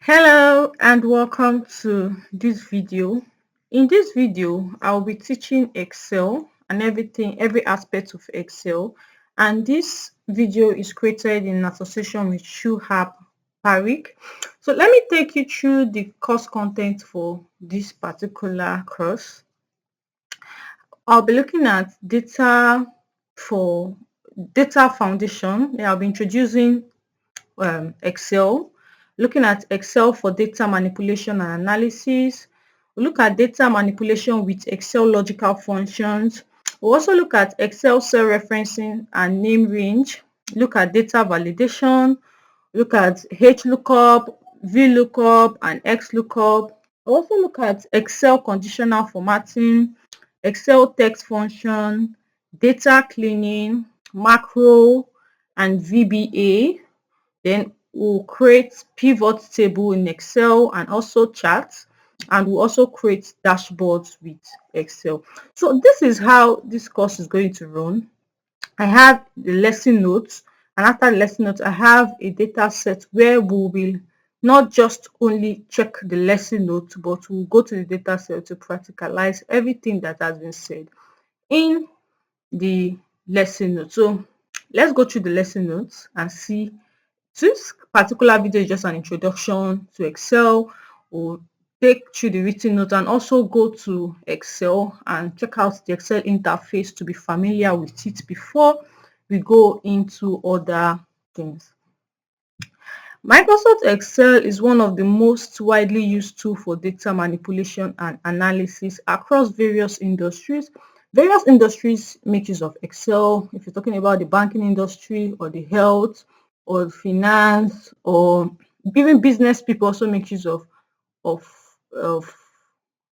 Hello and welcome to this video. In this video, I'll be teaching Excel and every aspect of Excel. And this video is created in association with Shuhab Parik. So let me take you through the course content for this particular course. I'll be looking at for data foundation. I'll be introducing Excel, looking at Excel for data manipulation and analysis. We'll look at data manipulation with Excel logical functions. We'll also look at Excel cell referencing and name range, look at data validation, look at HLOOKUP, VLOOKUP, and XLOOKUP. We'll also look at Excel conditional formatting, Excel text function, data cleaning, macro, and VBA. Then we'll create pivot table in Excel and also charts, and we'll also create dashboards with Excel. So this is how this course is going to run. I have the lesson notes, and after the lesson notes, I have a data set where we will not just only check the lesson notes, but we'll go to the data set to practicalize everything that has been said in the lesson notes. So let's go through the lesson notes and see. This particular video is just an introduction to Excel. We'll take through the written note and also go to Excel and check out the Excel interface to be familiar with it before we go into other things. Microsoft Excel is one of the most widely used tools for data manipulation and analysis across various industries. Various industries make use of Excel. If you're talking about the banking industry or the health or finance, or even business people also make use of, of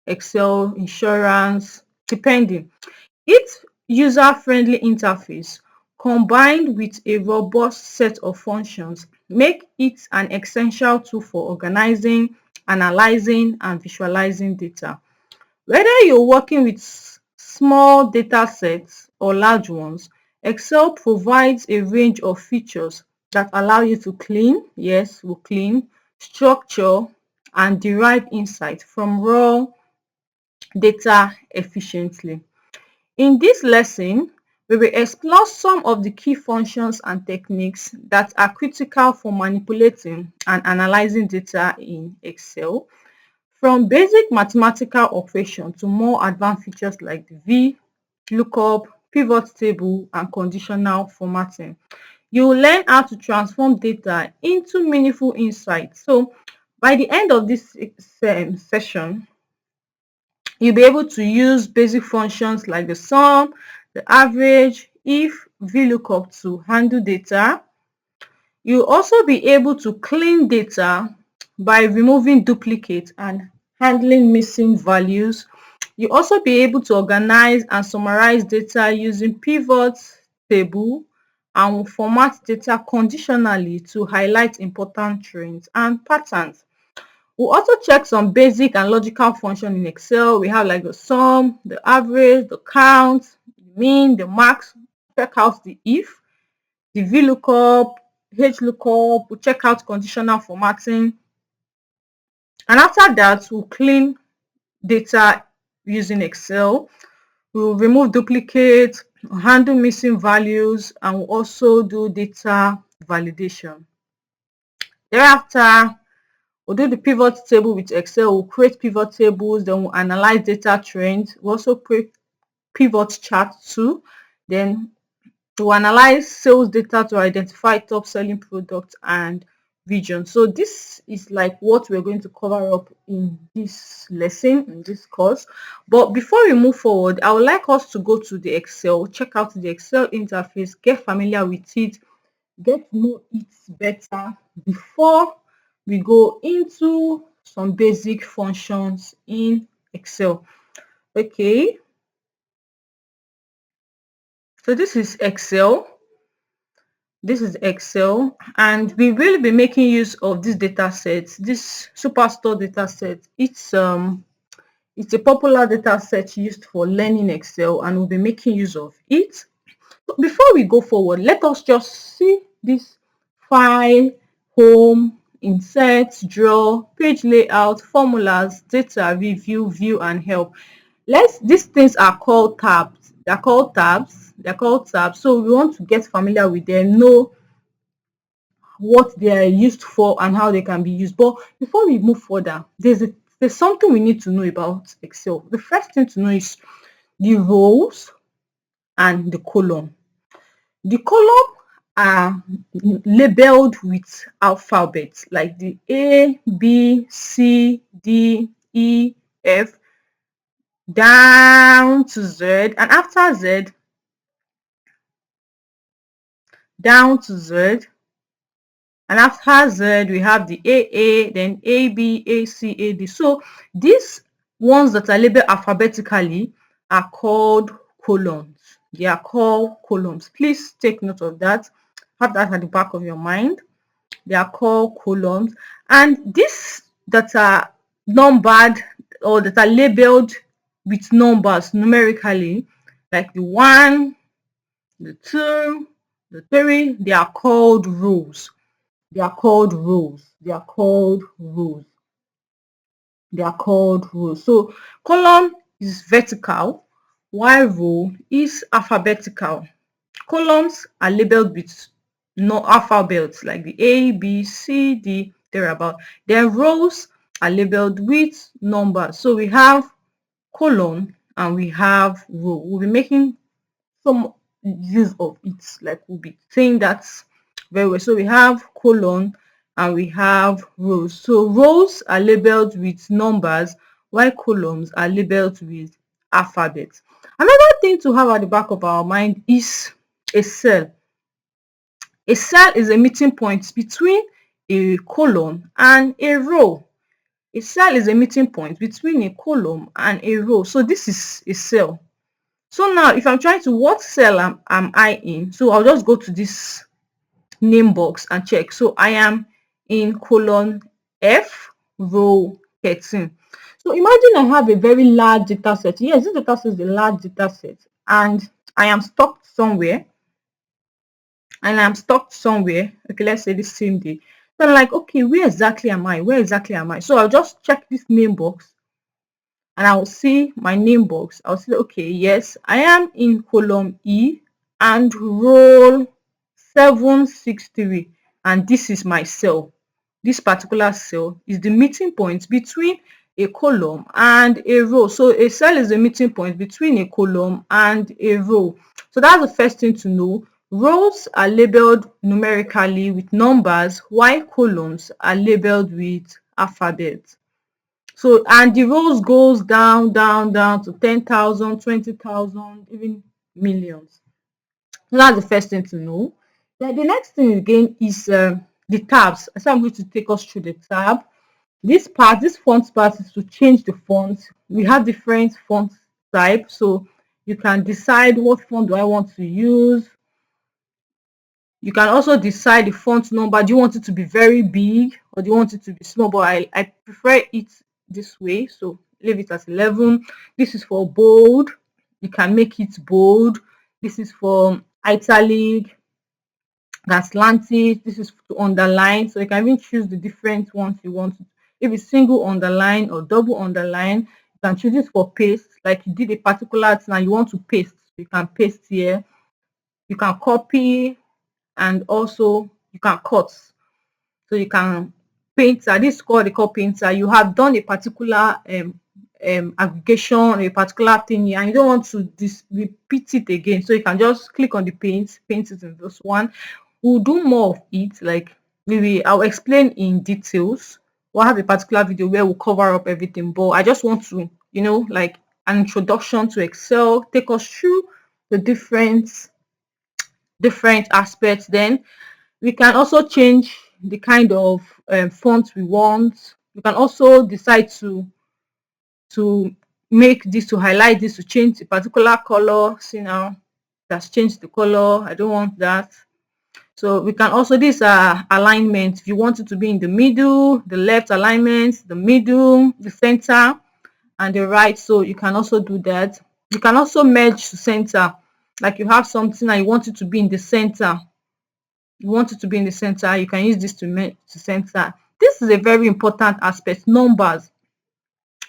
Excel, insurance, depending. Its user-friendly interface combined with a robust set of functions make it an essential tool for organizing, analyzing, and visualizing data. Whether you're working with small data sets or large ones, Excel provides a range of features that allow you to clean, yes, we'll clean, structure, and derive insight from raw data efficiently. In this lesson, we will explore some of the key functions and techniques that are critical for manipulating and analyzing data in Excel, from basic mathematical operation to more advanced features like the VLOOKUP, pivot table, and conditional formatting. You will learn how to transform data into meaningful insights. So by the end of this session, you'll be able to use basic functions like the sum, the average, if, VLOOKUP to handle data. You'll also be able to clean data by removing duplicates and handling missing values. You'll also be able to organize and summarize data using pivot table, and will format data conditionally to highlight important trends and patterns. We'll also check some basic and logical functions in Excel. We have like the sum, the average, the count, the mean, the max. Check out the if, the VLOOKUP, HLOOKUP. We'll check out conditional formatting. And after that, we'll clean data using Excel. We'll remove duplicates, handle missing values, and we'll also do data validation. Thereafter, we'll do the pivot table with Excel. We'll create pivot tables, then we'll analyze data trends. We'll also create pivot charts too. Then we'll analyze sales data to identify top selling products and regions. So this is like what we're going to cover up in this lesson, in this course. But before we move forward, I would like us to go to the Excel, check out the Excel interface, get familiar with it, get to know it better before we go into some basic functions in Excel. Okay, so this is Excel. This is Excel, and we will be making use of this data set, this Superstore data set. It's a popular data set used for learning Excel, and we'll be making use of it. So before we go forward, let us just see this file, home, insert, draw, page layout, formulas, data, review, view, and help. These things are called tabs. They're called tabs. They're called tabs. So we want to get familiar with them, know what they are used for and how they can be used. But before we move further, there's something we need to know about Excel. The first thing to know is the rows and the column. The column are labeled with alphabets like the A, B, C, D, E, F, down to Z, and after Z, down to Z, and after Z, we have the AA, then AB, AC, AD. So these ones that are labeled alphabetically are called columns. They are called columns. Please take note of that. Have that at the back of your mind. They are called columns. And these that are numbered or that are labeled with numbers numerically, like the 1, the 2, the 3, they are called rows. They are called rows. They are called rows. They are called rows. So column is vertical, while row is alphabetical. Columns are labeled with no alphabets like the A, B, C, D, thereabout. Then rows are labeled with numbers. So we have column and we have row. We'll be making some use of it, like we'll be saying that very well. So we have column and we have rows. So rows are labeled with numbers while columns are labeled with alphabets. Another thing to have at the back of our mind is a cell. A cell is a meeting point between a column and a row. A cell is a meeting point between a column and a row. So this is a cell. So now if I'm trying to, what cell am I in? So I'll just go to this name box and check. So I am in column F, row 13. So imagine I have a very large data set. Yes, this data set is a large data set and I am stuck somewhere. Okay, let's say the same day. So I'm like, okay, where exactly am I? Where exactly am I? So I'll just check this name box and I'll see my name box. I'll say, okay, yes, I am in column E and row 763, and this is my cell. This particular cell is the meeting point between a column and a row. So a cell is the meeting point between a column and a row. So that's the first thing to know. Rows are labeled numerically with numbers, while columns are labeled with alphabets. So, and the rows goes down to 10,000, 20,000, even millions. So that's the first thing to know. Then the next thing again is the tabs. So I'm going to take us through the tab. This font part is to change the font. We have different font type, so you can decide what font do I want to use. You can also decide the font number. Do you want it to be very big or do you want it to be small? But I prefer it this way, so leave it as 11. This is for bold. You can make it bold. This is for italic, that's slanted. This is to underline, so you can even choose the different ones you want. If it's single underline or double underline, you can choose it for paste, like you did a particular thing and you want to paste, you can paste here. You can copy and also you can cut. So you can painter, this is called the cut painter. You have done a particular aggregation, a particular thing, and you don't want to repeat it again, so you can just click on the paint it in this one. We'll do more of it, like maybe I'll explain in details. We'll have a particular video where we'll cover up everything, but I just want to, like an introduction to Excel, take us through the different aspects. Then we can also change the kind of font we want. We can also decide to make this, to highlight this, to change a particular color. See now, that's changed the color. I don't want that. So we can also, these are alignment. If you want it to be in the middle, the left alignment, the middle, the center, and the right. So you can also do that. You can also merge to center. Like you have something and you want it to be in the center. You want it to be in the center, you can use this to merge to center. this is a very important aspect. Numbers,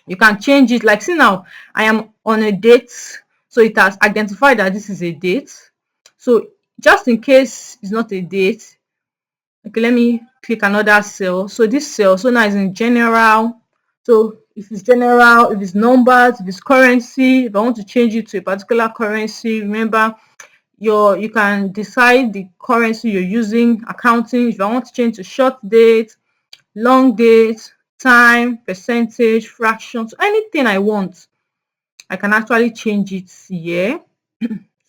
you can change it. Like, see now, I am on a date, so it has identified that this is a date. So just in case it's not a date, okay, let me click another cell. So this cell, so now is in general. So if it's general, if it's numbers, if it's currency, if I want to change it to a particular currency, remember you can decide the currency you're using. Accounting, if I want to change to short date, long date, time, percentage, fractions, anything I want, I can actually change it here.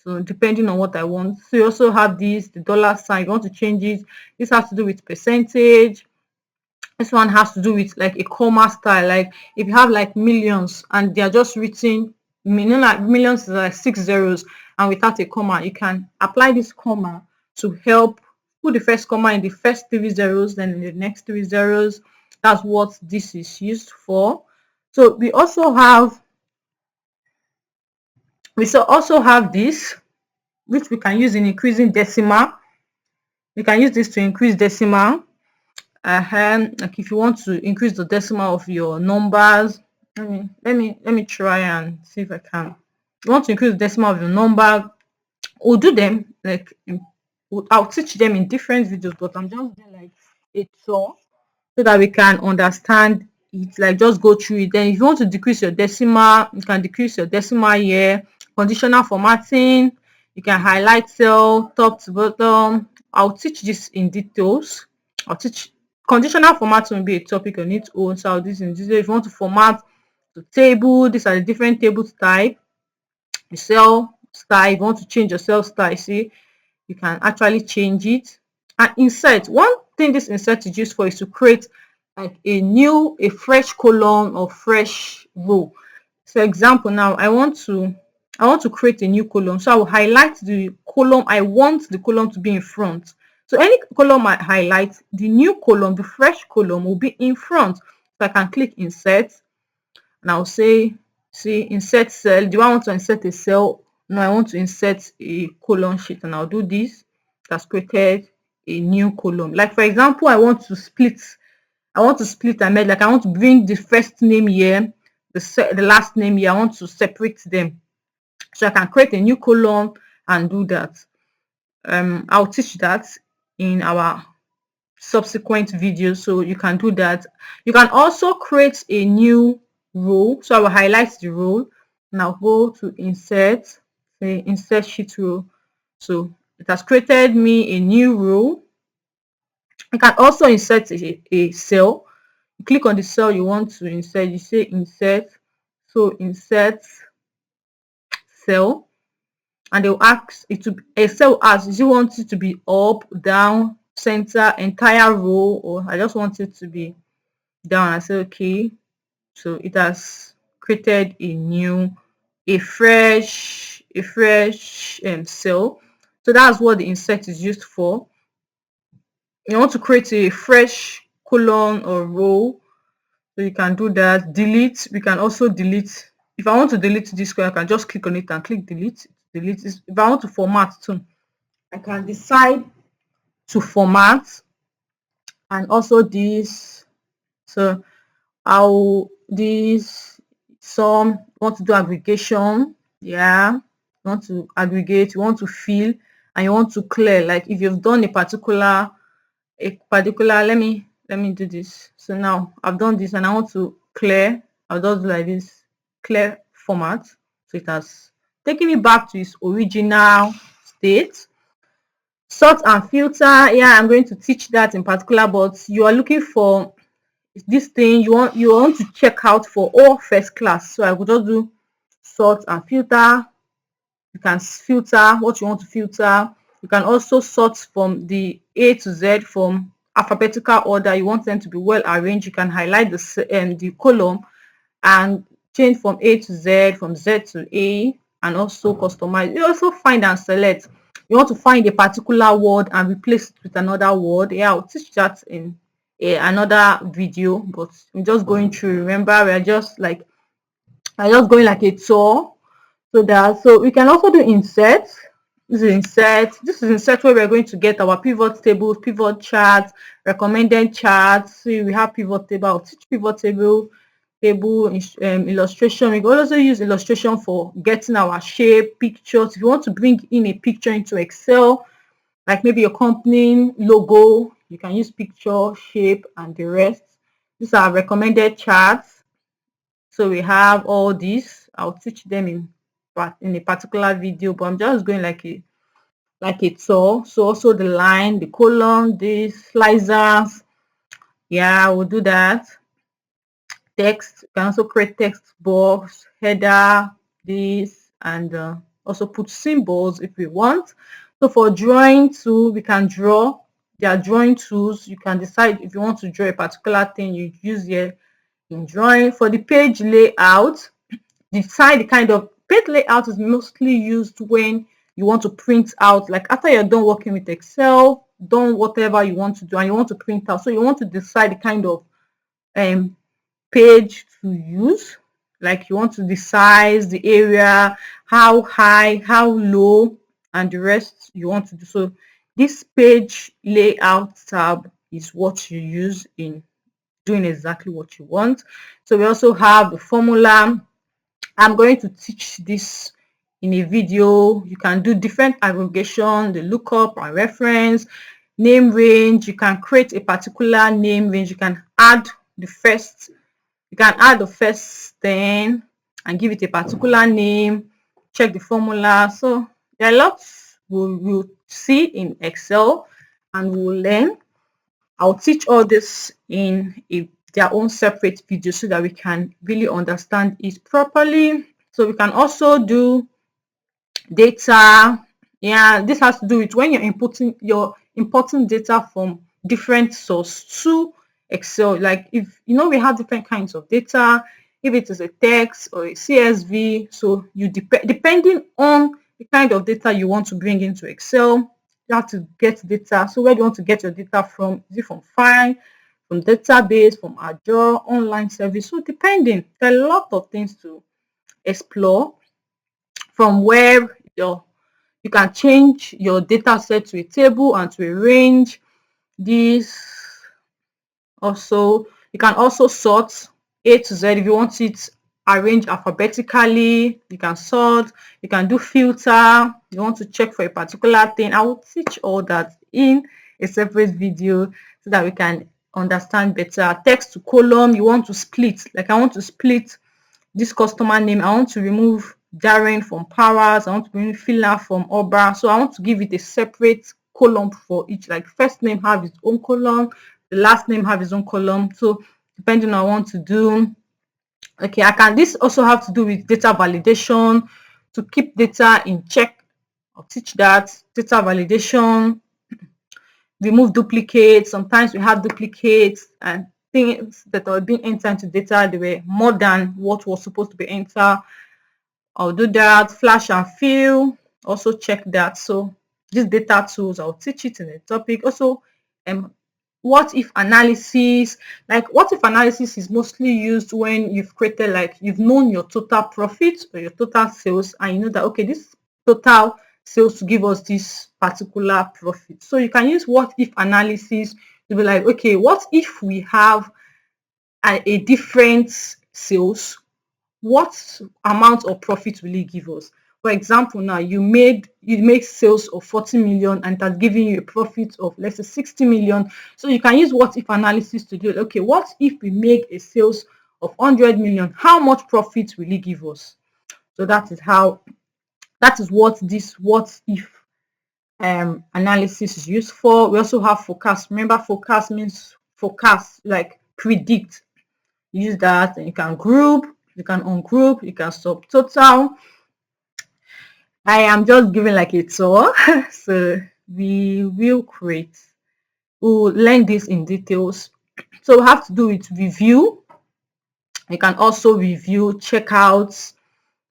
So depending on what I want. So you also have this, the dollar sign. If you want to change it, this has to do with percentage. This one has to do with like a comma style. Like if you have like millions and they are just written, like millions is like 6 zeros and without a comma, you can apply this comma to help put the first comma in the first 3 zeros, then in the next 3 zeros. That's what this is used for. So we also have this, which we can use in increasing decimal. We can use this to increase decimal. Like if you want to increase the decimal of your numbers, let me try and see if I can. If you want to increase the decimal of your number, we'll do them like I'll teach them in different videos, but I'm just doing like a tour so that we can understand it. Like just go through it. Then if you want to decrease your decimal, you can decrease your decimal here. Conditional formatting, you can highlight cell top to bottom. I'll teach this in details. I'll teach conditional formatting will be a topic on its own. So I'll do this in detail. If you want to format the table, these are the different table type. The cell style, if you want to change your cell style, see, you can actually change it. And insert, one thing this insert is used for is to create like a fresh column or fresh row. So example, now I want to create a new column, so I will highlight the column I want the column to be in front. So any column I highlight, the new column, the fresh column will be in front. So I can click insert and I'll say, see, insert cell. Do I want to insert a cell? No, I want to insert a column sheet, and I'll do this. That's created a new column. Like for example, I want to split and merge. Like I want to bring the first name here, the last name here. I want to separate them. So I can create a new column and do that. I'll teach that in our subsequent videos, so you can do that. You can also create a new row. So I will highlight the row and I'll go to insert, say insert sheet row. So it has created me a new row. You can also insert a cell. You click on the cell you want to insert, you say insert, so insert cell, and they'll ask it to a cell asks, do you want it to be up, down, center, entire row, or I just want it to be down. I say okay. So it has created a fresh cell. So that's what the insert is used for. You want to create a fresh column or row, so you can do that. Delete, we can also delete. If I want to delete this column, I can just click on it and click delete. Delete this. If I want to format too, I can decide to format, and also this. So I'll this some want to do aggregation. Yeah, you want to aggregate, you want to fill, and you want to clear. Like if you've done a particular let me do this. So now I've done this and I want to clear. I'll just do like this, clear format. So it has taken it back to its original state. Sort and filter, yeah, I'm going to teach that in particular, but you are looking for this thing you want to check out for all first class. So I will just do sort and filter. You can filter what you want to filter. You can also sort from the A to Z, from alphabetical order. You want them to be well arranged. You can highlight the column and change from A to Z, from Z to A, and also customize. You also find and select. You want to find a particular word and replace it with another word. Yeah, I'll teach that in another video, but I'm just going through. Remember, we're just going like a tour. So we can also do insert. This is insert. This is insert where we're going to get our pivot tables, pivot charts, recommended charts. See, we have pivot table. I'll teach pivot table, illustration. We can also use illustration for getting our shape, pictures. If you want to bring in a picture into Excel, like maybe your company logo, you can use picture, shape, and the rest. These are recommended charts. So we have all these. I'll teach them in a particular video, but I'm just going like a tour. So also the line, the column, the slicers. Yeah, we'll do that. Text, you can also create text box, header, this, and also put symbols if we want. So for drawing tool, we can draw. There are drawing tools. You can decide if you want to draw a particular thing, you use here in drawing. For the page layout, decide the kind of page layout is mostly used when you want to print out, like after you're done working with Excel, done whatever you want to do, and you want to print out. So you want to decide the kind of page to use, like you want to the size, the area, how high, how low, and the rest you want to do. So this page layout tab is what you use in doing exactly what you want. So we also have the formula. I'm going to teach this in a video. You can do different aggregation, the lookup and reference, name range. You can create a particular name range. You can add the first 10 and give it a particular name, check the formula. So there are lots we'll see in Excel and we'll learn. I'll teach all this in their own separate video so that we can really understand it properly. So we can also do data. Yeah, this has to do with when you're importing data from different source to Excel. Like if you know we have different kinds of data, if it is a text or a CSV, so you depending on the kind of data you want to bring into Excel, you have to get data. So where do you want to get your data from? Is it from file, from database, from Azure, online service? So depending, there are a lot of things to explore from where you can change your data set to a table and to a range. This also, you can also sort A to Z if you want it arranged alphabetically. You can sort, you can do filter, you want to check for a particular thing. I will teach all that in a separate video so that we can understand better. Text to column, you want to split, like I want to split this customer name. I want to remove Darren from Powers. I want to remove Fila from Oba. So I want to give it a separate column for each. Like first name have its own column, the last name have its own column. So depending on what I want to do. Okay, this also have to do with data validation to keep data in check. I'll teach that. Data validation, remove duplicates. Sometimes we have duplicates and things that are being entered into data, they were more than what was supposed to be entered. I'll do that. Flash and fill, also check that. So these data tools, I'll teach it in a topic. Also, what if analysis. Like what if analysis is mostly used when you've created, like you've known your total profit or your total sales, and you know that okay, this total sales to give us this particular profit. So you can use what if analysis to be like, okay, what if we have a different sales, what amount of profit will it give us? For example, now you make sales of 40 million and it has given you a profit of, let's say, 60 million. So you can use what if analysis to do it. Okay, what if we make a sales of 100 million? How much profit will it give us? So that is what this what if analysis is used for. We also have forecast. Remember, forecast means forecast, like predict. Use that, and you can group, you can ungroup, you can subtotal. I am just giving like a tour. So we will we'll learn this in details. So we have to do it review. You can also review, checkouts,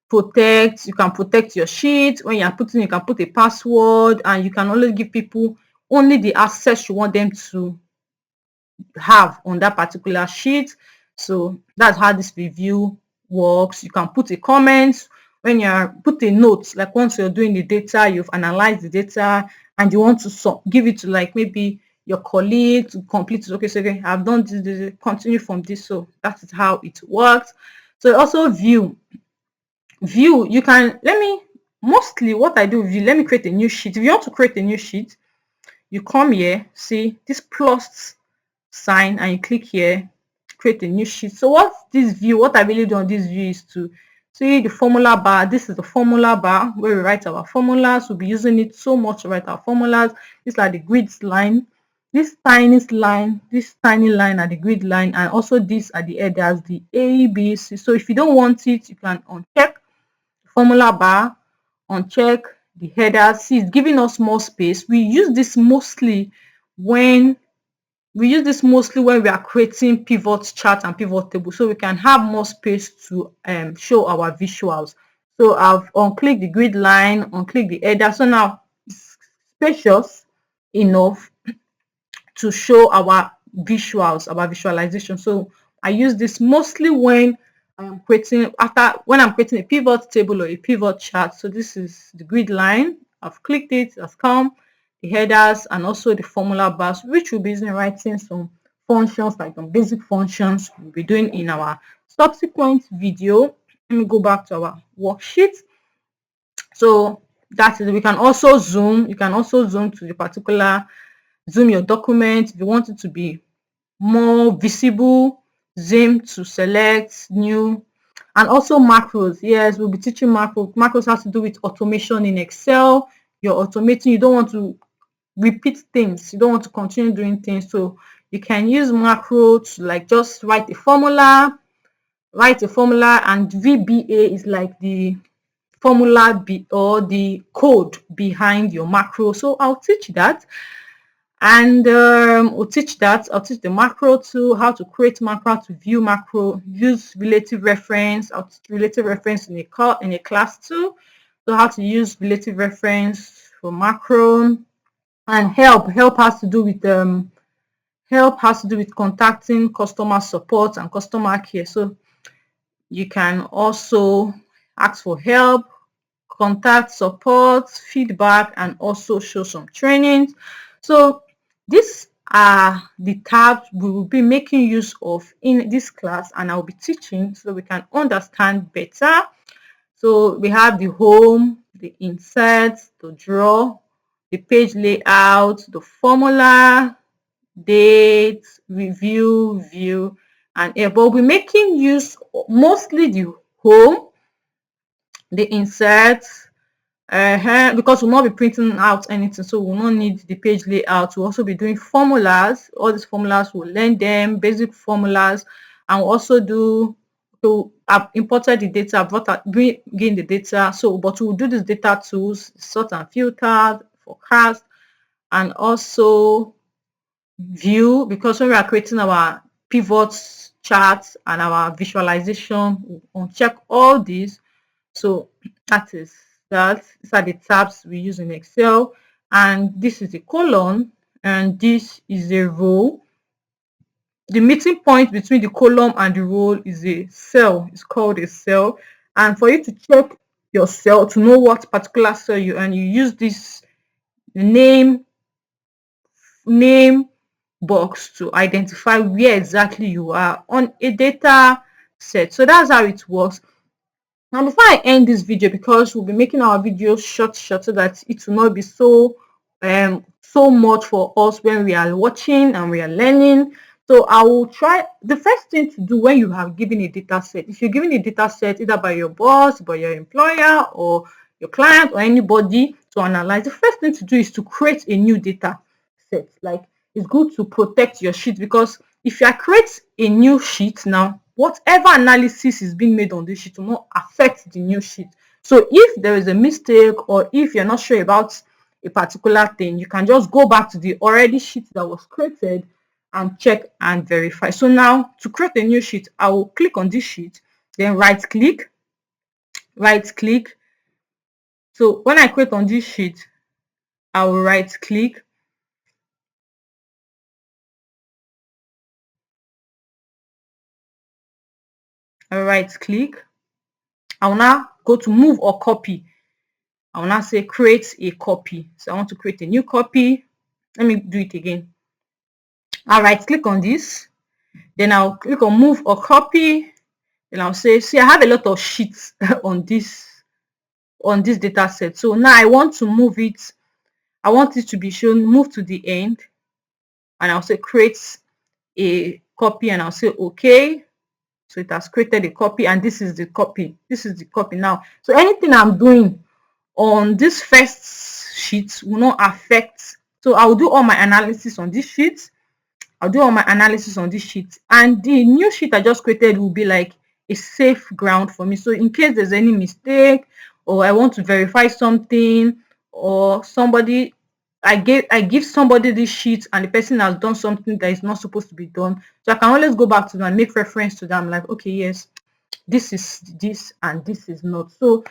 protect. You can protect your sheet. When you're putting, you can put a password, and you can only give people only the access you want them to have on that particular sheet. So that's how this review works. You can put a comment when you're put a note, like once you're doing the data, you've analyzed the data and you want to give it to like maybe your colleague to complete it. Okay, so okay, I've done this, continue from this. So that is how it works. So also view, you can, mostly what I do, view, let me create a new sheet. If you want to create a new sheet, you come here, see this plus sign, and you click here, create a new sheet. So what this view, what I really do on this view is to see the formula bar. This is the formula bar where we write our formulas. We'll be using it so much to write our formulas. These are the grids line. This tiny line are the grid line, and also these are the headers, the A, B, C. So if you don't want it, you can uncheck formula bar, uncheck the header. See, it's giving us more space. We use this mostly when we are creating pivot chart and pivot table, so we can have more space to show our visuals. So I've unclicked the grid line, unclicked the header. So now it's spacious enough to show our visuals, our visualization. So I use this mostly when I'm creating a pivot table or a pivot chart. So this is the grid line. I've clicked it, it has come, the headers, and also the formula bars, which we'll be using writing some functions, like some basic functions we'll be doing in our subsequent video. Let me go back to our worksheet. So that is, we can also zoom. You can also zoom to the particular, zoom your document if you want it to be more visible. Zoom to select new, and also macros. Yes, we'll be teaching macros. Macros has to do with automation in Excel. You're automating. You don't want to repeat things. You don't want to continue doing things. So you can use macro to like just write a formula, and VBA is like the formula or the code behind your macro. So I'll teach that. And I'll teach the macro too, how to create macro, to view macro, use relative reference. I'll teach relative reference in a class too. So how to use relative reference for macro. And help has to do with contacting customer support and customer care. So you can also ask for help, contact support, feedback, and also show some trainings. So these are the tabs we will be making use of in this class, and I'll be teaching so we can understand better. So we have the home, the insert, the draw, the page layout, the formula, date, review, view, and but we'll be making use mostly the home, the insert, because we'll not be printing out anything, so we'll not need the page layout. We'll also be doing formulas. All these formulas, we'll learn them, basic formulas, and we'll also do, so I've imported the data, bring in the data. So but we'll do these data tools, sort and filter, forecast, and also view, because when we are creating our pivots charts and our visualization, we'll check all these. So these are the tabs we use in Excel, and this is a column and this is a row. The meeting point between the column and the row is a cell. It's called a cell, and for you to check your cell to know what particular cell you use this name box to identify where exactly you are on a data set. So that's how it works. Now, before I end this video, because we'll be making our videos short so that it will not be so much for us when we are watching and we are learning. So I will try, the first thing to do when you have given a data set, if you're given a data set either by your boss, by your employer, or your client, or anybody to analyze, the first thing to do is to create a new data set. Like, it's good to protect your sheet, because if you create a new sheet now, whatever analysis is being made on this sheet will not affect the new sheet. So if there is a mistake, or if you're not sure about a particular thing, you can just go back to the already sheet that was created and check and verify. So now, to create a new sheet, I will click on this sheet, then right click. So when I click on this sheet, I will right click, I will now go to move or copy. I will now say create a copy. So I want to create a new copy. Let me do it again. I'll right click on this. Then I'll click on move or copy. Then I'll say, see, I have a lot of sheets on this data set. So now I want to move it. I want it to be shown, move to the end. And I'll say create a copy, and I'll say okay. So it has created a copy, and this is the copy. This is the copy now. So anything I'm doing on this first sheet will not affect. So I'll do all my analysis on this sheet. And the new sheet I just created will be like a safe ground for me. So in case there's any mistake, or I want to verify something, or somebody, I give somebody this sheet and the person has done something that is not supposed to be done. So I can always go back to them and make reference to them, like, okay, yes, this is this and this is not. So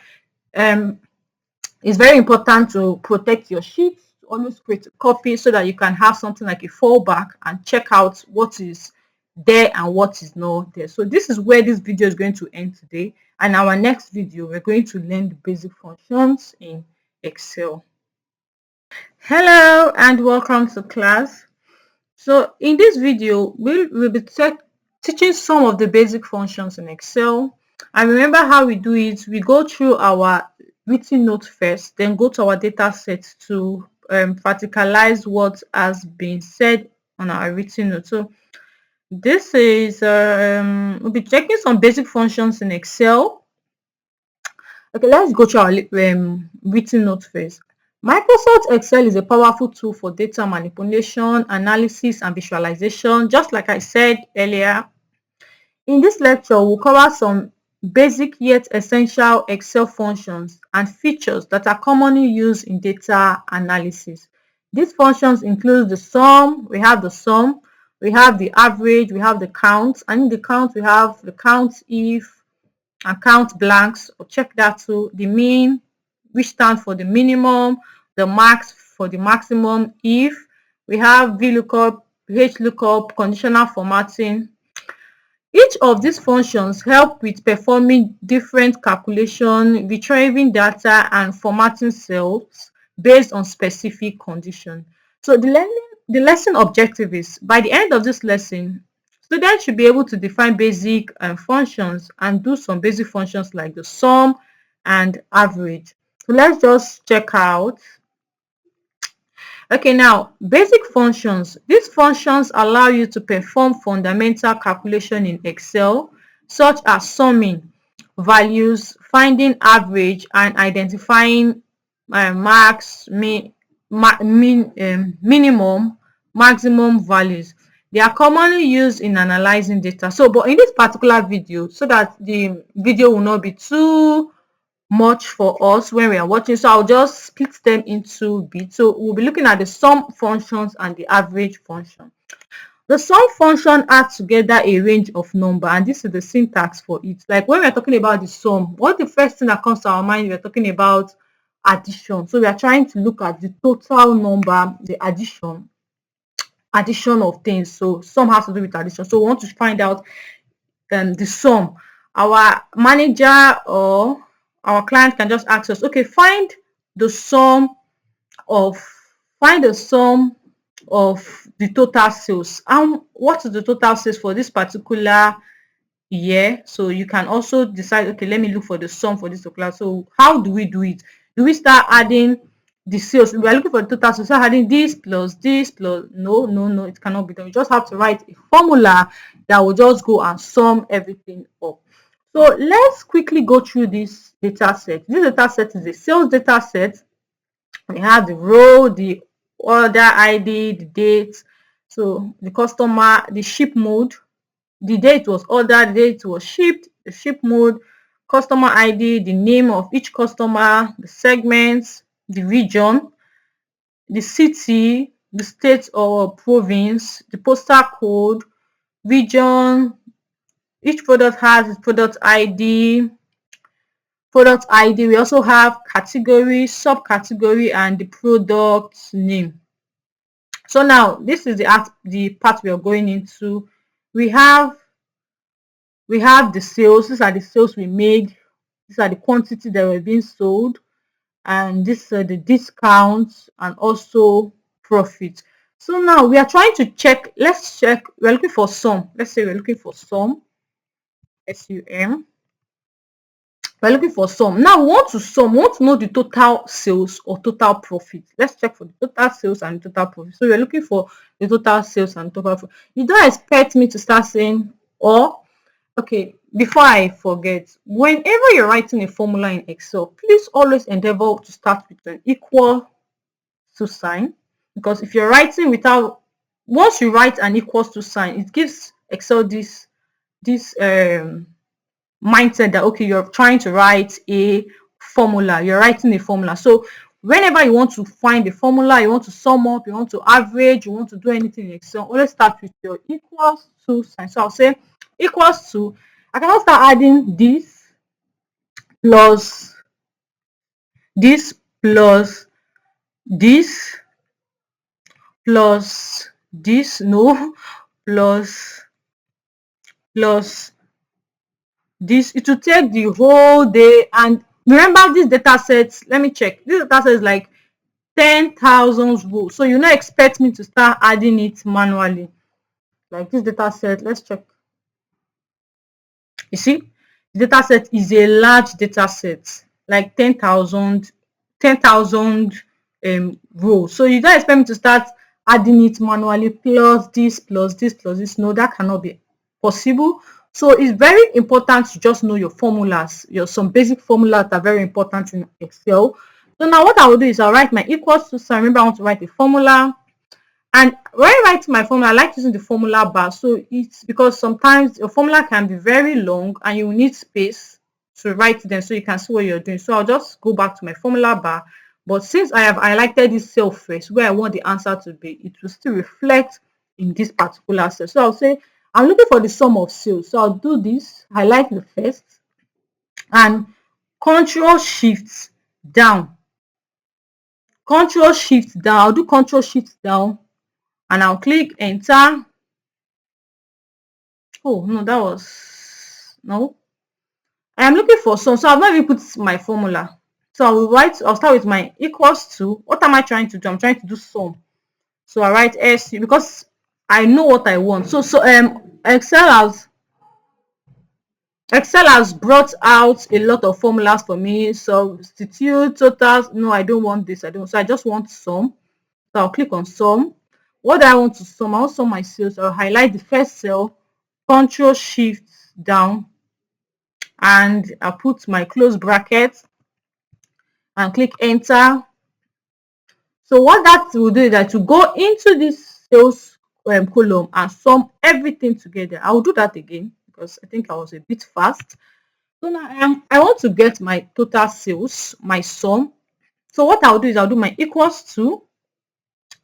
it's very important to protect your sheets. Always create a copy so that you can have something like a fallback and check out what is there and what is not there. So this is where this video is going to end today. And our next video, we're going to learn the basic functions in Excel. Hello and welcome to class. So in this video, we'll be teaching some of the basic functions in Excel. And remember how we do it. We go through our written note first, then go to our data set to practicalize what has been said on our written note. So this is we'll be checking some basic functions in Excel. Okay, let's go to our written note first. Microsoft Excel is a powerful tool for data manipulation, analysis, and visualization. Just like I said earlier, in this lecture, we'll cover some basic yet essential Excel functions and features that are commonly used in data analysis. These functions include the sum. We have the sum, we have the average, we have the count, and in the count we have the count if and count blanks, or check that too, the mean, which stands for the minimum, the max for the maximum. If we have VLOOKUP, HLOOKUP, conditional formatting. Each of these functions help with performing different calculations, retrieving data, and formatting cells based on specific conditions. So the lesson objective is, by the end of this lesson, students should be able to define basic functions and do some basic functions like the sum and average. So let's just check out. Okay, now basic functions. These functions allow you to perform fundamental calculation in Excel, such as summing values, finding average, and identifying max, minimum, maximum values. They are commonly used in analyzing data. So, but in this particular video, so that the video will not be too much for us when we are watching, so I'll just split them into bits. So we'll be looking at the sum functions and the average function. The sum function adds together a range of number, and this is the syntax for it. Like when we're talking about the sum, what the first thing that comes to our mind, we're talking about addition. So we are trying to look at the total number, the addition of things. So sum has to do with addition. So we want to find out the sum. Our manager or our client can just ask us, okay, find the sum of the total sales. And what is the total sales for this particular year? So you can also decide, okay, let me look for the sum for this particular. So how do we do it? Do we start adding the sales? We are looking for the total, so start adding this plus this plus no, it cannot be done. You just have to write a formula that will just go and sum everything up. So let's quickly go through this data set. This data set is a sales data set. We have the row, the order ID, the date, so the customer, the ship mode, the date was ordered, the date was shipped, the ship mode, customer ID, the name of each customer, the segments, the region, the city, the state or province, the postal code, region. Each product has its product ID. We also have category, subcategory, and the product name. So now this is the part we are going into. We have the sales. These are the sales we made These are the quantity that were being sold, and this are the discounts and also profit. So now we are trying to check. Let's check. We're looking for sum. Let's say we're looking for sum. SUM. We're looking for sum. Now we want to sum. We want to know the total sales or total profit. Let's check for the total sales and total profit. So we're looking for the total sales and total profit. You don't expect me to start saying, or okay, before I forget, whenever you're writing a formula in Excel, please always endeavor to start with an equal to sign, because if you're writing without, once you write an equals to sign, it gives Excel this mindset that okay, you're trying to write a formula, you're writing a formula. So whenever you want to find the formula, you want to sum up, you want to average, you want to do anything in Excel, always start with your equals to sign. So I'll say equals to, I cannot start adding this plus this plus this plus this, no, plus this. It will take the whole day. And remember, this data set, let me check, this data set is like 10,000 rows, so you not expect me to start adding it manually. Like this data set, let's check. You see, the data set is a large data set, like 10,000 rows. So you don't expect me to start adding it manually, plus this plus this plus this. No, that cannot be possible. So it's very important to just know your formulas, some basic formulas that are very important in Excel. So now what I will do is I'll write my equals to sign. Remember, I want to write a formula. And when I write my formula, I like using the formula bar. So it's because sometimes your formula can be very long and you need space to write them so you can see what you're doing. So I'll just go back to my formula bar. But since I have highlighted this cell first, where I want the answer to be, it will still reflect in this particular cell. So I'll say, I'm looking for the sum of sales. So I'll do this, highlight the first, and Control Shift down. Control Shift down. I'll do Control Shift down, and I'll click enter. Oh no, that was no. I am looking for sum, so I've not even put my formula. So I'll start with my equals to. What am I trying to do? I'm trying to do sum. So I write S because I know what I want. So Excel has brought out a lot of formulas for me. Substitute, totals. No, I don't want this. I don't. So I just want sum. So I'll click on sum. What do I want to sum? I want to sum my sales. I'll highlight the first cell, Control Shift down, and I'll put my close bracket and click enter. So what that will do is that to go into this sales column and sum everything together. I will do that again because I think I was a bit fast. So now I want to get my total sales, my sum. So what I'll do is I'll do my equals to,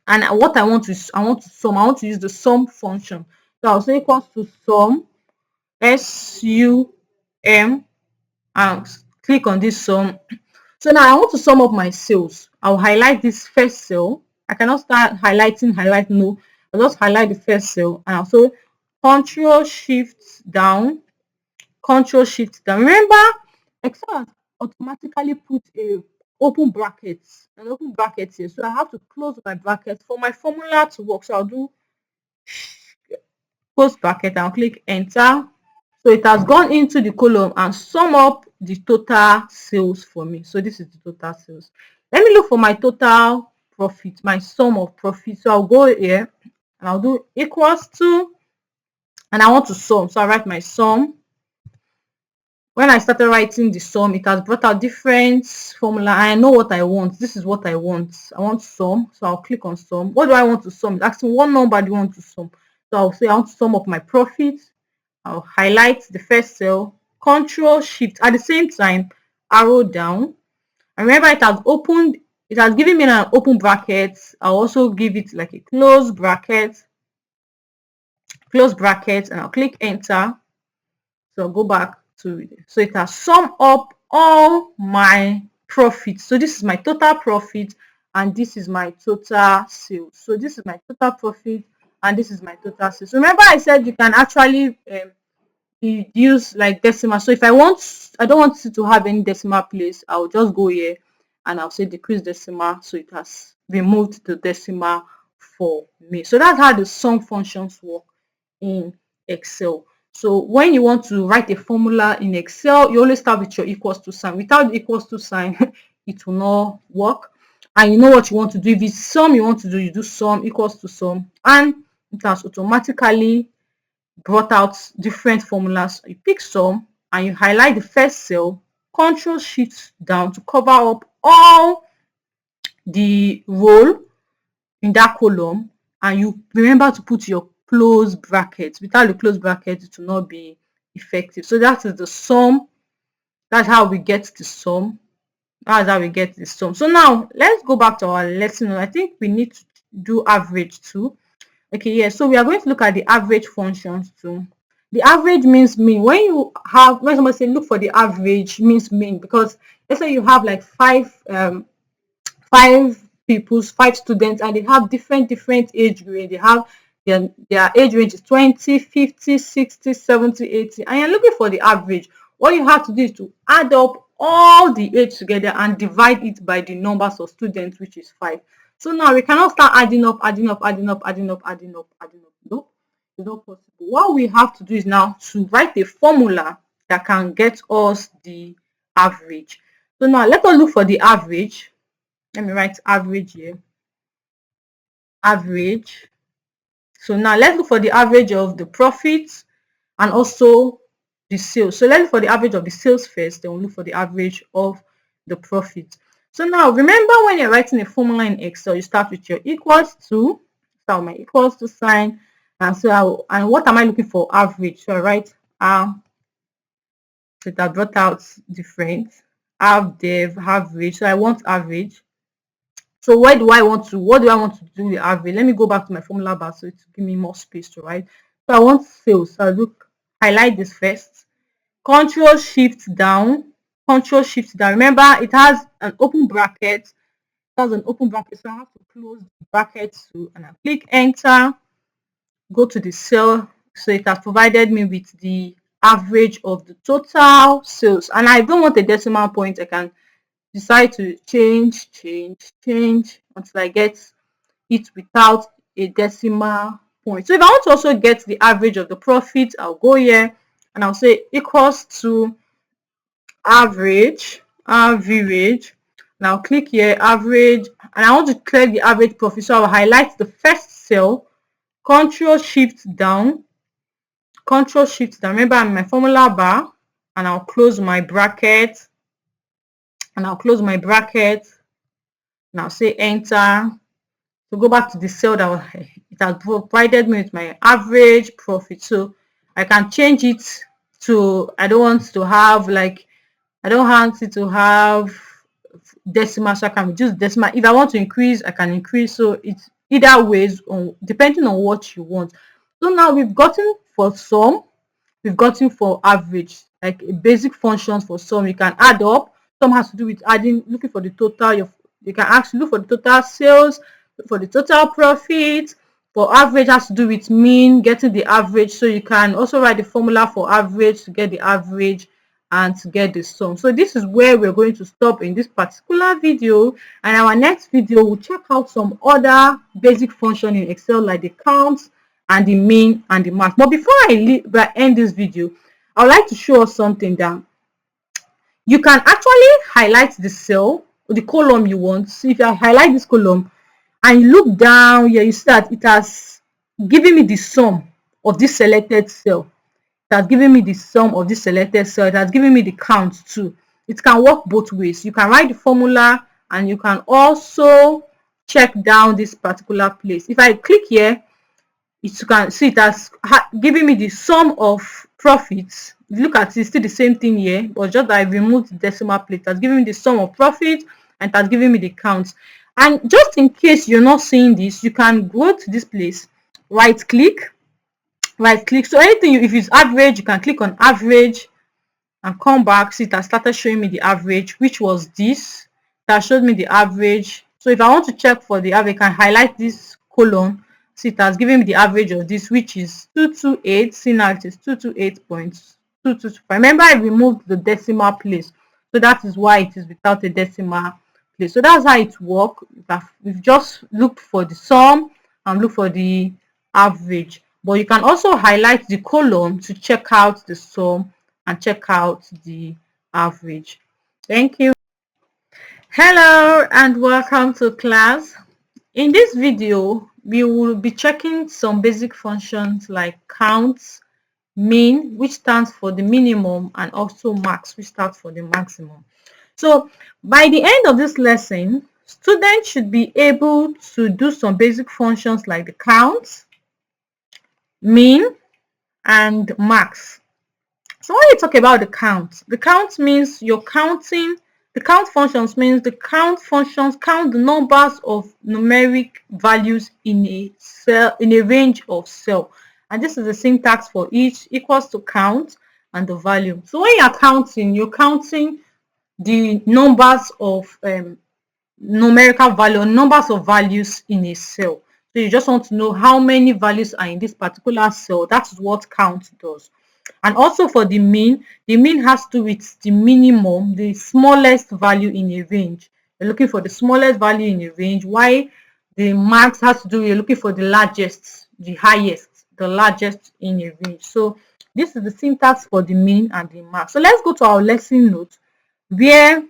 and what I want to sum. I want to use the sum function. So I'll say equals to sum, SUM, and click on this sum. So now I want to sum up my sales. I'll highlight this first cell. I cannot start highlight, no. I'll just highlight the first cell, and also Control Shift down, Control Shift down. Remember, Excel has automatically put an open bracket here. So I have to close my bracket for my formula to work. So I'll do close bracket and I'll click enter. So it has gone into the column and sum up the total sales for me. So this is the total sales. Let me look for my total profit, my sum of profit. So I'll go here and I'll do equals to, and I want to sum. So I write my sum. When I started writing the sum, it has brought out different formula. I know what I want. This is what I want. I want sum. So I'll click on sum. What do I want to sum? It's asking what number do you want to sum. So I'll say I want to sum up my profit. I'll highlight the first cell, Control Shift at the same time, arrow down. And remember, it has given me an open bracket. I'll also give it like a close bracket, and I'll click enter. So I'll go back to it. So it has summed up all my profit. So this is my total profit, and this is my total sales. So this is my total profit, and this is my total sales. Remember, I said you can actually use like decimal. So if I don't want it to have any decimal place, I'll just go here and I'll say decrease decimal, so it has removed the decimal for me. So that's how the sum functions work in Excel. So when you want to write a formula in Excel, you always start with your equals to sign. Without the equals to sign, it will not work. And you know what you want to do. If it's sum you want to do, you do sum equals to sum, and it has automatically brought out different formulas. You pick sum and you highlight the first cell, Control Shift down to cover up all the row in that column, and you remember to put your close brackets. Without the close bracket, it will not be effective. So that is the sum. That's how we get the sum. That's how we get the sum. So now let's go back to our lesson. I think we need to do average too. Okay, yeah. So we are going to look at the average functions too. The average means mean. When somebody say look for the average, means mean, because let's say you have like five people's 5 students, and they have different age grade. They have their age range is 20, 50, 60, 70, 80, and you're looking for the average. What you have to do is to add up all the age together and divide it by the numbers of students, which is 5. So now we cannot start adding up. No, it's not possible. What we have to do is now to write a formula that can get us the average. So now let us look for the average. Let me write average here. Average. So now let's look for the average of the profits and also the sales. So let's look for the average of the sales first, then we'll look for the average of the profit. So now remember, when you're writing a formula in Excel, you start with your equals to, start with my equals to sign, and and what am I looking for? Average. So I write so that brought out different average. So I want average. So what do I want to do with average? Let me go back to my formula bar so it will give me more space to write. So I want sales. So highlight this first. Control Shift down. Remember, it has an open bracket. So I have to close the bracket too, and I click enter. Go to the cell. So it has provided me with the average of the total sales, and I don't want a decimal point. I can decide to change until I get it without a decimal point. So if I want to also get the average of the profit, I'll go here and I'll say equals to average, and I'll click here average, and I want to clear the average profit. So I'll highlight the first cell, Control Shift down. Remember, I'm in my formula bar, and I'll close my bracket. And I'll say enter. So go back to the cell that it has provided me with my average profit. So I can change it to, I don't want it to have decimal, so I can reduce decimal. If I want to increase, I can increase. So it's either ways, depending on what you want. So now we've gotten for sum, we've gotten for average, like a basic functions for sum. You can add up. Some has to do with looking for the total. You can actually look for the total sales, look for the total profit. For average has to do with mean, getting the average. So you can also write the formula for average to get the average and to get the sum. So this is where we're going to stop in this particular video, and our next video we'll check out some other basic function in Excel, like the count and the mean and the max. But before I end this video, I would like to show us something that you can actually highlight the cell or the column you want. So if I highlight this column and you look down here, you see that it has given me the sum of this selected cell. It has given me the sum of this selected cell. It has given me the count too. It can work both ways. You can write the formula and you can also check down this particular place. If I click here, you can see it has given me the sum of profits. Look at it, it's still the same thing here, but just that I removed the decimal place. It has given me the sum of profit and it has given me the count. And just in case you're not seeing this, you can go to this place, right click. So anything, if it's average, you can click on average and come back. See, it has started showing me the average, which was this. That showed me the average. So if I want to check for the average, I can highlight this column See, it has given me the average of this, which is 228. See, now it is 228.2225. Remember, I removed the decimal place, so that is why it is without a decimal place. So that's how it works. We've just looked for the sum and look for the average, but you can also highlight the column to check out the sum and check out the average. Thank you. Hello and welcome to class. In this video, we will be checking some basic functions like count, min, which stands for the minimum, and also max, which stands for the maximum. So by the end of this lesson, students should be able to do some basic functions like the count, min, and max. So when you talk about the count means you're counting. The count functions means the count functions count the numbers of numeric values in a cell, in a range of cell, and this is the syntax for each equals to count and the value. So when you're counting the numbers of numerical value, or numbers of values in a cell. So you just want to know how many values are in this particular cell. That is what count does. And also for the mean has to do with the minimum, the smallest value in a range. You're looking for the smallest value in a range. Why the max has to do with you're looking for the largest, the highest, the largest in a range. So this is the syntax for the mean and the max. So let's go to our lesson note where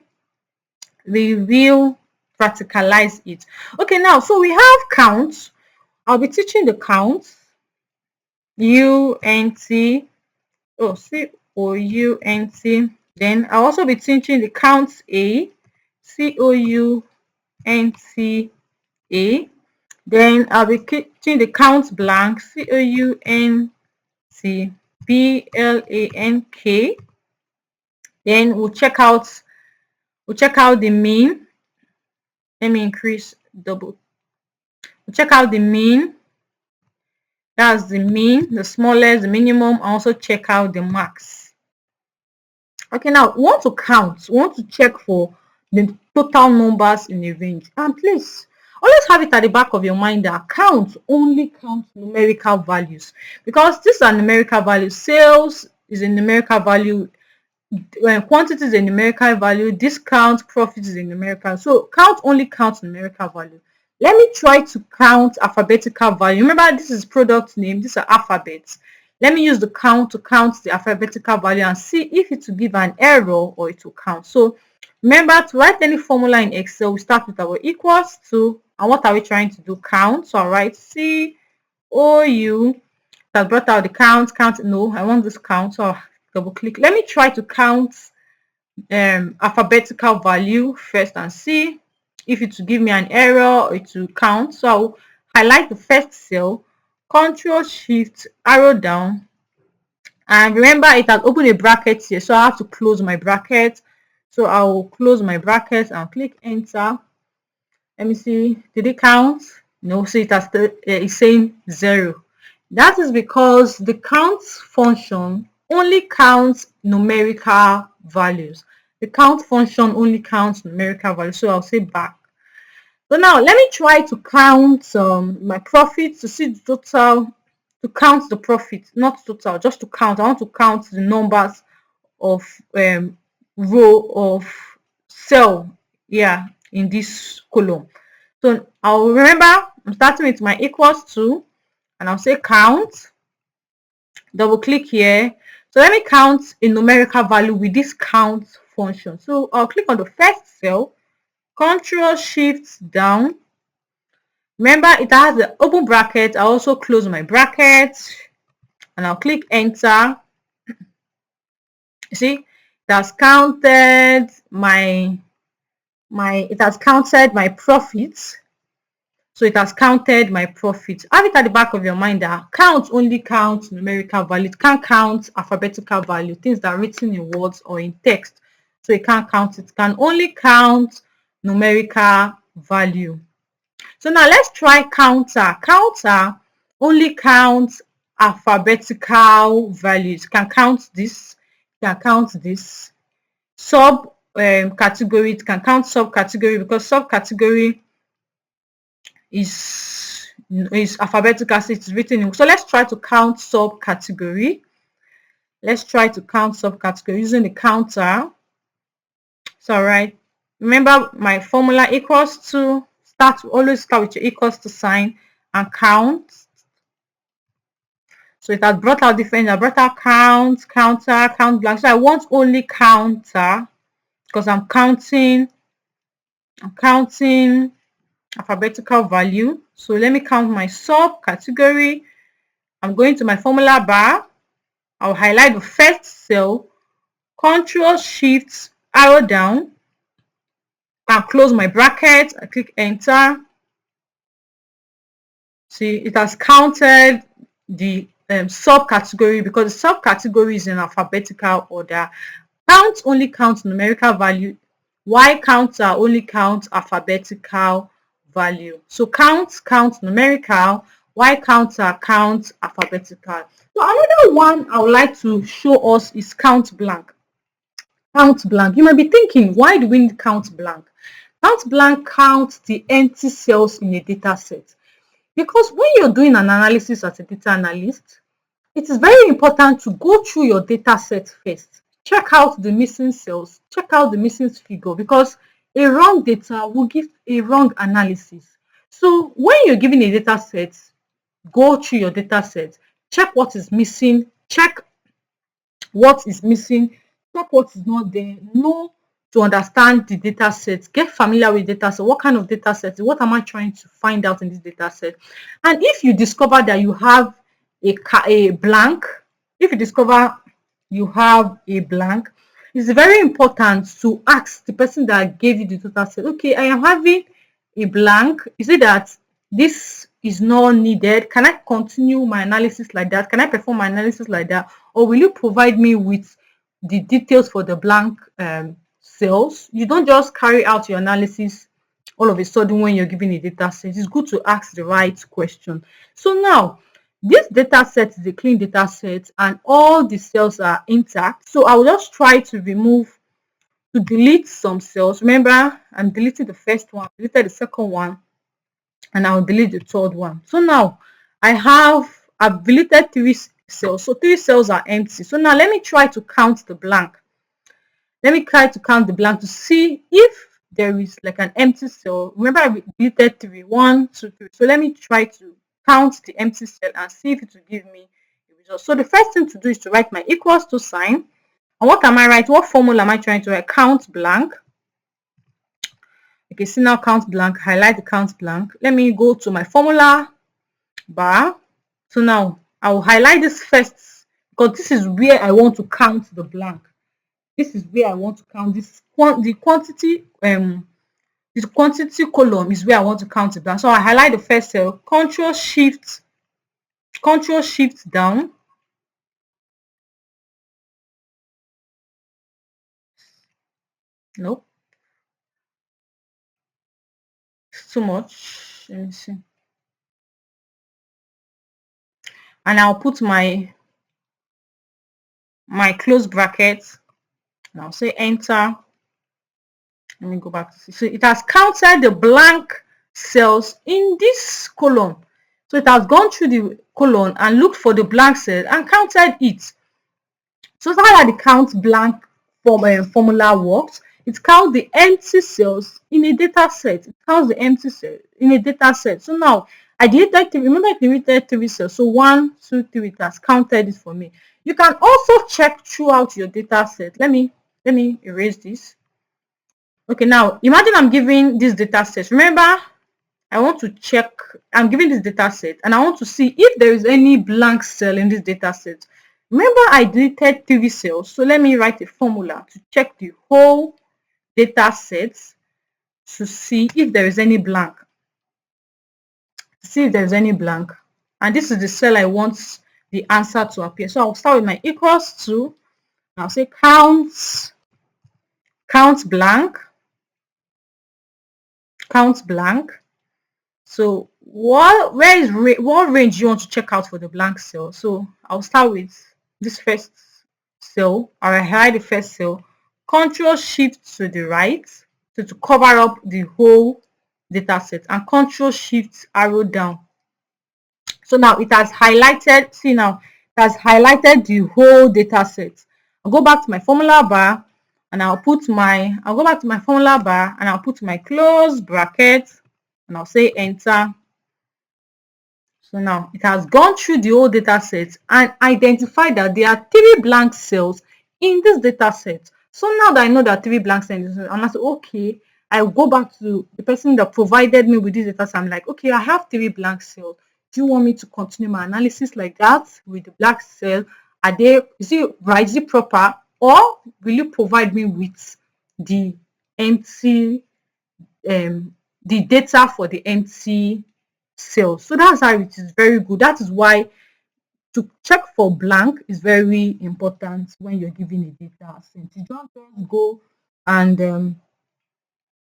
we will practicalize it. Okay, now so we have counts. I'll be teaching the counts. U-N-T. Oh, C-O-U-N-T. Then I'll also be teaching the counts A, C-O-U-N-T-A. Then I'll be teaching the counts blank, C-O-U-N-T-B-L-A-N-K. Then we'll check out the mean. Let me increase double. We'll check out the mean. That's the mean, the smallest, the minimum. I also check out the max. Okay, now we want to count. We want to check for the total numbers in a range. And please, always have it at the back of your mind that count only counts numerical values, because these are numerical values. Sales is a numerical value. Quantity is a numerical value. Discount, profit is a numerical. So count only counts numerical value. Let me try to count alphabetical value. Remember, this is product name. These are alphabets. Let me use the count to count the alphabetical value and see if it will give an error or it will count. So remember, to write any formula in Excel, we start with our equals to, and what are we trying to do? Count. So I'll write C-O-U. That brought out the count. No, I want this count. So I'll double click. Let me try to count alphabetical value first and see if it will give me an error or it will count. So I'll highlight the first cell, Control Shift arrow down, and remember it has opened a bracket here, so I have to close my bracket. So I'll close my bracket and click enter. Let me see, did it count? No, so it has it's saying 0. That is because the count function only counts numerical values. The count function only counts numerical values. So I'll say back. So now let me try to count my profit to see the total, to count the profit, not total, just to count. I want to count the numbers of row of cell in this column. So I'll remember I'm starting with my equals to, and I'll say count, double click here. So let me count a numerical value with this count function. So I'll click on the first cell, Control Shift down. Remember it has the open bracket. I also close my bracket and I'll click enter. You see, it has counted my profits. So it has counted my profit. Have it at the back of your mind that count only counts numerical value. It can't count alphabetical value, things that are written in words or in text. So it can't count it. It can only count numerical value. So now let's try counter. Counter only counts alphabetical values. It can count this. It can count this. Sub category. It can count subcategory, because subcategory is is alphabetical, so it's written in. So let's try to count subcategory. Let's try to count subcategory using the counter. So right, remember my formula equals to always start with your equals to sign and count. So it has brought out different. I brought out count, counter, count blank. So I want only counter because I'm counting alphabetical value. So let me count my subcategory. I'm going to my formula bar. I'll highlight the first cell, Control Shift arrow down, and close my bracket. I click enter. See, it has counted the subcategory because the subcategory is in alphabetical order. Count only counts numerical value, while counter only counts alphabetical value. So count numerical, while counter counts alphabetical. So another one I would like to show us is count blank. Count blank. You might be thinking, why do we need count blank? Count blank counts the empty cells in a data set. Because when you're doing an analysis as a data analyst, it is very important to go through your data set first. Check out the missing cells, check out the missing figure, because a wrong data will give a wrong analysis. So when you're given a data set, go through your data set, check what is missing, check what is missing, check what is not there, know to understand the data set, get familiar with data set, what kind of data set, what am I trying to find out in this data set. And if you discover that you have a blank, if you discover you have a blank, it's very important to ask the person that gave you the data set, okay, I am having a blank. Is it that this is not needed? Can I continue my analysis like that? Can I perform my analysis like that? Or will you provide me with the details for the blank cells? You don't just carry out your analysis all of a sudden when you're given a data set. It's good to ask the right question. So now, this data set is a clean data set and all the cells are intact. So I will just try to delete some cells. Remember, I'm deleting the first one, deleted the second one, and I'll delete the third one. So now I've deleted 3 cells. So 3 cells are empty. So now let me try to count the blank. Let me try to count the blank to see if there is like an empty cell. Remember, I deleted 3. 1, 2, 3. So let me try to count the empty cell and see if it will give me a result. So the first thing to do is to write my equals to sign. And what am I writing? What formula am I trying to write? Count blank. Okay, see now count blank. Highlight the count blank. Let me go to my formula bar. So now I will highlight this first because this is where I want to count the blank. This is where I want to count this the quantity column is where I want to count the blank. So I highlight the first cell, control shift down. Nope. It's too much. Let me see. And I'll put my close bracket. And I'll say enter. Let me go back to see. So it has counted the blank cells in this column. So it has gone through the column and looked for the blank cell and counted it. So that's how the count blank formula works. It counts the empty cells in a data set. It counts the empty cells in a data set. So now I deleted 3. Remember, I deleted 3 cells. So 1, 2, 3, it has counted it for me. You can also check throughout your data set. Let me erase this. Okay, now imagine I'm giving this data set. Remember, I want to check, I'm giving this data set and I want to see if there is any blank cell in this data set. Remember, I deleted 3 cells. So let me write a formula to check the whole data set to see if there is any blank. See if there's any blank. And this is the cell I want the answer to appear. So I'll start with my equals to. I'll say count blank. Count blank. So what range you want to check out for the blank cell? So I'll start with this first cell. I'll highlight the first cell. Control Shift to the right, so to cover up the whole data set, and Control Shift arrow down. So now it has highlighted, see now, it has highlighted the whole data set. I'll go back to my formula bar and I'll go back to my formula bar and I'll put my close bracket and I'll say enter. So now it has gone through the whole data set and identified that there are 3 blank cells in this data set. So now that I know that 3 blank cells, and I say, okay, I go back to the person that provided me with this data set. I'm like, okay, I have 3 blank cells. Do you want me to continue my analysis like that with the blank cell? Is it right? Is it proper? Or will you provide me with the empty the data for the empty cells? So that's how it is very good. That is why to check for blank is very important when you're giving a data set. And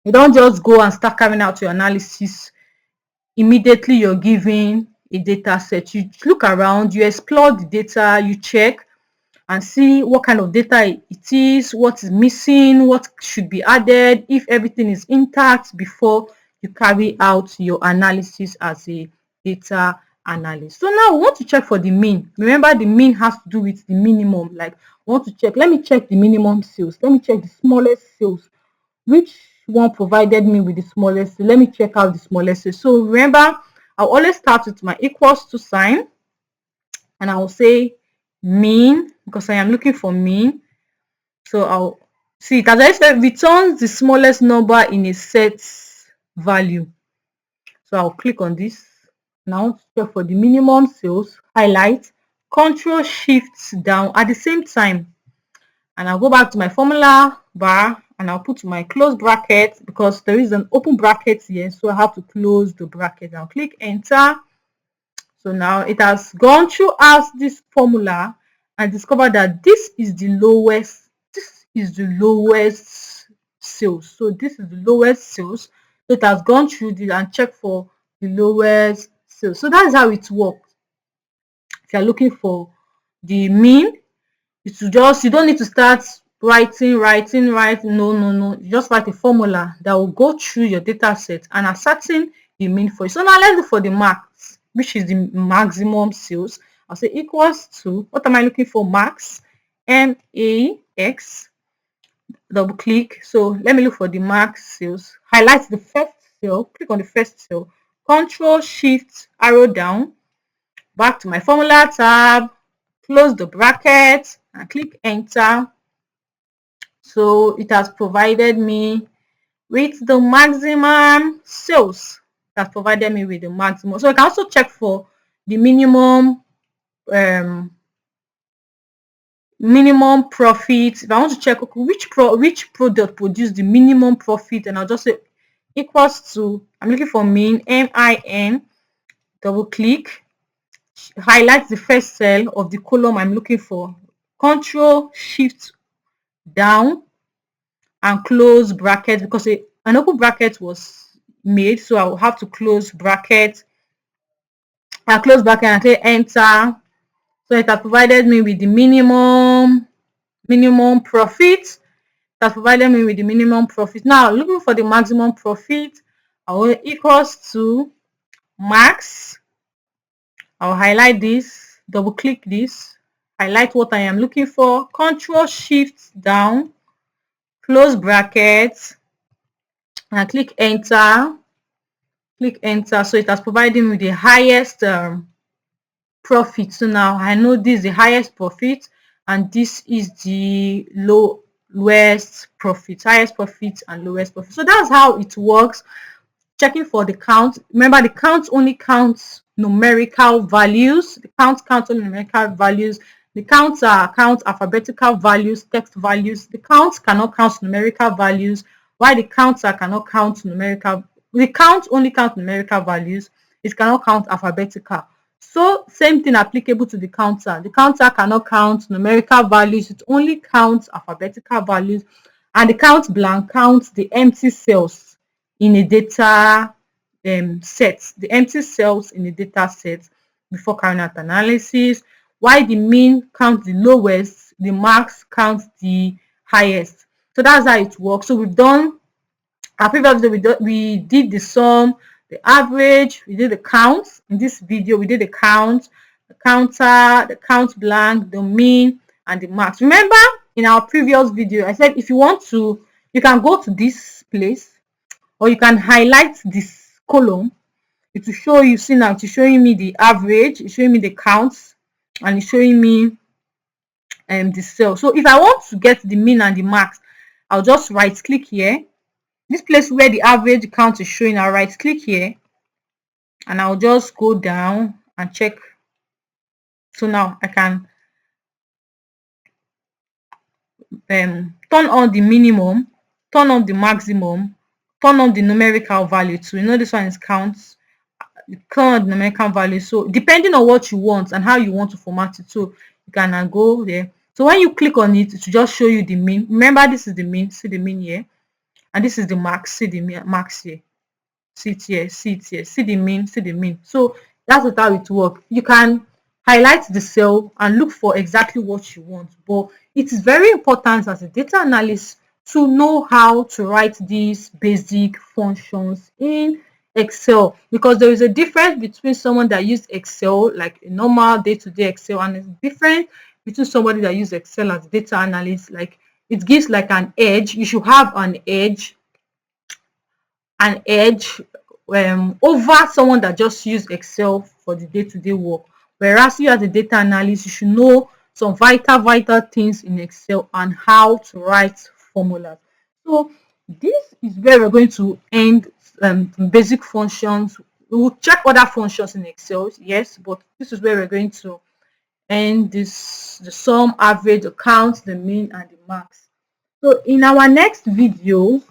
you don't just go and start carrying out your analysis immediately you're giving a data set. You look around, you explore the data, you check and see what kind of data it is, what is missing, what should be added, if everything is intact before you carry out your analysis as a data analyst. So now we want to check for the mean. Remember, the mean has to do with the minimum. Like, we want to check, let me check the minimum sales. Let me check the smallest sales. Which one provided me with the smallest? Let me check out the smallest. So remember, I'll always start with my equals to sign and I will say mean because I am looking for mean. So I'll see it as I said, returns the smallest number in a set value. So I'll click on this. Now check for the minimum sales, highlight, Control Shift down at the same time. And I'll go back to my formula bar and I'll put my close bracket because there is an open bracket here. So I have to close the bracket. I'll click enter. So now it has gone through as this formula and discovered that this is the lowest sales. So this is the lowest sales. So it has gone through this and checked for the lowest sales. So that's how it works. If you're looking for the mean, you don't need to start writing. No. You just write a formula that will go through your data set and ascertain the mean for you. So now let's look for the max, which is the maximum sales. I'll say equals to, what am I looking for? Max, MAX, double click. So let me look for the max sales. Highlight the first cell, click on the first cell, Control Shift arrow down, back to my formula tab, close the bracket and click enter. So it has provided me with the maximum sales. It has provided me with the maximum. So I can also check for the minimum profit. If I want to check, okay, which product produced the minimum profit, and I'll just say equals to, I'm looking for mean, MIN, double click, highlight the first cell of the column I'm looking for, Control Shift down and close bracket because an open bracket was made, so I will have to close bracket. I close bracket and say enter. So it has provided me with the minimum profit. It has provided me with the minimum profit. Now looking for the maximum profit, I will equals to max. I'll highlight this, double click this, highlight what I am looking for, Control Shift down, close bracket, and click enter. So it has provided me with the highest profit. So now I know this is the highest profit and this is the lowest profit, highest profit and lowest profit. So that's how it works. Checking for the count. Remember, the count only counts numerical values. The count counts only numerical values. The counts count alphabetical values, text values. The counts cannot count numerical values, while the counter cannot count numerical. The count only counts numerical values. It cannot count alphabetical. So same thing applicable to the counter. The counter cannot count numerical values. It only counts alphabetical values. And the count blank counts the empty cells in a data set. The empty cells in a data set before carrying out analysis. While the mean counts the lowest, the max counts the highest. So that's how it works. So we've done our previous video, we did the sum, the average, we did the counts. In this video, we did the count, the counter, the count blank, the mean, and the max. Remember, in our previous video, I said if you want to, you can go to this place, or you can highlight this column. It will show you, see now, it's showing me the average, it's showing me the counts, and it's showing me the cell. So if I want to get the mean and the max, I'll just right click here. This place where the average count is showing, I'll right click here, and I'll just go down and check. So now I can turn on the minimum, turn on the maximum, turn on the numerical value too. You know, this one is counts, turn on the numerical value. So depending on what you want and how you want to format it, so you can go there. So when you click on it, it will just show you the mean. Remember, this is the mean, see the mean here, and this is the max, see the max here, see it here, see it here, see the mean, see the mean. So that's how it works. You can highlight the cell and look for exactly what you want, but it is very important as a data analyst to know how to write these basic functions in Excel, because there is a difference between someone that uses Excel like a normal day-to-day Excel, and it's different between somebody that uses Excel as a data analyst. Like, it gives like an edge. You should have an edge over someone that just use Excel for the day-to-day work. Whereas you as a data analyst, you should know some vital things in Excel and how to write formulas. So this is where we're going to end basic functions. We will check other functions in Excel, yes, but this is where we're going to end this: the sum, average, the count, the mean, and the max. So in our next video,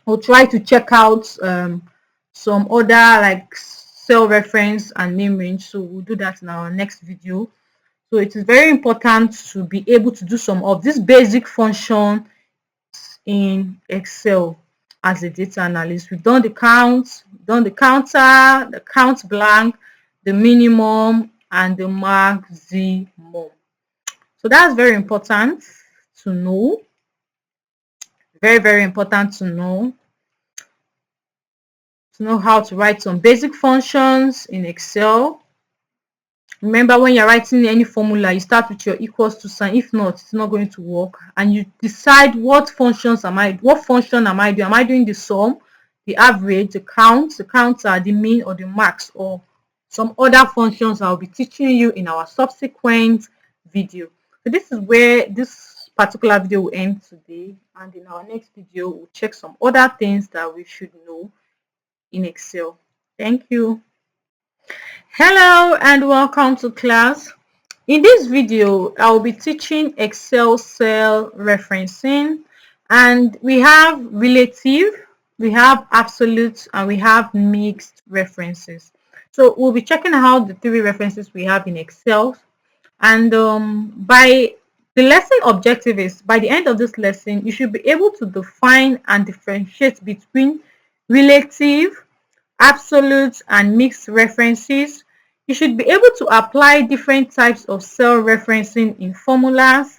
we'll try to check out some other like cell reference and name range. So we'll do that in our next video. So it is very important to be able to do some of these basic functions in Excel as a data analyst. We've done the count, done the counter, the count blank, the minimum, and the maximum. So that's very important to know. Very important to know how to write some basic functions in Excel. Remember, when you're writing any formula, you start with your equals to sign. If not, it's not going to work. And you decide what function am I doing? Am I doing the sum, the average, the count, the counter, the mean, or the max, or some other functions I'll be teaching you in our subsequent video. So this is where this particular video will end today, and in our next video we'll check some other things that we should know in Excel. Thank you. Hello and welcome to class. In this video, I will be teaching Excel cell referencing, and we have relative, we have absolute, and we have mixed references. So we'll be checking out the three references we have in Excel, and by the lesson objective is, by the end of this lesson, you should be able to define and differentiate between relative, absolute, and mixed references. You should be able to apply different types of cell referencing in formulas.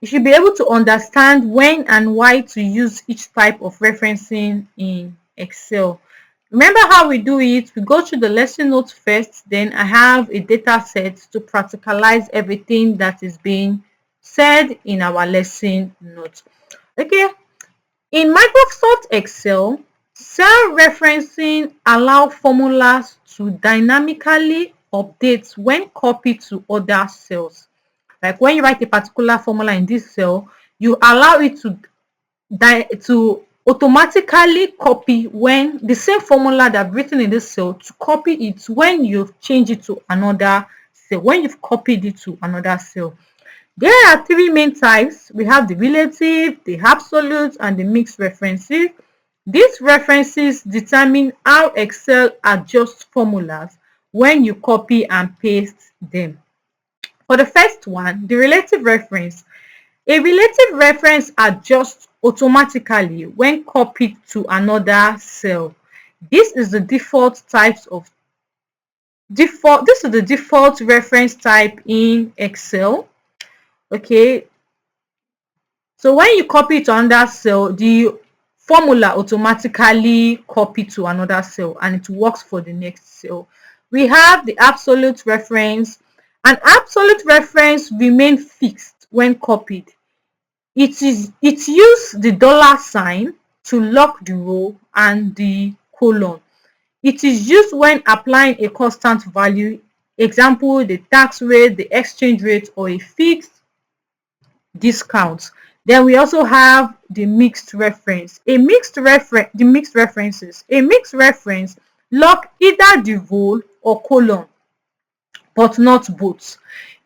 You should be able to understand when and why to use each type of referencing in Excel. Remember how we do it? We go through the lesson notes first, then I have a data set to practicalize everything that is being said in our lesson notes. Okay, in Microsoft Excel, cell referencing allows formulas to dynamically update when copied to other cells. Like when you write a particular formula in this cell, you allow it to automatically copy when the same formula that's written in this cell, to copy it when you change it to another cell, when you've copied it to another cell. There are three main types. We have the relative, the absolute, and the mixed references. These references determine how Excel adjusts formulas when you copy and paste them. For the first one, the relative reference. A relative reference adjusts automatically when copied to another cell. This is the default reference type in Excel. Okay. So when you copy it to another cell, the formula automatically copy to another cell and it works for the next cell. We have the absolute reference. An absolute reference remain fixed when copied. It use the dollar sign to lock the row and the colon. It is used when applying a constant value, example, the tax rate, the exchange rate, or a fixed discount. Then we also have the mixed reference. The mixed references. A mixed reference lock either the row or colon, but not both.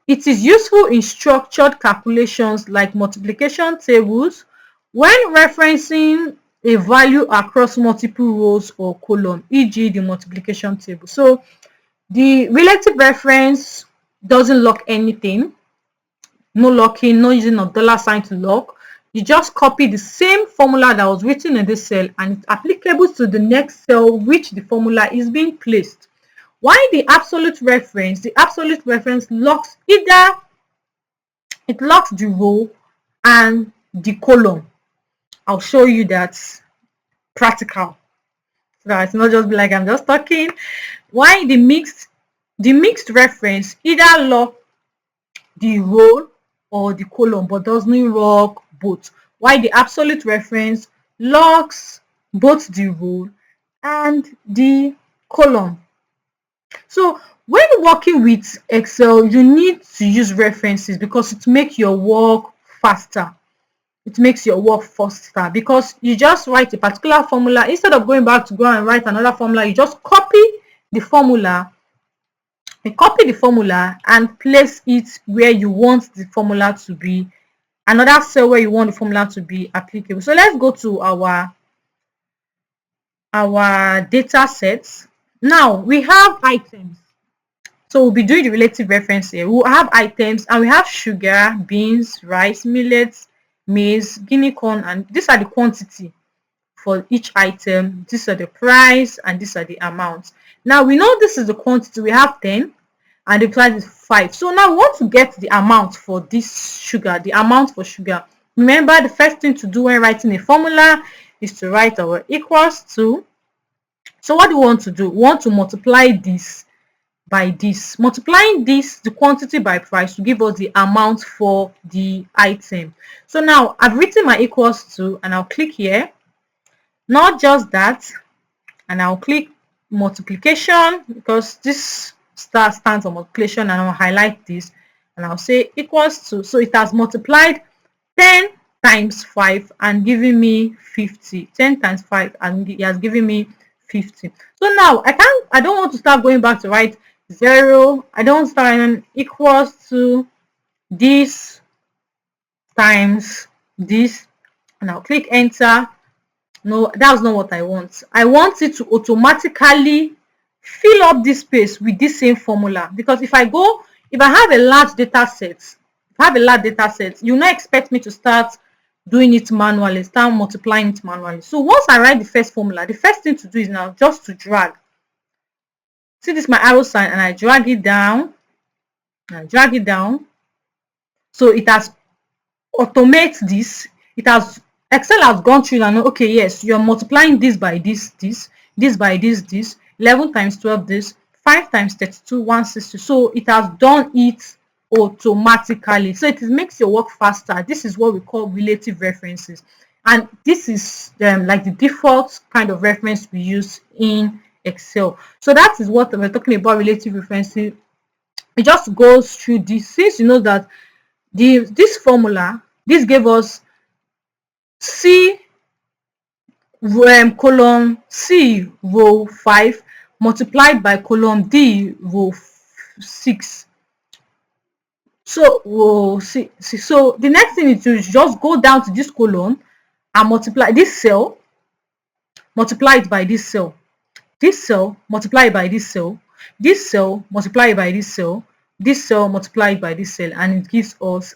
It is useful in structured calculations like multiplication tables when referencing a value across multiple rows or column, e.g. the multiplication table. So the relative reference doesn't lock anything. No locking, no using of dollar sign to lock. You just copy the same formula that was written in this cell and it's applicable to the next cell which the formula is being placed. Why the absolute reference? The absolute reference locks the row and the column. I'll show you that practical. So that it's not just be like I'm just talking. Why the mixed reference either lock the row or the column but doesn't lock both. Why the absolute reference locks both the row and the column. So when working with Excel, you need to use references because it makes your work faster. It makes your work faster because you just write a particular formula. Instead of going back to go and write another formula, you just copy the formula. You copy the formula and place it where you want the formula to be. Another cell where you want the formula to be applicable. So let's go to our data sets. Now we have items. So we'll be doing the relative reference here. We'll have items and we have sugar, beans, rice, millets, maize, guinea corn, and these are the quantity for each item. These are the price and these are the amounts. Now we know this is the quantity. We have 10 and the price is 5. So now we want to get the amount for this sugar, the amount for sugar. Remember, the first thing to do when writing a formula is to write our equals to. So what do we want to do? We want to multiply this by this. Multiplying this, the quantity by price, to give us the amount for the item. So now I've written my equals to and I'll click here. Not just that, and I'll click multiplication because this star stands for multiplication, and I'll highlight this and I'll say equals to. So it has multiplied 10 times 5 and giving me 50. 10 times 5 and it has given me 50. So now I don't want to start going back to write 0. I don't start and equals to this times this, and I'll click enter. No, that's not what I want. I want it to automatically fill up this space with this same formula, because if I have a large data set, you not expect me to start doing it manually, start multiplying it manually. So once I write the first formula, the first thing to do is now just to drag. See this, my arrow sign, and I drag it down. So it has automated this. Excel has gone through and okay, yes, you're multiplying this by this by this, 11 times 12 this, 5 times 32, 160. So it has done it automatically. So it makes your work faster. This is what we call relative references, and this is like the default kind of reference we use in Excel. So that is what we're talking about, relative references. It just goes through this. Since you know that this formula, this gave us C column C row 5 multiplied by column D row 6. So we'll see. So the next thing is to just go down to this column and multiply this cell, multiplied by this cell, this cell multiplied by this cell, this cell multiplied by this cell, this cell multiplied by this cell, and it gives us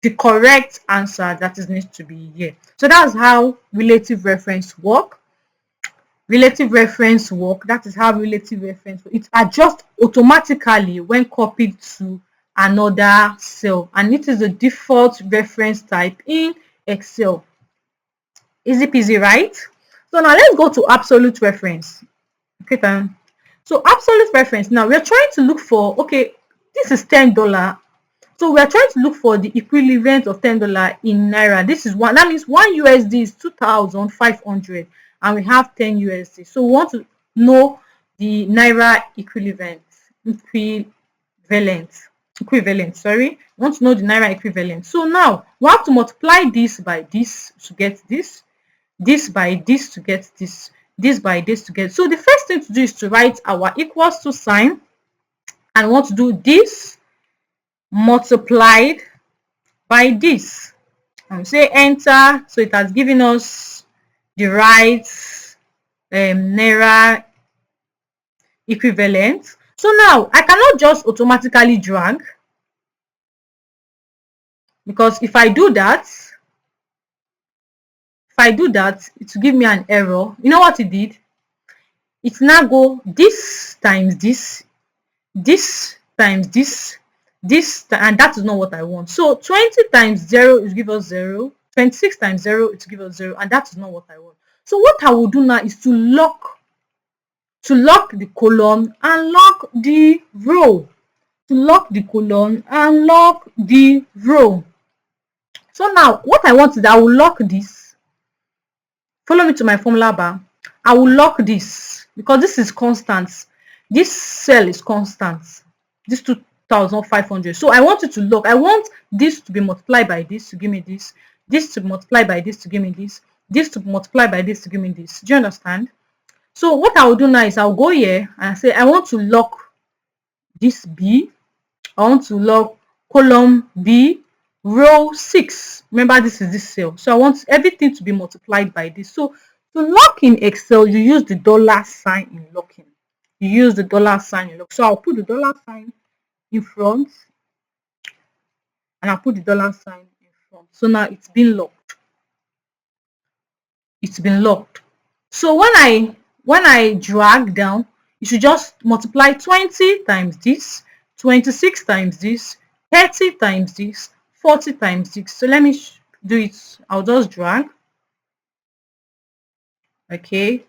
the correct answer that is needs to be here. So that's how relative reference work. That is how relative reference work. It adjusts automatically when copied to another cell, and it is the default reference type in Excel. Easy peasy, right? So now let's go to absolute reference. Okay, then. So absolute reference. Now we're trying to look for, okay, this is $10. So we're trying to look for the equivalent of $10 in naira. This is one. That means one USD is 2,500, and we have 10 USD. So we want to know the naira equivalent. Sorry, we want to know the naira equivalent. So now we have to multiply this by this to get this by this to get this by this to get. So the first thing to do is to write our equals to sign, and we want to do this multiplied by this, and say enter. So it has given us the right naira equivalent. So now I cannot just automatically drag, because if I do that, it will give me an error. You know what it did? It now go this times this times this, and that is not what I want. So 20 times 0 is give us 0, 26 times 0 is give us 0, and that is not what I want. So what I will do now is to lock the column and lock the row. So now what I want is that I will lock this. Follow me to my formula bar. I will lock this because this is constant. This cell is constant. This 2,500. So I want it to lock. I want this to be multiplied by this to give me this. This to multiply by this to give me this. This to multiply by this to give me this. Do you understand? So what I will do now is I'll go here and say I want to lock this B. I want to lock column B, row 6. Remember, this is this cell. So I want everything to be multiplied by this. So to lock in Excel, you use the dollar sign in locking. So I'll put the dollar sign in front, and I'll put the dollar sign in front. So now it's been locked. So when I drag down, you should just multiply 20 times this, 26 times this, 30 times this, 40 times this. So let me do it. I'll just drag. Okay.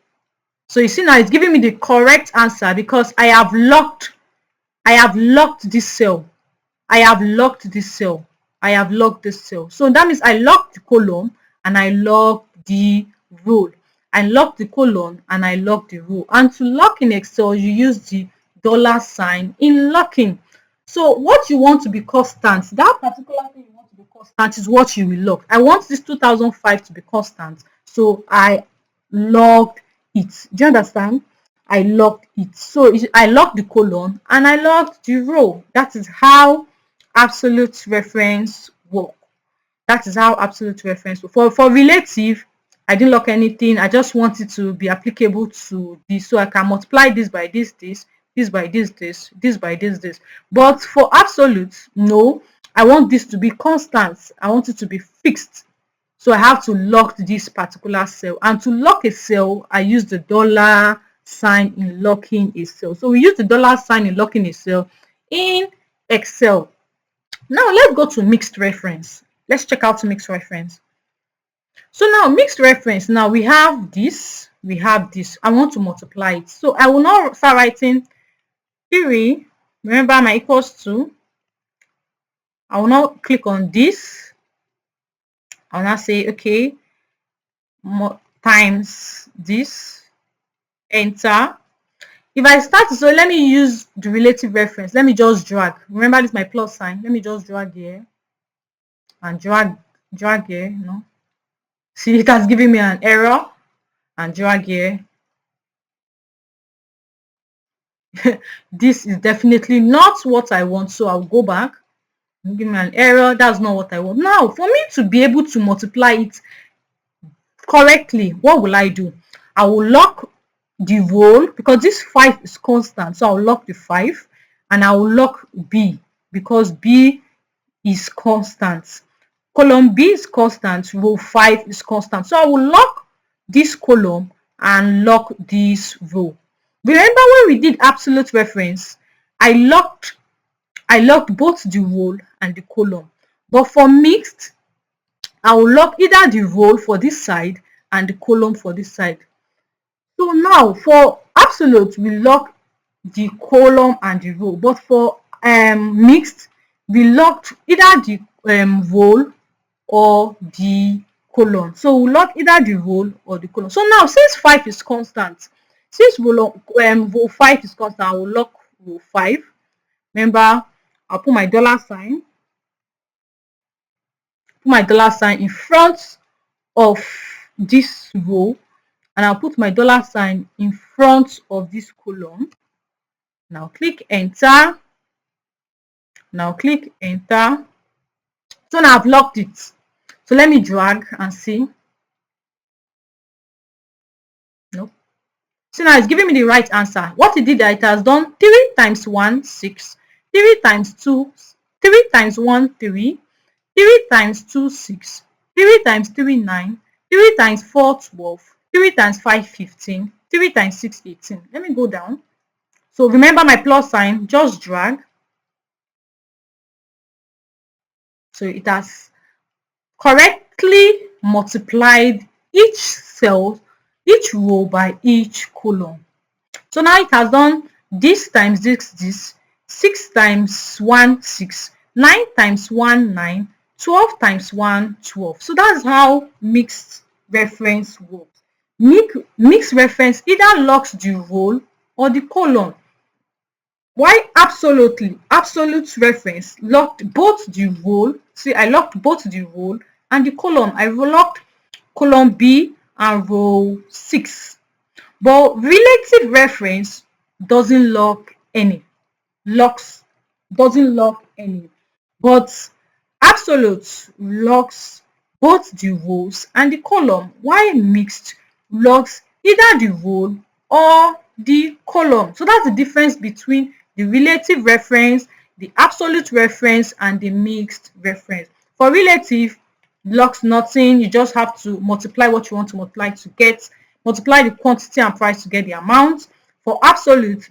So you see now it's giving me the correct answer because I have locked this cell. I have locked this cell. So that means I locked the column and I locked the row. I lock the column and I lock the row. And to lock in Excel, you use the dollar sign in locking. So what you want to be constant, that particular thing you want to be constant is what you will lock. I want this 2005 to be constant. So I locked it. Do you understand? I locked it. So I locked the column and I locked the row. That is how absolute reference works. For relative, I didn't lock anything. I just want it to be applicable to this. So I can multiply this by this by this by this. But for absolute, no, I want this to be constant. I want it to be fixed. So I have to lock this particular cell. And to lock a cell, I use the dollar sign in locking a cell. So we use the dollar sign in locking a cell in Excel. Now let's go to mixed reference. Let's check out mixed reference. So now mixed reference, now we have this. I want to multiply it. So I will now start writing 3. Remember my equals to. I will now click on this. I'll now say, okay, times this, enter. If I start, so let me use the relative reference. Let me just drag. Remember, this is my plus sign. Let me just drag here and drag here. See, it has given me an error, and drag here. This is definitely not what I want, so I'll go back. Give me an error. That's not what I want. Now, for me to be able to multiply it correctly, what will I do? I will lock the row because this 5 is constant. So I'll lock the 5 and I will lock B because B is constant. Column B is constant, row 5 is constant. So I will lock this column and lock this row. Remember when we did absolute reference, I locked both the row and the column. But for mixed, I will lock either the row for this side and the column for this side. So now for absolute, we lock the column and the row, but for mixed, we locked either the row or the column. So we lock either the row or the column. So now since 5 is constant, since row 5 is constant, I will lock row 5. Remember, I'll put my $sign, in front of this row, and I'll put my $sign in front of this column. Now click enter. Now click enter. So now I've locked it. So let me drag and see. No. So now it's giving me the right answer. What it did, it has done 3 times 1, 6, 3 times 2, 3 times 1, 3, 3 times 2, 6, 3 times 3, 9, 3 times 4, 12, 3 times 5, 15, 3 times 6, 18. Let me go down. So remember my plus sign, just drag. So it has correctly multiplied each cell, each row by each column. So now it has done this times this, 6 times 1, 6, 9 times 1, 9, 12 times 1, 12. So that's how mixed reference works. Mixed reference either locks the row or the column. Why absolute reference locked both the row. See, I locked both the row and the column. I locked column B and row 6. But relative reference doesn't lock any. Doesn't lock any. But absolute locks both the rows and the column, while mixed locks either the row or the column. So that's the difference between the relative reference, the absolute reference, and the mixed reference. For relative, locks nothing. You just have to multiply what you want to multiply to get, multiply the quantity and price to get the amount. For absolute,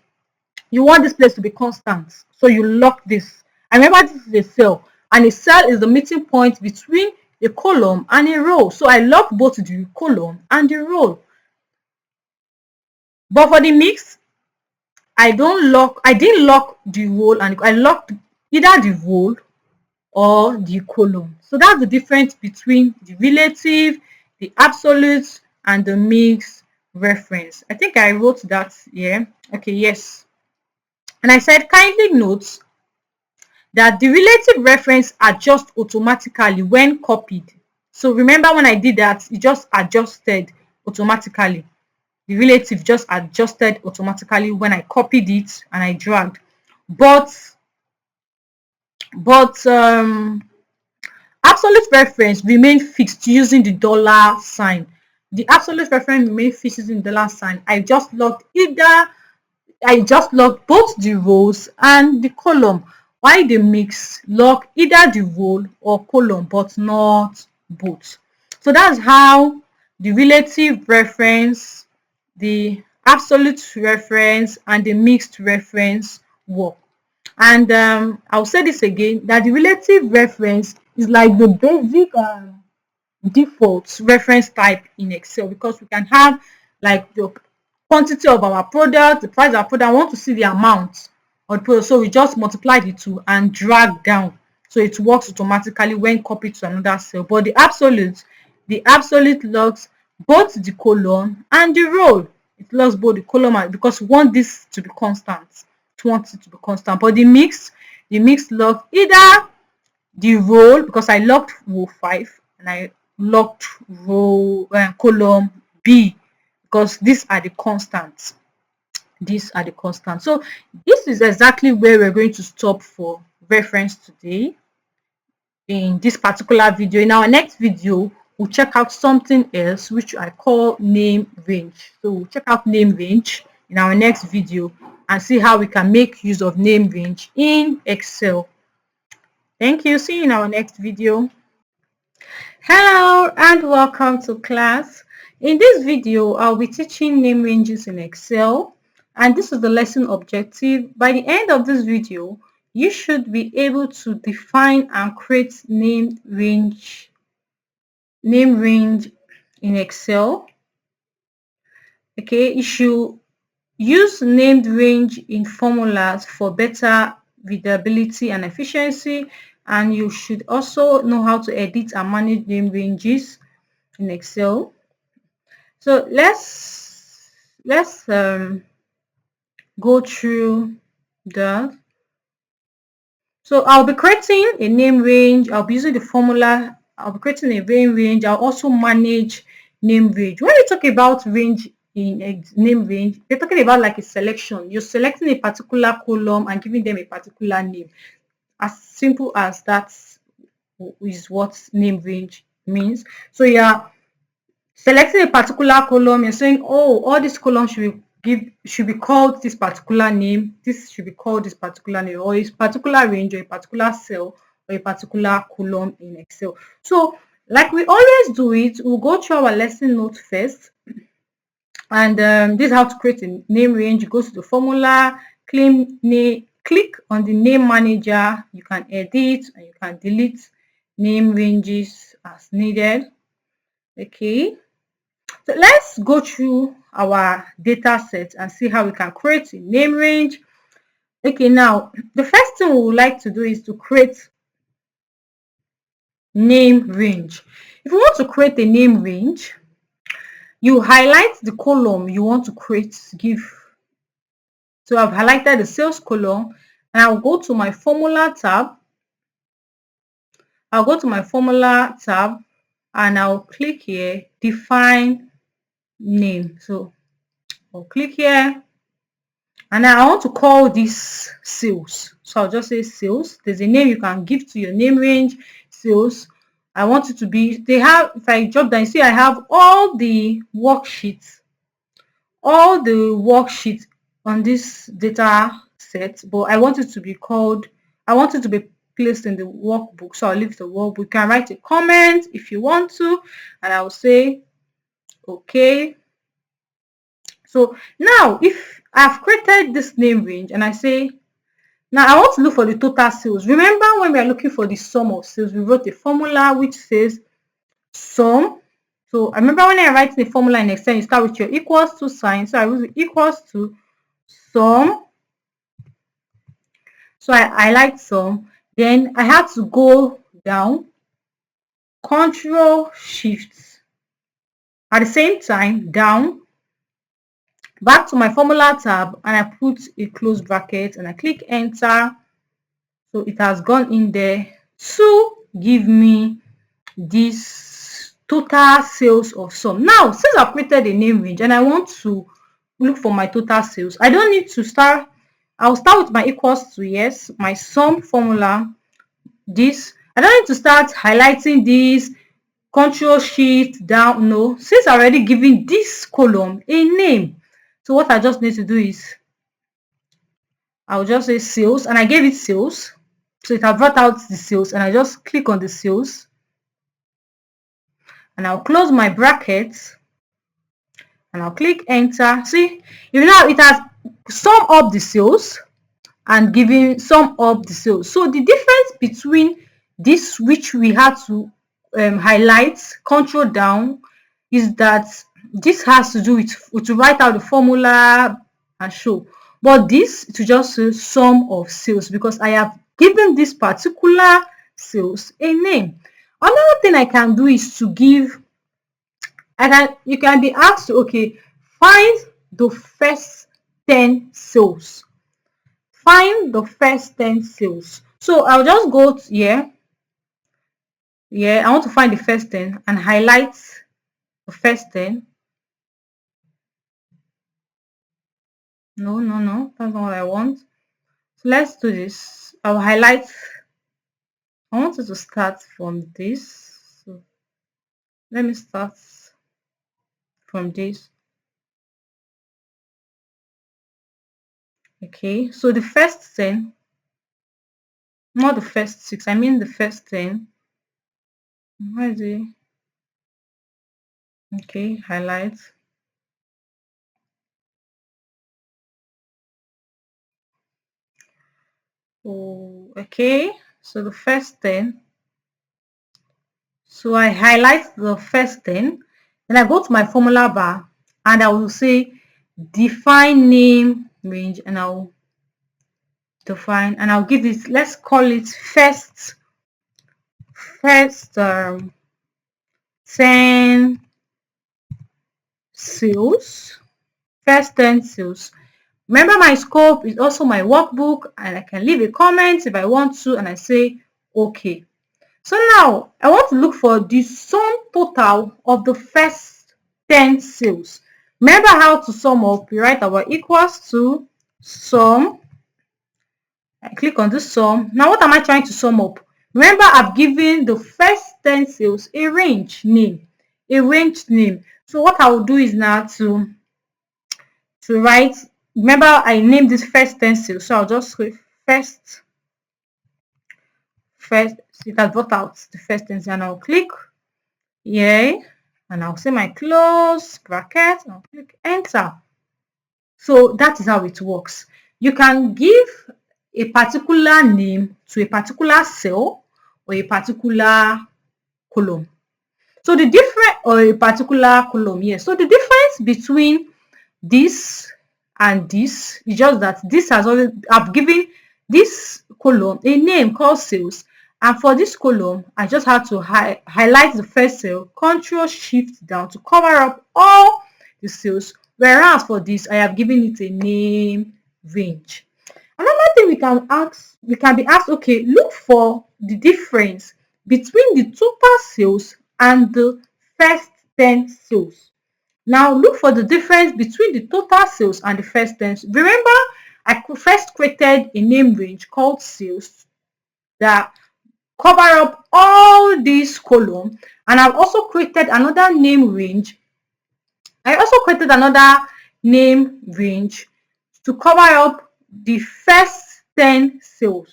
you want this place to be constant, so you lock this. And remember, this is a cell, and a cell is the meeting point between a column and a row. So I lock both the column and the row. But for the mix, I didn't lock the row, and I locked either the row or the column. So that's the difference between the relative, the absolute, and the mixed reference. I think I wrote that here. Okay, yes. And I said kindly note that the relative reference adjusts automatically when copied. So remember when I did that, it just adjusted automatically. The relative just adjusted automatically when I copied it and I dragged. But absolute reference remain fixed using the $sign. The absolute reference remain fixed using the $sign. I just locked both the rows and the column, while the mix lock either the row or column, but not both. So that's how the relative reference, the absolute reference, and the mixed reference work. And I'll say this again, that the relative reference is like the basic default reference type in Excel, because we can have like the quantity of our product, the price of our product. I want to see the amount of the product, so we just multiply the two and drag down, so it works automatically when copied to another cell. But the absolute locks both the column and the row. It locks both the column, because we want this to be constant. But the mix locks either the row, because I locked row 5 and I locked row column B, because these are the constants. So this is exactly where we're going to stop for reference today in this particular video. In our next video, we'll check out something else which I call name range. So we'll check out name range in our next video and see how we can make use of name range in Excel. Thank you. See you in our next video. Hello and welcome to class. In this video, I'll be teaching name ranges in Excel, and this is the lesson objective. By the end of this video, you should be able to define and create name range in Excel. Okay, you should use named range in formulas for better readability and efficiency, and you should also know how to edit and manage name ranges in Excel. So let's go through that. So I'll be creating a name range. I'll be using the formula. I'll be creating a name range. I'll also manage name range. When we talk about range in a name range, we're talking about like a selection. You're selecting a particular column and giving them a particular name. As simple as that is what name range means. So yeah, selecting a particular column, you're saying, oh, all these columns should be called this particular name, this should be called this particular name, or a particular range, or a particular cell, or a particular column in Excel. So like we always do it, we'll go through our lesson note first. And this is how to create a name range. You go to the formula, click on the name manager. You can edit and you can delete name ranges as needed. Okay, so let's go through our data set and see how we can create a name range. Okay, now the first thing we would like to do is to create name range. If you want to create a name range, you highlight the column you want to create, so I've highlighted the sales column, and I'll go to my formula tab. I'll go to my formula tab and I'll click here, define name. So I'll click here, and I want to call this sales. So I'll just say sales. There's a name you can give to your name range, sales. I want it to be, if I drop down, you see I have all the worksheets on this data set, but I want it to be placed in the workbook. So I'll leave the workbook. You can write a comment if you want to, and I'll say okay. So now if I've created this name range and I say, now I want to look for the total sales. Remember, when we are looking for the sum of sales, we wrote a formula which says sum. So I remember when I write the formula in Excel, you start with your equals to sign. So I use equals to sum. So I highlight sum. Then I have to go down, Control Shift. At the same time, down, back to my formula tab, and I put a close bracket and I click enter. So it has gone in there to give me this total sales of sum. Now, since I've created a name range and I want to look for my total sales, I don't need to start. I'll start with my equals to, yes, my sum formula. This, I don't need to start highlighting this, Control Shift down. No, since I already given this column a name, so what I just need to do is I'll just say sales, and I gave it sales, so it has brought out the sales, and I just click on the sales and I'll close my brackets and I'll click enter. See, you know it has sum up the sales and giving sum up the sales. So the difference between this, which we had to highlight, control down, is that this has to do with to write out the formula and show, but this to just say sum of sales, because I have given this particular sales a name. Another thing I can do is to give, you can be asked to, okay, find the first 10 sales. Find the first 10 sales. So I'll just go to here. Yeah, I want to find the first 10 and highlight the first 10. No, that's not what I want. So let's do this. I'll highlight. I want it to start from this. So let me start from this. Okay, so the first 10, not the first 6, I mean the first 10. Where is it? Okay, highlight. Oh, okay, so the first 10. So I highlight the first 10. Then I go to my formula bar and I will say define name range, and I'll define, and I'll give this, let's call it first 10 sales. First 10 sales. Remember, my scope is also my workbook, and I can leave a comment if I want to, and I say okay. So now I want to look for the sum total of the first 10 sales. Remember how to sum up? We write our equals to sum. I click on the sum. Now what am I trying to sum up? Remember, I've given the first 10 sales a range name. A range name. So what I will do is now to write, remember I named this first 10 sales. So I'll just say first, it has brought out the first 10 sales, and I'll click here, and I'll say my close bracket, and I'll click enter. So that is how it works. You can give a particular name to a particular cell or a particular column. So the difference, or a particular column, yes. So the difference between this and this is just that this has already, I've given this column a name called sales, and for this column I just have to highlight the first cell, Control Shift down to cover up all the sales, whereas for this I have given it a name range. Another thing we can be asked, okay, look for the difference between the total sales and the first 10 sales. Now look for the difference between the total sales and the first 10. Remember, I first created a name range called sales that cover up all these columns, and I've also created another name range. I also created another name range to cover up the first 10 sales.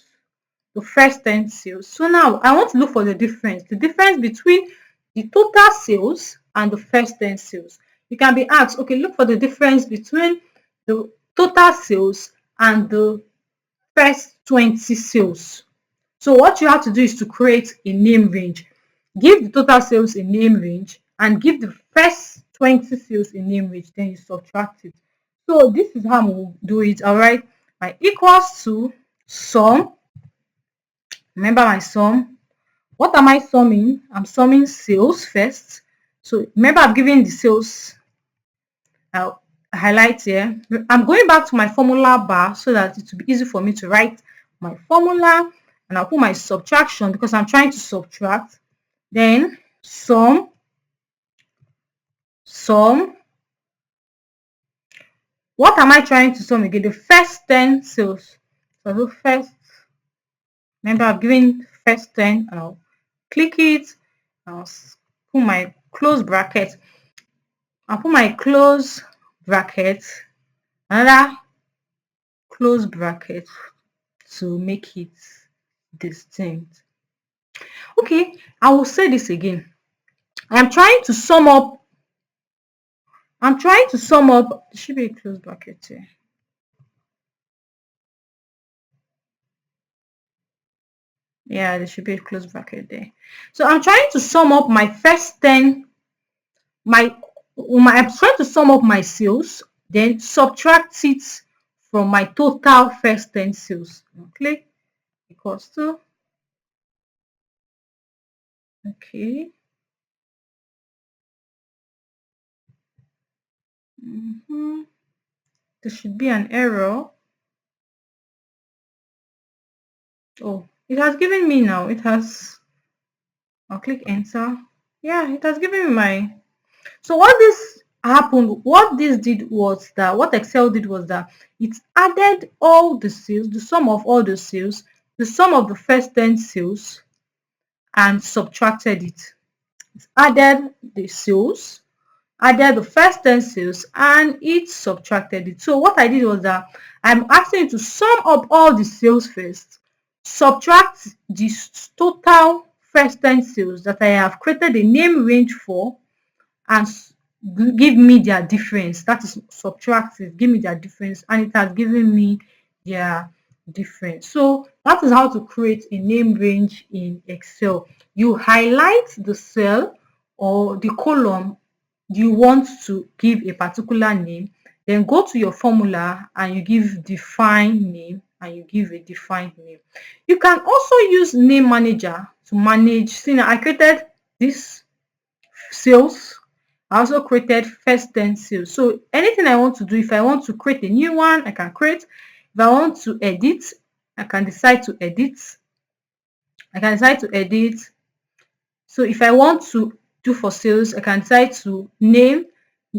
The first 10 sales. So now I want to look for the difference between the total sales and the first 10 sales. You can be asked, okay, look for the difference between the total sales and the first 20 sales. So what you have to do is to create a name range. Give the total sales a name range and give the first 20 sales a name range, then you subtract it. So this is how we'll do it. All right, my equals to sum. Remember my sum. What am I summing? I'm summing sales first. So remember, I've given the sales. I'll highlight here. I'm going back to my formula bar so that it will be easy for me to write my formula, and I'll put my subtraction because I'm trying to subtract. Then sum. What am I trying to sum again? The first 10 sales. So the first, remember I've given first 10, and I'll click it. I'll put my close bracket. I'll put my close bracket, another close bracket to make it distinct. Okay, I will say this again. I'm trying to sum up. There should be a close bracket here. Yeah, there should be a close bracket there. So I'm trying to sum up my first 10. I'm trying to sum up my sales, then subtract it from my total first 10 sales. Click equals to. Okay. There should be an error. Oh, it has given me now. I'll click enter. Yeah, it has given me my. So what Excel did was that it added all the sales, the sum of all the sales, the sum of the first 10 sales, and subtracted it. It added the sales, added the first 10 sales, and it subtracted it. So what I did was that I'm asking you to sum up all the sales first, subtract the total first 10 sales that I have created a name range for, and give me their difference. That is subtractive. Give me their difference, and it has given me their difference. So that is how to create a name range in Excel. You highlight the cell or the column you want to give a particular name, then go to your formula and you give define name and you give a defined name. You can also use name manager to manage. See, now I created this sales. I also created first 10 sales. So anything I want to do, if I want to create a new one, I can create. If I want to edit, I can decide to edit. So if I want to do for sales, I can decide to name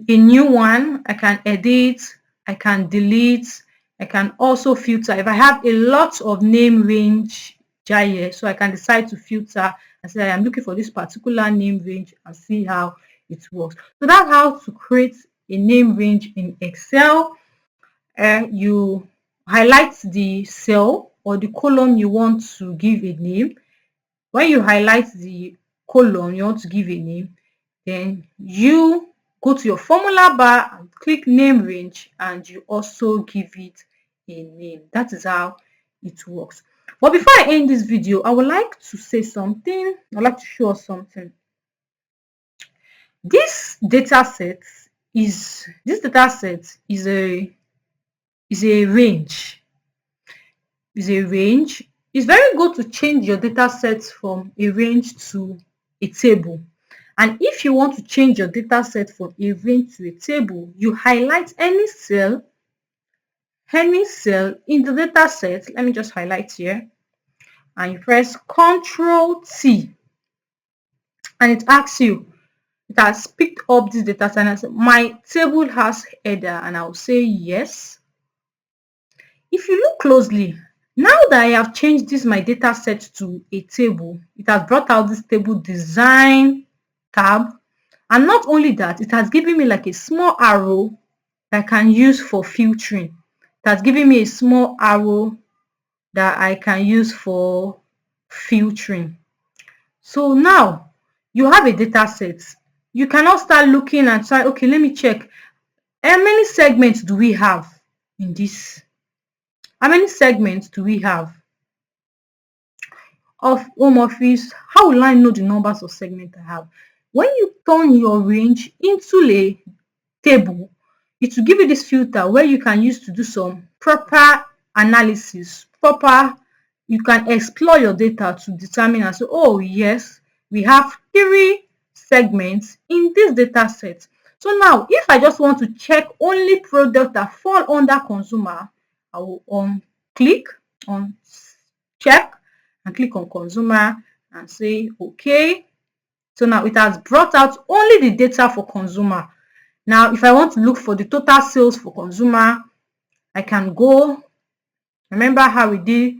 a new one. I can edit, I can delete, I can also filter. If I have a lot of name range here, so I can decide to filter and say I'm looking for this particular name range and see how it works. So that's how to create a name range in Excel. You highlight the cell or the column you want to give a name. When you highlight the column you want to give a name, then you go to your formula bar and click name range and you also give it a name. That is how it works. But before I end this video, I would like to say something. I'd like to show us something. This data set is a range. It's very good to change your data sets from a range to a table. And if you want to change your data set from a range to a table, you highlight any cell in the data set. Let me just highlight here. And you press Ctrl+T. And it asks you, it has picked up this data set and I say, my table has header, and I'll say yes. If you look closely, now that I have changed this my data set to a table, it has brought out this table design tab. And not only that, it has given me like a small arrow that I can use for filtering. It has given me a small arrow that I can use for filtering. So now you have a data set. You cannot start looking and say, okay, let me check. How many segments do we have in this? How many segments do we have of home office? How will I know the numbers of segments I have? When you turn your range into a table, it will give you this filter where you can use to do some proper analysis. You can explore your data to determine and say, oh yes, we have 3 segments in this data set. So now, if I just want to check only products that fall under consumer, I will click on check and click on consumer and say okay. So now it has brought out only the data for consumer. Now if I want to look for the total sales for consumer, I can go, remember how we did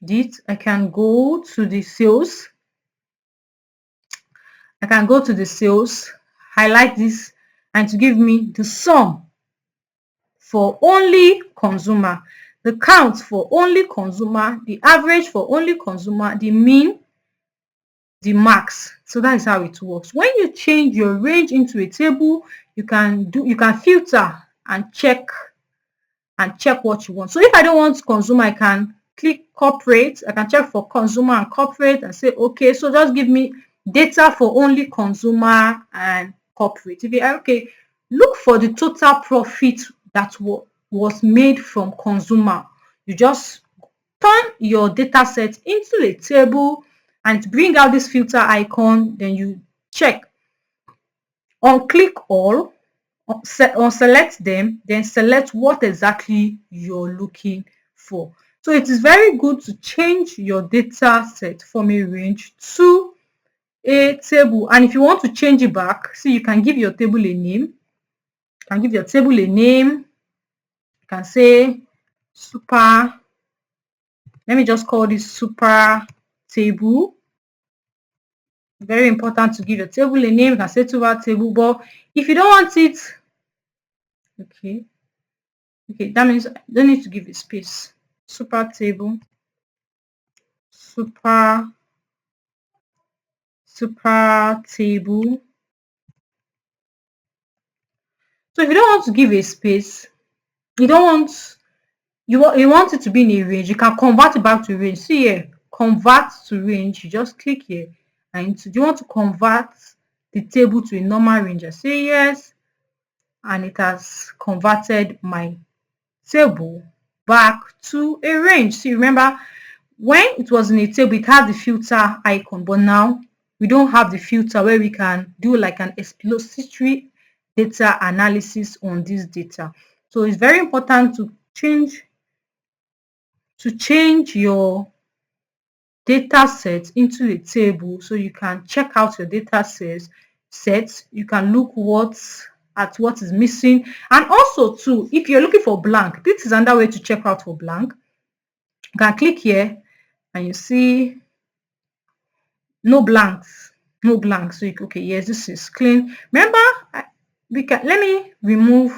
it, I can go to the sales. Highlight this and to give me the sum for only consumer, the count for only consumer, the average for only consumer, the mean, the max. So that is how it works. When you change your range into a table, you can filter and check what you want. So if I don't want consumer, I can click corporate. I can check for consumer and corporate and say okay, so just give me data for only consumer and corporate. If you okay, look for the total profit that was made from consumer. You just turn your data set into a table and bring out this filter icon, then you check. On click all, on select them, then select what exactly you're looking for. So it is very good to change your data set from a range to a table. And if you want to change it back, see, you can give your table a name. You can say super, let me just call this super table. Very important to give your table a name. You can say super table, but if you don't want it, okay, that means I don't need to give it space. Super table, super table. So if you don't want to give a space, you want it to be in a range, you can convert it back to range. See here, convert to range. You just click here and you want to convert the table to a normal range? I say yes, and it has converted my table back to a range. See, remember, when it was in a table, it had the filter icon, but now we don't have the filter where we can do like an exploratory data analysis on this data. So it's very important to change your data set into a table so you can check out your data sets. You can look at what is missing, and also too, if you're looking for blank, this is another way to check out for blank. You can click here and you see no blanks. So okay, yes, this is clean. Remember, let me remove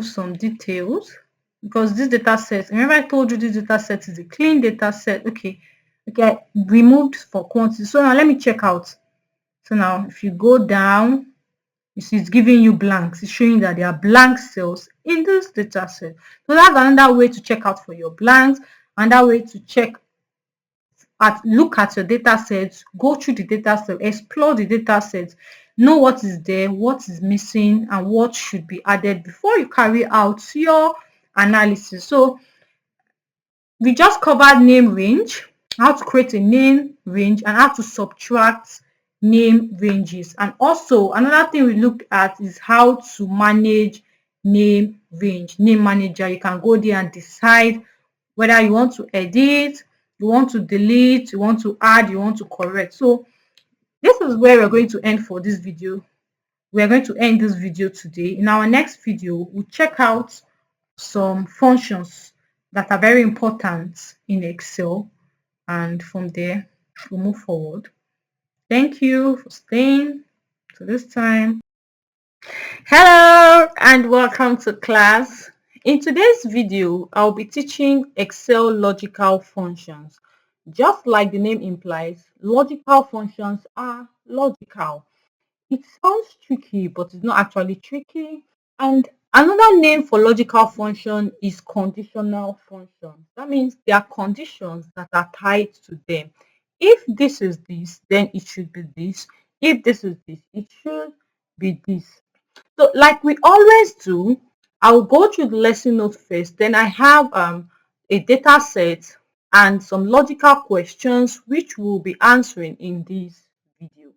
some details, because this data set, remember I told you this data set is a clean data set. Okay, removed for quantity. So now let me check out. So now if you go down, you see it's giving you blanks. It's showing that there are blank cells in this data set. So that's another way to check out for your blanks. Another way to look at your data sets, go through the data set, explore the data set, know what is there, what is missing, and what should be added before you carry out your analysis. So we just covered name range, how to create a name range, and how to subtract name ranges. And also another thing we looked at is how to manage name range. Name manager, you can go there and decide whether you want to edit, you want to delete, you want to add, you want to correct. So this is where we're going to end for this video. We're going to end this video today. In our next video, we'll check out some functions that are very important in Excel, and from there we'll move forward. Thank you for staying to this time. Hello and welcome to class. In today's video, I'll be teaching Excel logical functions. Just like the name implies, logical functions are logical. It sounds tricky, but it's not actually tricky. And another name for logical function is conditional function. That means there are conditions that are tied to them. If this is this, then it should be this. If this is this, it should be this. So like we always do, I'll go through the lesson note first. Then I have a data set and some logical questions which we'll be answering in this video.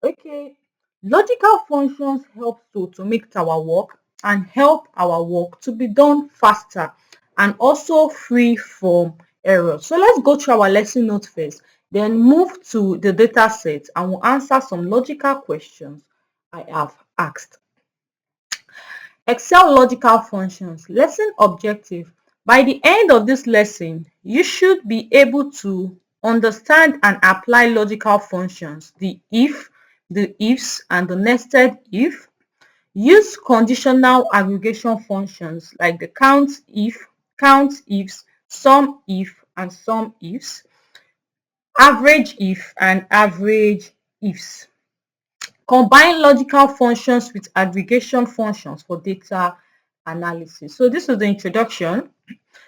Okay, logical functions help to automate our work and help our work to be done faster and also free from errors. So let's go through our lesson note first, then move to the data set and we'll answer some logical questions I have asked. Excel logical functions. Lesson objective. By the end of this lesson, you should be able to understand and apply logical functions, the if, the ifs, and the nested if. Use conditional aggregation functions like the count ifs, sum if, and sum ifs, average if, and average ifs. Combine logical functions with aggregation functions for data analysis. So this is the introduction.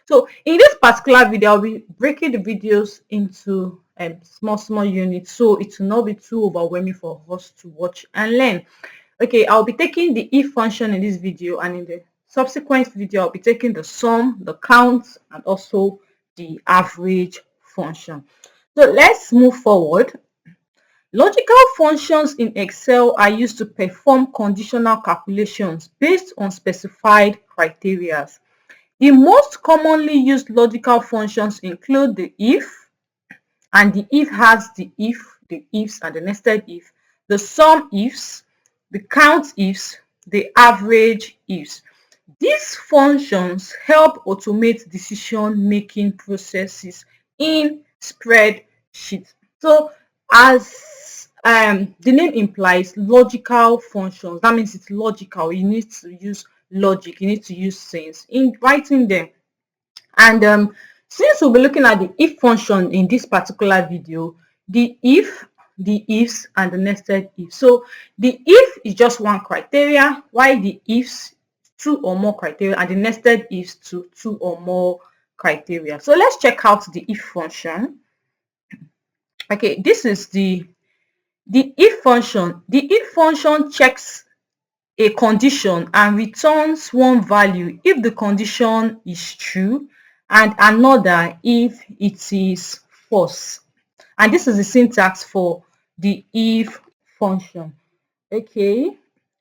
So in this particular video, I'll be breaking the videos into small units, so it will not be too overwhelming for us to watch and learn. Okay, I'll be taking the if function in this video, and in the subsequent video, I'll be taking the sum, the count, and also the average function. So let's move forward. Logical functions in Excel are used to perform conditional calculations based on specified criteria. The most commonly used logical functions include the if, and the if has the if, the ifs, and the nested if, the sum ifs, the count ifs, the average ifs. These functions help automate decision-making processes in spreadsheets. So as the name implies, logical functions, that means it's logical. You need to use logic, you need to use sense in writing them. And since we'll be looking at the if function in this particular video, the if, the ifs, and the nested if. So the if is just one criteria, while the ifs two or more criteria, and the nested ifs two or more criteria. So let's check out the if function. Okay, this is the The if function checks a condition and returns one value if the condition is true and another if it is false. And this is the syntax for the if function. Okay,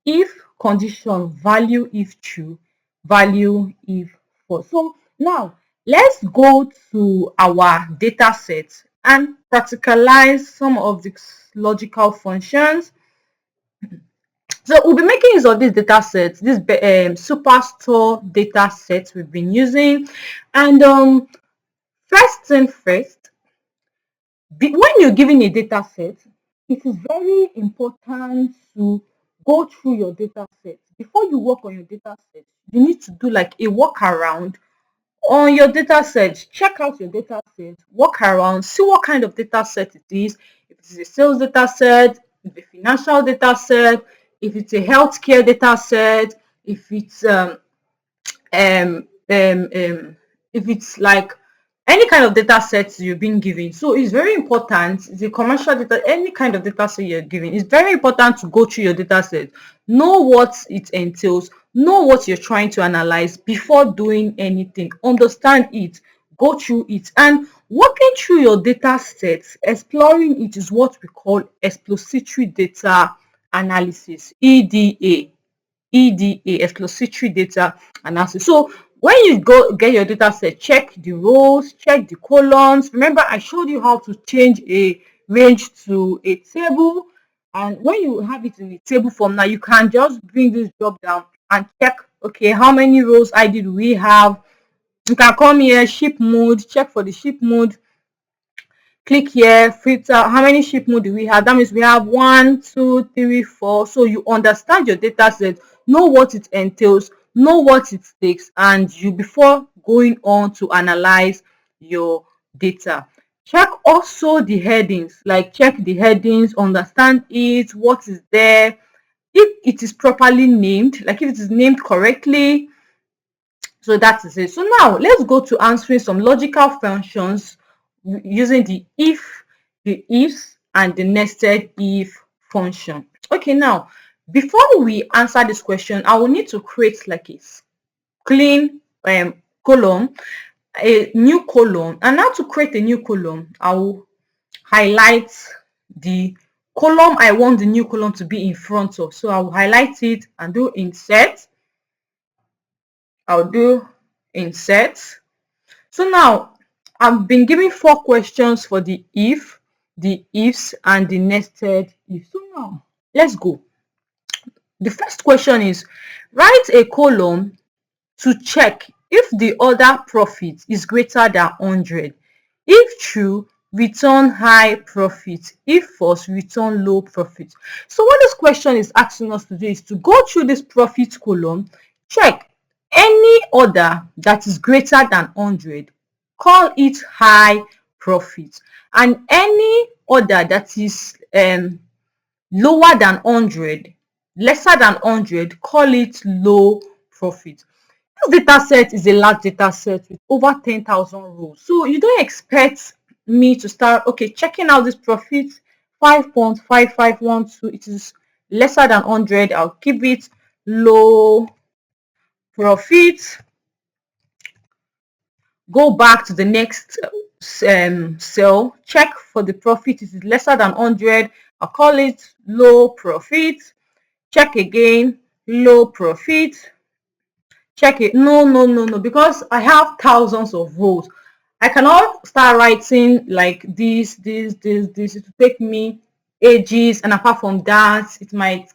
if condition, value if true, value if false. So now let's go to our data set and practicalize some of the logical functions. So we'll be making use of this data set, this superstore data set we've been using. And first thing first, when you're given a data set, it is very important to go through your data set. Before you work on your data set, you need to do like a walk around on your data set. Check out your data set, walk around, see what kind of data set it is. If it is a sales data set, if it's a financial data set, if it's a healthcare data set, if it's um, um, um, if it's like any kind of data sets you've been given. So it's very important, the commercial data, any kind of data set you're given, it's very important to go through your data set, know what it entails, know what you're trying to analyze before doing anything, understand it, go through it. And working through your data sets, exploring it, is what we call exploratory data analysis, exploratory data analysis. So when you go get your data set, check the rows, check the columns. Remember, I showed you how to change a range to a table. And when you have it in a table form, now you can just bring this drop down and check, okay, how many rows ID do we have? You can come here, ship mode, check for the ship mode. Click here, filter, how many ship mode do we have? That means we have 1, 2, 3, 4. So you understand your data set, know what it entails, know what it takes, and you, before going on to analyze your data, check also the headings, like check the headings, understand it, what is there, if it is properly named, like if it is named correctly. So that is it. So now let's go to answering some logical functions using the ifs, and the nested if function. Okay, now before we answer this question, I will need to create like a clean column, a new column. And now to create a new column, I will highlight the column I want the new column to be in front of. So I will highlight it and do insert. I'll do insert. So now I've been given 4 questions for the if, the ifs, and the nested if. So now let's go. The first question is, write a column to check if the order profit is greater than 100. If true, return high profit. If false, return low profit. So what this question is asking us to do is to go through this profit column, check any order that is greater than 100, call it high profit, and any order that is lower than 100, lesser than 100, call it low profit. This data set is a large data set with over 10,000 rows. So you don't expect me to start, okay, checking out this profit 5.5512. It is lesser than 100. I'll keep it low profit. Go back to the next cell, check for the profit. It is lesser than 100. I'll call it low profit. Check again, low profit. Check it. No, because I have thousands of rows. I cannot start writing like this. It will take me ages, and apart from that, it might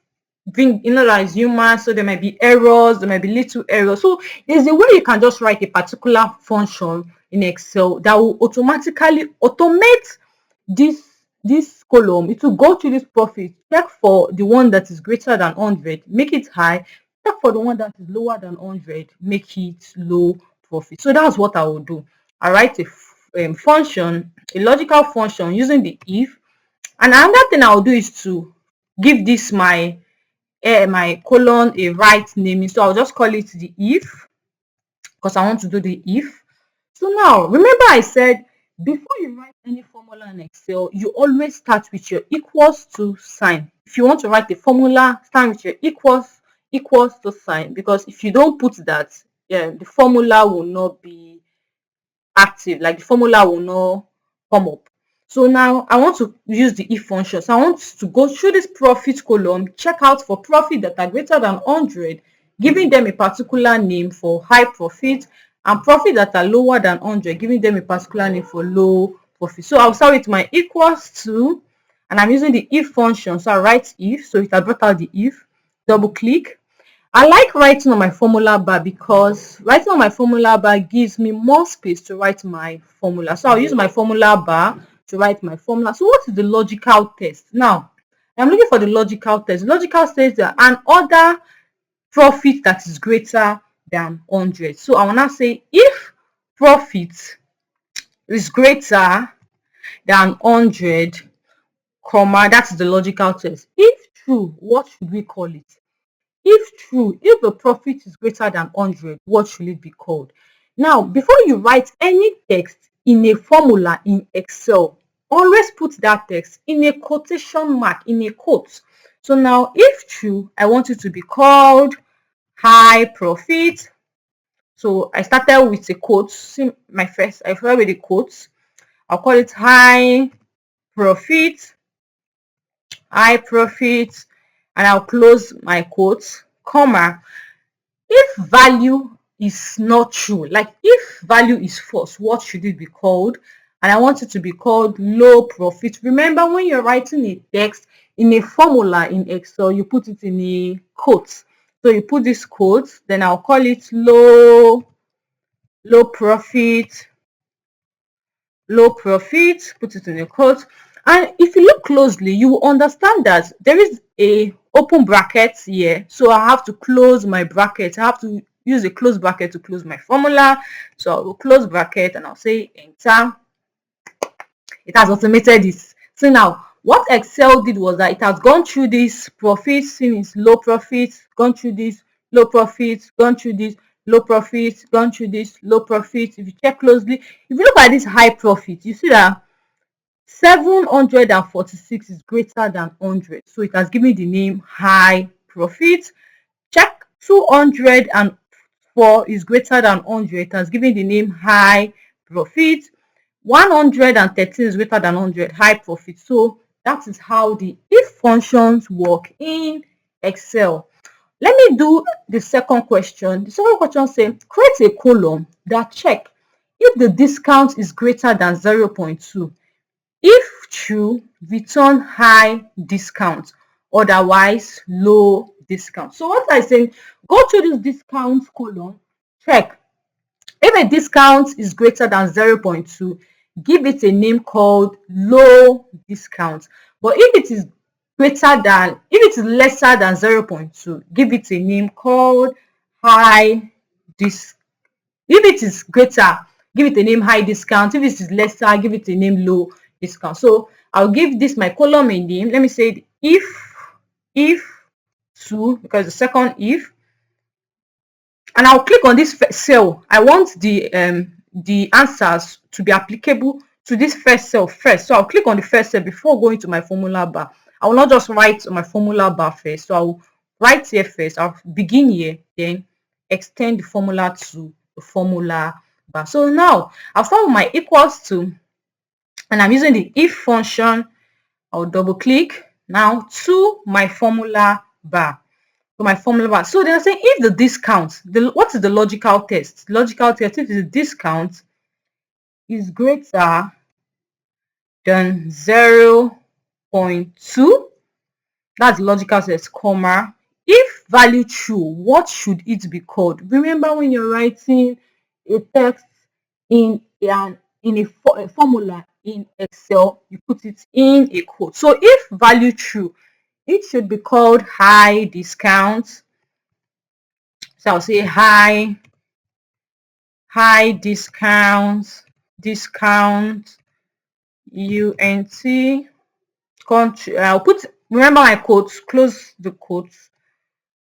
bring, that is human, so there might be errors, there might be little errors. So there's a way you can just write a particular function in Excel that will automatically automate this column. It will go to this profit, check for the one that is greater than 100, make it high, check for the one that is lower than 100, make it low profit. So that's what I will do. I write a function, a logical function using the if. And another thing I will do is to give this my column a right naming. So I'll just call it the if, because I want to do the if. So now remember I said Before you write any formula in Excel, you always start with your equals to sign. If you want to write a formula, start with your equals to sign, because if you don't put that, yeah, the formula will not be active, like the formula will not come up. So now I want to use the if function. So I want to go through this profit column, check out for profit that are greater than 100, giving them a particular name for high profit, and profit that are lower than 100, giving them a particular name for low profit. So I'll start with my equals to, and I'm using the if function. So I write if, so it has brought out the if, double click. I like writing on my formula bar because writing on my formula bar gives me more space to write my formula. So I'll use my formula bar to write my formula. So what is the logical test? Now, I'm looking for the logical test. Logical says that an order profit that is greater than 100. So I will now say if profit is greater than 100, comma, that's the logical test. If true, what should we call it? If true, if the profit is greater than 100, what should it be called? Now, before you write any text in a formula in Excel, always put that text in a quotation mark, in a quote. So now, if true, I want it to be called high profit. So I started with a quote. See I started with the quotes. I'll call it high profit, and I'll close my quotes, comma. If value is not true, like if value is false, what should it be called? And I want it to be called low profit. Remember, when you're writing a text in a formula in Excel, you put it in a quote. So you put this quote, then I'll call it low profit, put it in a quote. And if you look closely, you will understand that there is a open bracket here. So I have to close my bracket. I have to use a close bracket to close my formula. So I will close bracket and I'll say enter. It has automated this. So now what Excel did was that it has gone through this profit, seen its low profit, gone through this low profit, gone through this low profit, gone through this low profit. If you check closely, if you look at this high profit, you see that 746 is greater than 100. So it has given the name high profit. Check 204 is greater than 100. It has given the name high profit. 113 is greater than 100, high profit. So that is how the if functions work in Excel. Let me do the second question. The second question says, create a column that check if the discount is greater than 0.2. If true, return high discount, otherwise low discount. So what I say, go to this discount column, check if a discount is greater than 0.2, give it a name called low discount. But if it is lesser than 0.2, give it a name called high discount. If it is greater, give it a name high discount. If it is lesser, give it a name low discount. So I'll give this my column a name. Let me say if two, because the second if, and I'll click on this cell. I want the answers to be applicable to this first cell first. So I'll click on the first cell before going to my formula bar. I will not just write on my formula bar first. So I'll write here first. I'll begin here, then extend the formula to the formula bar. So now I'll start with my equals to, and I'm using the if function. I'll double click now to my formula bar. So my formula bar. So they're saying if the discount, what is the logical test? Logical test, if the discount is greater than 0.2, that's logical test, comma. If value true, what should it be called? Remember, when you're writing a text in a formula in Excel, you put it in a quote. So if value true, it should be called high discount. So I'll say high discount, UNT country. I'll put, remember my quotes, close the quotes.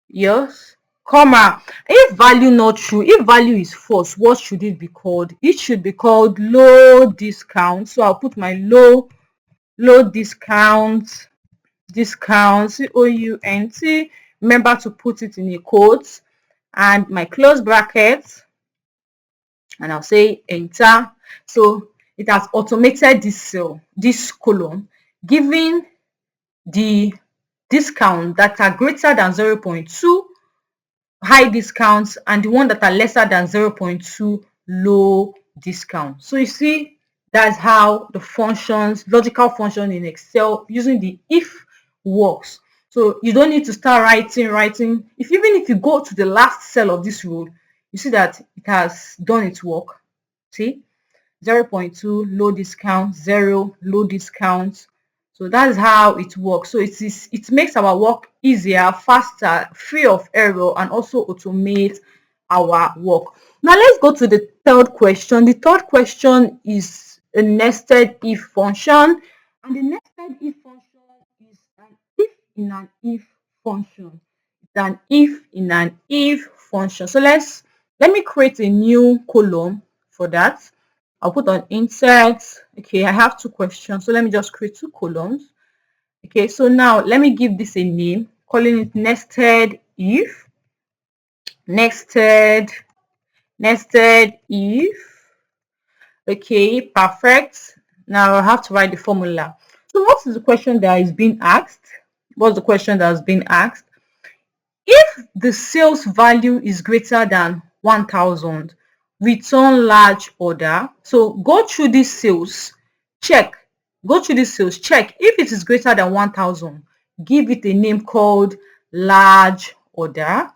Yes. comma. If value not true, if value is false, what should it be called? It should be called low discount. So I'll put my low discount, COUNT. Remember to put it in a quote and my close bracket, and I'll say enter. So it has automated this cell, this column, giving the discount that are greater than 0.2 high discounts and the one that are lesser than 0.2 low discount. So you see, that's how the functions, logical function in Excel using the if works. So you don't need to start writing. Even if you go to the last cell of this rule, you see that it has done its work. See, 0.2 low discount, 0 low discount. So that's how it works. So it makes our work easier, faster, free of error, and also automate our work. Now let's go to the third question. The third question is a nested if function, and the nested if function is an if in an if function. It's an if in an if function. So let me create a new column for that. I'll put on insert. Okay, I have two questions, so let me just create two columns. Okay, so now let me give this a name, calling it nested if. Nested if. Okay, perfect. Now I have to write the formula. So what is the question that is being asked? What's the question that has been asked? If the sales value is greater than 1,000, return large order. So go through these sales, check. Go through these sales, check. If it is greater than 1,000, give it a name called large order.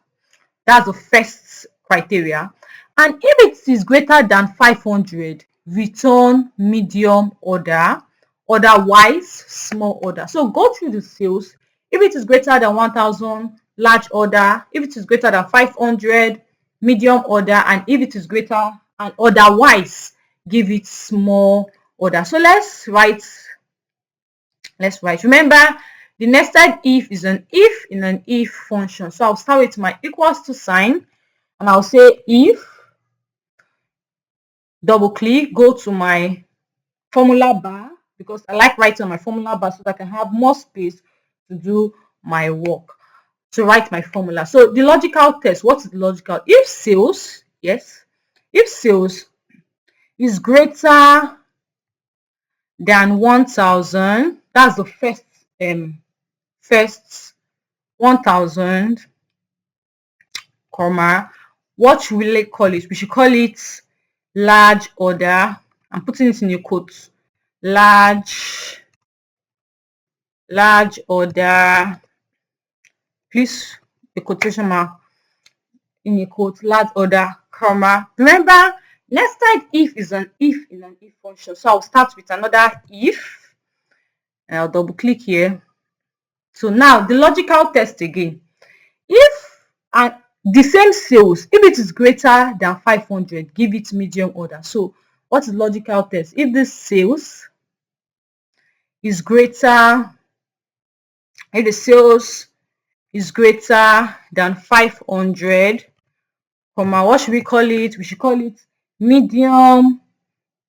That's the first criteria. And if it is greater than 500, return medium order. Otherwise, small order. So go through the sales. If it is greater than 1,000, large order. If it is greater than 500, medium order. And if it is greater and otherwise, give it small order. So let's write. Remember, the nested if is an if in an if function. So I'll start with my equals to sign, and I'll say if, double click, go to my formula bar, because I like writing on my formula bar so that I can have more space to do my work, to write my formula. So the logical test, what is the logical? If sales, yes, if sales is greater than 1,000, that's the first 1,000, comma, what should we call it? We should call it large order. I'm putting it in your quotes. Large order. Please, the quotation mark in your quote, large order, comma. Remember, nested if is an if in an if function. So I'll start with another if, and I'll double click here. So now the logical test again. If the same sales, if it is greater than 500, give it medium order. So what is logical test? If this sales is greater, if the sales is greater than 500, comma, what should we call it? We should call it medium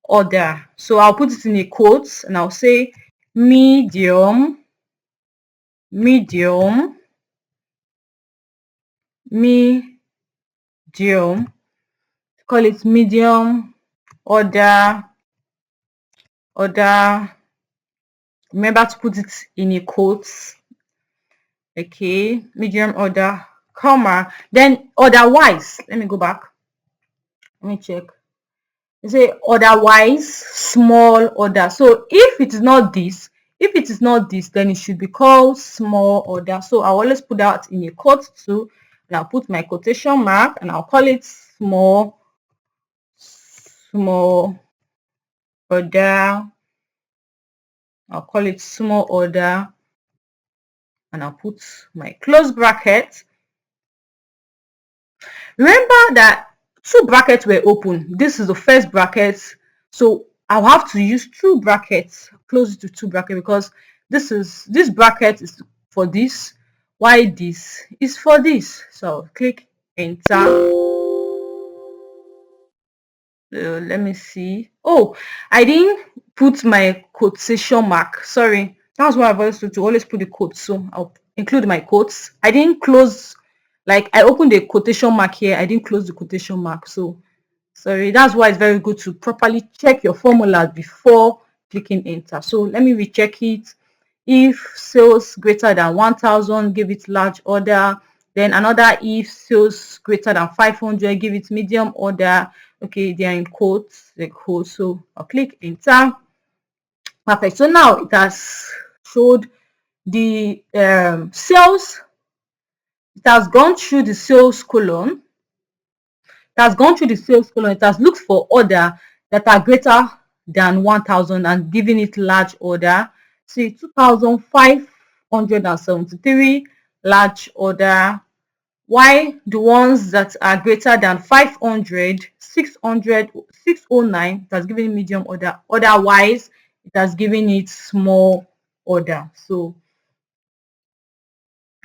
order. So I'll put it in a quotes and I'll say medium, call it medium order. Remember to put it in a quotes. Okay, medium order, comma. Then otherwise, let me go back. Let me check. You say otherwise, small order. So if it is not this, then it should be called small order. So I'll always put that in a quote too, and I'll put my quotation mark and I'll call it small order. I'll call it small order, and I'll put my close bracket. Remember that two brackets were open. This is the first bracket, so I'll have to use two brackets, close to two brackets, because this bracket is for this, while this is for this. So I'll click enter. Let me see. Oh, I didn't put my quotation mark. Sorry. That's why I've always put the quotes. So I'll include my quotes. I didn't close, like I opened the quotation mark here. I didn't close the quotation mark. So sorry. That's why it's very good to properly check your formulas before clicking enter. So let me recheck it. If sales greater than 1,000, give it large order. Then another if sales greater than 500, give it medium order. Okay, they are in quotes, the quotes. So I'll click enter. Perfect. So now it has showed the sales. It has gone through the sales column. It has gone through the sales column. It has looked for order that are greater than 1,000 and giving it large order. See 2,573 large order. Why the ones that are greater than 500, 600, 609, it has given medium order. Otherwise, it has given it small order. So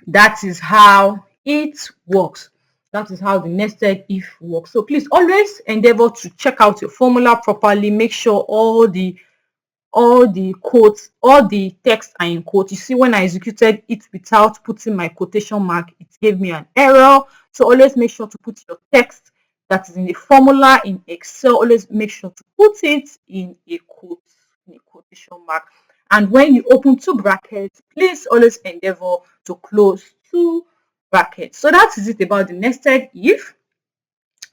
that is how it works. That is how the nested if works. So please always endeavor to check out your formula properly. Make sure all the quotes, all the text are in quotes. You see, when I executed it without putting my quotation mark, it gave me an error. So always make sure to put your text that is in the formula in Excel. Always make sure to put it in a quote, in a quotation mark. And when you open two brackets, please always endeavor to close two brackets. So that is it about the nested if.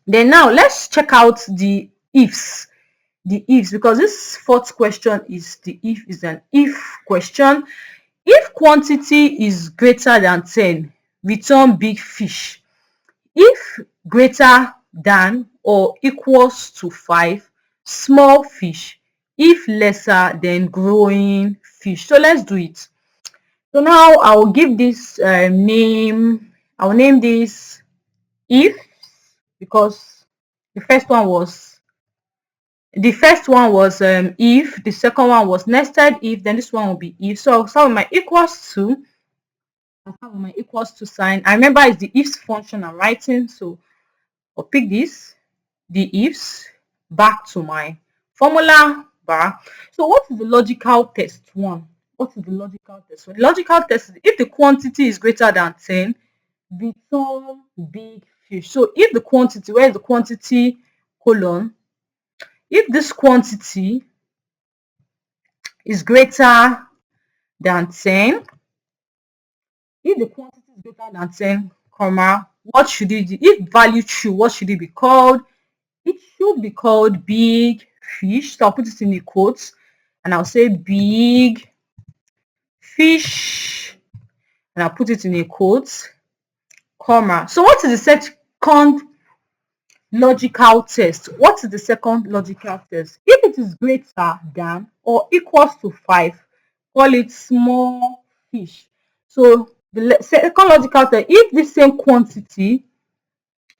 Then now let's check out the ifs. The ifs, because this fourth question is an if question. If quantity is greater than 10, return big fish. If greater than or equals to 5, small fish. If lesser, then growing fish. So let's do it. So now I will give this name. I will name this if, because the first one was if, the second one was nested if, then this one will be if. So I'll start with my equals to. I'll start with my equals to sign. I remember it's the ifs function I'm writing, so I'll pick this, the ifs, back to my formula bar. So what is the logical test one? What is the logical test? So the logical test is if the quantity is greater than 10, return big fish. So if the quantity, where is the quantity colon? If this quantity is greater than 10, if the quantity is greater than 10, comma, what should it be? If value true, what should it be called? It should be called big fish. So I'll put it in the quotes and I'll say big fish and I'll put it in a quotes, comma. So what is the second logical test? What is the second logical test? If it is greater than or equals to 5, call it small fish. So the second logical test, if the same quantity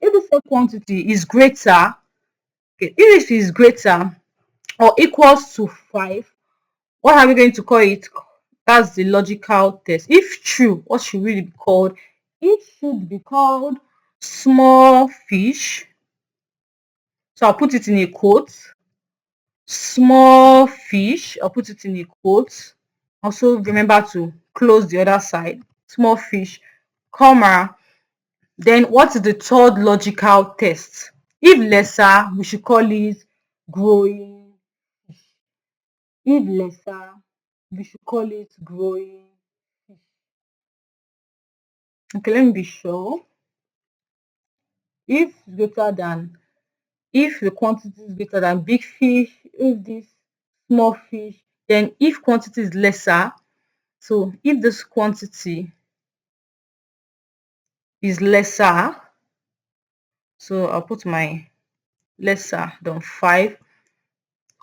is greater, okay, if it is greater or equals to 5, what are we going to call it? That's the logical test. If true, what should really be called? It should be called small fish. So I'll put it in a quote. Small fish. I'll put it in a quote. Also remember to close the other side. Small fish, comma. Then what is the third logical test? If lesser, we should call it growing fish. If lesser, we should call it growing fish. Okay, let me be sure. If the quantity is greater than big fish, if this small fish, then if quantity is lesser, so if this quantity is lesser, so I'll put my lesser than 5,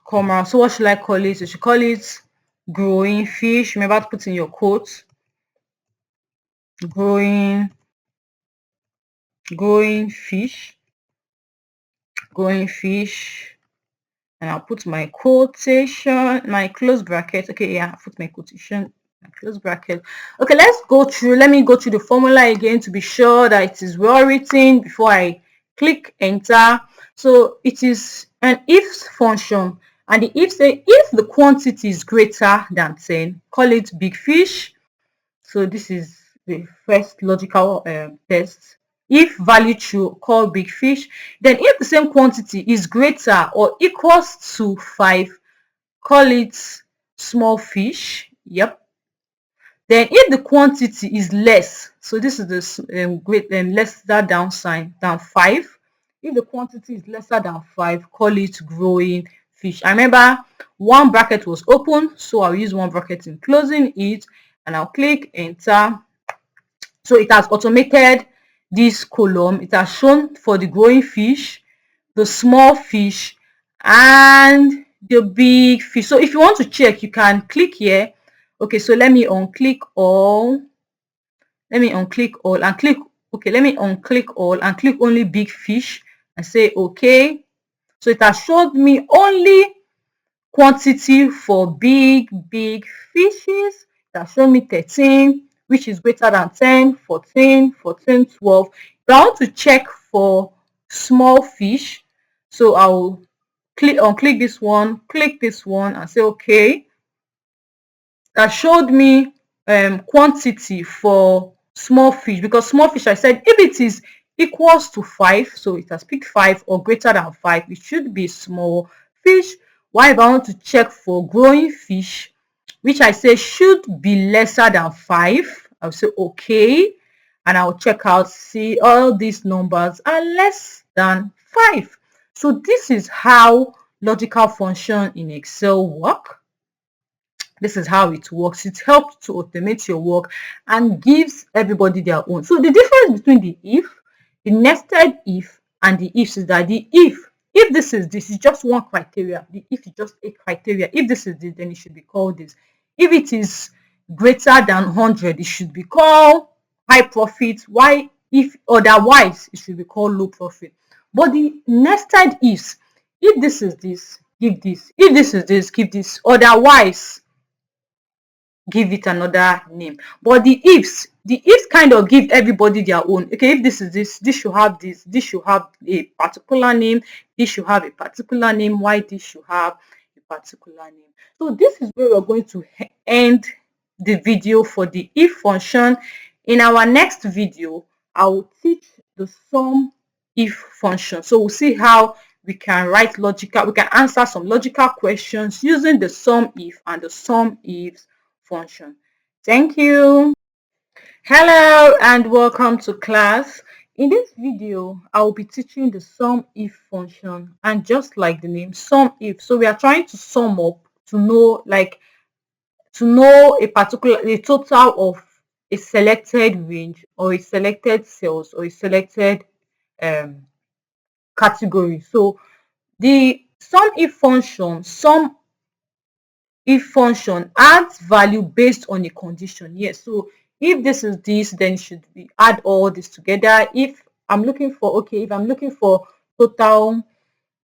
comma. So what should I call it? You should call it growing fish. Remember to put in your quotes. Growing fish. Growing fish. And I'll put my quotation, my close bracket. Okay, yeah, I'll put my quotation close bracket. Okay, let me go through the formula again to be sure that it is well written before I click enter. So it is an if function, and the if say if the quantity is greater than 10, call it big fish. So this is the first logical test. If value true, call big fish. Then if the same quantity is greater or equals to 5, call it small fish. Yep. Then if the quantity is less, so this is the great lesser down sign than 5. If the quantity is lesser than 5, call it growing fish. I remember one bracket was open, so I'll use one bracket in closing it, and I'll click enter. So it has automated this column. It has shown for the growing fish, the small fish, and the big fish. So if you want to check, you can click here. Okay, so let me unclick all. Let me unclick all and click. Okay, let me unclick all and click only big fish and say okay. So it has showed me only quantity for big fishes. It has shown me 13, which is greater than 10, 14, 14, 12. If I want to check for small fish, so I'll click this one, click this one, and say okay. That showed me quantity for small fish, because small fish, I said if it is equals to 5, so it has picked 5, or greater than 5, it should be small fish. While if I want to check for growing fish, which I say should be lesser than 5, I'll say okay, and I'll check out, see all these numbers are less than 5. So this is how logical function in Excel work. This is how it works. It helps to automate your work and gives everybody their own. So the difference between the if, the nested if, and the ifs is that the if this is just one criteria. The if is just a criteria. If this is this, then it should be called this. If it is greater than 100, it should be called high profit. Why? If otherwise, it should be called low profit. But the nested ifs, if this is this, give this. If this is this, give this. Otherwise, give it another name. But the ifs kind of give everybody their own. Okay, if this is this should have this should have a particular name, this should have a particular name, why this should have a particular name. So this is where we're going to end the video for the if function. In our next video, I will teach the sum if function. So we'll see how we can answer some logical questions using the sum if and the sum ifs function. Thank you. Hello and welcome to class. In this video, I will be teaching the sum if function, and just like the name, sum if. So we are trying to sum up to know a total of a selected range or a selected cells or a selected category. So the sum if function adds value based on a condition. Yes, so if this is this, then it should be add all this together. If I'm looking for total,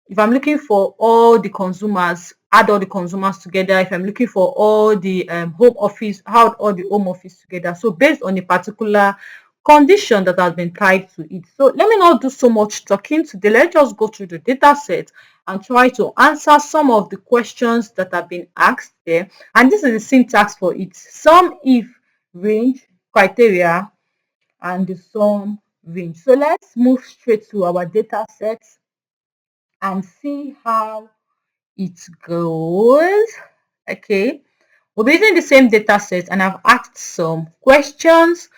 if I'm looking for all the consumers, add all the consumers together. If I'm looking for all the home office, add all the home office together. So based on a particular condition that has been tied to it. So let me not do so much talking today. Let's just go through the data set and try to answer some of the questions that have been asked there. And this is the syntax for it: sum if range criteria and the sum range. So let's move straight to our data set and see how it goes. Okay, we'll be using the same data set, and I've asked some questions.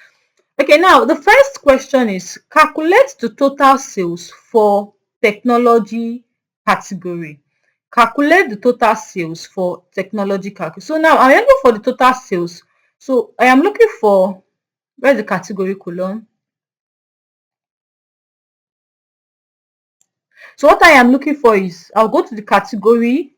Okay, now the first question is calculate the total sales for technology category. Calculate the total sales for technology category. So now I am looking for the total sales. So I am looking for, where's the category column? So what I am looking for is, I'll go to the category,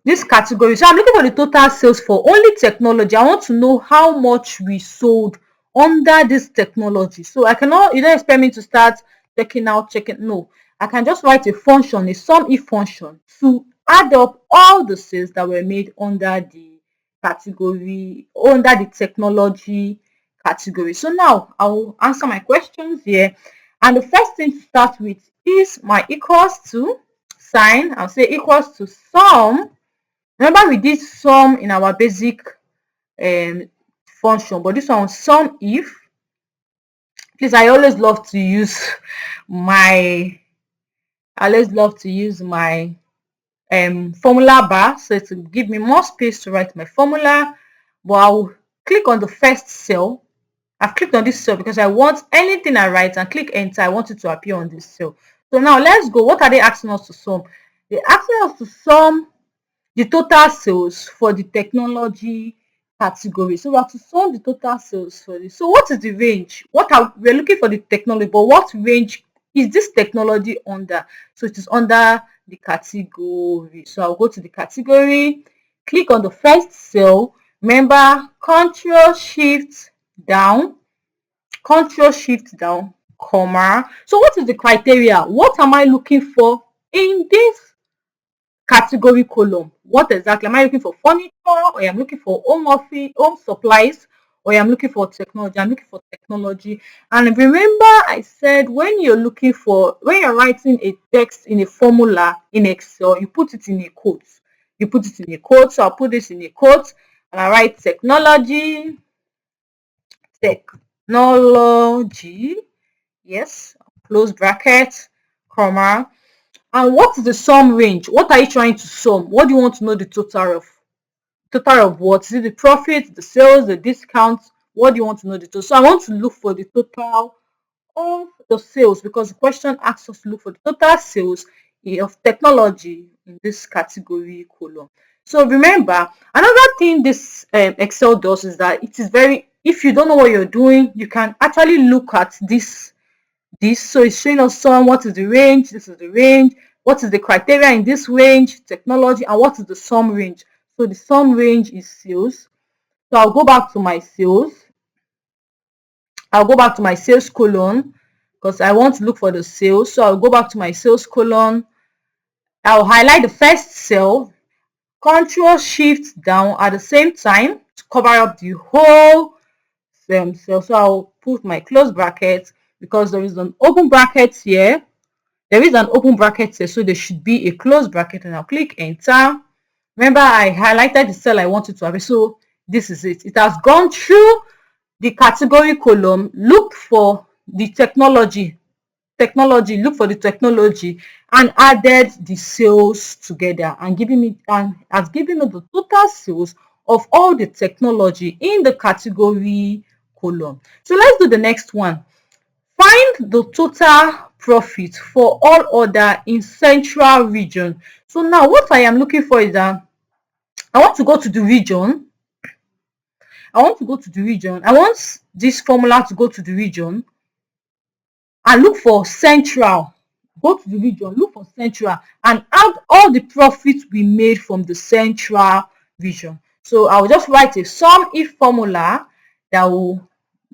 this category. So I'm looking for the total sales for only technology. I want to know how much we sold under this technology. So I cannot, you don't expect me to start checking out, no. I can just write a function, a sum if function, to add up all the sales that were made under the category, under the technology category. So now I'll answer my questions here. And the first thing to start with is my equals to sign. I'll say equals to sum. Remember we did sum in our basic function, but this one sum if. Please, I always love to use my formula bar, so it will give me more space to write my formula. But I'll click on the first cell. I've clicked on this cell because I want anything I write, and click enter. I want it to appear on this cell. So now let's go. What are they asking us to sum? They're asking us to sum the total sales for the technology category. So we have to sum the total sales for this. So what is the range? We're looking for the technology, but what range is this technology under? So it is under the category. So I'll go to the category, click on the first cell. Remember, Control Shift down, comma. So what is the criteria? What am I looking for in this category column? What exactly am I looking for? Furniture, or I'm looking for home office, home supplies, or I'm looking for technology? I'm looking for technology. And remember, I said when you're writing a text in a formula in Excel, you put it in a quote. So I'll put this in a quote, and I write technology. Yes, close bracket, comma. And what is the sum range? What are you trying to sum? What do you want to know the total of? Total of what? Is it the profit, the sales, the discounts? What do you want to know the total? So I want to look for the total of the sales, because the question asks us to look for the total sales of technology in this category column. So remember, another thing this Excel does is that it is if you don't know what you're doing, you can actually look at this. So it's showing us what is the range, this is the range, what is the criteria in this range, technology, and what is the sum range. So the sum range is sales. So I'll go back to my sales. Column, because I want to look for the sales. So I'll go back to my sales column. I'll highlight the first cell, Control Shift down at the same time to cover up the whole cell. So I'll put my close bracket, because there is an open bracket here. So there should be a close bracket, and I'll click enter. Remember, I highlighted the cell I wanted to have. So this is it. It has gone through the category column, looked for the technology, and added the sales together, and has given me the total sales of all the technology in the category column. So let's do the next one. Find the total profit for all other in central region. So now what I am looking for is that I want to go to the region. I want this formula to go to the region and look for central. Go to the region, look for central, and add all the profits we made from the central region. So I will just write a sum if formula that will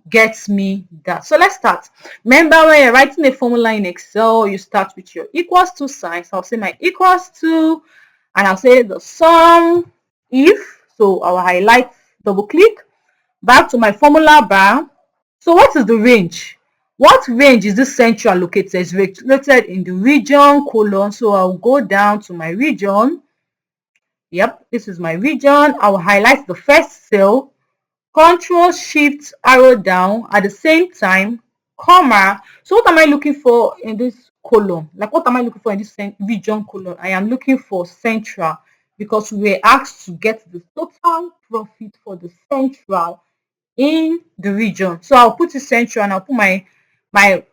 get me that. So let's start. Remember, when you're writing a formula in Excel, you start with your equals to sign. So I'll say my equals to, and I'll say the sum if. So I'll highlight, double click, back to my formula bar. So what is the range? What range is this central located? It's located in the region column. So I'll go down to my region. Yep, this is my region. I'll highlight the first cell, Control Shift arrow down at the same time, comma. So what am I looking for in this column? Like, what am I looking for in this region column? I am looking for central, because we were asked to get the total profit for the central in the region. So I'll put it central, and I'll put my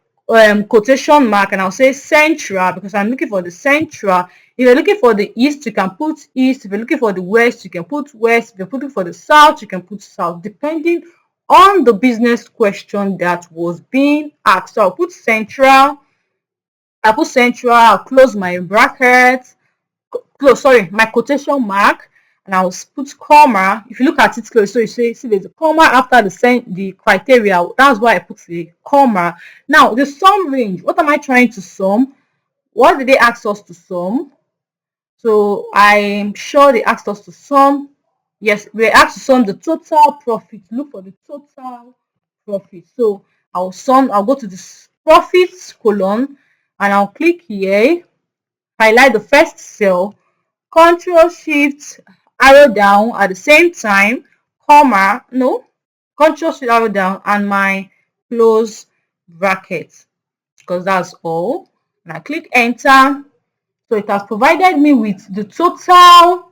quotation mark, and I'll say central, because I'm looking for the central. If you're looking for the east, you can put east. If you're looking for the west, you can put west. If you're looking for the south, you can put south, depending on the business question that was being asked. So I'll put central. I'll close my bracket, my quotation mark, and I'll put comma. If you look at it close, so you see there's a comma after the criteria. That's why I put the comma. Now the sum range. What am I trying to sum? What did they ask us to sum? So I'm sure they asked us to sum Yes, we're asked to sum the total profit. Look for the total profit. So I'll go to this profits column and I'll click here, highlight the first cell, Control Shift arrow down at the same time, comma, no, Control Shift arrow down and my close bracket, because that's all. And I click enter. So it has provided me with the total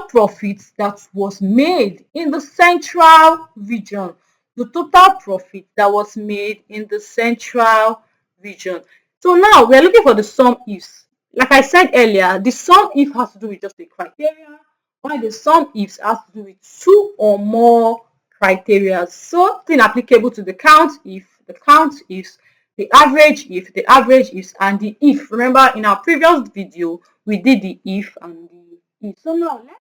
profit that was made in the central region. The total profit that was made in the central region. So now we're looking for the sum ifs. Like I said earlier, the sum if has to do with just the criteria, while the sum ifs has to do with two or more criteria. Something applicable to the count ifs, the average ifs, and the if. Remember in our previous video, we did the if and the if. So now let's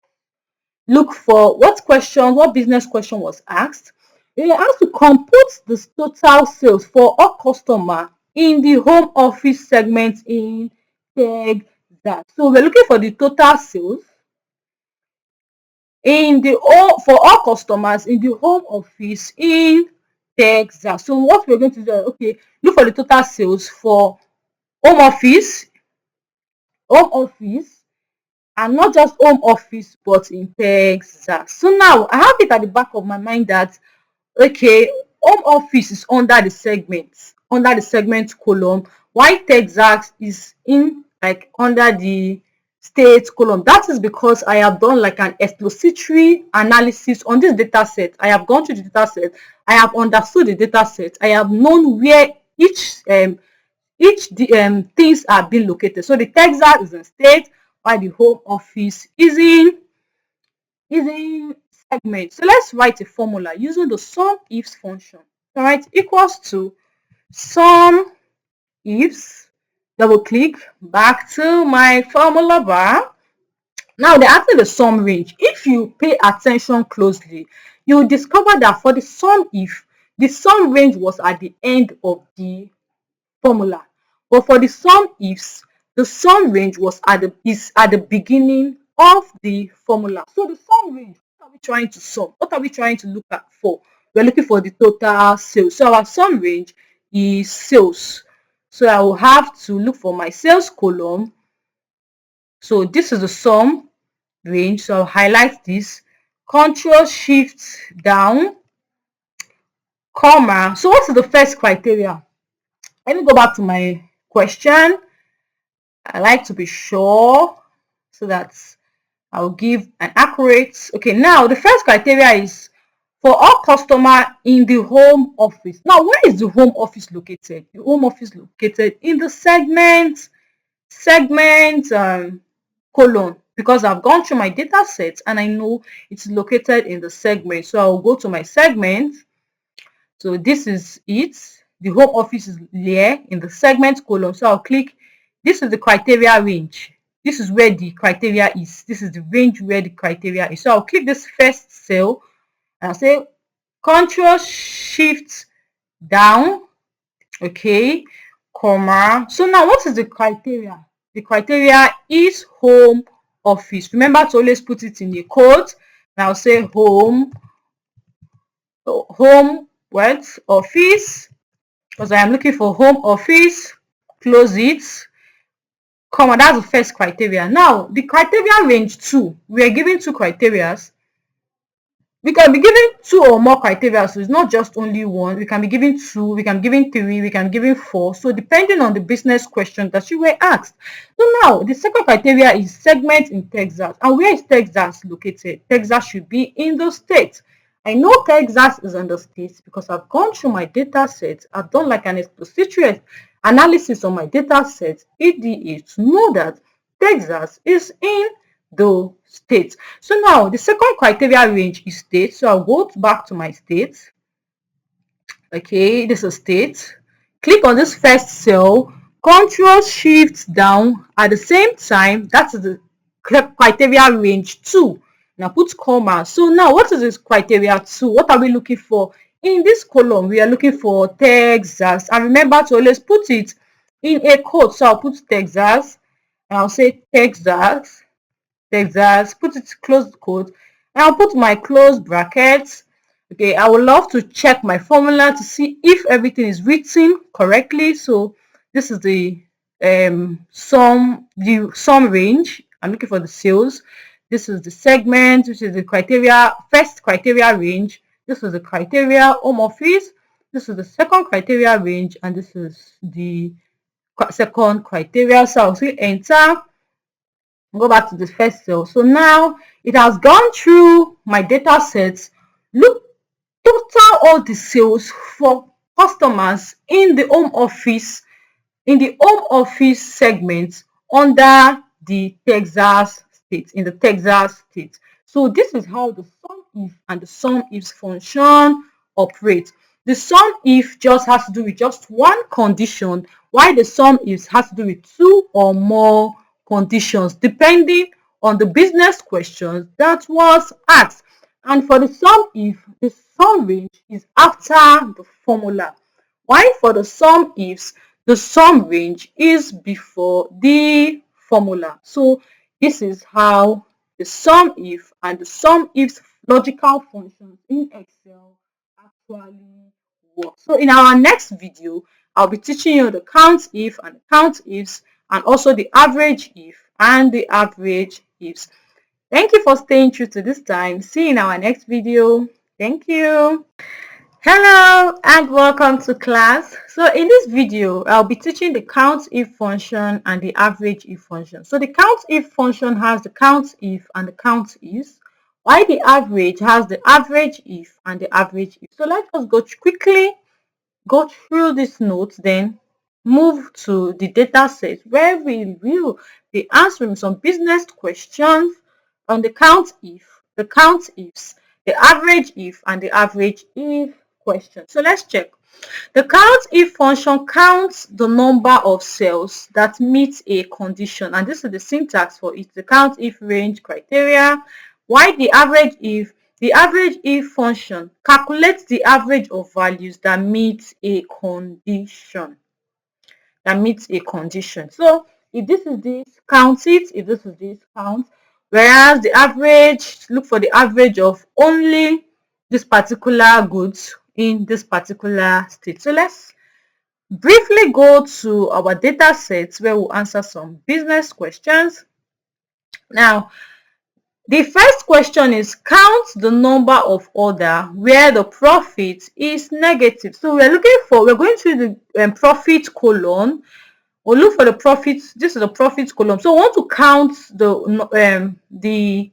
look for what business question was asked. We are asked to compute the total sales for all customer in the home office segment in Texas. So we're looking for the total sales for all customers in the home office in Texas. So what we're going to do, okay, look for the total sales for home office, and not just home office but in Texas. So now I have it at the back of my mind that okay, home office is under the segment column, while Texas is in like under the state column. That is because I have done like an exploratory analysis on this data set. I have gone through the data set, I have understood the data set, I have known where each things are being located. So the Texas is in state, while the home office is in segment. So let's write a formula using the sum ifs function. All right, equals to sum ifs, double click back to my formula bar. Now they're asking the sum range. If you pay attention closely, you will discover that for the sum if, the sum range was at the end of the formula. But for the sum ifs, the sum range is at the beginning of the formula. So the sum range, what are we trying to sum? What are we trying to look at for? We're looking for the total sales. So our sum range is sales. So I will have to look for my sales column. So this is the sum range. So I'll highlight this. Control Shift down, comma. So what is the first criteria? Let me go back to my question. I like to be sure so that I'll give an accurate. Okay, now the first criteria is for all customer in the home office. Now, where is the home office located? The home office located in the segment column, because I've gone through my data set and I know it's located in the segment. So I'll go to my segment. So this is it. The home office is here in the segment column. So I'll click. This is the criteria range. This is where the criteria is. This is the range where the criteria is. So I'll click this first cell and I'll say Control Shift down. Okay, comma. So now what is the criteria? The criteria is home office. Remember to always put it in a quote. And I'll say home office, because I am looking for home office, close it, comma. That's the first criteria. Now the criteria range 2, we are given 2 criteria. We can be given 2 or more criteria, so it's not just only one. We can be given 2, we can be given 3, we can be given 4. So depending on the business question that you were asked. So now the second criteria is segment in Texas. And where is Texas located? Texas should be in the state. I know Texas is in the state because I've gone through my data set. I've done like an exploratory analysis on my data set, EDA, to know that Texas is in the state. So now the second criteria range is state. So I'll go back to my state. Okay, this is state. Click on this first cell, Control Shift down at the same time. That's the criteria range 2. Now put comma. So now what is this criteria 2? What are we looking for? In this column, we are looking for Texas. And remember to always put it in a quote. So I'll put Texas and I'll say Texas. Texas, put it close quote, and I'll put my close brackets. Okay, I would love to check my formula to see if everything is written correctly. So this is the sum range. I'm looking for the sales. This is the segment, which is the criteria, first criteria range. This is the criteria home office. This is the second criteria range, and this is the second criteria. So I'll say enter, go back to the first cell. So now it has gone through my data sets. Look, total all the sales for customers in the home office, segment under the Texas state, in the Texas state. So this is how the sum if and the sum ifs function operate. The sum if just has to do with just one condition, while the sum ifs has to do with two or more conditions depending on the business question that was asked. And for the sum if, the sum range is after the formula, while for the sum ifs, the sum range is before the formula. So this is how the sum if and the sum ifs logical functions in Excel actually work. So in our next video, I'll be teaching you the count if and the count ifs, and also the average if and the average ifs. Thank you for staying true to this time. See you in our next video. Thank you. Hello and welcome to class. So in this video, I'll be teaching the count if function and the average if function. So the count if function has the count if and the count ifs, while the average has the average if and the average if. So let's just quickly go through this notes, then move to the data set where we will be answering some business questions on the count if, the count ifs, the average if, and the average if question. So let's check. The count if function counts the number of cells that meet a condition, and this is the syntax for it. The count if range criteria, while the average if function calculates the average of values that meet a condition. So if this is this, count it. If this is this, count. Whereas the average, look for the average of only this particular goods in this particular state. So let's briefly go to our data sets where we'll answer some business questions. Now, the first question is count the number of order where the profit is negative. So we're going to the profit column. We'll look for the profit. This is the profit column. So we want to count the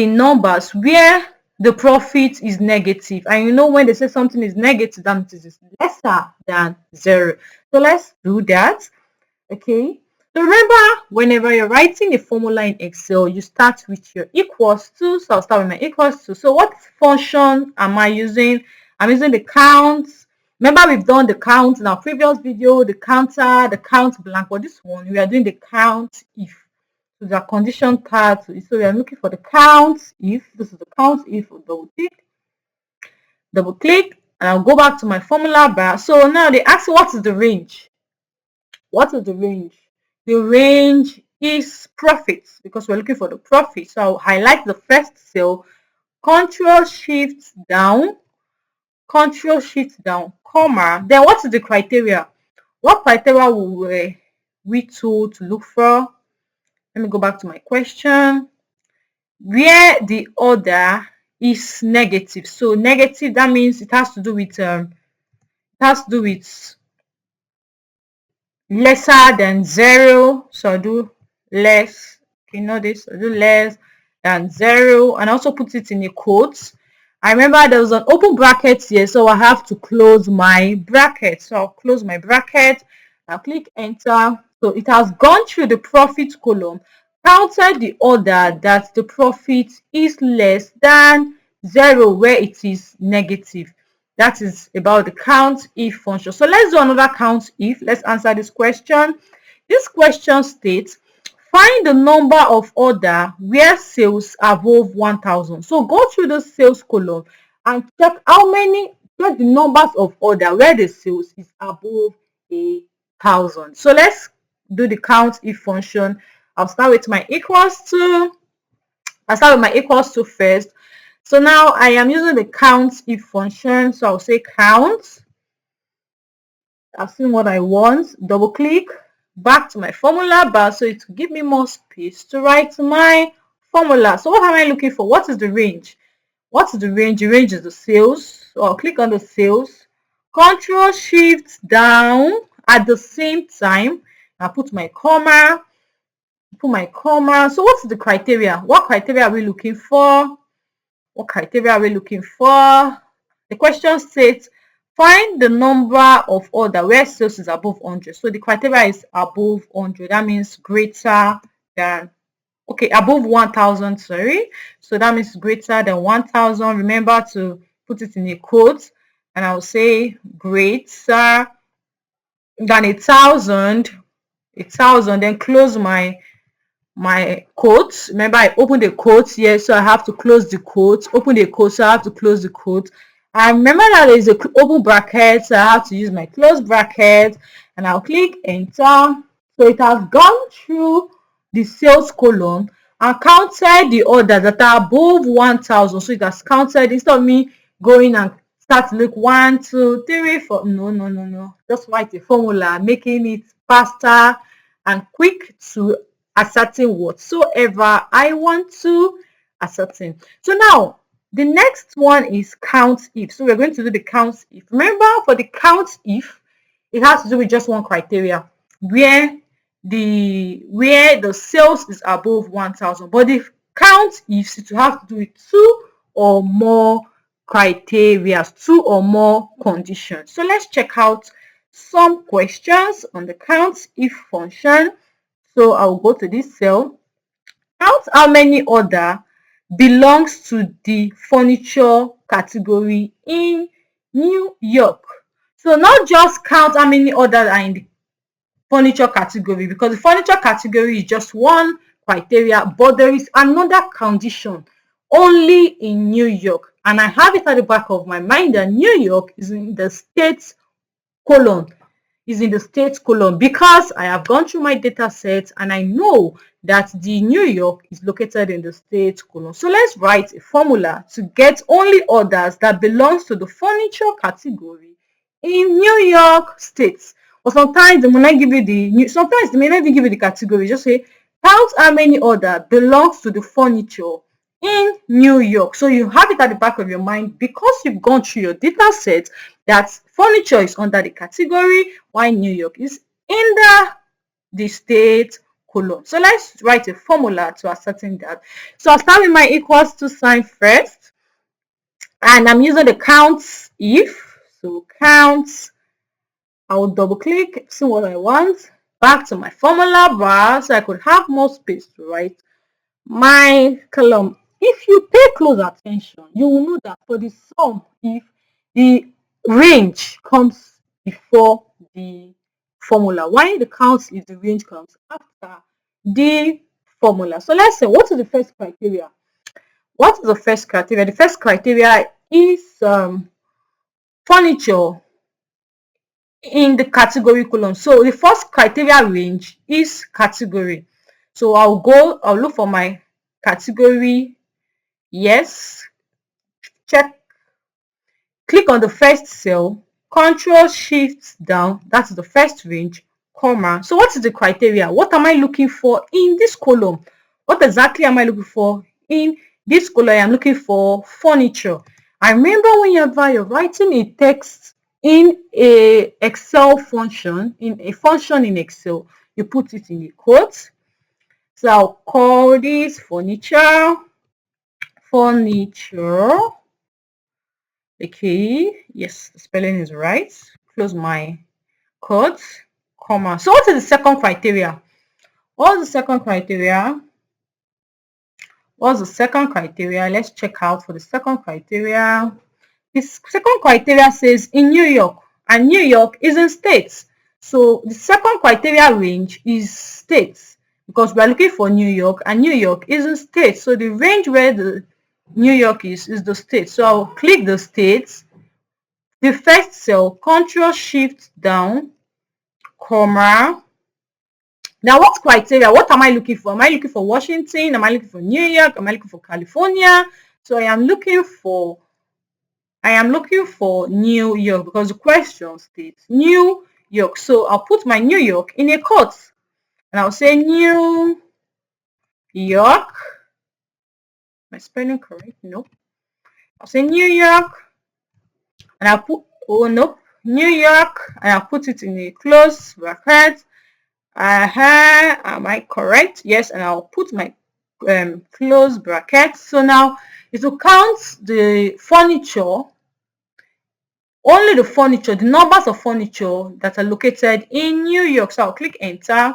numbers where the profit is negative. And you know, when they say something is negative, that means it's lesser than 0. So let's do that. Okay. So remember, whenever you're writing a formula in Excel, you start with your equals to. So I'll start with my equals to. So what function am I using? I'm using the count. Remember, we've done the count in our previous video, the counter, the count blank. For this one, we are doing the count if. So the condition part. So we are looking for the count if. This is the count if. Double click, and I'll go back to my formula bar. So now they ask, what is the range? What is the range? The range is profits, because we're looking for the profit. So I'll highlight the first cell, Control Shift down, comma. Then what is the criteria? What criteria were we told to look for? Let me go back to my question. Where the order is negative. So negative, that means it has to do with lesser than 0. So I'll do less. Okay, notice I'll do less than 0, and also put it in a quote. I remember there was an open bracket here, so I have to close my bracket. So I'll close my bracket. I'll click enter. So it has gone through the profit column, counted the order that the profit is less than 0 where it is negative. That is about the count if function. So let's do another count if. Let's answer this question. This question states, find the number of order where sales above 1,000. So go through the sales column and check the numbers of order where the sales is above 1,000. So let's do the count if function. I'll start with my equals to. I start with my equals to first. So now I am using the count if function. So I'll say count. I've seen what I want. Double click back to my formula bar so it will give me more space to write my formula. So what am I looking for? What is the range? What is the range? The range is the sales. So I'll click on the sales. Control Shift down at the same time. I'll put my comma. So what's the criteria? What criteria are we looking for? What criteria are we looking for? The question states, find the number of order where sales is above 100. So the criteria is above 100. That means greater than, okay, above 1,000, sorry. So that means greater than 1,000. Remember to put it in a quote. And I'll say greater than 1,000. 1,000. Then close my quote. Remember, I opened the quote here, so I have to close the quote. Open the quote, so I have to close the quote. I remember that there is a open bracket, so I have to use my close bracket, and I'll click enter. So it has gone through the sales column and counted the orders that are above 1,000. So it has counted instead of me going and start to look 1, 2, 3, 4. No. Just write a formula, making it faster and quick to ascertain whatsoever I want to ascertain. So now the next one is count if. So we're going to do the count if. Remember, for the count if, it has to do with just one criteria where the sales is above 1,000. But the count if, it will have to do with 2 or more criteria, 2 or more conditions. So let's check out some questions on the count if function. So I'll go to this cell. Count how many order belongs to the furniture category in New York. So not just count how many orders are in the furniture category, because the furniture category is just one criteria, but there is another condition only in New York. And I have it at the back of my mind that New York is in the state column. Because I have gone through my data set and I know that the New York is located in the state column. So let's write a formula to get only orders that belongs to the furniture category in New York State. Or sometimes they may not give you sometimes they may not even give you the category. Just say count how many order belongs to the furniture in New York. So you have it at the back of your mind because you've gone through your data set that furniture is under the category while New York is in the state column. So let's write a formula to ascertain that. So I'll start with my equals to sign first, and I'm using the count if. So count, I will double click, see what I want, back to my formula bar so I could have more space to write my column. If you pay close attention, you will know that for the sum if, the range comes before the formula, while the count if, the range comes after the formula. So let's say, what is the first criteria? What is the first criteria? The first criteria is furniture in the category column. So the first criteria range is category. So I'll look for my category. Yes, check, click on the first cell, Control Shift down, that's the first range, comma. So what is the criteria? What am I looking for in this column? What exactly am I looking for in this column? I am looking for furniture. I remember whenever you're writing a text in a Excel function, in a function in Excel, you put it in a quote. So I'll call this furniture. Okay, yes, the spelling is right. Close my quotes, comma. So what is the second criteria? What's the second criteria? Let's check out for the second criteria. This second criteria says in New York, and New York is in states. So the second criteria range is states, because we are looking for New York, and New York is in states. So the range where the New York is the state. So I'll click the states, the first cell, Control Shift down, comma, Now, what criteria? What am I looking for? Am I looking for Washington? Am I looking for New York? Am I looking for California? So I am looking for New York because the question states New York. So I'll put my New York in a quote and I'll say New York. Am I spelling correct? No. I'll say New York and I'll put, oh no, New York, and I'll put it in a close bracket. Am I correct? Yes, and I'll put my close bracket. So now it will count the furniture, only the furniture, the numbers of furniture that are located in New York. So I'll click enter.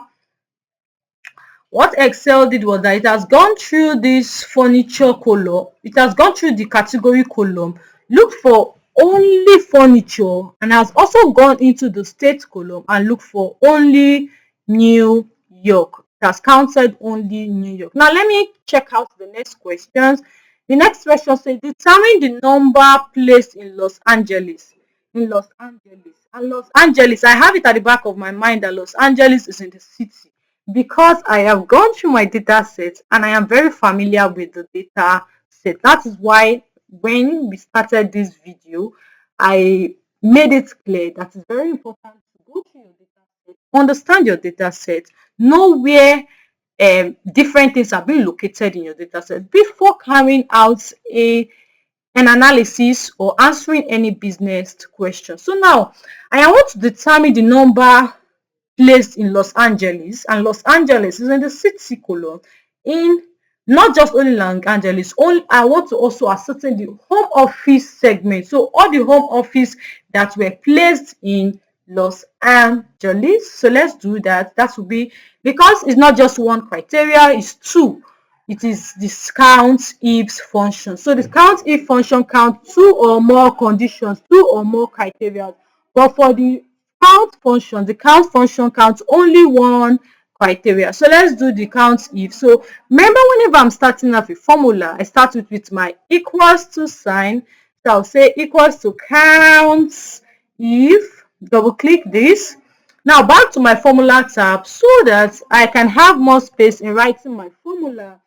What Excel did was that it has gone through this furniture column, it has gone through the category column, looked for only furniture, and has also gone into the state column and looked for only New York. It has counted only New York. Now let me check out the next questions. The next question says determine the number placed in Los Angeles. In Los Angeles. And Los Angeles, I have it at the back of my mind that Los Angeles is in the city, because I have gone through my data set and I am very familiar with the data set. That is why when we started this video, I made it clear that it's very important to go through your data set, understand your data set, know where different things are being located in your data set before carrying out an analysis or answering any business question. So now I want to determine the number placed in Los Angeles, and Los Angeles is in the city column. In not just only Los Angeles, I want to also ascertain the home office segment. So all the home office that were placed in Los Angeles. So let's do that. That will be, because it's not just one criteria, it's two. It is the count if function. So the count if function counts two or more conditions, two or more criteria. But for the count function, the count function counts only one criteria. So let's do the count if. So remember, whenever I'm starting off a formula, I start with my equals to sign. So I'll say equals to count if, double click this. Now back to my formula tab so that I can have more space in writing my formula.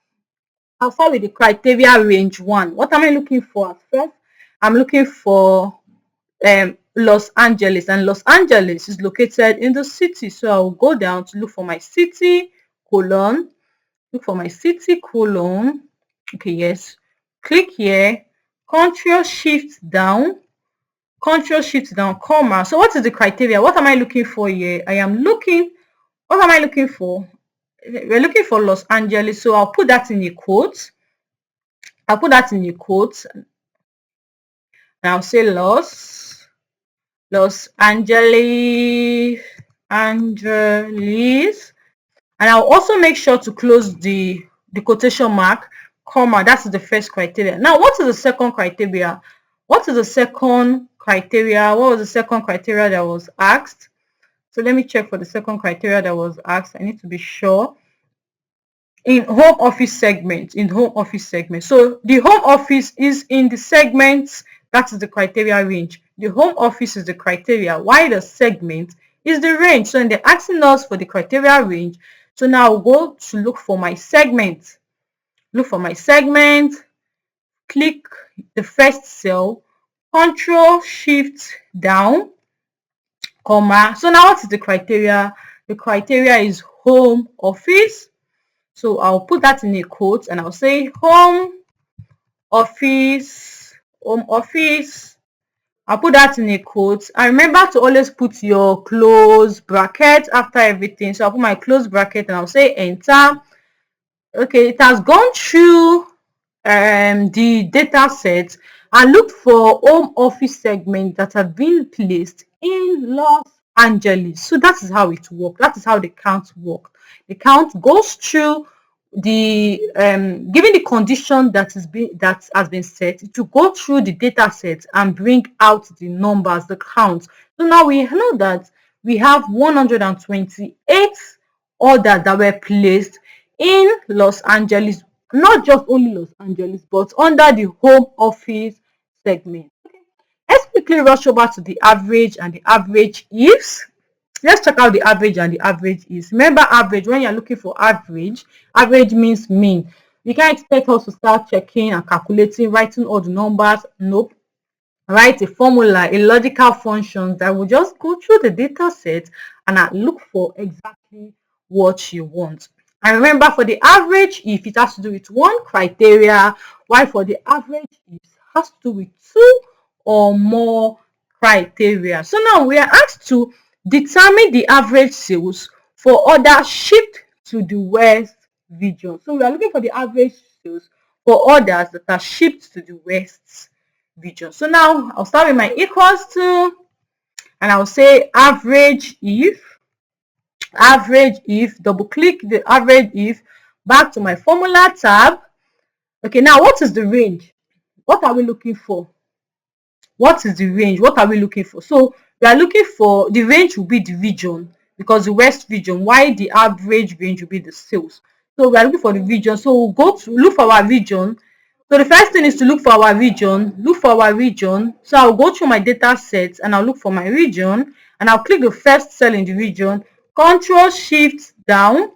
I'll start with the criteria range 1. What am I looking for at first? I'm looking for Los Angeles, and Los Angeles is located in the city. So I'll go down to look for my city colon. Look for my city colon. Okay, yes. Click here. Control Shift down. Control Shift down, comma. So what is the criteria? What am I looking for here? What am I looking for? We're looking for Los Angeles. So I'll put that in a quote. And I'll say Los Angeles, and I'll also make sure to close the quotation mark, comma. That's the first criteria. Now, what is the second criteria? What was the second criteria that was asked? So let me check for the second criteria that was asked. I need to be sure. In home office segment. So the home office is in the segments. That is the criteria range. The home office is the criteria, while the segment is the range. So they're asking us for the criteria range. So now I'll go to look for my segment. Click the first cell, Control Shift down, comma. So now what is the criteria? The criteria is home office. So I'll put that in a quote and I'll say home office. I'll put that in a quote. And remember to always put your close bracket after everything. So I'll put my close bracket and I'll say enter. Okay, it has gone through the data set and looked for home office segments that have been placed in Los Angeles. So that is how it works. That is how the count works. The count goes through the given the condition that has been set, to go through the data set and bring out the numbers, the counts. So now we know that we have 128 orders that were placed in Los Angeles, not just only Los Angeles, but under the home office segment. Okay. Let's quickly rush over to the average and the average ifs. let's check out the average and the average is. Remember, average, when you're looking for average, average means mean. You can't expect us to start checking and calculating, writing all the numbers. Nope. Write a formula, a logical function that will just go through the data set and look for exactly what you want. And remember, for the average if, it has to do with one criteria, while for the average if, it has to do with two or more criteria. So now we are asked to determine the average sales for orders shipped to the West region. So we are looking for the average sales for orders that are shipped to the West region. So now I'll start with my equals to, and I'll say average if, double click the average if, back to my formula tab. Okay, now what is the range? What are we looking for? What is the range? What are we looking for? So we are looking for, the range will be the region, because the West region, while the average range will be the sales. So we are looking for the region. So we'll go to look for our region. So the first thing is to look for our region. Look for our region. So I'll go through my data set and I'll look for my region, and I'll click the first cell in the region, Control Shift down,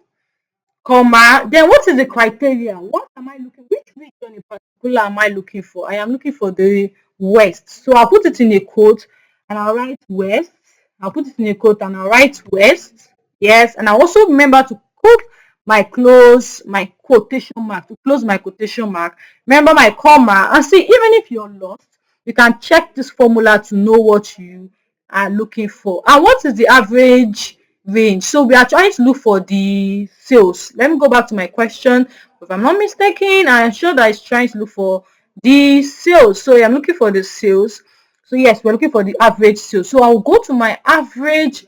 comma. Then what is the criteria? What am I looking? Which region in particular am I looking for? I am looking for the West. So I'll put it in a quote and I'll write West. I'll put it in a quote and I'll write West. Yes, and I also remember to put my quotation mark, to close my quotation mark. Remember my comma, and see, even if you're lost, you can check this formula to know what you are looking for. And what is the average range? So we are trying to look for the sales. Let me go back to my question. If I'm not mistaken, I'm sure that it's trying to look for the sales. So I'm looking for the sales. So yes, we're looking for the average sales. So I'll go to my average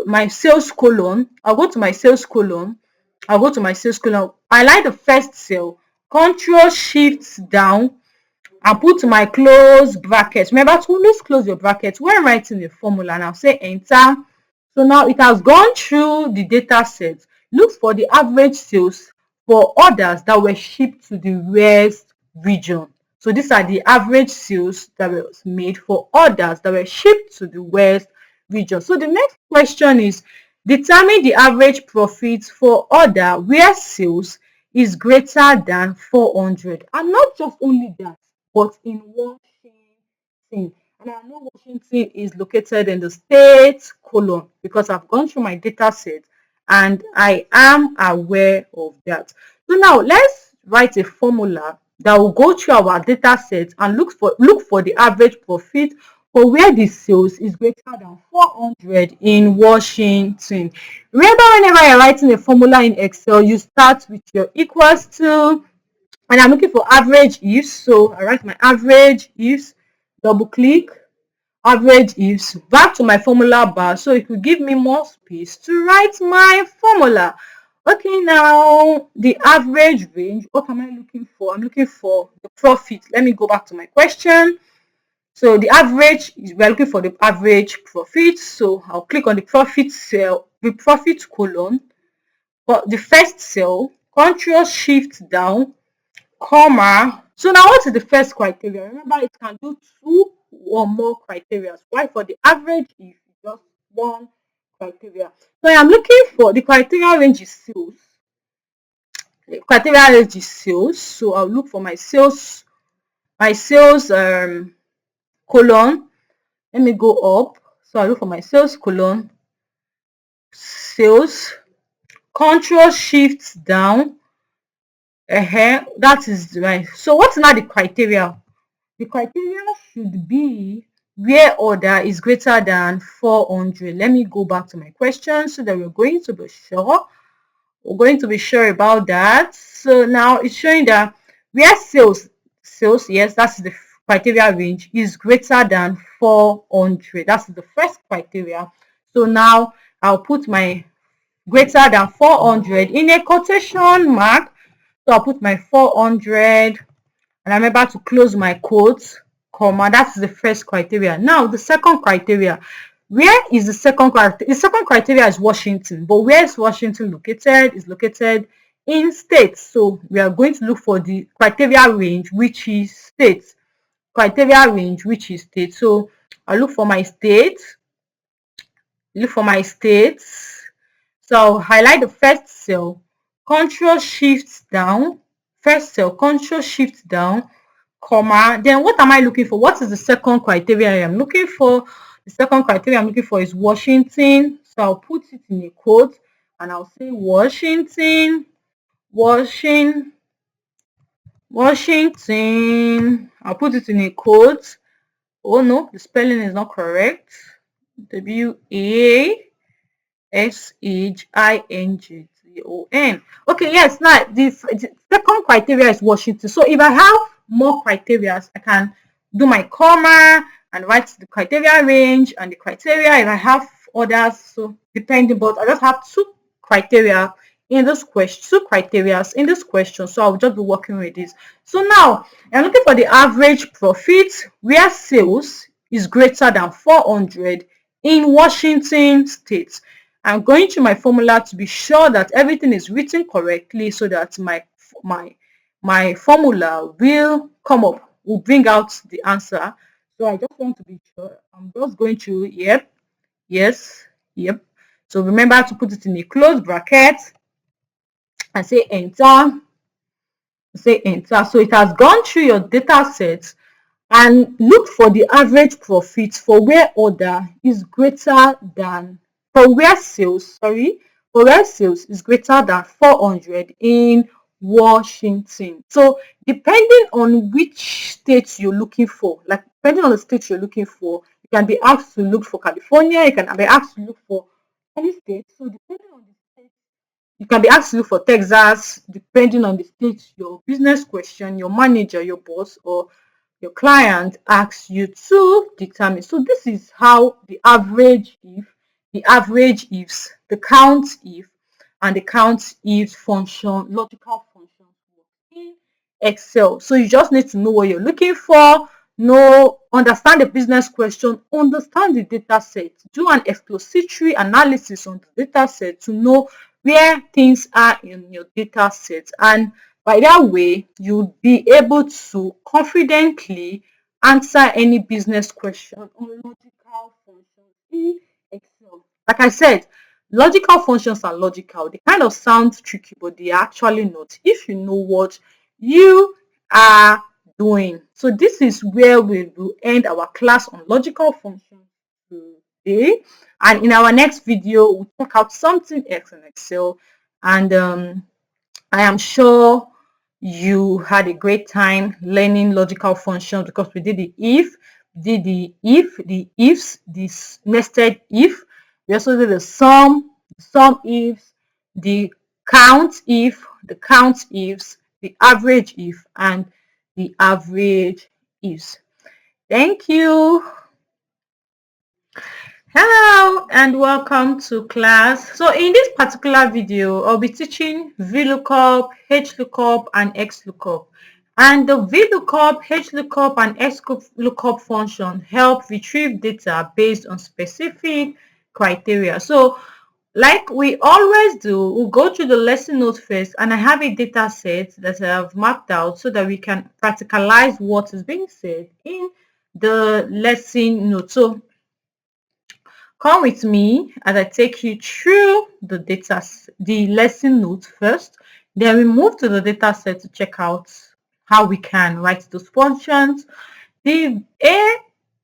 my sales column. I'll go to my sales column. I like the first cell. Control Shift down and put my close brackets. Remember to always close your brackets when writing the formula, and I'll say enter. So now it has gone through the data set. Look for the average sales for orders that were shipped to the West region. So these are the average sales that were made for orders that were shipped to the West region. So the next question is, determine the average profit for order where sales is greater than 400. And not just only that, but in Washington. And I know Washington is located in the state column because I've gone through my data set and I am aware of that. So now let's write a formula that will go through our data set and look for the average profit for where the sales is greater than 400 in Washington. Remember, whenever you're writing a formula in Excel, you start with your equals to, and I'm looking for average ifs. So I write my average ifs, double click average ifs, back to my formula bar, so it will give me more space to write my formula. Okay, now the average range, what am I looking for? I'm looking for the profit. Let me go back to my question. So the average, we're looking for the average profit. So I'll click on the profit cell, the profit column, but the first cell, Control Shift down, comma. So now what is the first criteria? Remember, it can do two or more criteria. Why for the average if just one criteria. So I am looking for the criteria range is sales. The criteria range is sales. So I'll look for my sales column. Let me go up. So I'll look for my sales column, sales, Control Shift down. That is right. So what's now the criteria? The criteria should be where order is greater than 400. Let me go back to my question so that we're going to be sure. We're going to be sure about that. So now it's showing that where sales, yes, that's the criteria range, is greater than 400. That's the first criteria. So now I'll put my greater than 400 in a quotation mark. So I'll put my 400 and I remember to close my quotes, comma. That's the first criteria. Now the second criteria. Where is the second criteria? The second criteria is Washington, but where is Washington located? It's located in states. So we are going to look for the criteria range, which is states. Criteria range, which is state. So I look for my state. look for my states. So I'll highlight the first cell, control shift down, first cell, control shift down, comma. Then what am I looking for? What is the second criteria I am looking for? The second criteria I'm looking for is Washington. So I'll put it in a quote and I'll say Washington, Washington. I'll put it in a quote. Oh no, the spelling is not correct. WASHINGTON. Okay, yes, now the second criteria is Washington. So if I have more criteria, I can do my comma and write the criteria range and the criteria if I have others. So depending, but I just have two criteria in this question, two criteria in this question. So I'll just be working with this. So now I'm looking for the average profit where sales is greater than 400 in Washington state. I'm going to my formula to be sure that everything is written correctly so that my formula will come up, will bring out the answer. So I just want to be sure. I'm just going to yep, yes, yep. So remember to put it in a closed bracket and say enter. Say enter. So it has gone through your data set and look for the average profit for where order is greater than for where sales is greater than 400 in Washington. So depending on which state you're looking for, like depending on the state you're looking for, you can be asked to look for California, you can be asked to look for any state. So depending on the state, you can be asked to look for Texas, depending on the state your business question, your manager, your boss, or your client asks you to determine. So this is how the average ifs, the count if, and the count if function, logical functions work in Excel. So you just need to know what you're looking for, understand the business question, understand the data set, do an exploratory analysis on the data set to know where things are in your data set, and by that way you'll be able to confidently answer any business question on logical functions in Excel. Like I said, logical functions are logical. They kind of sound tricky, but they are actually not if you know what you are doing. So this is where we will end our class on logical functions today. And in our next video, we'll check out something else in Excel. And I am sure you had a great time learning logical functions because we did the if, the ifs, this nested if. We also did the sum ifs, the count if, the count ifs, the average if, and the average ifs. Thank you. Hello and welcome to class. So in this particular video, I'll be teaching VLOOKUP, HLOOKUP, and XLOOKUP. And the VLOOKUP, HLOOKUP, and XLOOKUP function help retrieve data based on specific criteria. So like we always do, we'll go through the lesson notes first, and I have a data set that I have mapped out so that we can practicalize what is being said in the lesson notes. So come with me as I take you through the lesson notes first. Then we move to the data set to check out how we can write those functions. The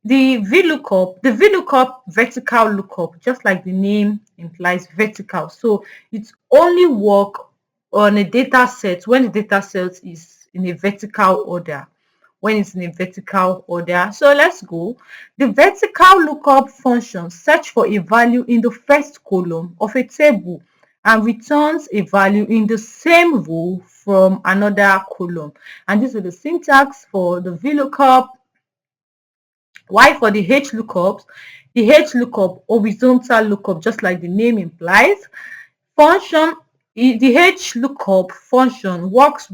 VLOOKUP vertical lookup, just like the name implies, vertical. So it's only work on a data set when the data set is in a vertical order. When it's in a vertical order. So let's go. The vertical lookup function search for a value in the first column of a table and returns a value in the same row from another column. And this is the syntax for the VLOOKUP. Why for the HLOOKUPs? The HLOOKUP, horizontal lookup, just like the name implies. The HLOOKUP function works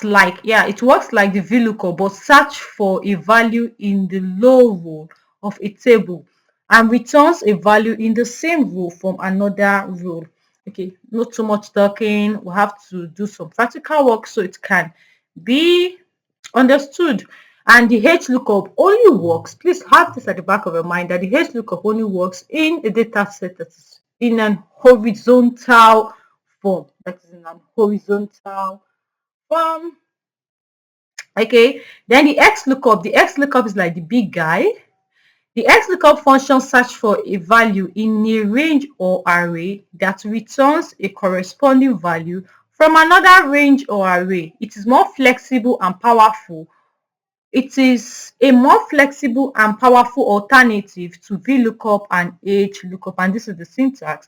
like the VLOOKUP, but search for a value in the low row of a table and returns a value in the same row from another row. Okay, not too much talking. We have to do some practical work so it can be understood. And the HLOOKUP only works, please have this at the back of your mind, that the HLOOKUP only works in a data set that is in an horizontal form. That is in an horizontal form. Okay, then the XLOOKUP is like the big guy. The XLOOKUP function search for a value in a range or array that returns a corresponding value from another range or array. It is more flexible and powerful. It is a more flexible and powerful alternative to VLOOKUP and HLOOKUP, and this is the syntax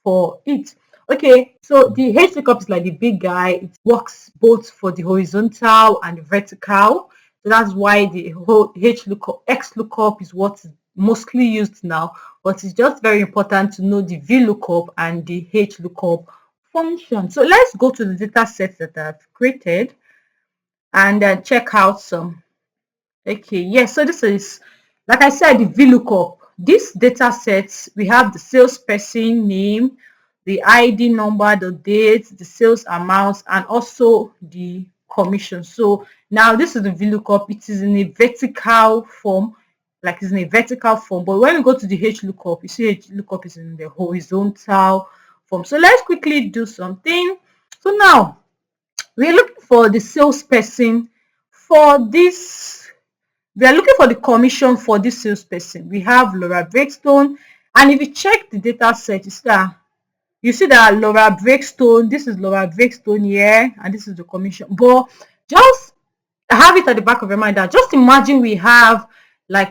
for it. Okay, so the HLOOKUP is like the big guy. It works both for the horizontal and the vertical. So that's why the whole XLOOKUP is what is mostly used now. But it's just very important to know the VLOOKUP and the HLOOKUP function. So let's go to the data sets that I've created and check out some. Okay, yes, so this is, like I said, the VLOOKUP. This data sets, we have the salesperson name, the ID number, the date, the sales amount, and also the commission. So now this is the VLOOKUP. It is in a vertical form, like it's in a vertical form. But when we go to the HLOOKUP, you see HLOOKUP is in the horizontal form. So let's quickly do something. So now we're looking for the salesperson for this. We are looking for the commission for this salesperson. We have Laura Breakstone, and if you check the data set, you see that Laura Breakstone, this is Laura Breakstone here, and this is the commission. But just have it at the back of your mind that just imagine we have a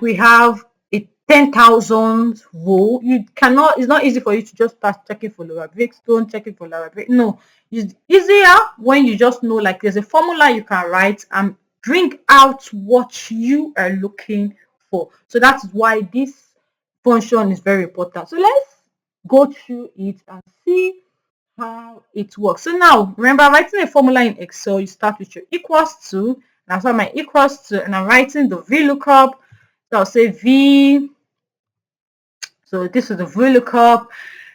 10,000 row. It's not easy for you to just start checking for Laura Breakstone, checking for Laura Breakstone. No, it's easier when you just know, like, there's a formula you can write and bring out what you are looking for. So that is why this function is very important. So let's go through it and see how it works. So now, remember, writing a formula in Excel, you start with your equals to, and that's why my equals to, and I'm writing the VLOOKUP. So I'll say V. So this is the VLOOKUP.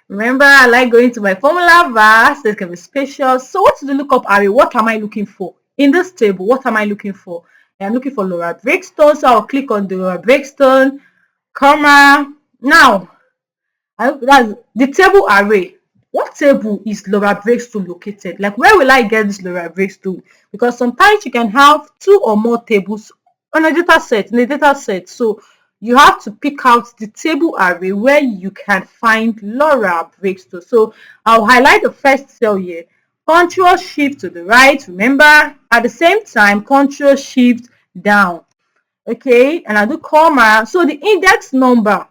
Remember, I like going to my formula bar, so it can be spacious. So what's the lookup array? What am I looking for? In this table, what am I looking for? I'm looking for Laura Breakstone, so I'll click on the Laura Breakstone, comma. Now, I hope that's the table array. What table is Laura Breakstone located? Like, where will I get this Laura Breakstone? Because sometimes you can have 2 or more tables on a data set, So you have to pick out the table array where you can find Laura Breakstone. So I'll highlight the first cell here. Control Shift to the right, remember, at the same time Control Shift down. Okay, and I do comma. So the index number,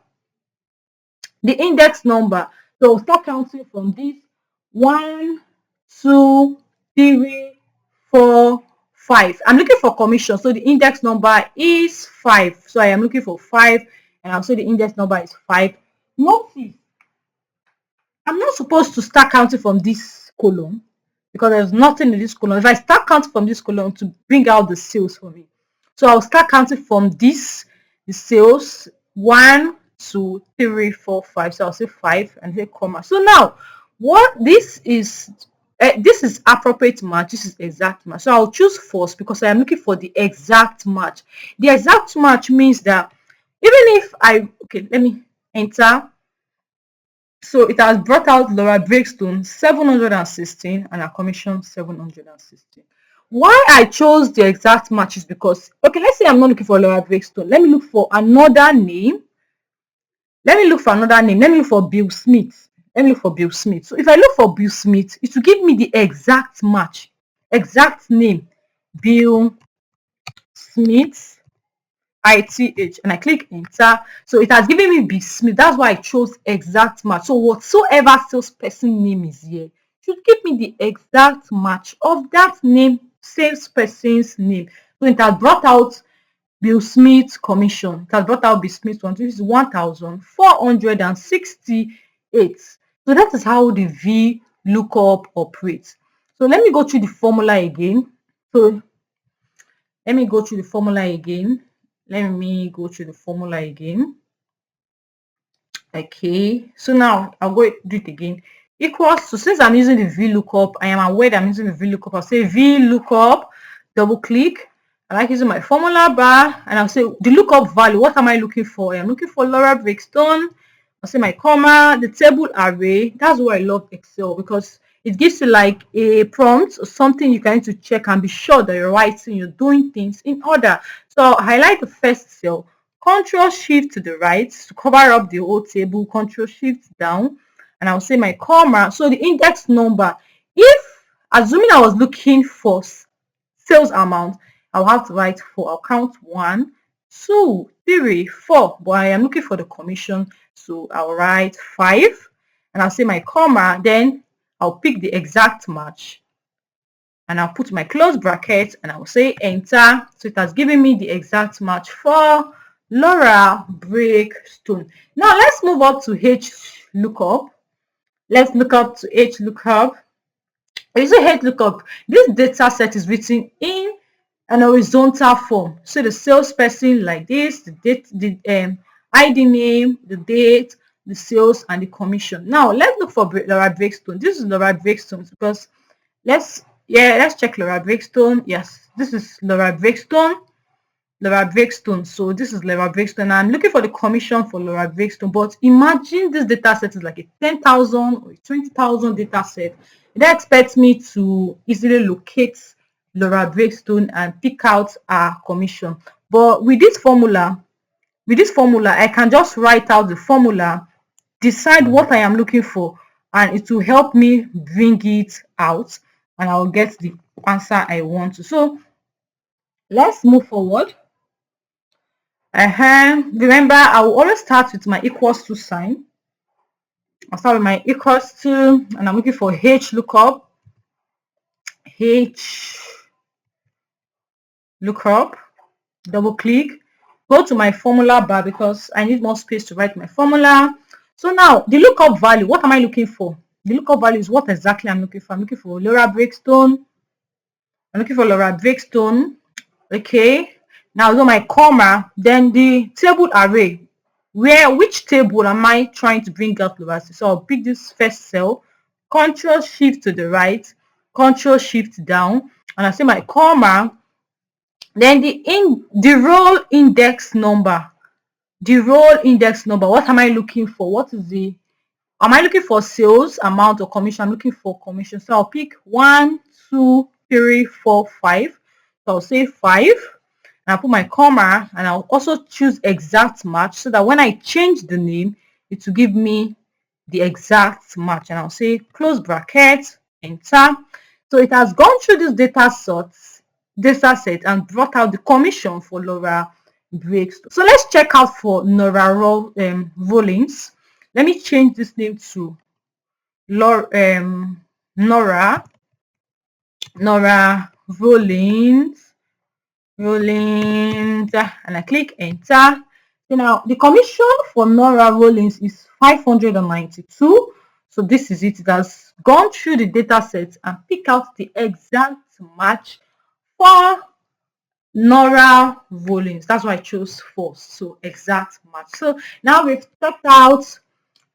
so we'll start counting from this 1, 2, 3, 4, 5. I'm looking for commission, so the index number is 5. So I am looking for 5, and I'll say the index number is 5. Notice I'm not supposed to start counting from this column because there's nothing in this column. If I start counting from this column to bring out the sales for me, so I'll start counting from this, the sales, 1, 2, 3, 4, 5. So I'll say 5 and say comma. So now what this is appropriate match, this is exact match. So I'll choose false because I am looking for the exact match. The exact match means that even if let me enter. So it has brought out Laura Breakstone 716 and a commission 716. Why I chose the exact match is because, let's say I'm not looking for Laura Breakstone. Let me look for another name. Let me look for Bill Smith. So if I look for Bill Smith, it will give me the exact match, exact name, Bill Smith. ITH, and I click enter. So it has given me Bill Smith. That's why I chose exact match. So whatsoever salesperson name is here should give me the exact match of that name, salesperson's name. So it has brought out Bill Smith commission. It has brought out Bill Smith one, which is 1,468. So that is how the VLOOKUP operates. So let me go through the formula again. Okay, so now I'll go do it again. Equals to, since I'm using the VLOOKUP, I am aware that I'm using the VLOOKUP. I'll say VLOOKUP, double click. I like using my formula bar, and I'll say the lookup value. What am I looking for? I'm looking for Laura Breakstone. I'll say my comma, the table array. That's why I love Excel, because it gives you like a prompt or something you can need to check and be sure that you're writing, you're doing things in order. So I'll highlight the first cell, Control Shift to the right to cover up the whole table, Control Shift down, and I'll say my comma. So the index number, if assuming I was looking for sales amount, I'll have to write 4. I'll count 1, 2, 3, 4, but I am looking for the commission, so I'll write 5, and I'll say my comma, then I'll pick the exact match, and I'll put my close bracket, and I'll say enter. So it has given me the exact match for Laura Breakstone. Now let's move up to HLOOKUP. Let's look up to HLOOKUP. When you say HLOOKUP, this data set is written in an horizontal form. So the salesperson like this, the date, the ID name, the date, the sales, and the commission. Now let's look for Laura Breakstone. This is Laura Breakstone, because let's check Laura Breakstone. Yes, this is Laura Breakstone. Laura Breakstone. So this is Laura Breakstone. I'm looking for the commission for Laura Breakstone. But imagine this data set is like a 10,000 or a 20,000 data set. It expects me to easily locate Laura Breakstone and pick out our commission. But with this formula, I can just write out the formula, decide what I am looking for, and it will help me bring it out, and I'll get the answer I want to. So let's move forward. Remember, I will always start with my equals to sign. I'll start with my equals to, and I'm looking for HLOOKUP. HLOOKUP. Double click. Go to my formula bar because I need more space to write my formula. So now the lookup value, what am I looking for? The lookup value is what exactly I'm looking for. I'm looking for Laura Breakstone. Okay. Now do my comma, then the table array. Which table am I trying to bring out Laura? So I'll pick this first cell, Control Shift to the right, Control Shift down, and I say my comma. Then the row index number. What am I looking for? Am I looking for sales amount or commission? I'm looking for commission. So I'll pick 1, 2, 3, 4, 5. So I'll say 5. And I'll put my comma, and I'll also choose exact match so that when I change the name, it will give me the exact match. And I'll say close bracket, enter. So it has gone through this data set and brought out the commission for Laura Breakstone. So let's check out for Nora Rollins. Let me change this name to Nora Rollins, and I click enter. So now the commission for Nora Rollins is 592. So this is it. It has gone through the data set and pick out the exact match for Nora Rollins. That's why I chose first. So exact match. So now we've checked out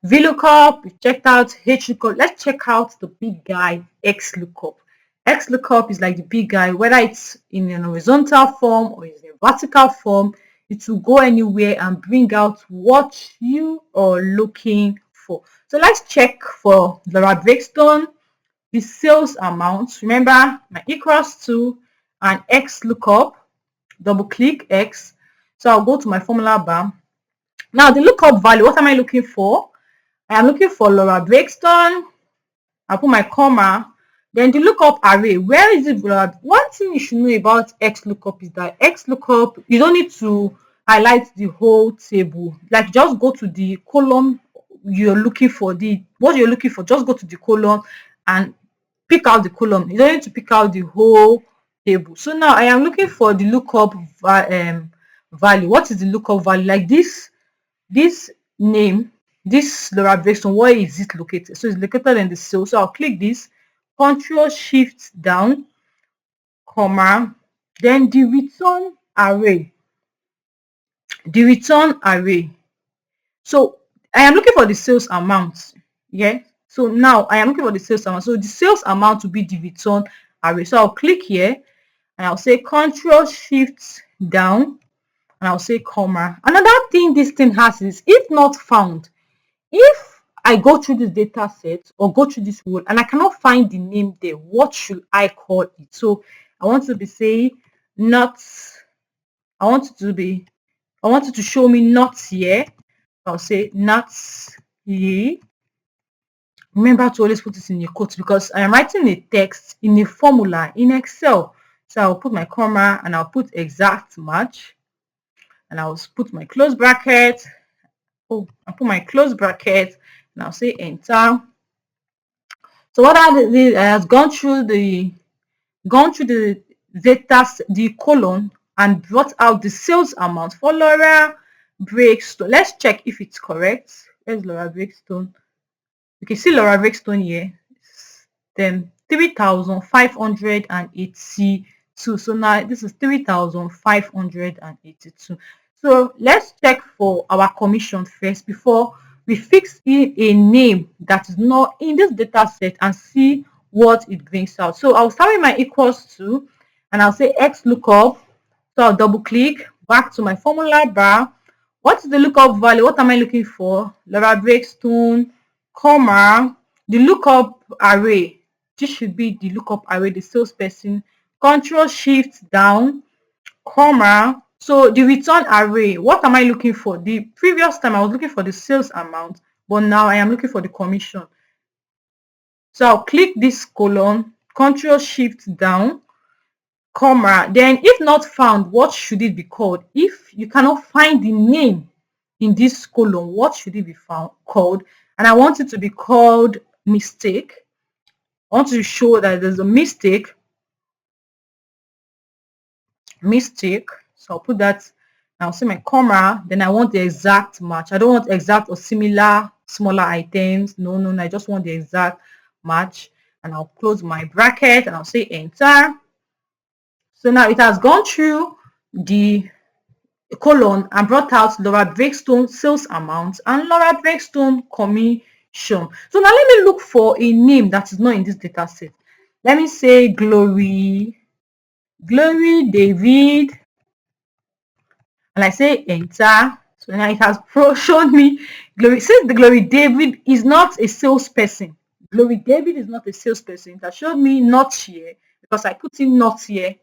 VLOOKUP, we've checked out HLOOKUP. Let's check out the big guy, XLOOKUP. XLOOKUP is like the big guy, whether it's in an horizontal form or in a vertical form, it will go anywhere and bring out what you are looking for. So let's check for Laura Breakstone, the sales amount. Remember, my equals to and XLOOKUP, double click X. So I'll go to my formula bar. Now the lookup value, what am I looking for? I am looking for Laura Breakstone. I'll put my comma. Then the lookup array, where is it? One thing you should know about XLOOKUP is that XLOOKUP, you don't need to highlight the whole table. Like just go to the column you're looking for, what you're looking for, just go to the column and pick out the column. You don't need to pick out the whole table. So now I am looking for the lookup value. What is the lookup value? Like this name, this Laura Breakstone, where is it located? So it's located in the cell. So I'll click this, Control Shift down, comma, then the return array. So I am looking for the sales amount. Yeah. So now I am looking for the sales amount. So the sales amount will be the return array. So I'll click here, and I'll say Control Shift down, and I'll say comma. Another thing this thing has is if not found. If I go through this data set or go through this role and I cannot find the name there, what should I call it? So I want to be saying not, I want it to be, I want it to show me not here. I'll say not here. Remember to always put it in your quotes because I am writing a text in a formula in Excel. So I'll put my comma and I'll put exact match, and I'll put my close bracket. Oh, I'll put my close bracket and I'll say enter. So what I did, I has gone through the data, the column, and brought out the sales amount for Laura Breakstone. Let's check if it's correct. Where's Laura Breakstone? You can see Laura Breakstone here. Then 3,582. So now this is 3,582. So let's check for our commission first before we fix in a name that is not in this data set and see what it brings out. So I'll start with my equals to, and I'll say XLOOKUP. So I'll double click back to my formula bar. What is the lookup value? What am I looking for? Laura Breakstone, comma, the lookup array. This should be the lookup array, the salesperson. Control Shift down, comma. So the return array, what am I looking for? The previous time I was looking for the sales amount, but now I am looking for the commission. So I'll click this column, Control Shift down, comma. Then if not found, what should it be called? If you cannot find the name in this column, what should it be called? And I want it to be called mistake. I want to show that there's a mistake. So I'll put that. I'll say my comma. Then I want the exact match. I don't want exact or similar smaller items. No. I just want the exact match. And I'll close my bracket and I'll say enter. So now it has gone through the column and brought out Laura Breakstone sales amount and Laura Breakstone commission. So now let me look for a name that is not in this data set. Let me say Glory David, and I say enter. So now it has shown me Glory. Since the Glory David is not a salesperson, Glory David is not a salesperson. It has shown me not here because I put in not here,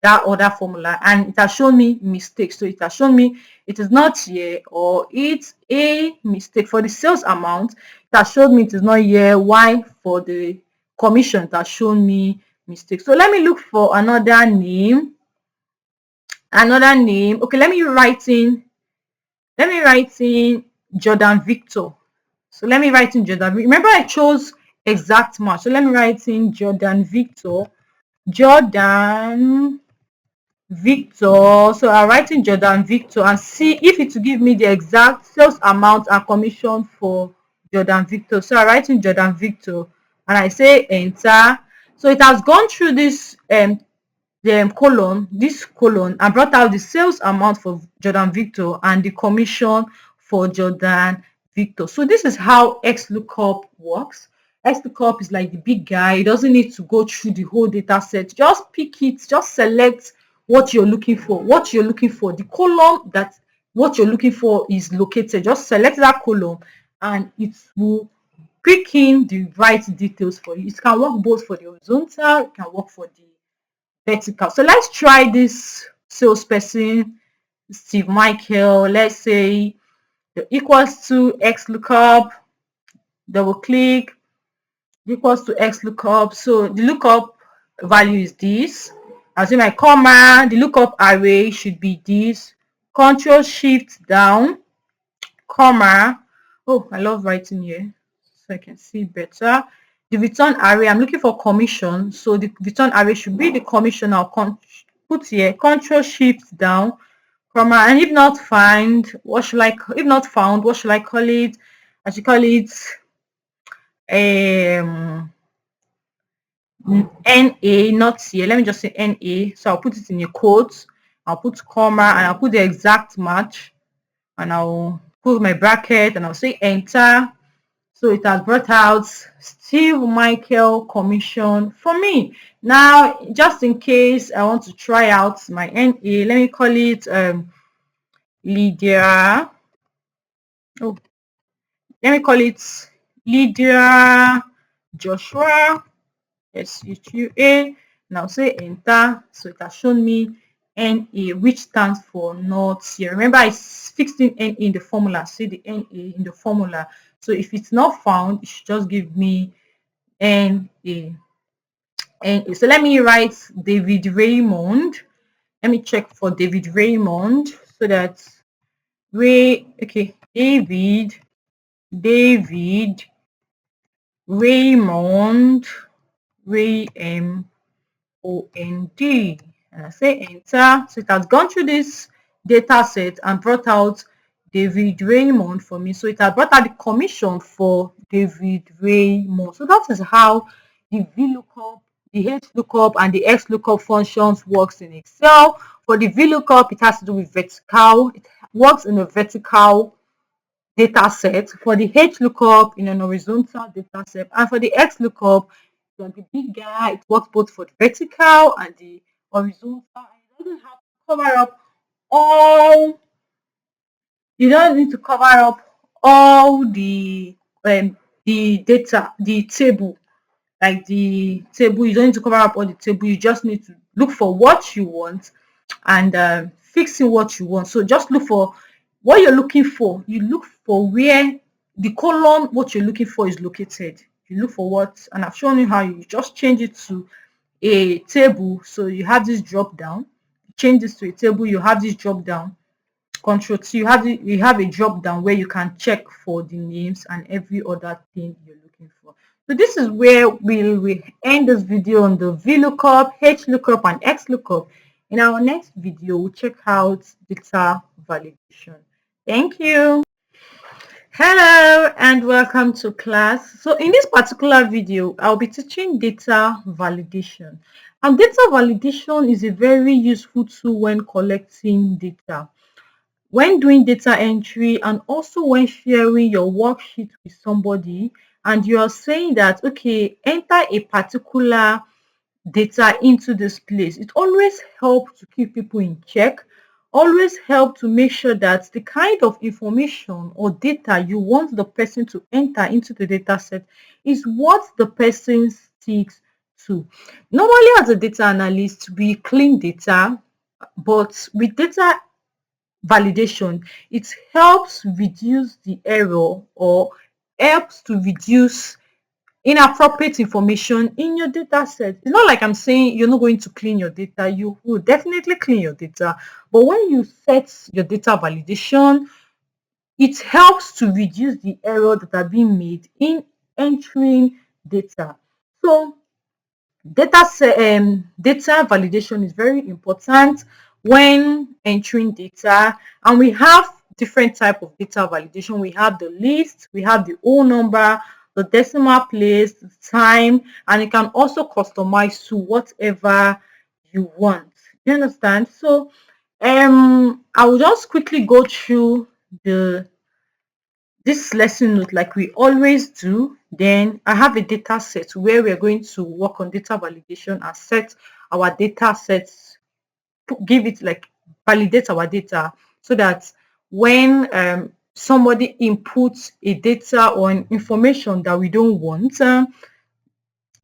that other formula, and it has shown me mistake. So it has shown me it is not here or it's a mistake. For the sales amount, it has shown me it is not here. Why? For the commission, it has shown me mistake. So let me look for another name. Okay, let me write in Jordan Victor. So let me write in Jordan. Remember I chose exact match. So let me write in Jordan Victor. So I'll write in Jordan Victor and see if it will give me the exact sales amount and commission for Jordan Victor. So I write in Jordan Victor and I say enter. So it has gone through this column and brought out the sales amount for Jordan Victor and the commission for Jordan Victor. So this is how XLOOKUP works. XLOOKUP is like the big guy. It doesn't need to go through the whole data set. Just pick it, just select what you're looking for. The column that what you're looking for is located. Just select that column and it will pick in the right details for you. It can work both for the horizontal, it can work for the vertical. So let's try this salesperson, Steve Michael. Let's say equals to XLOOKUP, double click, equals to XLOOKUP. So the lookup value is this. I'll say my comma, the lookup array should be this. Control Shift down, comma. Oh, I love writing here so I can see better. The return array, I'm looking for commission. So the return array should be the commission. I'll put here Control Shift down, comma. And if not found, what should I call it? I should call it NA, not here. Let me just say NA. So I'll put it in a quote. I'll put comma and I'll put the exact match and I'll put my bracket and I'll say enter. So it has brought out Steve Michael commission for me. Now, just in case I want to try out my NA, let me call it Lydia. Oh, let me call it Lydia Joshua. SUA. Now say enter. So it has shown me NA, which stands for not here. Remember, I fixed in NA in the formula. See the NA in the formula. So if it's not found, it should just give me NA. NA. So let me write David Raymond. Let me check for David Raymond so that David Raymond OND, and I say enter. So it has gone through this data set and brought out David Raymond for me. So it has brought out the commission for David Raymond. So that is how the VLOOKUP, the HLOOKUP, and the XLOOKUP functions works in Excel. For the VLOOKUP, it has to do with vertical. It works in a vertical data set. For the HLOOKUP, in an horizontal data set. And for the XLOOKUP, on the big guy, it works both for the vertical and the horizontal. It doesn't have to cover up all. You don't need to cover up all the data, the table, like the table. You don't need to cover up all the table. You just need to look for what you want and fixing what you want. So just look for what you're looking for. You look for where the column what you're looking for is located. You look for what, and I've shown you how you just change it to a table. So you have this drop down. Change this to a table. You have this drop down. Control T. You have a drop down where you can check for the names and every other thing you're looking for. So this is where we end this video on the VLOOKUP, HLOOKUP, and XLOOKUP. In our next video, we'll check out data validation. Thank you. Hello and welcome to class. So in this particular video, I'll be teaching data validation. And data validation is a very useful tool when collecting data, when doing data entry, and also when sharing your worksheet with somebody and you are saying that, okay, enter a particular data into this place. It always helps to keep people in check, always help to make sure that the kind of information or data you want the person to enter into the data set is what the person sticks to. Normally, as a data analyst, we clean data, but with data validation, it helps reduce the error or helps to reduce inappropriate information in your data set. It's not like I'm saying you're not going to clean your data. You will definitely clean your data. But when you set your data validation, it helps to reduce the error that are being made in entering data. So data validation is very important when entering data, and we have different type of data validation. We have the list, we have the whole number, the decimal place, the time, and you can also customize to whatever you want. You understand? So I will just quickly go through this lesson note like we always do. Then I have a data set where we're going to work on data validation and set our data sets, give it like validate our data, so that when somebody inputs a data or an information that we don't want,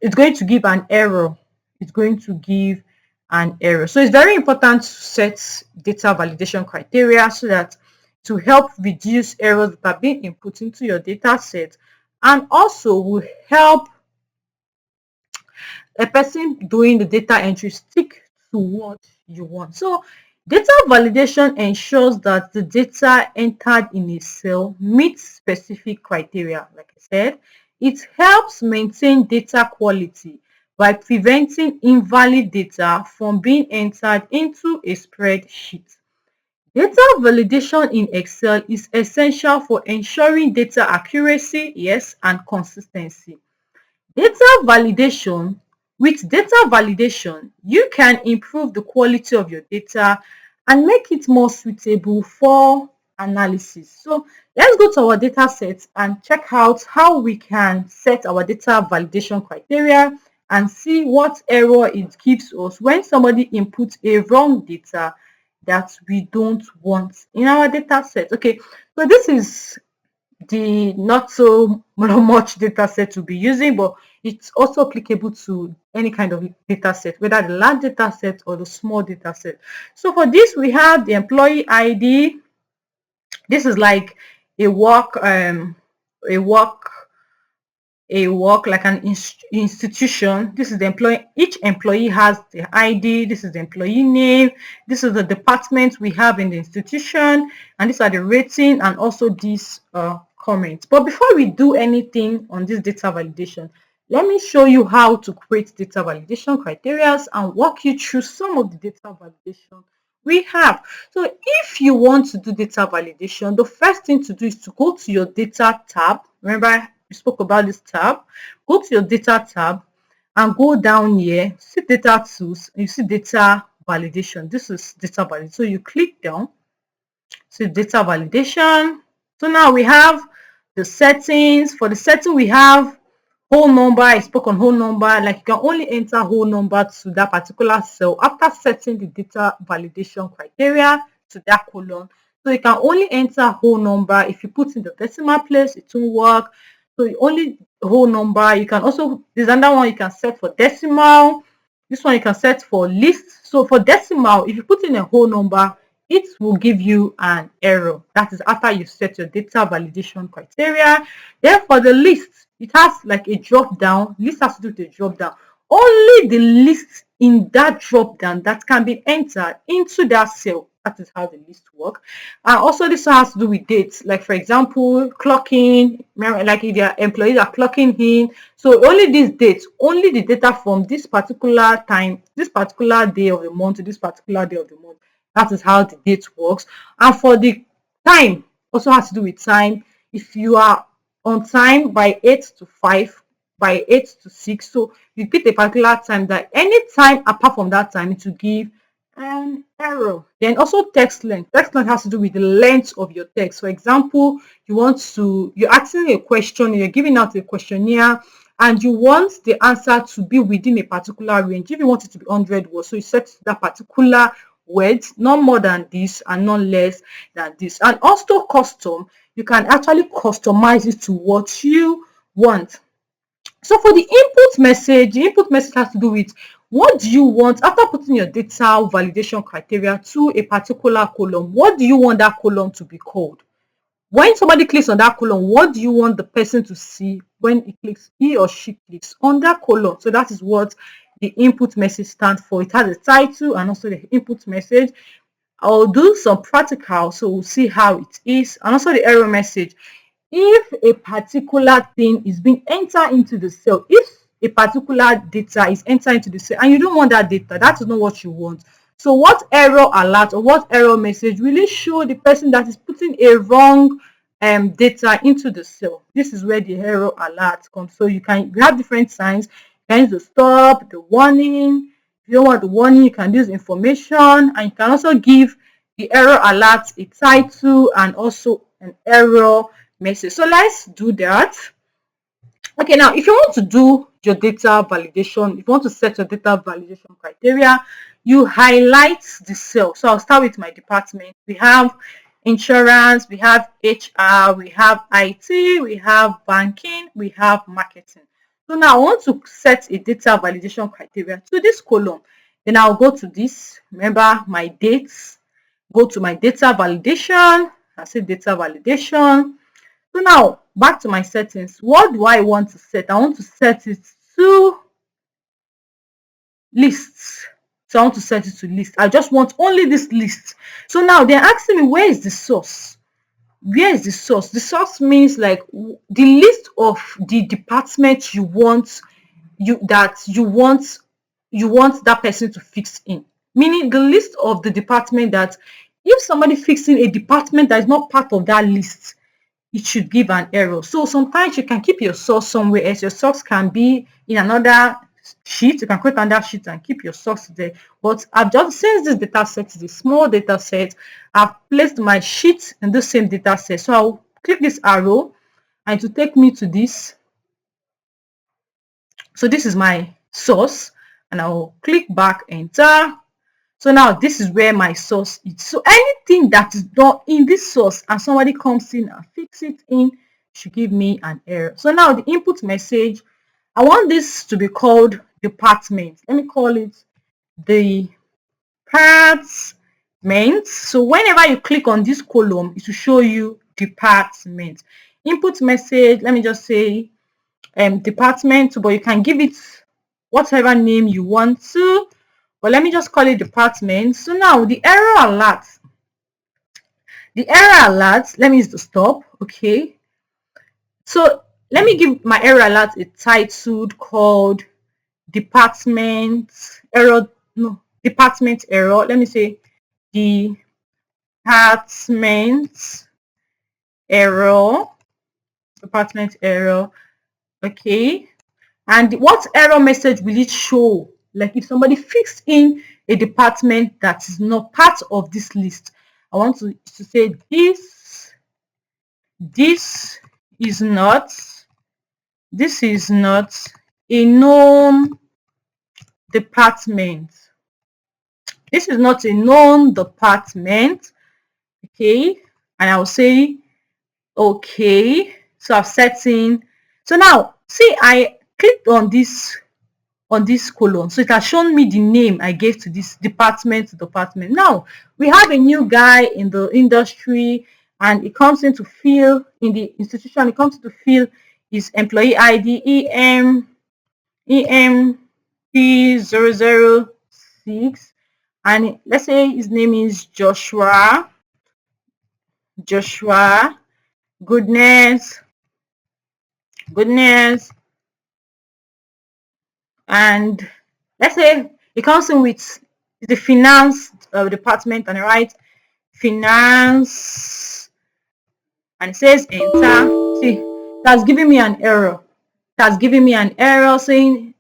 it's going to give an error. It's going to give an error. So it's very important to set data validation criteria so that to help reduce errors that are being input into your data set, and also will help a person doing the data entry stick to what you want. So data validation ensures that the data entered in a cell meets specific criteria. Like I said, it helps maintain data quality by preventing invalid data from being entered into a spreadsheet. Data validation in Excel is essential for ensuring data accuracy, yes, and consistency. Data validation. With data validation, you can improve the quality of your data and make it more suitable for analysis. So let's go to our data set and check out how we can set our data validation criteria and see what error it gives us when somebody inputs a wrong data that we don't want in our data set. Okay, so this is the not so much data set to be using, but it's also applicable to any kind of data set, whether the large data set or the small data set. So for this, we have the employee ID. This is like a work a work like an institution. This is the employee. Each employee has the ID. This is the employee name. This is the department we have in the institution, and these are the rating and also these comments. But before we do anything on this data validation, let me show you how to create data validation criteria and walk you through some of the data validation we have. So if you want to do data validation, the first thing to do is to go to your data tab. Remember, we spoke about this tab. Go to your data tab and go down here, see data tools, and you see data validation. This is data validation. So you click down, see data validation. So now we have the settings. For the setting, we have whole number. I spoke on whole number. Like you can only enter whole number to that particular cell after setting the data validation criteria to that column. So you can only enter whole number. If you put in the decimal place, it won't work. So only whole number. You can also, there's another one you can set for decimal. This one you can set for list. So for decimal, if you put in a whole number, it will give you an error. That is after you set your data validation criteria. Then for the list, it has like a drop down. List has to do with a drop down. Only the list in that drop down that can be entered into that cell. That is how the list works. And also this has to do with dates. Like for example, clocking. Remember, like if your employees are clocking in. So only these dates, only the data from this particular time, this particular day of the month to this particular day of the month. That is how the date works. And for the time, also has to do with time. If you are on time by 8 to 5, by 8 to 6, so you pick a particular time, that any time apart from that time it will give an error. Then also text length. Text length has to do with the length of your text. For example, you're asking a question, you're giving out a questionnaire, and you want the answer to be within a particular range. If you want it to be 100 words, so you set that particular words, not more than this and not less than this. And also custom, you can actually customize it to what you want. So for the input message has to do with what do you want after putting your data validation criteria to a particular column. What do you want that column to be called? When somebody clicks on that column, what do you want the person to see when he or she clicks on that column? So that is what the input message stands for. It has a title and also the input message. I'll do some practical, so we'll see how it is. And also the error message. If a particular thing is being entered into the cell, if a particular data is entered into the cell and you don't want that data, that is not what you want. So what error alert or what error message will it show the person that is putting a wrong data into the cell? This is where the error alert comes. So you have different signs. You can use the stop, the warning. If you don't want the warning, you can use information, and you can also give the error alert a title and also an error message. So let's do that. Okay, now if you want to do your data validation, if you want to set your data validation criteria, you highlight the cell. So I'll start with my department. We have insurance, we have HR, we have IT, we have banking, we have marketing. So now I want to set a data validation criteria to this column. Then I'll go to this, remember my dates, go to my data validation, I say data validation. So now back to my settings. What do I want to set? I want to set it to lists. So I want to set it to list. I just want only this list. So now they're asking me, where is the source? Where is the source? The source means like the list of the department you want that person to fix in. Meaning the list of the department that if somebody fixing a department that is not part of that list, it should give an error. So sometimes you can keep your source somewhere else. Your source can be in another sheet, you can create another sheet and keep your source there. But I've just, since this data set is a small data set, I've placed my sheet in the same data set. So I'll click this arrow and it will take me to this. So this is my source, and I'll click back, enter. So now this is where my source is. So anything that is done in this source and somebody comes in and fix it in should give me an error. So now the input message, I want this to be called department. Let me call it the department. So whenever you click on this column, it will show you department. Input message, let me just say department, but you can give it whatever name you want to, but let me just call it department. So now the error alert, let me use the stop. Okay, so let me give my error alert a title called department error. No, department error. Let me say department error. Okay, and what error message will it show? Like if somebody fixed in a department that is not part of this list, I want to say this is not a known department. This is not a known department. Okay, and I'll say okay. So I've set in. So now see, I clicked on this column, so it has shown me the name I gave to this department. Now we have a new guy in the industry, and it comes in to fill in the institution. It comes to fill his employee ID EMP006, and let's say his name is Joshua Goodness, and let's say it comes in with the finance department, and I write finance, and it says enter. See, that's giving me an error. Saying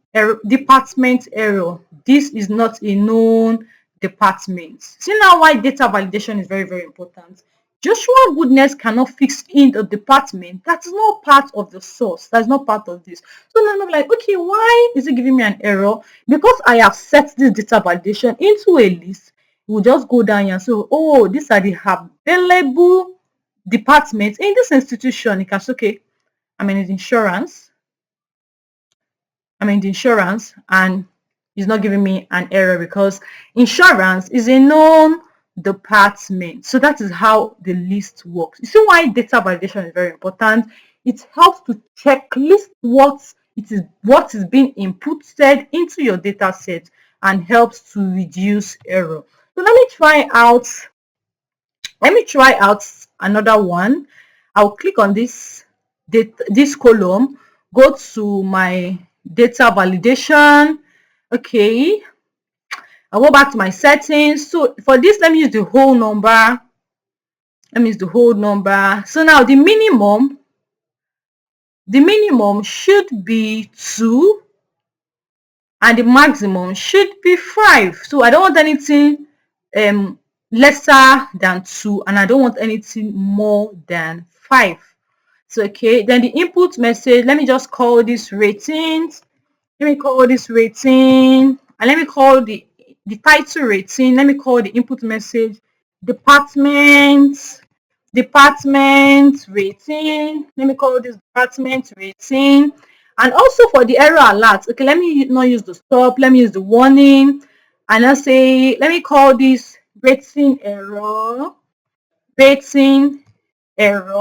department error. This is not a known department. See now why data validation is very, very important. Joshua Goodness cannot fix in the department that is not part of the source. That's not part of this. So now I'm like, okay, why is it giving me an error? Because I have set this data validation into a list. We'll just go down here and say, oh, these are the available departments in this institution. You can say, okay, I'm in the insurance, and it's not giving me an error because insurance is a known department. So that is how the list works. You see why data validation is very important. It helps to checklist what is being inputted into your data set and helps to reduce error. So let me try out another one. I'll click on this column, go to my data validation. Okay, I'll go back to my settings. So for this, let me use the whole number. So now the minimum should be 2 and the maximum should be 5. So I don't want anything lesser than 2, and I don't want anything more than 5. So okay, then the input message, let me just call this ratings. And let me call the title rating. Let me call the input message department rating. Let me call this department rating. And also for the error alert, okay, let me not use the stop, let me use the warning, and let me call this rating error.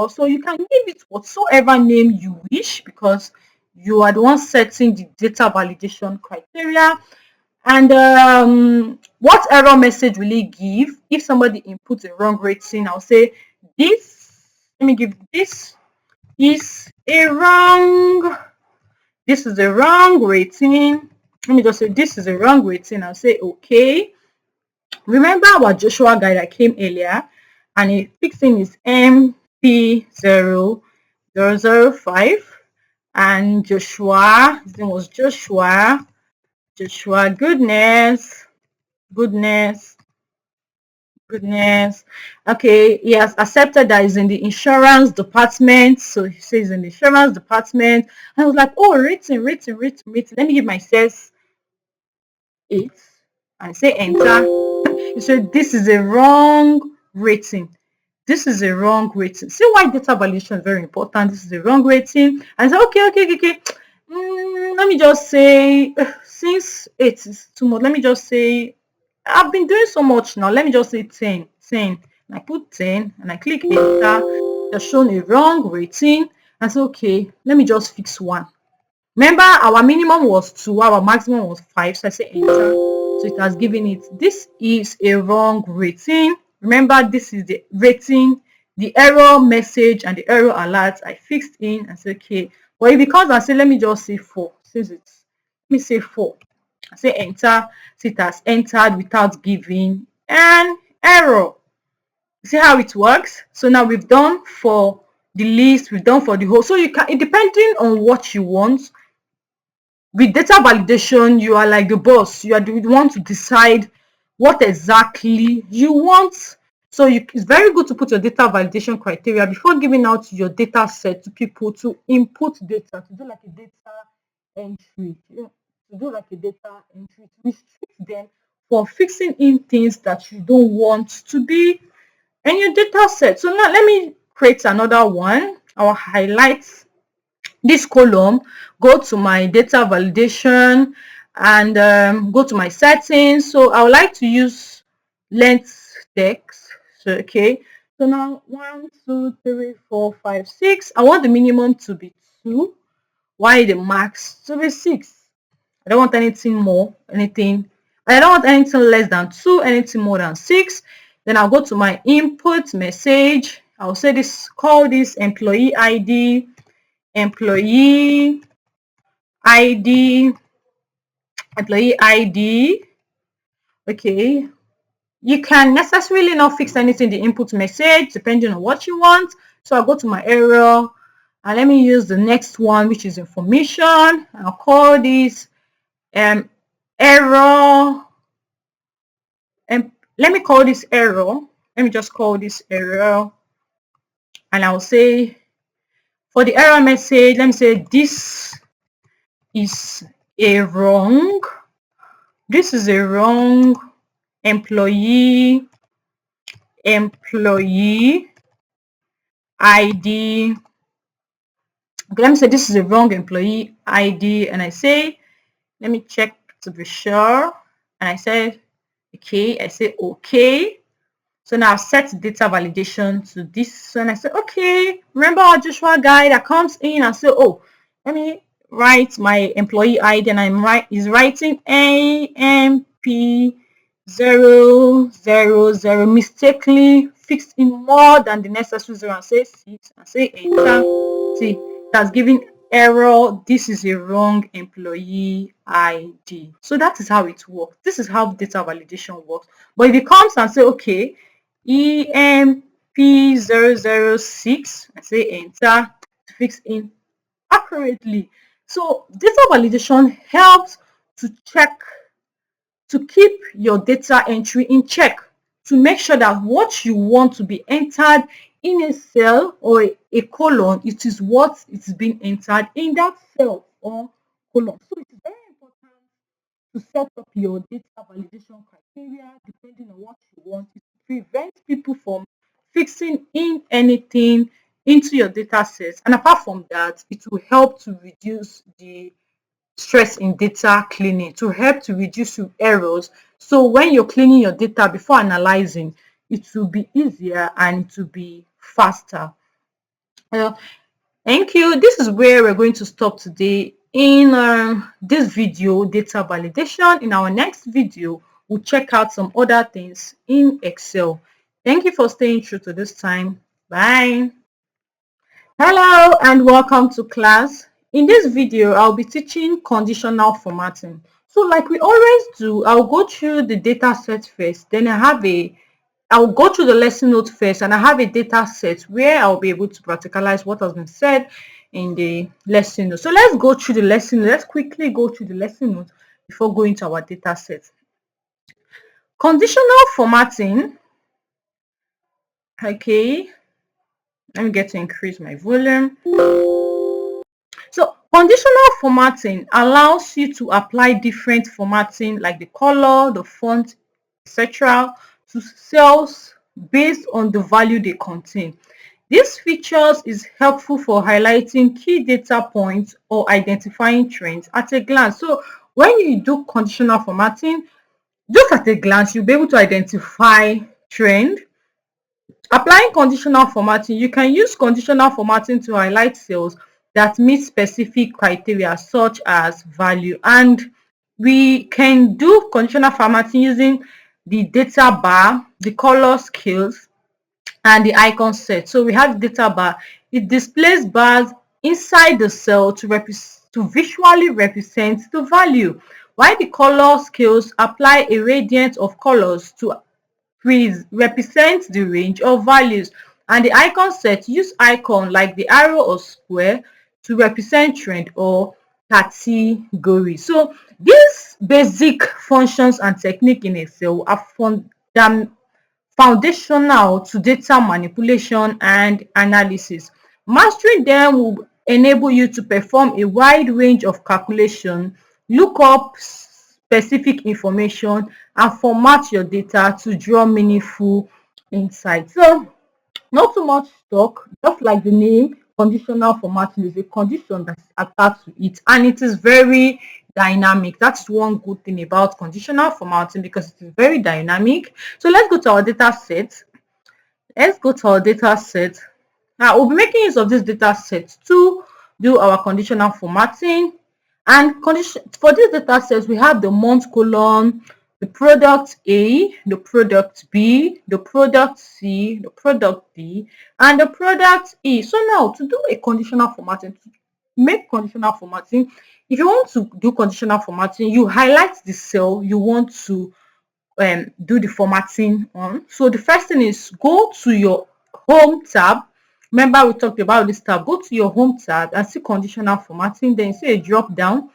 So you can give it whatsoever name you wish because you are the one setting the data validation criteria. And what error message will it give if somebody inputs a wrong rating? I'll say this is a wrong rating. Let me just say this is a wrong rating. I'll say okay. Remember our Joshua guy that came earlier, and his fixing is MP0005, and Joshua, his name was Joshua Joshua, goodness. Goodness. Goodness. Okay, he has accepted that he's in the insurance department. So he says in the insurance department. I was like, oh, rating. Let me give myself 8 and say enter. He said, this is a wrong rating. This is a wrong rating. See why data validation is very important. This is a wrong rating. And I said, okay. Let me just say, since 8 is too much, let me just say, I've been doing so much now. Let me just say 10. And I put 10 and I click enter. They're shown a wrong rating. I said, okay, let me just fix one. Remember, our minimum was 2, our maximum was 5. So I say enter. So it has given it. This is a wrong rating. Remember, this is the rating, the error message and the error alert I fixed in and say okay. But because I say let me just say 4, since it's let me say 4. I say enter. So it has entered without giving an error. See how it works? So now we've done for the list, we've done for the whole. So you can, depending on what you want. With data validation, you are like the boss. You are the one to decide what exactly you want. So it's very good to put your data validation criteria before giving out your data set to people to input data, to do like a data entry, to do like a data entry, to restrict them for fixing in things that you don't want to be in your data set. So now let me create another one. I'll highlight this column, go to my data validation and go to my settings. So I would like to use length text. So okay, so now 1 2 3 4 5 6. I want the minimum to be 2, while the max to be 6. I don't want anything more, anything. I don't want anything less than 2, anything more than 6. Then I'll go to my input message. I'll say this, call this employee ID, employee ID, employee ID. Okay, you can necessarily not fix anything in the input message depending on what you want. So I'll go to my error and let me use the next one, which is information. I'll call this error, and let me call this error. Let me just call this error, and I'll say for the error message, let me say this is a wrong. This is a wrong employee ID. Okay, let me say this is a wrong employee ID, and I say, let me check to be sure, and I say okay. I say okay. So now I've set data validation to this, and I say okay. Remember our Joshua guy that comes in and say, oh, let me write my employee ID, and is writing AMP000, mistakenly fixed in more than the necessary 0 and say 6 and say enter. See, that's giving error. This is a wrong employee ID. So that is how it works. This is how data validation works. But if it comes and say okay, EMP006 and say enter to fix in accurately. So data validation helps to check, to keep your data entry in check, to make sure that what you want to be entered in a cell or a column, it is what is being entered in that cell or column. So it is very important to set up your data validation criteria depending on what you want. It prevents people from fixing in anything into your data sets. And apart from that, it will help to reduce the stress in data cleaning, to help to reduce your errors. So when you're cleaning your data before analyzing, it will be easier and it will be faster. Thank you. This is where we're going to stop today in this video, data validation. In our next video, we'll check out some other things in Excel. Thank you for staying true to this time. Bye. Hello and welcome to class. In this video, I'll be teaching conditional formatting. So like we always do, I'll go through the data set first, then I'll go through the lesson note first, and I have a data set where I'll be able to practicalize what has been said in the lesson note. So let's go through the lesson. Let's quickly go through the lesson note before going to our data set. Conditional formatting. Okay, let me get to increase my volume. So conditional formatting allows you to apply different formatting like the color, the font, etc. to cells based on the value they contain. These features is helpful for highlighting key data points or identifying trends at a glance. So when you do conditional formatting, just at a glance, you'll be able to identify trend. Applying conditional formatting, you can use conditional formatting to highlight cells that meet specific criteria such as value. And we can do conditional formatting using the data bar, the color scales, and the icon set. So we have the data bar. It displays bars inside the cell to visually represent the value, while the color scales apply a gradient of colors to represent the range of values, and the icon set use icon like the arrow or square to represent trend or category. So these basic functions and technique in Excel are foundational to data manipulation and analysis. Mastering them will enable you to perform a wide range of calculation, look up specific information, and format your data to draw meaningful insights. So not too much talk, just like the name, conditional formatting is a condition that is attached to it, and it is very dynamic. That's one good thing about conditional formatting, because it is very dynamic. So let's go to our data set. Now we'll be making use of this data set to do our conditional formatting. And for this data set, we have the month column, the product A, the product B, the product C, the product D, and the product E. So now to do a conditional formatting, to make conditional formatting, if you want to do conditional formatting, you highlight the cell you want to do the formatting on. So the first thing is go to your home tab. Remember we talked about this tab. Go to your home tab and see conditional formatting. Then you see a drop down.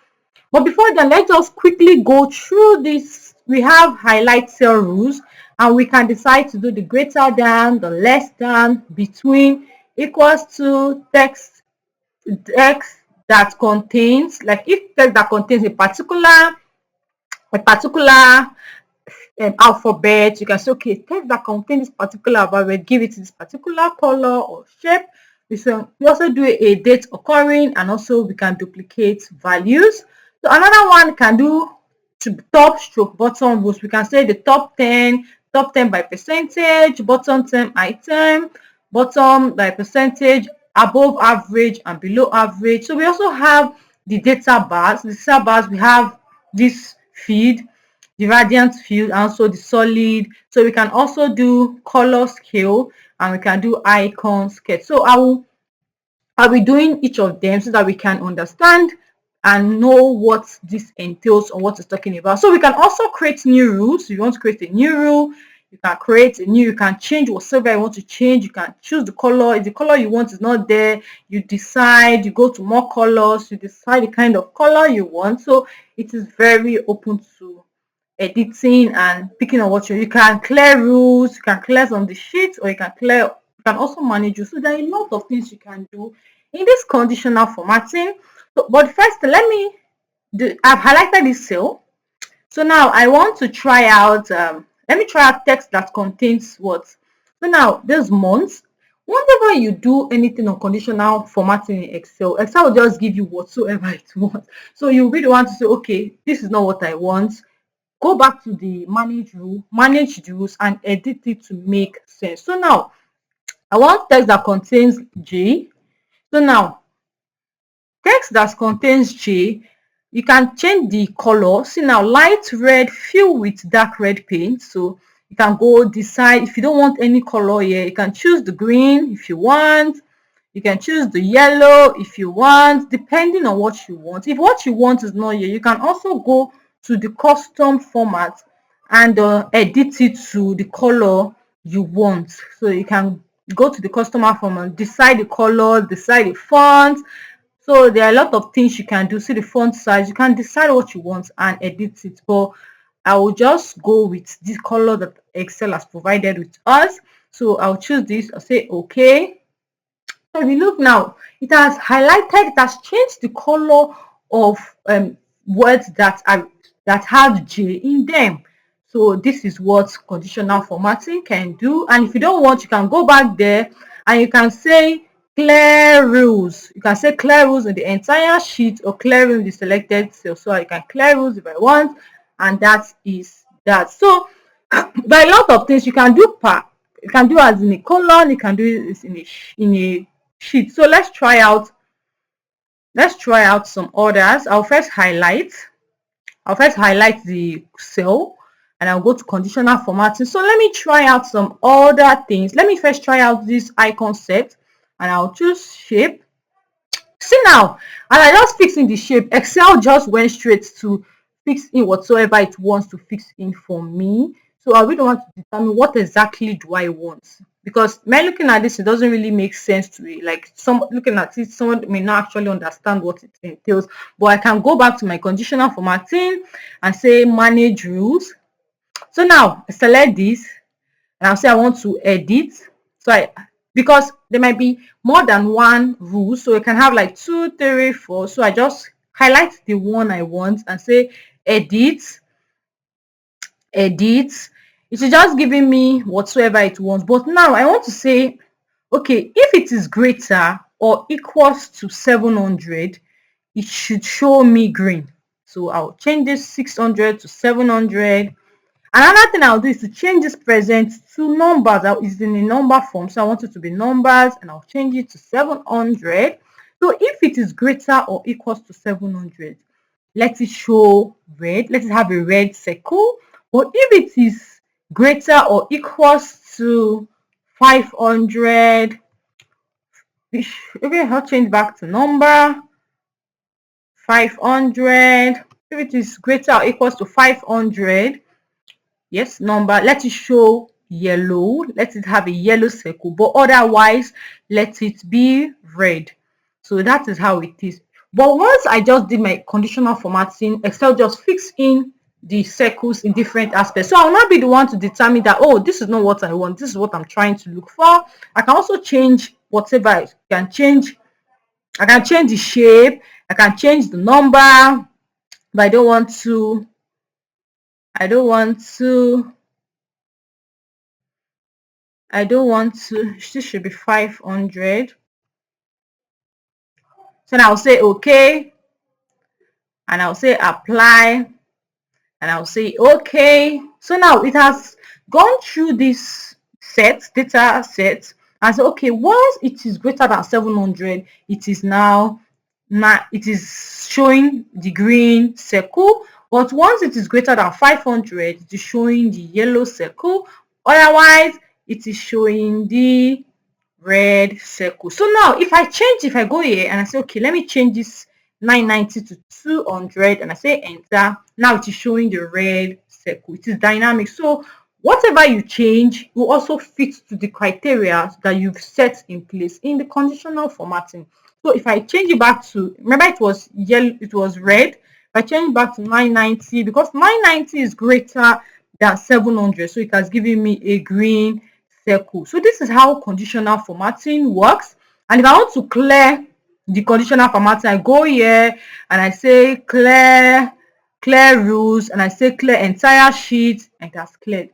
But before then, let's just quickly go through this. We have highlight cell rules, and we can decide to do the greater than, the less than, between, equals to, text that contains, like if text that contains a particular alphabet, you can say, okay, text that contains this particular alphabet, give it this particular color or shape. We also do a date occurring, and also we can duplicate values. So another one can do to top stroke bottom rules. We can say the top 10 by percentage, bottom 10 item, bottom by percentage, above average and below average. So we also have the data bars. The data bars, we have this feed, the radiant field, and also the solid. So we can also do color scale, and we can do icon sketch. So I'll be doing each of them so that we can understand and know what this entails or what it's talking about. So we can also create new rules. If you want to create a new rule, you can create a new, you can change whatever you want to change. You can choose the color. If the color you want is not there, you decide, you go to more colors, you decide the kind of color you want. So it is very open to editing and picking on what you can clear rules, you can clear on the sheet, or you can also manage rules. So there are a lot of things you can do in this conditional formatting. So, but first, I've highlighted this cell. So now I want to try out, let me try out text that contains what? So now this month, whenever you do anything on conditional formatting in Excel will just give you whatsoever it wants. So you really want to say, okay, this is not what I want. Go back to the manage rules, and edit it to make sense. So now I want text that contains J. So now text that contains J, you can change the color. See now, light red fill with dark red paint. So you can go decide if you don't want any color here. You can choose the green if you want. You can choose the yellow if you want, depending on what you want. If what you want is not here, you can also go to the custom format and edit it to the color you want. So you can go to the customer format, decide the color, decide the font. So there are a lot of things you can do. See the font size, you can decide what you want and edit it, but I will just go with this color that Excel has provided with us. So I'll choose this. I'll say okay. So if you look now, it has highlighted, it has changed the color of words that have J in them. So this is what conditional formatting can do. And if you don't want, you can go back there and you can say clear rules. You can say clear rules in the entire sheet or clear rules in the selected cell. So I can clear rules if I want, and that is that. So by a lot of things you can do you can do as in a column, you can do it in a sheet. So let's try out some others. I'll first highlight the cell and I'll go to conditional formatting. So let me try out some other things. Let me first try out this icon set and I'll choose shape. See now, and I just fix in the shape, Excel just went straight to fix in whatsoever it wants to fix in for me. So I really want to determine what exactly do I want, because when looking at this, it doesn't really make sense to me. Like looking at it, someone may not actually understand what it entails. But I can go back to my conditional formatting and say manage rules. So now I select this and I'll say I want to edit. So because there might be more than one rule, so you can have like 2, 3, 4. So I just highlight the one I want and say edit. It is just giving me whatsoever it wants. But now I want to say, okay, if it is greater or equals to 700, it should show me green. So I'll change this 600 to 700. Another thing I'll do is to change this present to numbers. It's in a number form, so I want it to be numbers, and I'll change it to 700. So if it is greater or equals to 700, let it show red. Let it have a red circle. But if it is greater or equals to 500, okay, I'll change back to number 500. If it is greater or equals to 500, yes, number, let it show yellow. Let it have a yellow circle, but otherwise let it be red. So that is how it is. But once I just did my conditional formatting, Excel just fixed in the circles in different aspects. So I'll not be the one to determine that, oh, this is not what I want, this is what I'm trying to look for. I can also change whatever I can change. I can change the shape, I can change the number, but I don't want to this should be 500. So now I'll say okay, and I'll say apply, and I'll say okay. So now it has gone through this data set, and say okay, once it is greater than 700, it is now it is showing the green circle. But once it is greater than 500, it is showing the yellow circle. Otherwise it is showing the red circle. So now if I go here and I say okay, let me change this 990 to 200 and I say enter, now it is showing the red circle. It is dynamic. So whatever you change will also fit to the criteria that you've set in place in the conditional formatting. So if I change it back to, remember it was yellow, it was red. If I change it back to 990, because 990 is greater than 700, so it has given me a green circle. So this is how conditional formatting works. And if I want to clear the conditional formatting, I go here and I say clear rules, and I say clear entire sheet, and it has cleared.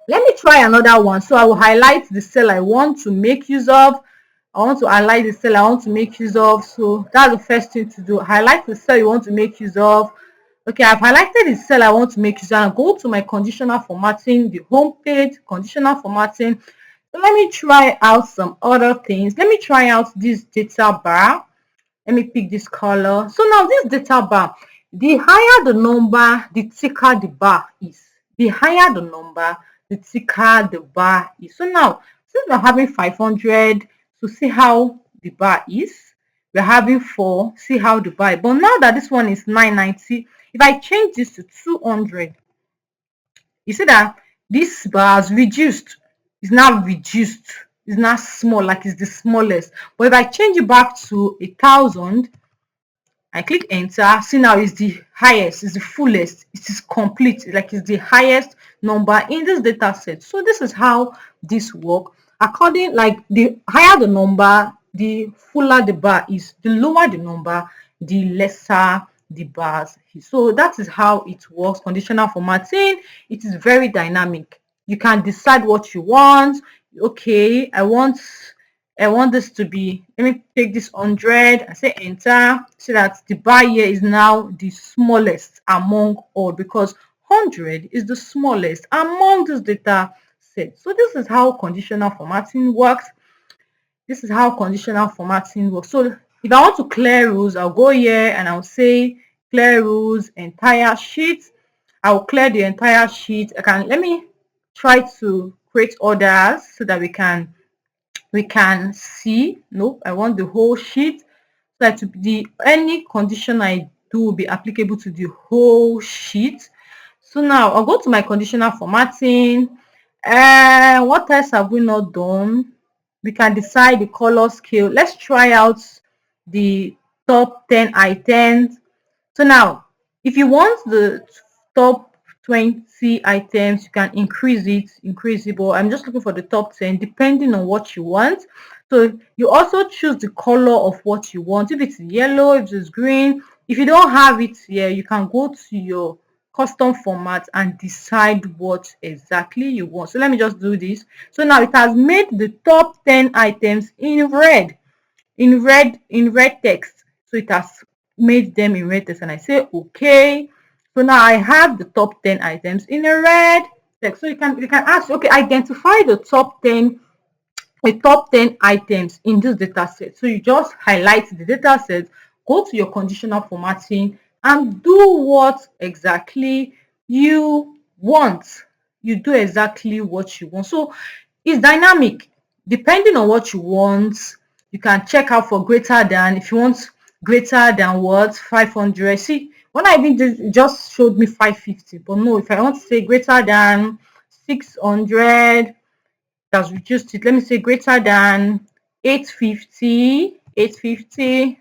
Let me try another one. So I will highlight the cell I want to make use of. I want to highlight the cell I want to make use of. So that's the first thing to do. Highlight the cell you want to make use of. Okay, I've highlighted the cell I want to make use of. And go to my conditional formatting, the home page, conditional formatting. So let me try out some other things. Let me try out this data bar. Let me pick this color. So now this data bar, the higher the number, the thicker the bar is. The higher the number, the thicker the bar is. So now, since we're having 500, so see how the bar is. We're having 4, see how the bar is. But now that this one is 990, if I change this to 200, you see that this bar is reduced. It's now reduced. is not small, like it's the smallest. But if I change it back to 1,000, I click enter. See, now is the highest, is the fullest, it is complete, like it's the highest number in this data set. So this is how this work. According, like the higher the number, the fuller the bar is. The lower the number, the lesser the bars is. So that is how it works. Conditional formatting, it is very dynamic. You can decide what you want. Okay, I want this to be, let me take this 100 and say enter, so that the bar here is now the smallest among all, because 100 is the smallest among this data set. So this is how conditional formatting works. This is how conditional formatting works. So if I want to clear rules, I'll go here and I'll say clear rules entire sheet. I'll clear the entire sheet. Let me try to create others so that we can see. Nope, I want the whole sheet, so that any condition I do will be applicable to the whole sheet. So now I'll go to my conditional formatting. What else have we not done? We can decide the color scale. Let's try out the top 10 items. So now, if you want the top 20 items, you can increase it, but I'm just looking for the top 10 depending on what you want. So you also choose the color of what you want. If it's yellow, if it's green. If you don't have it here, you can go to your custom format and decide what exactly you want. So let me just do this. So now it has made the top 10 items in red text. So it has made them in red text, and I say okay. So now I have the top 10 items in a red text. So you can ask, okay, identify the top 10 items in this data set. So you just highlight the data set, go to your conditional formatting, and do what exactly you want. You do exactly what you want. So it's dynamic. Depending on what you want, you can check out for greater than. If you want greater than what, 500. See, when I even did, it just showed me 550. But no, if I want to say greater than 600, that's reduced it. Let me say greater than 850.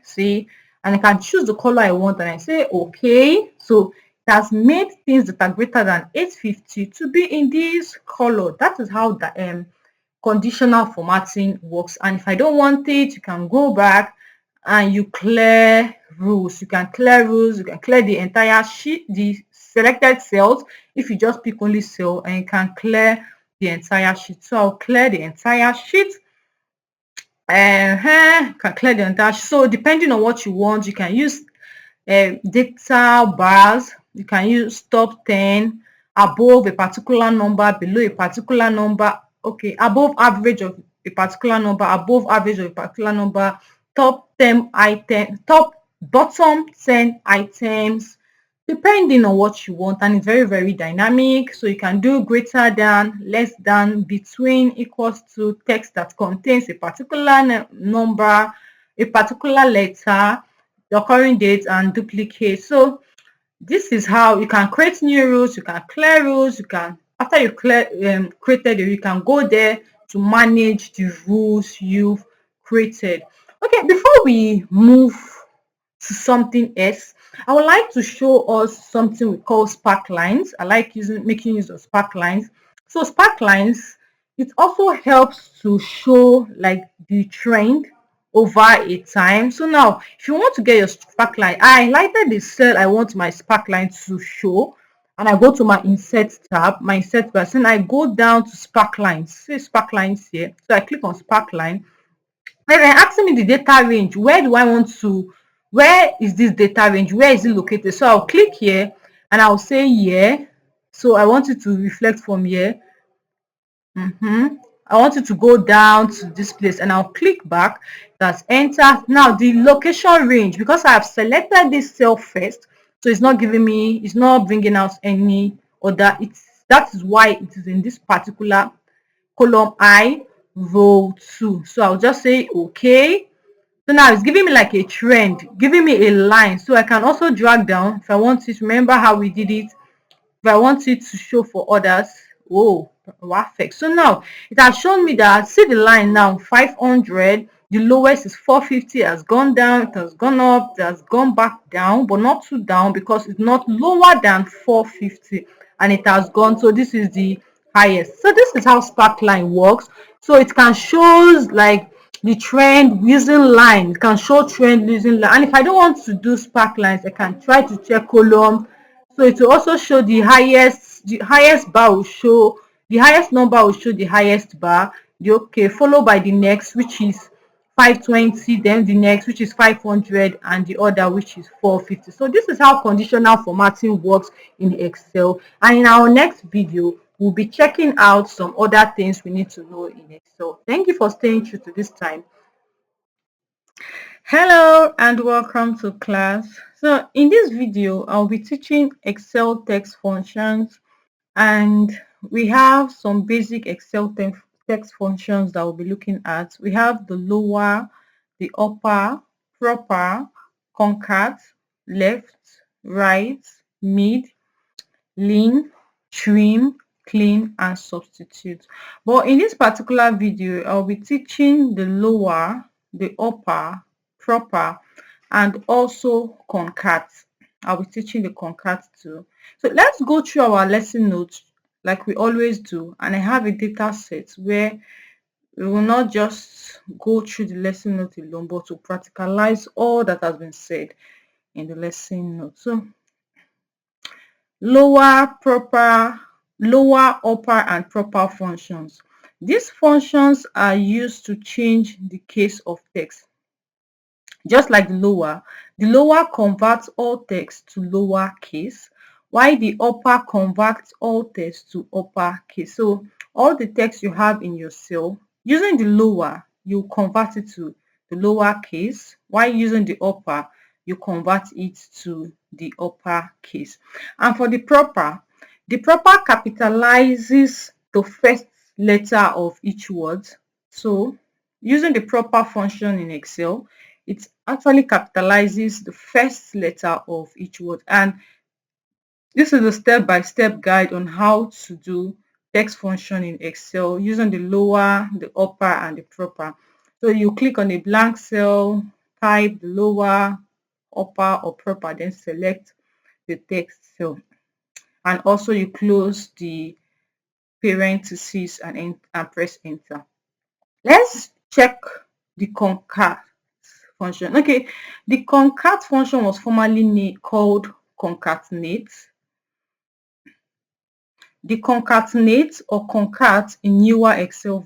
See, and I can choose the color I want, and I say okay. So it has made things that are greater than 850 to be in this color. That is how the conditional formatting works. And if I don't want it, you can go back and you clear rules. You can clear rules. You can clear the entire sheet, the selected cells. If you just pick only cell, and you can clear the entire sheet. So I'll clear the entire sheet. Can clear the entire sheet. So depending on what you want, you can use data bars. You can use top 10, above a particular number, below a particular number. Okay, above average of a particular number, above average of a particular number, top 10 items, bottom 10 items, depending on what you want. And it's very, very dynamic. So you can do greater than, less than, between, equals to, text that contains a particular number, a particular letter, the current date, and duplicate. So this is how you can create new rules. You can clear rules. You can, after you created it, you can go there to manage the rules you've created. Okay, before we move to something else, I would like to show us something we call spark lines. I like making use of spark lines. So spark lines, it also helps to show like the trend over a time. So now, if you want to get your spark line, I highlighted the cell I want my spark line to show, and I go to my insert tab, my insert bar, and I go down to spark lines. See spark lines here. So I click on spark line. Then they're asking me the data range. Where do I want to? Where is this data range? Where is it located? So I'll click here and I'll say here. So I want it to reflect from here. I want it to go down to this place, and I'll click back. That's enter. Now the location range, because I have selected this cell first, so it's not giving me, it's not bringing out any other. That is why it is in this particular column I, row 2. So I'll just say okay. So now it's giving me like a trend, giving me a line. So I can also drag down if I want it. Remember how we did it? If I want it to show for others, oh, Perfect. So now it has shown me that, see the line now, 500, the lowest is 450, has gone down, it has gone up, it has gone back down, but not too down because it's not lower than 450, and it has gone. So this is the highest. So this is how sparkline works. So it can show like the trend using line. It can show trend using line. And if I don't want to do sparklines, I can try to check column. So it will also show the highest bar will show the highest number will show the highest bar, the okay, followed by the next, which is 520, then the next, which is 500, and the other, which is 450. So this is how conditional formatting works in Excel. And in our next video, we'll be checking out some other things we need to know in Excel. Thank you for staying true to this time. Hello and welcome to class. So in this video, I'll be teaching Excel text functions, and we have some basic Excel text functions that we'll be looking at. We have the lower, the upper, proper, concat, left, right, mid, lean, trim, clean, and substitute. But in this particular video, I'll be teaching the lower, the upper, proper, and also concat. I'll be teaching the concat too. So let's go through our lesson notes like we always do. And I have a data set where we will not just go through the lesson note alone, but to practicalize all that has been said in the lesson note. So lower, proper, lower, upper, and proper functions. These functions are used to change the case of text. Just like the lower converts all text to lower case, while the upper converts all text to upper case. So all the text you have in your cell, using the lower, you convert it to the lower case, while using the upper, you convert it to the upper case. And for the proper capitalizes the first letter of each word. So using the proper function in Excel, it actually capitalizes the first letter of each word. And this is a step-by-step guide on how to do text function in Excel using the lower, the upper, and the proper. So you click on a blank cell, type the lower, upper, or proper, then select the text cell. And also you close the parentheses and press enter. Let's check the concat function. Okay, the concat function was formerly called concatenate. The concatenate or concat in newer Excel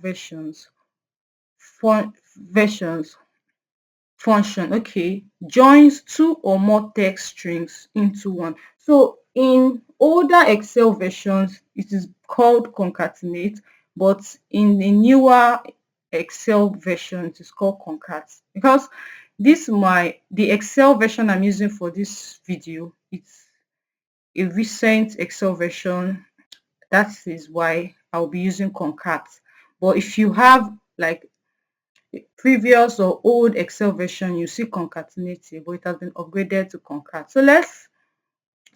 function, okay, joins two or more text strings into one. So in older Excel versions, it is called concatenate, but in the newer Excel version, it is called concat. Because the Excel version I'm using for this video, it's a recent Excel version. That is why I'll be using concat. But if you have like previous or old Excel version, you see concatenate, but it has been upgraded to concat. So let's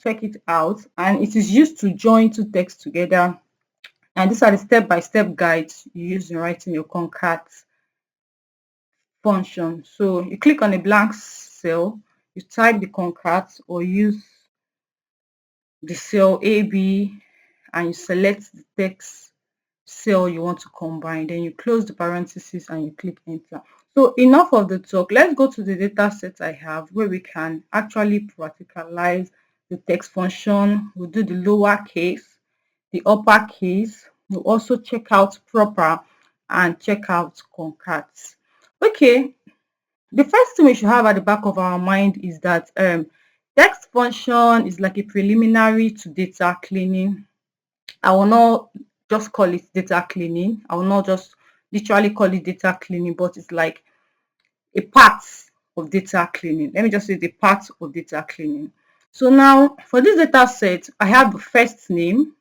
check it out. And it is used to join two texts together. And these are the step-by-step guides you use in writing your concat function. So you click on a blank cell, you type the concat or use the cell AB, and you select the text cell you want to combine. Then you close the parentheses and you click enter. So enough of the talk. Let's go to the data set I have where we can actually practicalize the text function. We'll do the lower case, the upper case. We'll also check out proper and check out concats. Okay, the first thing we should have at the back of our mind is that text function is like a preliminary to data cleaning. I will not just call it data cleaning. I will not just literally call it data cleaning, but it's like a part of data cleaning. Let me just say the part of data cleaning. So now for this data set, I have the first name,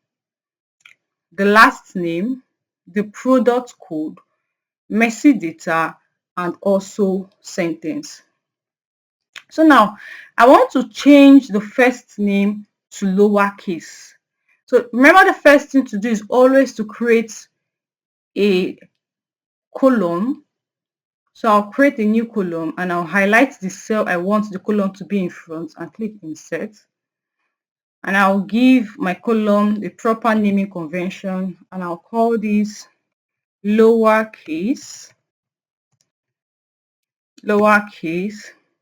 the last name, the product code, messy data, and also sentence. So now I want to change the first name to lowercase. So remember, the first thing to do is always to create a column. So I'll create a new column and I'll highlight the cell I want the column to be in front and click insert. And I'll give my column the proper naming convention and I'll call this lowercase.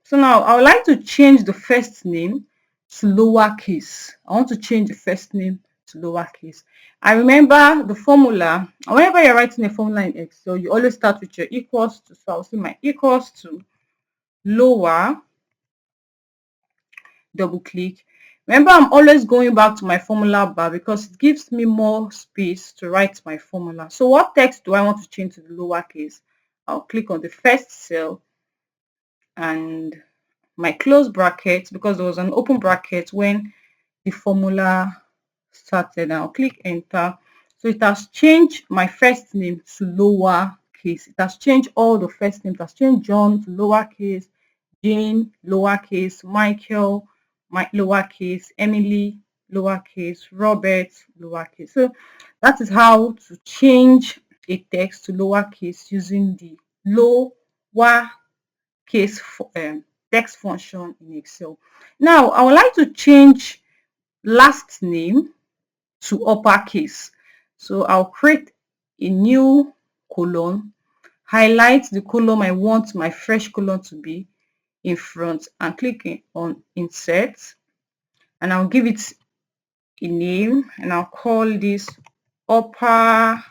So now I would like to change the first name to lowercase. I want to change the first name to lowercase. I remember the formula. Whenever you're writing a formula in Excel, you always start with your equals to. So I'll say my equals to lower, double click. Remember, I'm always going back to my formula bar because it gives me more space to write my formula. So what text do I want to change to the lowercase? I'll click on the first cell and my close bracket, because there was an open bracket when the formula started. I'll click enter. So it has changed my first name to lowercase. It has changed all the first names. It has changed John to lowercase, Jane lowercase, Michael lowercase, Emily lowercase, Robert lowercase. So that is how to change a text to lowercase using the lowercase text function in Excel. Now I would like to change last name to uppercase. So I'll create a new column, highlight the column I want my fresh column to be in front and click on insert, and I'll give it a name and I'll call this uppercase.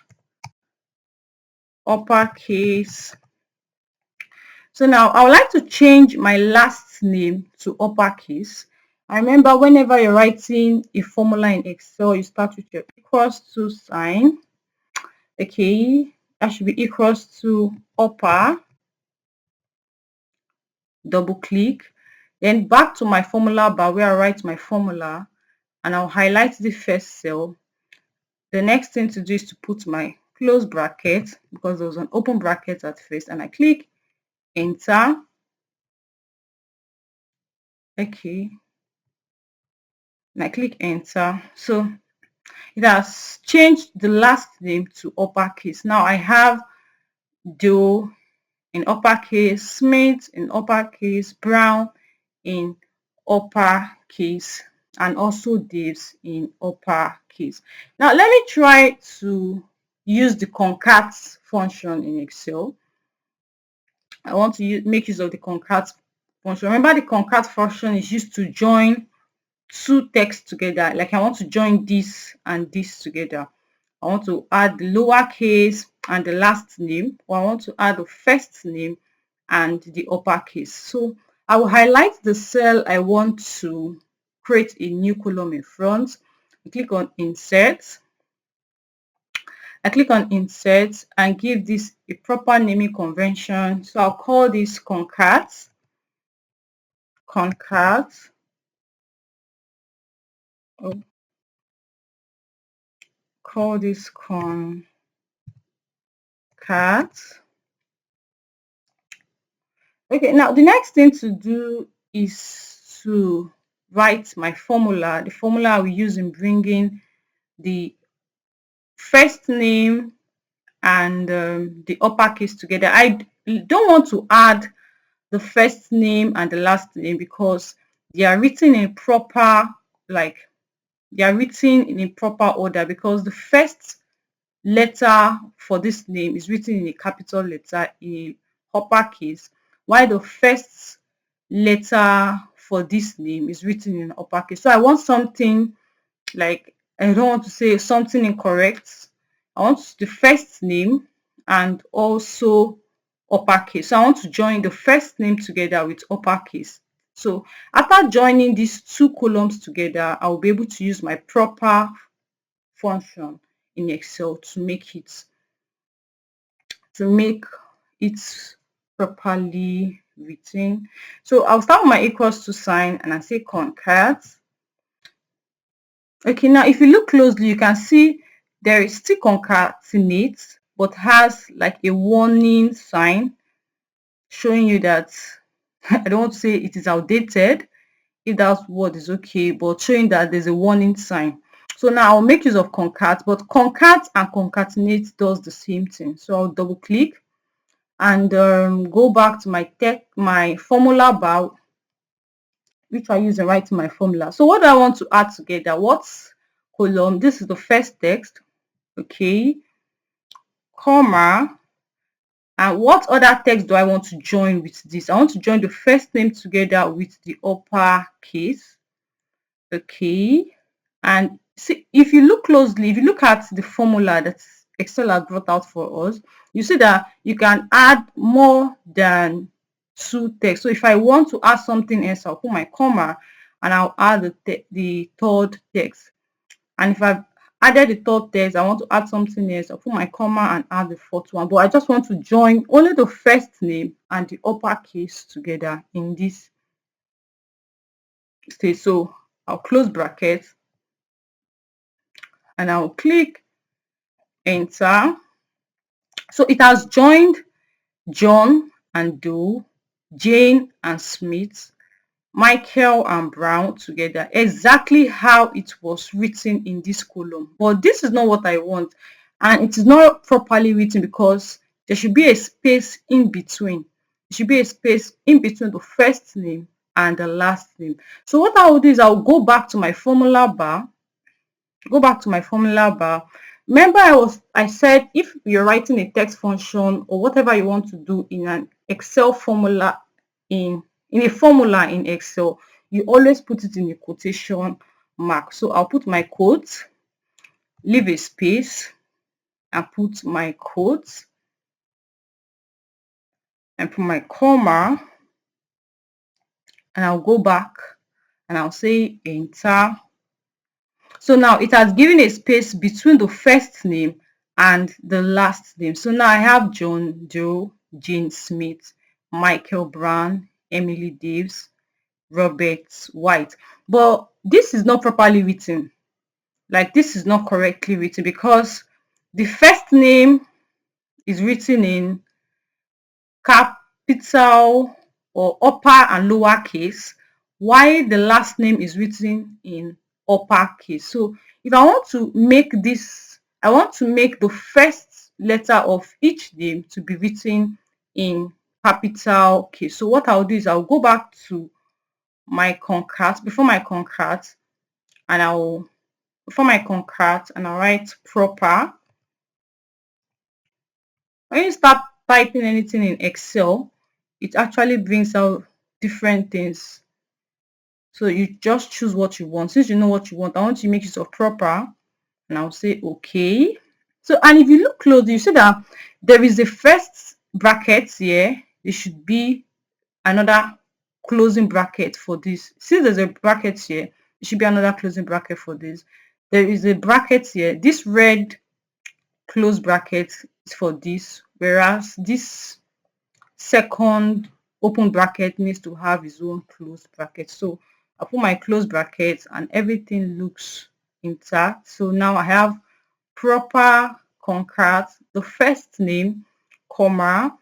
So now I would like to change my last name to uppercase. I remember whenever you're writing a formula in Excel, you start with your equals to sign. Okay, that should be equals to upper, double click, then back to my formula bar where I write my formula and I'll highlight the first cell. The next thing to do is to put my close bracket because there was an open bracket at first, and I click enter. Okay, and I click enter. So it has changed the last name to uppercase. Now I have Joe in uppercase, Smith in uppercase, Brown in uppercase, and also Dave's in uppercase. Now let me try to use the concat function in Excel. I want to make use of the concat function. Remember, the concat function is used to join two texts together. Like I want to join this and this together. I want to add the lowercase and the last name, or I want to add the first name and the uppercase. So I will highlight the cell I want to create a new column in front. I click on insert. I click on insert and give this a proper naming convention. So I'll call this concat. Oh, call this concat. Okay, now the next thing to do is to write my formula, the formula we use in bringing the first name and the uppercase together. I don't want to add the first name and the last name because they are written in proper, like they are written in a proper order, because the first letter for this name is written in a capital letter in uppercase, while the first letter for this name is written in uppercase. So I want something like, I don't want to say something incorrect. I want the first name and also uppercase. So I want to join the first name together with uppercase. So after joining these two columns together, I will be able to use my proper function in Excel to make it properly written. So I'll start with my equals to sign and I say concat. Okay, now if you look closely, you can see there is still concatenate, but has like a warning sign showing you that I don't want to say it is outdated, if that word is okay, but showing that there's a warning sign. So now I'll make use of concat, but concat and concatenate does the same thing. So I'll double click and go back to my formula bar, which I use in writing my formula. So what do I want to add together? What's column? This is the first text, okay, comma, and what other text do I want to join with this? I want to join the first name together with the upper case, okay. And see, if you look closely, if you look at the formula that Excel has brought out for us, you see that you can add more than 2 text. So if I want to add something else, I'll put my comma and I'll add the third text. And if I've added the third text, I want to add something else, I'll put my comma and add the fourth one. But I just want to join only the first name and the uppercase together in this stage. So I'll close bracket and I'll click enter. So it has joined John and Doe, Jane and Smith, Michael and Brown together, exactly how it was written in this column. But this is not what I want, and it is not properly written because there should be a space in between. There should be a space in between the first name and the last name. So what I will do is I'll go back to my formula bar. Remember I said if you're writing a text function or whatever you want to do in an Excel formula, in a formula in Excel, you always put it in a quotation mark. So I'll put my quotes, leave a space and put my quotes and put my comma, and I'll go back and I'll say enter. So now it has given a space between the first name and the last name. So now I have John Doe, Jane Smith, Michael Brown, Emily Davis, Robert White. But this is not properly written. Like, this is not correctly written because the first name is written in capital or upper and lower case, while the last name is written in upper case. So if I want to make this, I want to make the first letter of each name to be written in capital case. So what I'll do is I'll go back to my concat, before my concat, and I'll write proper. When you start typing anything in Excel, it actually brings out different things. So you just choose what you want. Since you know what you want, I want to make use of proper, and I'll say okay. So, and if you look closely, you see that there is a first bracket here. There should be another closing bracket for this. Since there's a bracket here, there should be another closing bracket for this. There is a bracket here. This red close bracket is for this, whereas this second open bracket needs to have its own close bracket. So I put my close bracket and everything looks intact. So now I have proper concat, the first name, comma,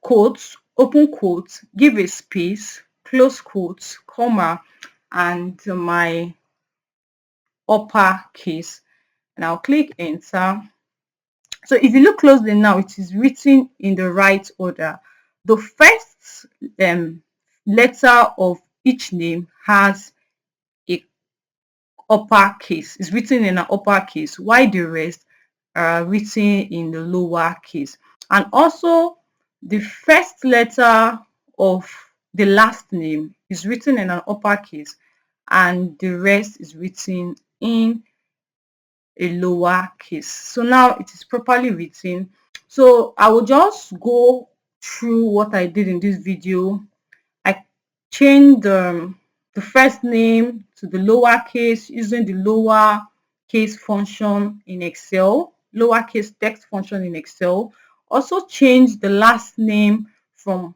quotes, open quotes, give a space, close quotes, comma, and my upper case, and I'll click enter. So if you look closely now, it is written in the right order. The first letter of each name has a upper case. It's written in an upper case, while the rest are written in the lower case. And also the first letter of the last name is written in an upper case and the rest is written in a lower case. So now it is properly written. So I will just go through what I did in this video. I changed the first name to the lower case using the lower case function in Excel, lowercase text function in Excel. Also changed the last name from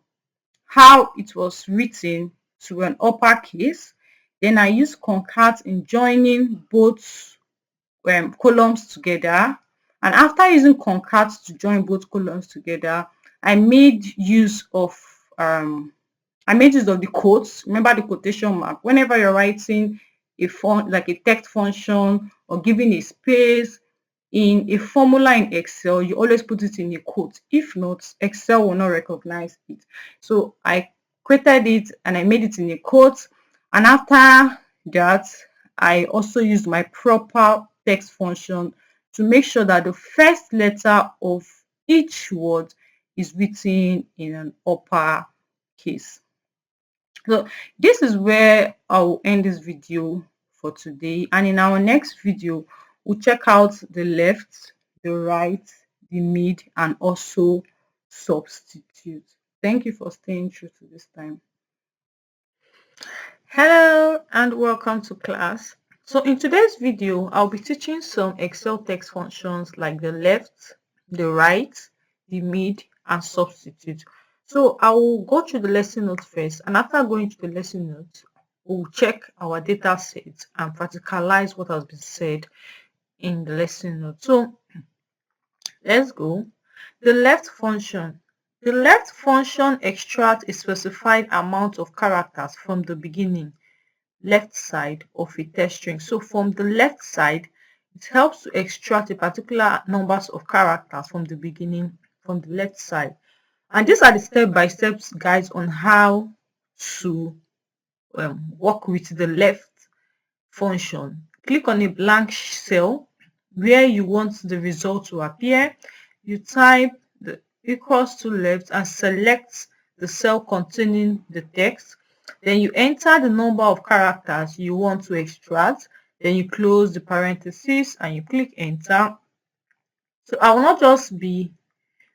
how it was written to an uppercase. Then I use concat in joining both columns together, and after using concat to join both columns together, I made use of the quotes. Remember the quotation mark. Whenever you're writing a like a text function or giving a space in a formula in Excel, you always put it in a quote. If not, Excel will not recognize it. So I created it and I made it in a quote. And after that, I also used my proper text function to make sure that the first letter of each word is written in an upper case. So this is where I will end this video for today. And in our next video, we'll check out the left, the right, the mid, and also substitute. Thank you for staying true to this time. Hello and welcome to class. So in today's video, I'll be teaching some Excel text functions like the left, the right, the mid, and substitute. So I will go through the lesson notes first, and after going through the lesson notes, we'll check our data set and practicalize what has been said in the lesson notes. So let's go. The left function. The left function extracts a specified amount of characters from the beginning left side of a text string. So from the left side, it helps to extract a particular numbers of characters from the beginning, from the left side. And these are the step-by-step guides on how to work with the left function. Click on a blank cell where you want the result to appear. You type the equals to left and select the cell containing the text. Then you enter the number of characters you want to extract. Then you close the parentheses and you click enter. So I will not just be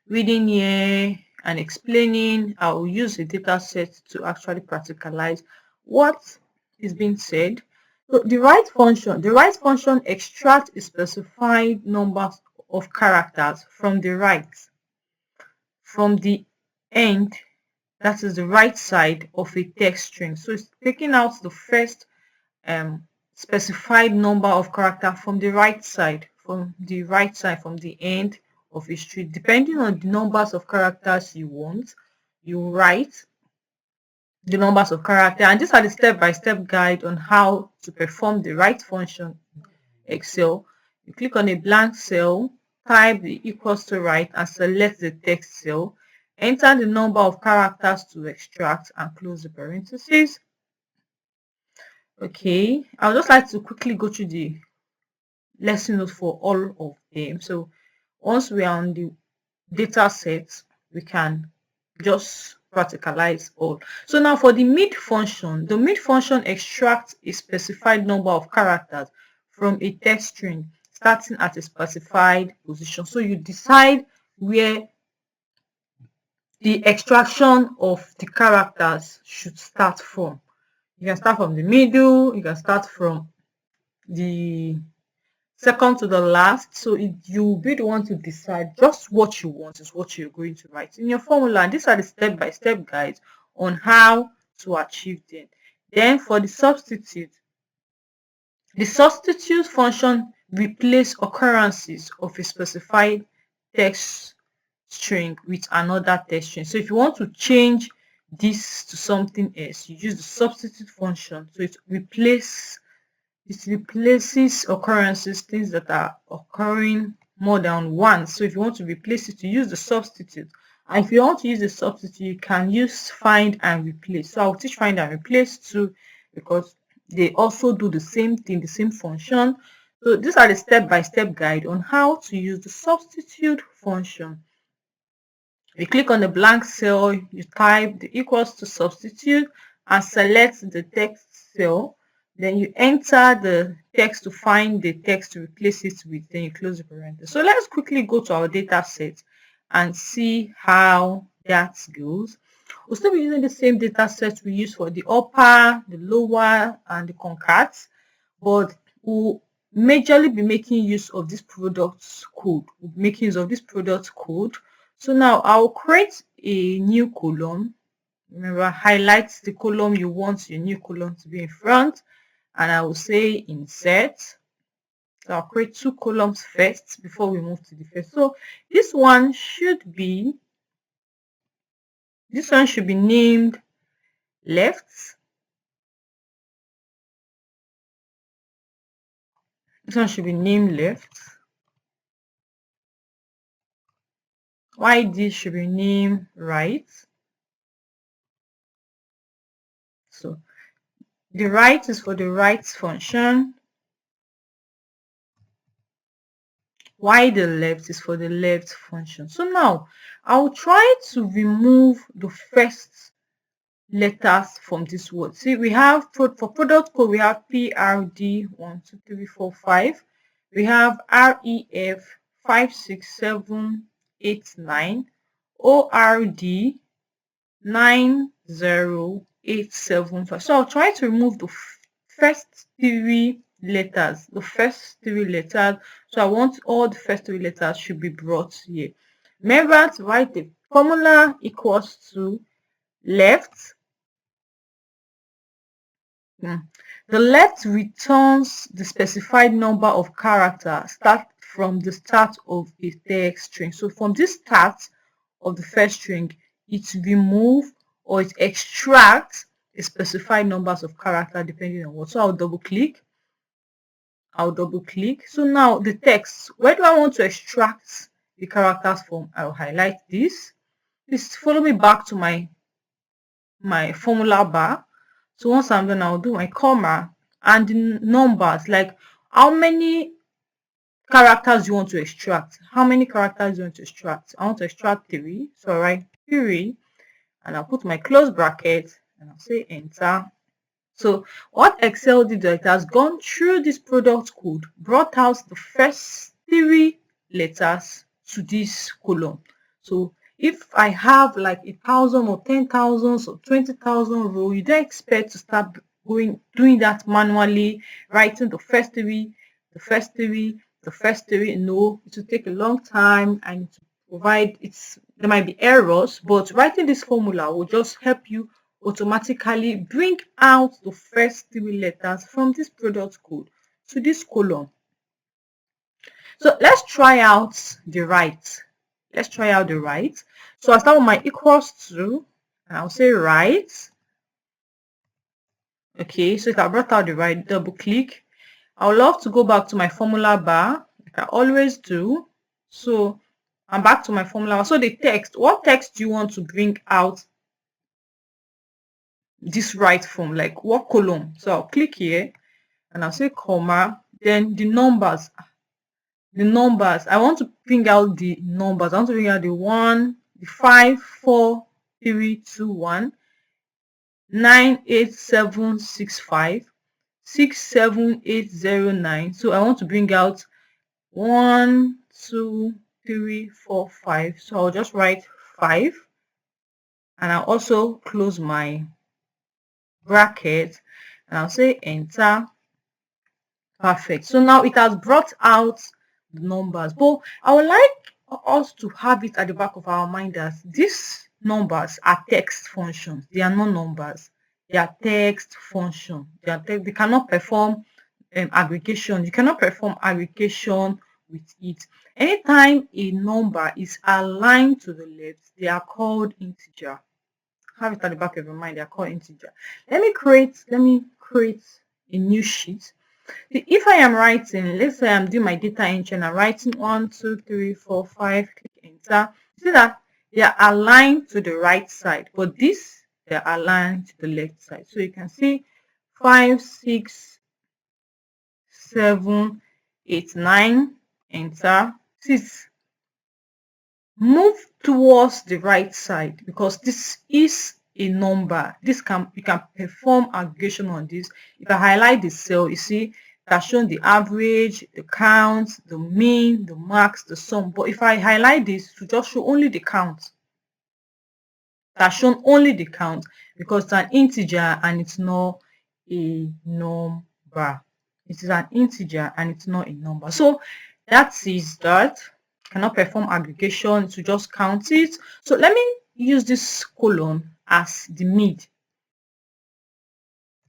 reading here and explaining. I will use a data set to actually practicalize what is being said. So the right function extracts a specified number of characters from the right, from the end, that is the right side of a text string. So it's taking out the first specified number of character from the right side, from the end of a string. Depending on the numbers of characters you want, you write the numbers of character, and these are the step-by-step guide on how to perform the right function in Excel. You click on a blank cell, type the equals to right and select the text cell, enter the number of characters to extract and close the parentheses. Okay, I would just like to quickly go through the lesson notes for all of them. So once we are on the data set, we can just practicalize all. So now for the mid function, the mid function extracts a specified number of characters from a text string starting at a specified position. So you decide where the extraction of the characters should start from. You can start from the middle, you can start from the second to the last. So you'll be the one to decide. Just what you want is what you're going to write in your formula. And these are the step-by-step guides on how to achieve them. Then for the substitute function replaces occurrences of a specified text string with another text string. So if you want to change this to something else, you use the substitute function. So it replaces occurrences, things that are occurring more than once. So if you want to replace it, you use the substitute. And if you want to use the substitute, you can use find and replace. So I'll teach find and replace too, because they also do the same thing, the same function. So these are the step-by-step guide on how to use the substitute function. You click on the blank cell, you type the equals to substitute and select the text cell. Then you enter the text to find the text to replace it with, then you close the parenthesis. So let's quickly go to our data set and see how that goes. We'll still be using the same data set we use for the upper, the lower, and the concat, but we'll majorly be making use of this product code. We'll be making use of this product code. So now I'll create a new column. Remember, highlight the column you want your new column to be in front, and I will say insert. So I'll create two columns first before we move to the first. So this one should be named left. This one should be named left. While this should be named right. So the right is for the right function, while the left is for the left function. So now I'll try to remove the first letters from this word. See, we have for product code, we have PRD 1, 2, 3, 4, 5. We have REF 5, 6, 7, 8, 9. ORD 90875. So I'll try to remove the first three letters. So I want all the first three letters should be brought here. Remember to write the formula equals to left. The left returns the specified number of characters start from the start of a text string. So from this start of the first string, it removes or it extracts a specified numbers of characters depending on what. So I'll double click. So now the text, where do I want to extract the characters from? I'll highlight this. Please follow me back to my formula bar. So once I'm done, I'll do my comma and the numbers, like how many characters you want to extract. I want to extract 3. So I write 3 and I'll put my close bracket and I'll say enter. So what Excel did, it has gone through this product code, brought out the first 3 letters to this column. So if I have like 1,000 or 10,000 or 20,000 row, you don't expect to start doing that manually, writing the first three. No, it will take a long time and to provide there might be errors, but writing this formula will just help you automatically bring out the first 3 letters from this product code to this column. So let's try out the right. So I'll start with my equals to, and I'll say right. Okay, so if I brought out the right, double click. I would love to go back to my formula bar, like I always do. So I'm back to my formula. So the text, what text do you want to bring out this right from? Like what column? So I'll click here and I'll say comma. Then the numbers. I want to bring out the numbers. I want to bring out the 1, the 5, 4, 3, 2, 1, 9, 8, 7, 6, 5, 6, 7, 8, 0, 9. So I want to bring out 1, 2, 3, 4, 5. So I'll just write 5 and I'll also close my bracket and I'll say enter. Perfect. So now it has brought out the numbers, but I would like us to have it at the back of our mind that these numbers are text functions. They are not numbers. They are text functions. They cannot perform aggregation. You cannot perform aggregation with it. Anytime a number is aligned to the left, they are called integer. Have it at the back of your mind. They are called integer. Let me create a new sheet. If I am writing, let's say I'm doing my data entry and I'm writing 1, 2, 3, 4, 5, click enter. You see that they are aligned to the right side, but they are aligned to the left side. So you can see 5, 6, 7, 8, 9, enter. 6. Move towards the right side because this is a number. We can perform aggregation on this. If I highlight the cell, you see that's shown the average, the count, the mean, the max, the sum. But if I highlight this to just show only the count, that's shown only the count because it's an integer and it's not a number. It is an integer and it's not a number. So that is that. Cannot perform aggregation to just count it. So let me use this column as the mid.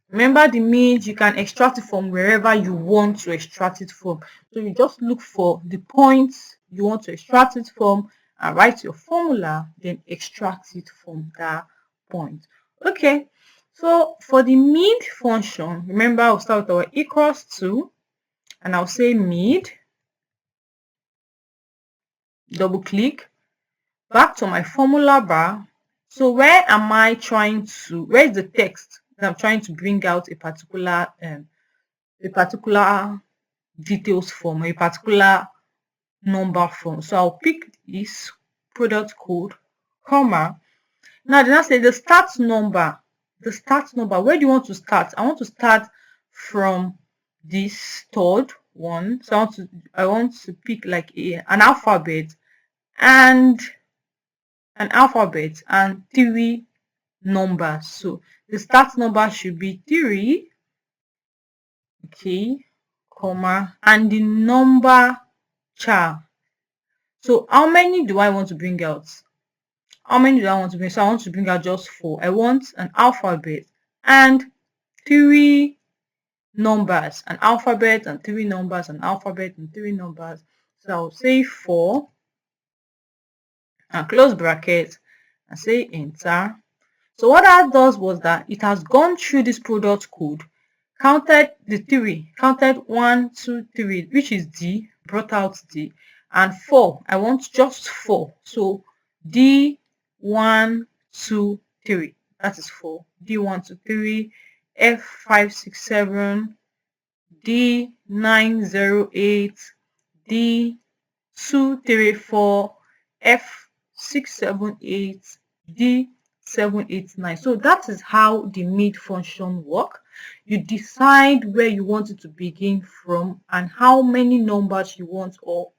Remember, the mid, you can extract it from wherever you want to extract it from. So you just look for the points you want to extract it from and write your formula, then extract it from that point. Okay, so for the mid function, remember I'll start with our equals to and I'll say mid, double click, back to my formula bar. So where is the text that I'm trying to bring out a particular details from, a particular number from? So I'll pick this product code, comma. Now then I say the start number. Where do you want to start? I want to start from this third one. So I want to pick like an alphabet and three numbers. So the start number should be 3, okay, comma, and the number char. So how many do I want to bring out? So I want to bring out just 4. I want an alphabet and 3 numbers, an alphabet and 3 numbers, an alphabet and 3 numbers. So I'll say 4 and close bracket and say enter. So what that does was that it has gone through this product code, counted the 3, counted 1, 2, 3, which is D, brought out D, and 4. I want just 4. So D 1, 2, 3. That is 4. D 1, 2, 3. F 5, 6, 7. D 9, 0, 8. D 2, 3, 4. F 6, 7, 8. D 7, 8, 9. So that is how the mid function works. You decide where you want it to begin from and how many numbers you want or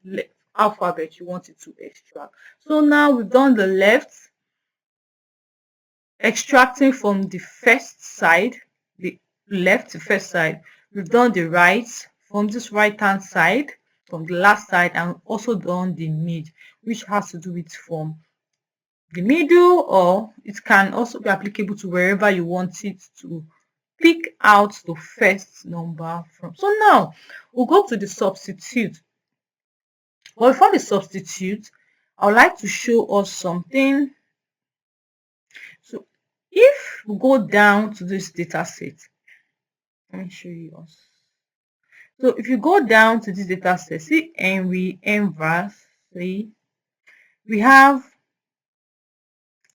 alphabet you want it to extract. So now we've done the left, extracting from the first side, the first side. We've done the right from this right hand side, from the last side, and also done the mid, which has to do with from the middle, or it can also be applicable to wherever you want it to pick out the first number from. So now we'll go to the substitute. But before the substitute, I would like to show us something. So if we go down to this data set, let me show you us. So if you go down to this data set, see envers, see, we have,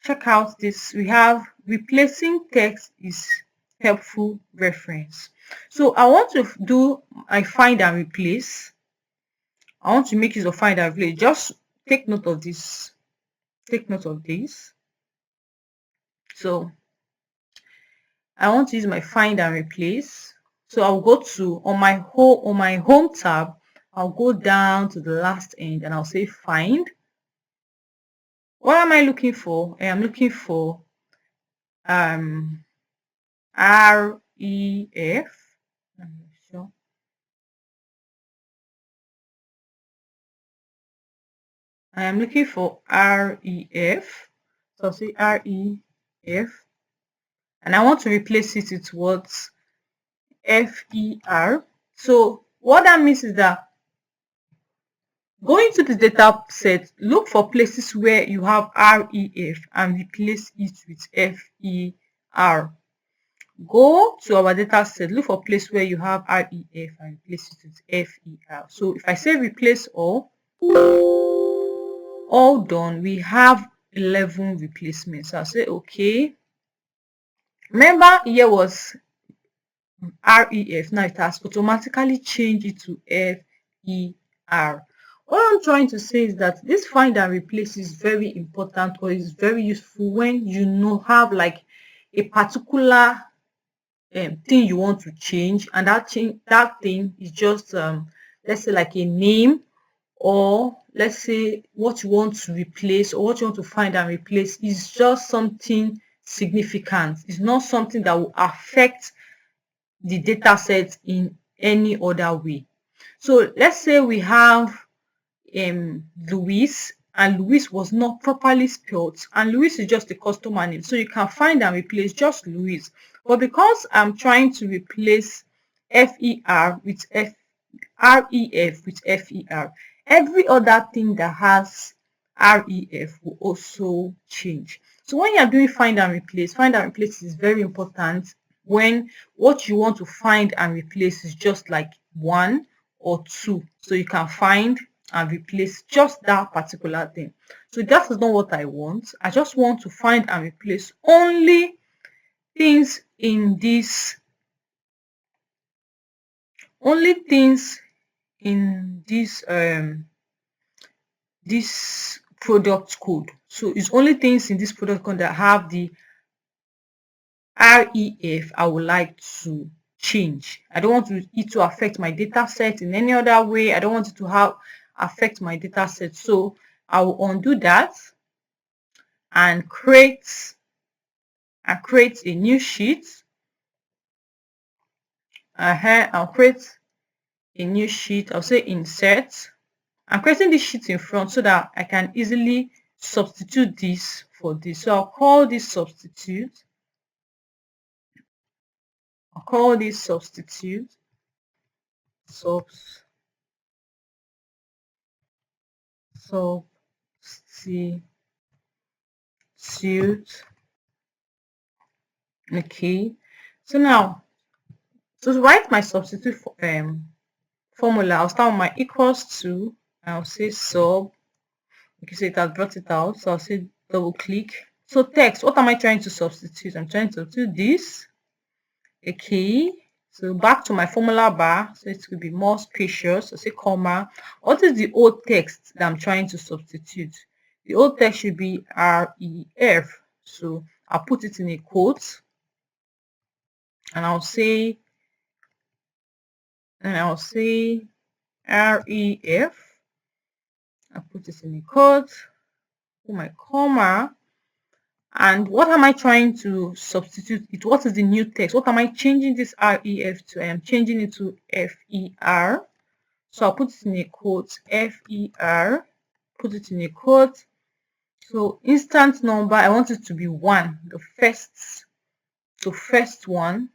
check out this, we have replacing text is helpful reference. So I want to do I find and replace. I want to make use of find and replace. Just take note of this. Take note of this. So I want to use my find and replace. So I'll go to on my home tab. I'll go down to the last end and I'll say find. What am I looking for? I am looking for REF. I am looking for REF. So I'll say REF. And I want to replace it with what? FER. So what that means is that going to the data set, look for places where you have REF and replace it with FER. Go to our data set, look for a place where you have REF and replace it with FER. So if I say replace all done, we have 11 replacements. So I'll say okay. Remember here was REF. Now it has automatically changed it to FER. What I'm trying to say is that this find and replace is very important, or is very useful when you have like a particular thing you want to change, and that thing is just let's say like a name, or let's say what you want to replace or what you want to find and replace is just something significant. It's not something that will affect the data set in any other way. So let's say we have Louis, and Louis was not properly spelled, and Louis is just a customer name, so you can find and replace just Louis. But because I'm trying to replace FER with REF with FER, every other thing that has REF will also change. So when you're doing find and replace is very important when what you want to find and replace is just like 1 or 2. So you can find and replace just that particular thing. So that is not what I want. I just want to find and replace only things in this this product code. So it's only things in this product code that have the REF I would like to change. I don't want it to affect my data set in any other way. I don't want it to affect my data set. So I will undo that and create a new sheet. I'll create a new sheet. I'll say insert. I'm creating this sheet in front so that I can easily substitute this for this. So I'll call this substitute. Substitute. Okay. So now, to write my substitute formula, I'll start with my equals to. I'll say sub. Okay, so it has brought it out. So I'll say double click. So text, what am I trying to substitute? I'm trying to substitute this. Okay, so back to my formula bar, so it will be more spacious. So say comma. What is the old text that I'm trying to substitute? The old text should be REF. So I'll put it in a quote, and I'll say REF. I'll put it in a quote, put my comma. And what am I trying to substitute it? What is the new text? What am I changing this REF to? I am changing it to FER. So I'll put it in a quote, FER, put it in a quote. So instant number, I want it to be 1, the first one.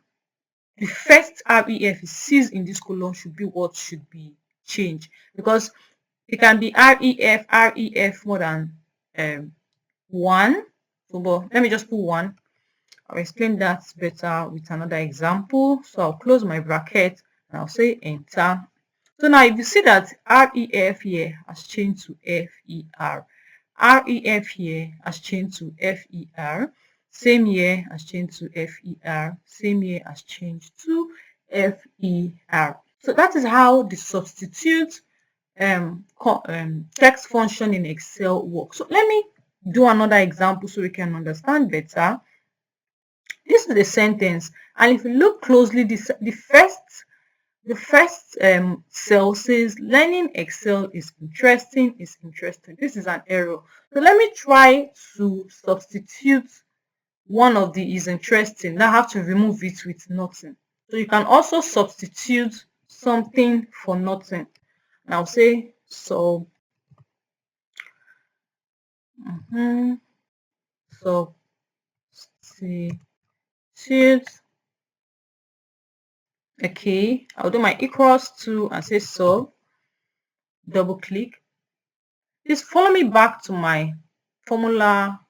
The first REF it sees in this column should be what should be changed, because it can be REF more than 1. So, but let me just put 1. I'll explain that better with another example. So I'll close my bracket and I'll say enter. So now if you see that REF here has changed to FER, REF here has changed to FER, same here has changed to FER, same here has changed to FER. So that is how the substitute text function in Excel works. So let me do another example so we can understand better. This is the sentence, and if you look closely, the first cell says learning Excel is interesting. This is an error. So let me try to substitute one of the is interesting. Now I have to remove it with nothing. So you can also substitute something for nothing. And I'll say so. Substitute. Okay, I'll do my equals to and say sub, double click. Please follow me back to my formula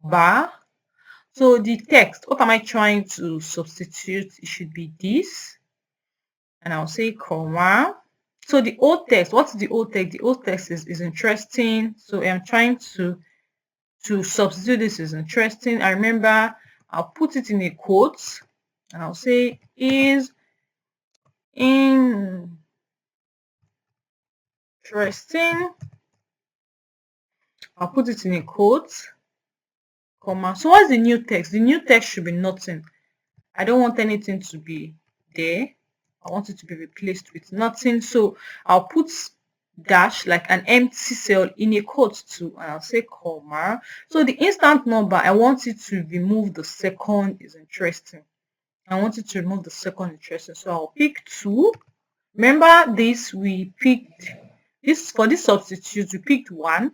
bar. So the text, what am I trying to substitute? It should be this. And I'll say comma. So the old text, what's the old text? The old text is interesting. So I'm trying to substitute this is interesting. I remember I'll put it in a quote and I'll say is interesting. I'll put it in a quote, comma. So what's the new text? The new text should be nothing. I don't want anything to be there. I want it to be replaced with nothing. So I'll put dash, like an empty cell, in a quote too, and I'll say comma. So the instant number, I want it to remove the second is interesting. I want it to remove the second interesting. So I'll pick 2. Remember this, we picked this for this substitute, we picked 1.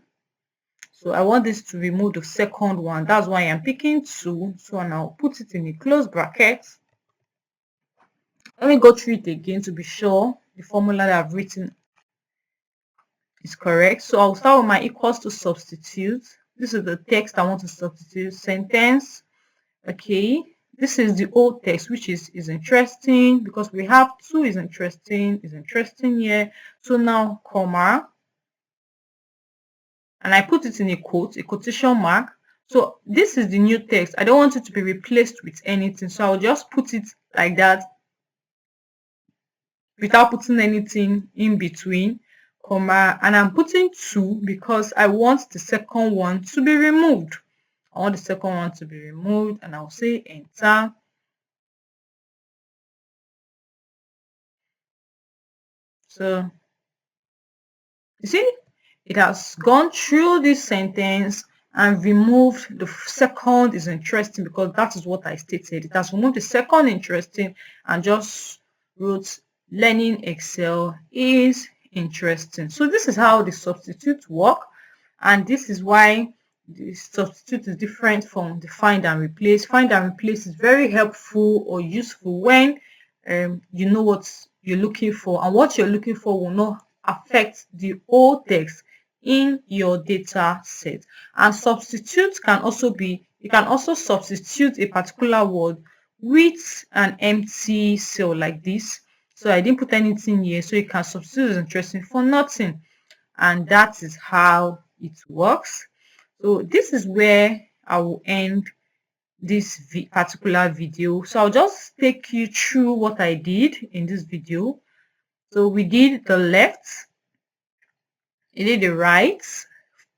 So I want this to remove the second one. That's why I'm picking 2. So now put it in a close bracket. Let me go through it again to be sure the formula that I've written is correct. So I'll start with my equals to substitute. This is the text I want to substitute. Sentence. Okay. This is the old text, which is interesting, because we have two is interesting here. So now comma, and I put it in a quote, a quotation mark. So this is the new text. I don't want it to be replaced with anything, so I'll just put it like that without putting anything in between, comma, and I'm putting 2 because I want the second one to be removed. I want the second one to be removed, and I'll say enter. So you see, it has gone through this sentence and removed the second is interesting, because that is what I stated. It has removed the second interesting and just wrote learning Excel is interesting. So this is how the substitutes work, and this is why the substitute is different from the find and replace. Find and replace is very helpful or useful when you know what you're looking for, and what you're looking for will not affect the whole text in your data set. And substitute can also be, you can also substitute a particular word with an empty cell like this. So I didn't put anything here, so you can substitute is interesting for nothing, and that is how it works. So this is where I will end this particular video. So I'll just take you through what I did in this video. So we did the left, we did the right,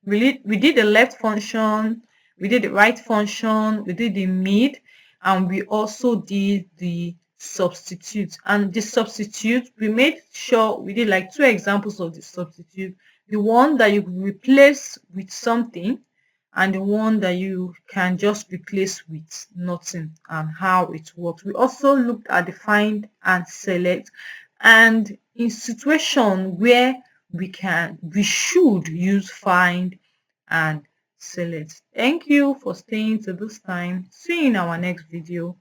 we did the left function, we did the right function, we did the mid, and we also did the substitute. And the substitute, we made sure we did like 2 examples of the substitute: the one that you replace with something, and the one that you can just replace with nothing, and how it works. We also looked at the find and select, and in situation where we should use find and select. Thank you for staying to this time. See you in our next video.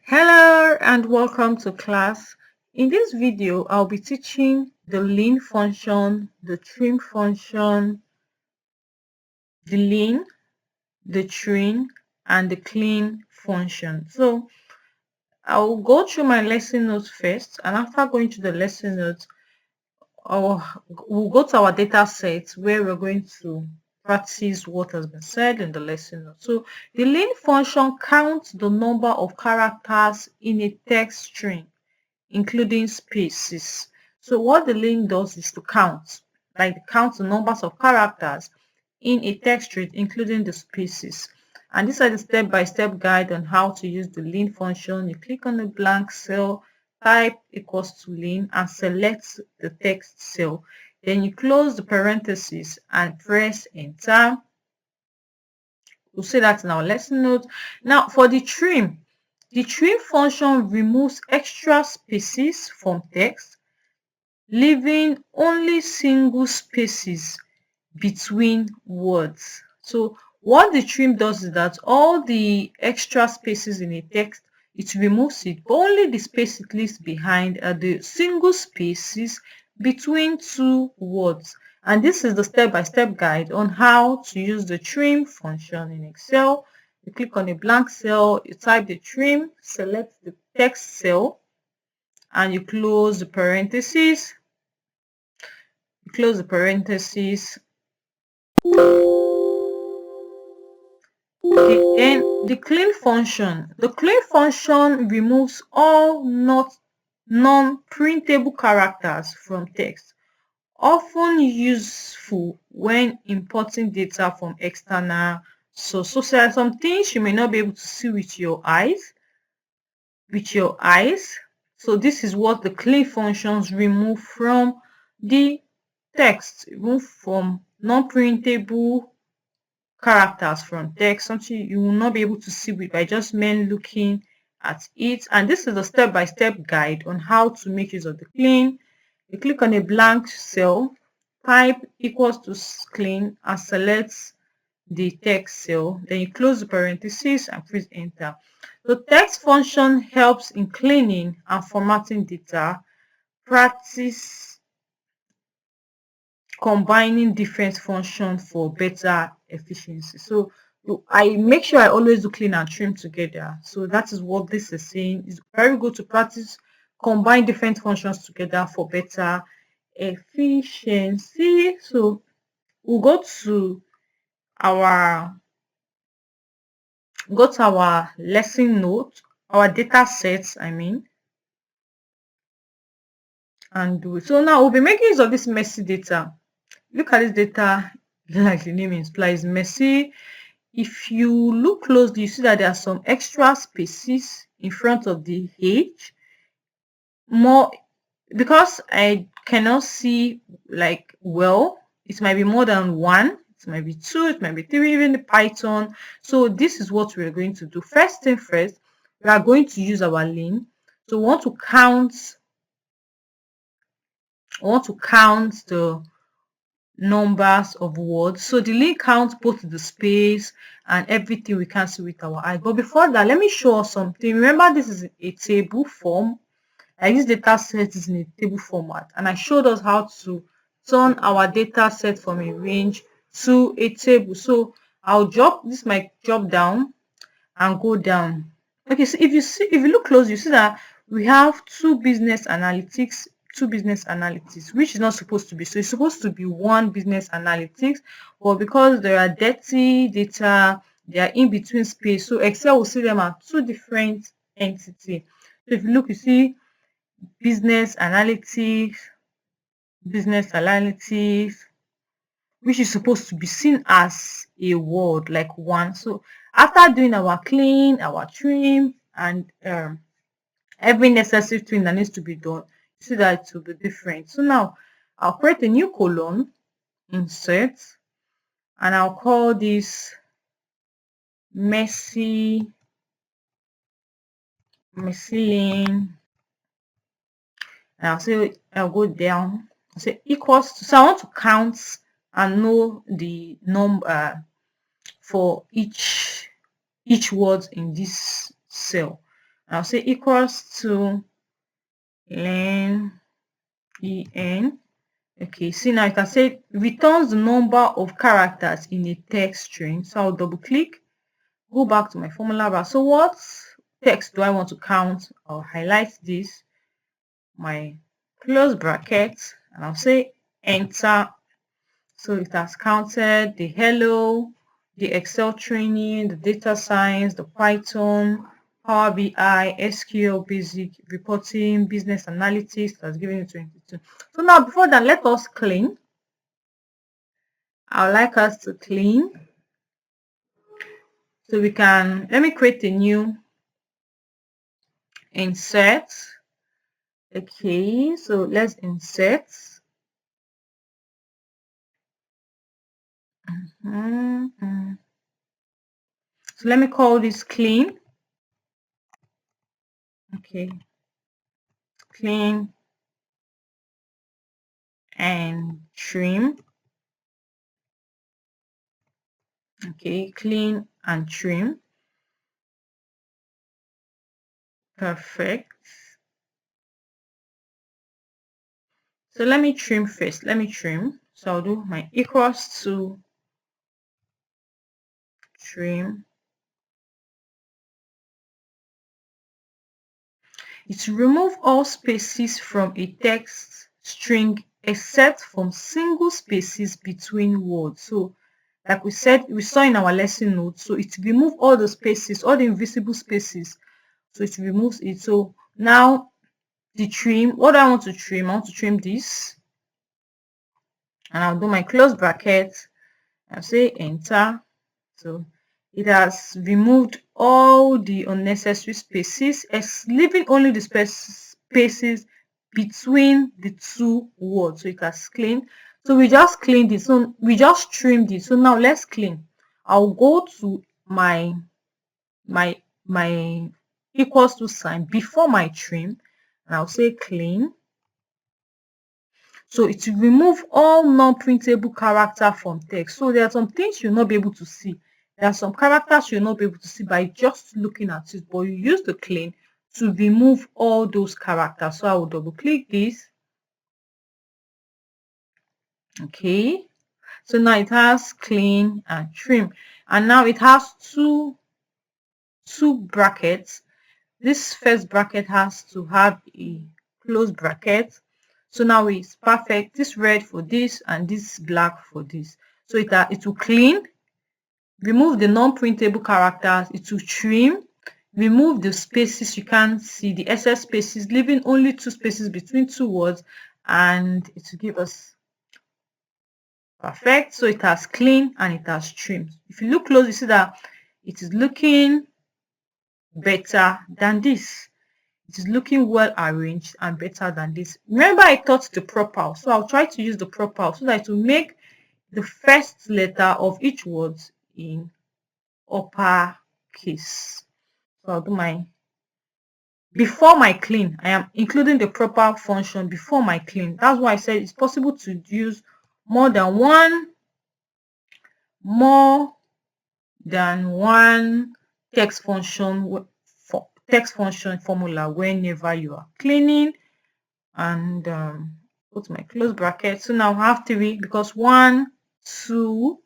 Hello and welcome to class. In this video, I'll be teaching the lean function, the trim function, the lean, the trim, and the clean function. So I'll go through my lesson notes first, and after going to the lesson notes, we'll go to our data set where we're going to practice what has been said in the lesson notes. So the lean function counts the number of characters in a text string, including spaces. So what the lean does is to count, like count the numbers of characters in a text string, including the spaces. And these are the step-by-step guide on how to use the lean function. You click on the blank cell, type equals to lean, and select the text cell. Then you close the parentheses and press enter. We'll see that in our lesson notes. Now for the trim function removes extra spaces from text, leaving only single spaces between words. So what the trim does is that all the extra spaces in a text, it removes it, but only the space it leaves behind are the single spaces between 2 words. And this is the step-by-step guide on how to use the trim function in Excel. You click on a blank cell, you type the trim, select the text cell, and you close the parentheses. You close the parentheses. Then the clean function removes all non-printable characters from text, often useful when importing data from external source. So there are some things you may not be able to see with your eyes. So this is what the clean functions remove from the text, remove from non-printable characters from text, something you will not be able to see with by just men looking at it. And this is a step-by-step guide on how to make use of the clean. You click on a blank cell, type equals to clean, and select the text cell. Then you close the parentheses and press enter. The text function helps in cleaning and formatting data. Practice combining different functions for better efficiency. So I make sure I always do clean and trim together. So that is what this is saying. It's very good to practice combine different functions together for better efficiency. So we'll our go to our lesson note, our data sets, I mean, and do it. So now we'll be making use of this messy data. Look at this data, like the name implies, messy. If you look closely, you see that there are some extra spaces in front of the H. More because I cannot see like well, it might be more than one, it might be two, it might be three, even the Python. So this is what we're going to do. First thing first, we are going to use our len. So we want to count the numbers of words. So the len counts both the space and everything we can see with our eye. But before that, let me show us something. Remember, this is a table form. Like this data set is in a table format, and I showed us how to turn our data set from a range to a table. So I'll drop this, might drop down and go down. Okay, so if you look close, you see that we have two business analytics, which is not supposed to be. So it's supposed to be one business analytics, but because there are dirty data, they are in between space. So Excel will see them as two different entities. So if you look, you see business analytics, which is supposed to be seen as a word like one. So after doing our clean, our trim, and every necessary thing that needs to be done, you see that it will be different. So now I'll create a new column, insert, and I'll call this messy len. And I'll go down. I'll say equals to, so I want to count and know the number for each word in this cell. I'll say equals to len. Okay, see now you can say returns the number of characters in a text string. So I'll double click, go back to my formula bar. So what text do I want to count? I'll highlight this, my close bracket, and I'll say enter. So it has counted the hello, the Excel training, the data science, the Python, Power BI, SQL basic reporting, business analytics. That's given you 22. So now before that, let us clean. I would like us to clean. So we can, let me create a new insert. Okay, so let's insert. So let me call this clean. Okay, clean and trim. Okay, clean and trim. Perfect. So let me trim first. Let me trim. So I'll do my equals to trim. It's remove all spaces from a text string except from single spaces between words. So like we said, we saw in our lesson notes, so it removes all the spaces, all the invisible spaces. So it removes it. So now the trim, what do I want to trim? I want to trim this. And I'll do my close bracket. I'll say enter. So it has removed all the unnecessary spaces, leaving only the spaces between the two words. So it has cleaned. So we just cleaned it. So we just trimmed it. So now let's clean. I'll go to my equals to sign before my trim, and I'll say clean. So it will remove all non-printable character from text. So there are some things you'll not be able to see. There are some characters you'll not be able to see by just looking at it, but you use the clean to remove all those characters. So I will double click this. Okay. So now it has clean and trim, and now it has two brackets. This first bracket has to have a close bracket. So now it's perfect. This red for this and this black for this. So it will clean, remove the non-printable characters, it will trim, remove the spaces you can't see, the excess spaces, leaving only 2 spaces between 2 words, and it will give us perfect. So it has clean and it has trimmed. If you look close, you see that it is looking better than this. It is looking well arranged and better than this. Remember, I taught the propel, so I'll try to use the propel so that it will make the first letter of each word in uppercase. So I'll do my before my clean. I am including the proper function before my clean. That's why I said it's possible to use more than one text function formula whenever you are cleaning. And put my close bracket. So now I have 3 because 1, 2,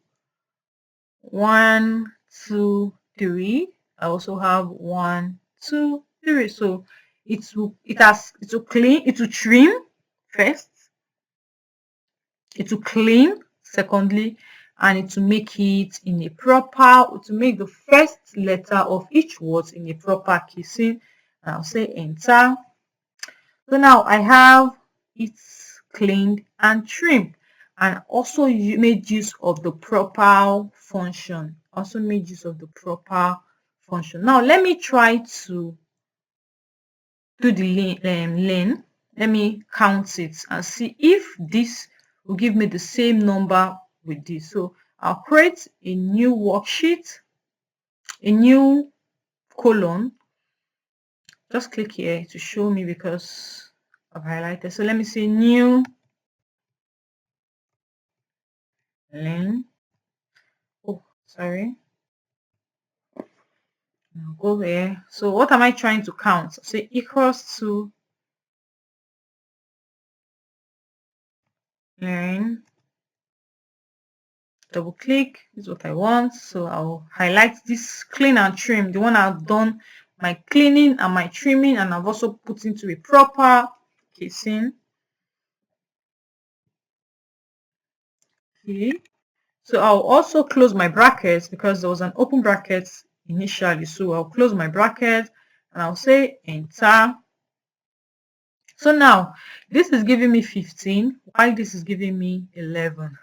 1, 2, 3. I also have 1, 2, 3. So it will clean, it will trim first, it will clean secondly, and it will make it in a proper, to make the first letter of each word in a proper casing. I'll say enter. So now I have it cleaned and trimmed, and also made use of the proper function. Now let me try to do the lane. Let me count it and see if this will give me the same number with this. So I'll create a new worksheet, a new column. Just click here to show me because I've highlighted. So let me say new lane. Oh, sorry. I'll go there. So what am I trying to count? Say equals to lane. Double click is what I want. So I'll highlight this clean and trim, the one I've done my cleaning and my trimming, and I've also put into a proper casing. Okay. So I'll also close my brackets because there was an open bracket initially. So I'll close my bracket and I'll say enter. So now this is giving me 15 while this is giving me 11.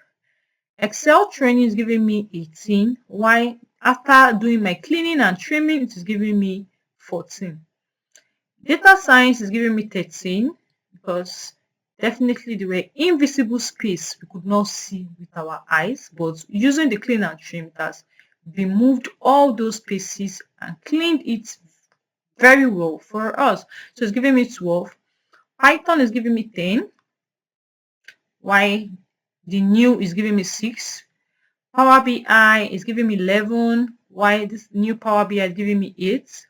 Excel training is giving me 18 while after doing my cleaning and trimming it is giving me 14. Data science is giving me 13 because definitely there were invisible space we could not see with our eyes, but using the clean and trim it has removed all those spaces and cleaned it very well for us. So it's giving me 12. Python is giving me 10, while the new is giving me 6. Power BI is giving me 11, while this new Power BI is giving me 8.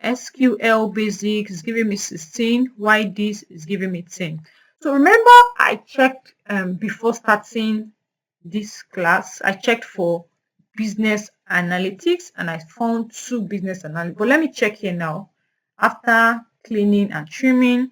SQL Basics is giving me 16, while this is giving me 10. So remember, I checked before starting this class, I checked for business analytics and I found 2 business analytics. But let me check here now. After cleaning and trimming,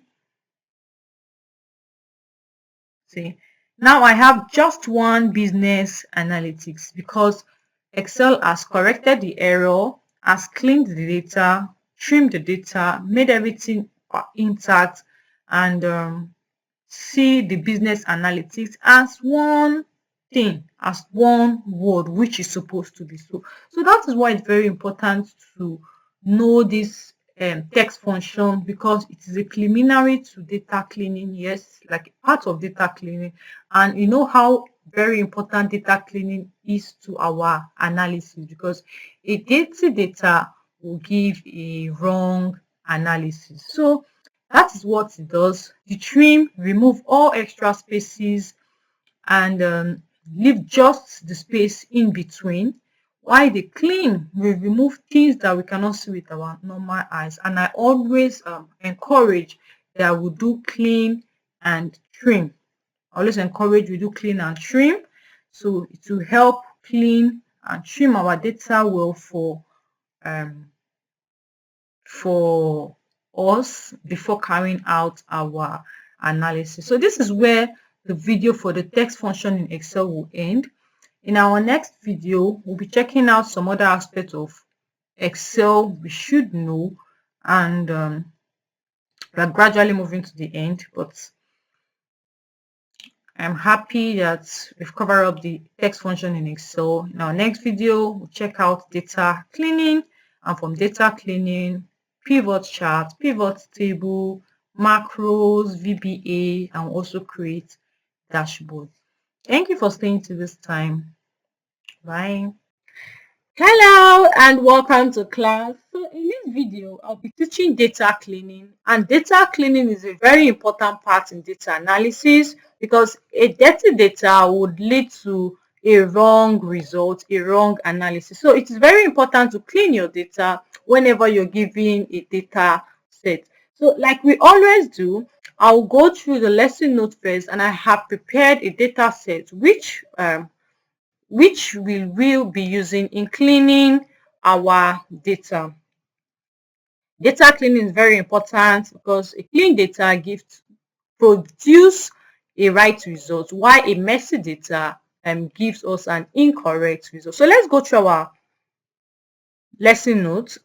see, now I have just 1 business analytics because Excel has corrected the error, has cleaned the data, trimmed the data, made everything intact, and see the business analytics as one thing, as one word, which is supposed to be so. So that is why it's very important to know this text function, because it is a preliminary to data cleaning. Yes, like part of data cleaning, and you know how very important data cleaning is to our analysis, because a dirty data will give a wrong analysis. So that is what it does. The trim remove all extra spaces and leave just the space in between, while the clean will remove things that we cannot see with our normal eyes. And I always encourage that we do clean and trim. I always encourage we do clean and trim. So it will help clean and trim our data well for us before carrying out our analysis. So this is where the video for the text function in Excel will end. In our next video, we'll be checking out some other aspects of Excel we should know, and we're gradually moving to the end, but I'm happy that we've covered up the text function in Excel. In our next video, we'll check out data cleaning, and from data cleaning, pivot chart, pivot table, macros, VBA, and also create dashboard. Thank you for staying to this time. Bye. Hello and welcome to class. So in this video, I'll be teaching data cleaning, and data cleaning is a very important part in data analysis because a dirty data would lead to a wrong result, a wrong analysis. So it is very important to clean your data whenever you're given a data set. So like we always do, I'll go through the lesson note first, and I have prepared a data set which we will be using in cleaning our data. Data cleaning is very important because a clean data produce a right result, while a messy data gives us an incorrect result. So let's go through our lesson notes.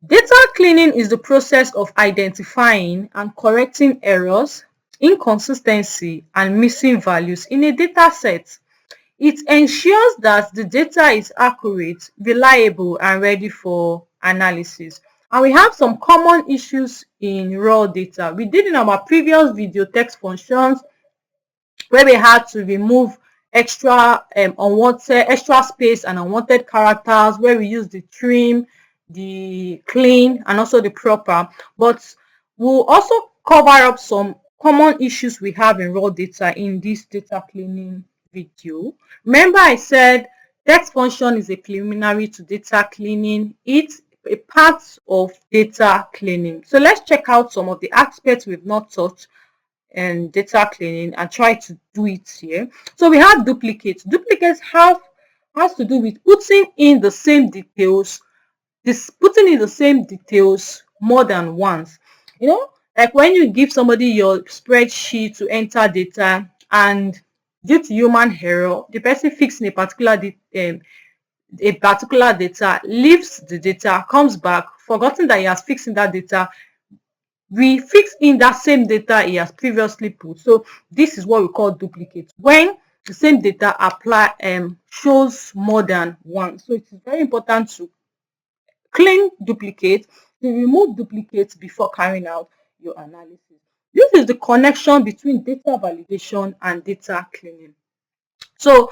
Data cleaning is the process of identifying and correcting errors, inconsistency, and missing values in a data set. It ensures that the data is accurate, reliable, and ready for analysis. And we have some common issues in raw data. We did in our previous video text functions where we had to remove extra space and unwanted characters, where we use the trim, the clean, and also the proper. But we'll also cover up some common issues we have in raw data in this data cleaning video. Remember, I said text function is a preliminary to data cleaning. It's a part of data cleaning. So let's check out some of the aspects we've not touched in data cleaning and try to do it here. So we have duplicates. Duplicates has to do with putting in the same details more than once. You know, like when you give somebody your spreadsheet to enter data, and due to human error, the person fixing a particular data leaves the data, comes back, forgotten that he has fixed in that data, we fix in that same data he has previously put. So this is what we call duplicate, when the same data shows more than one. So it is very important to clean duplicates, to remove duplicates before carrying out your analysis. This is the connection between data validation and data cleaning. So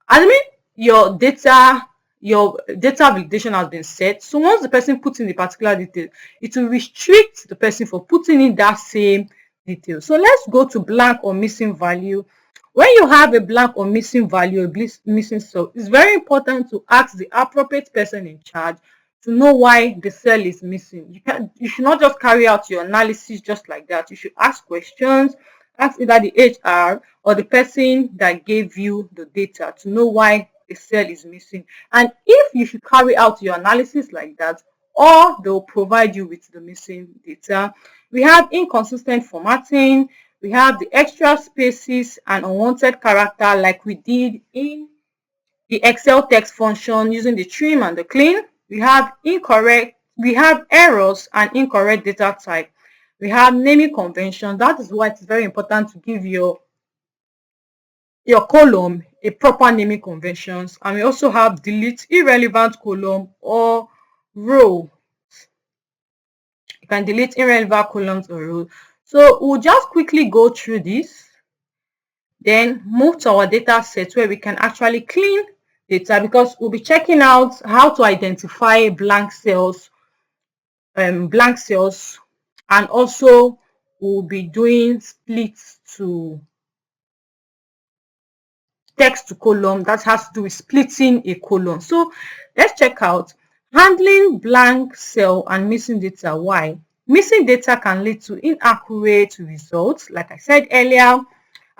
assuming your data validation has been set, so once the person puts in a particular detail, it will restrict the person for putting in that same detail. So let's go to blank or missing value. When you have a blank or missing value, or missing cell, it's very important to ask the appropriate person in charge to know why the cell is missing. You should not just carry out your analysis just like that. You should ask questions, ask either the HR or the person that gave you the data to know why a cell is missing. And if you should carry out your analysis like that, or they'll provide you with the missing data. We have inconsistent formatting. We have the extra spaces and unwanted character, like we did in the Excel text function using the trim and the clean. We have errors and incorrect data type. We have naming convention. That is why it's very important to give your column a proper naming conventions. And we also have delete irrelevant column or row. You can delete irrelevant columns or rows. So we'll just quickly go through this, then move to our data set where we can actually clean data, because we'll be checking out how to identify blank cells, and also we'll be doing splits to text to column. That has to do with splitting a column. So let's check out handling blank cell and missing data. Why? Missing data can lead to inaccurate results, like I said earlier,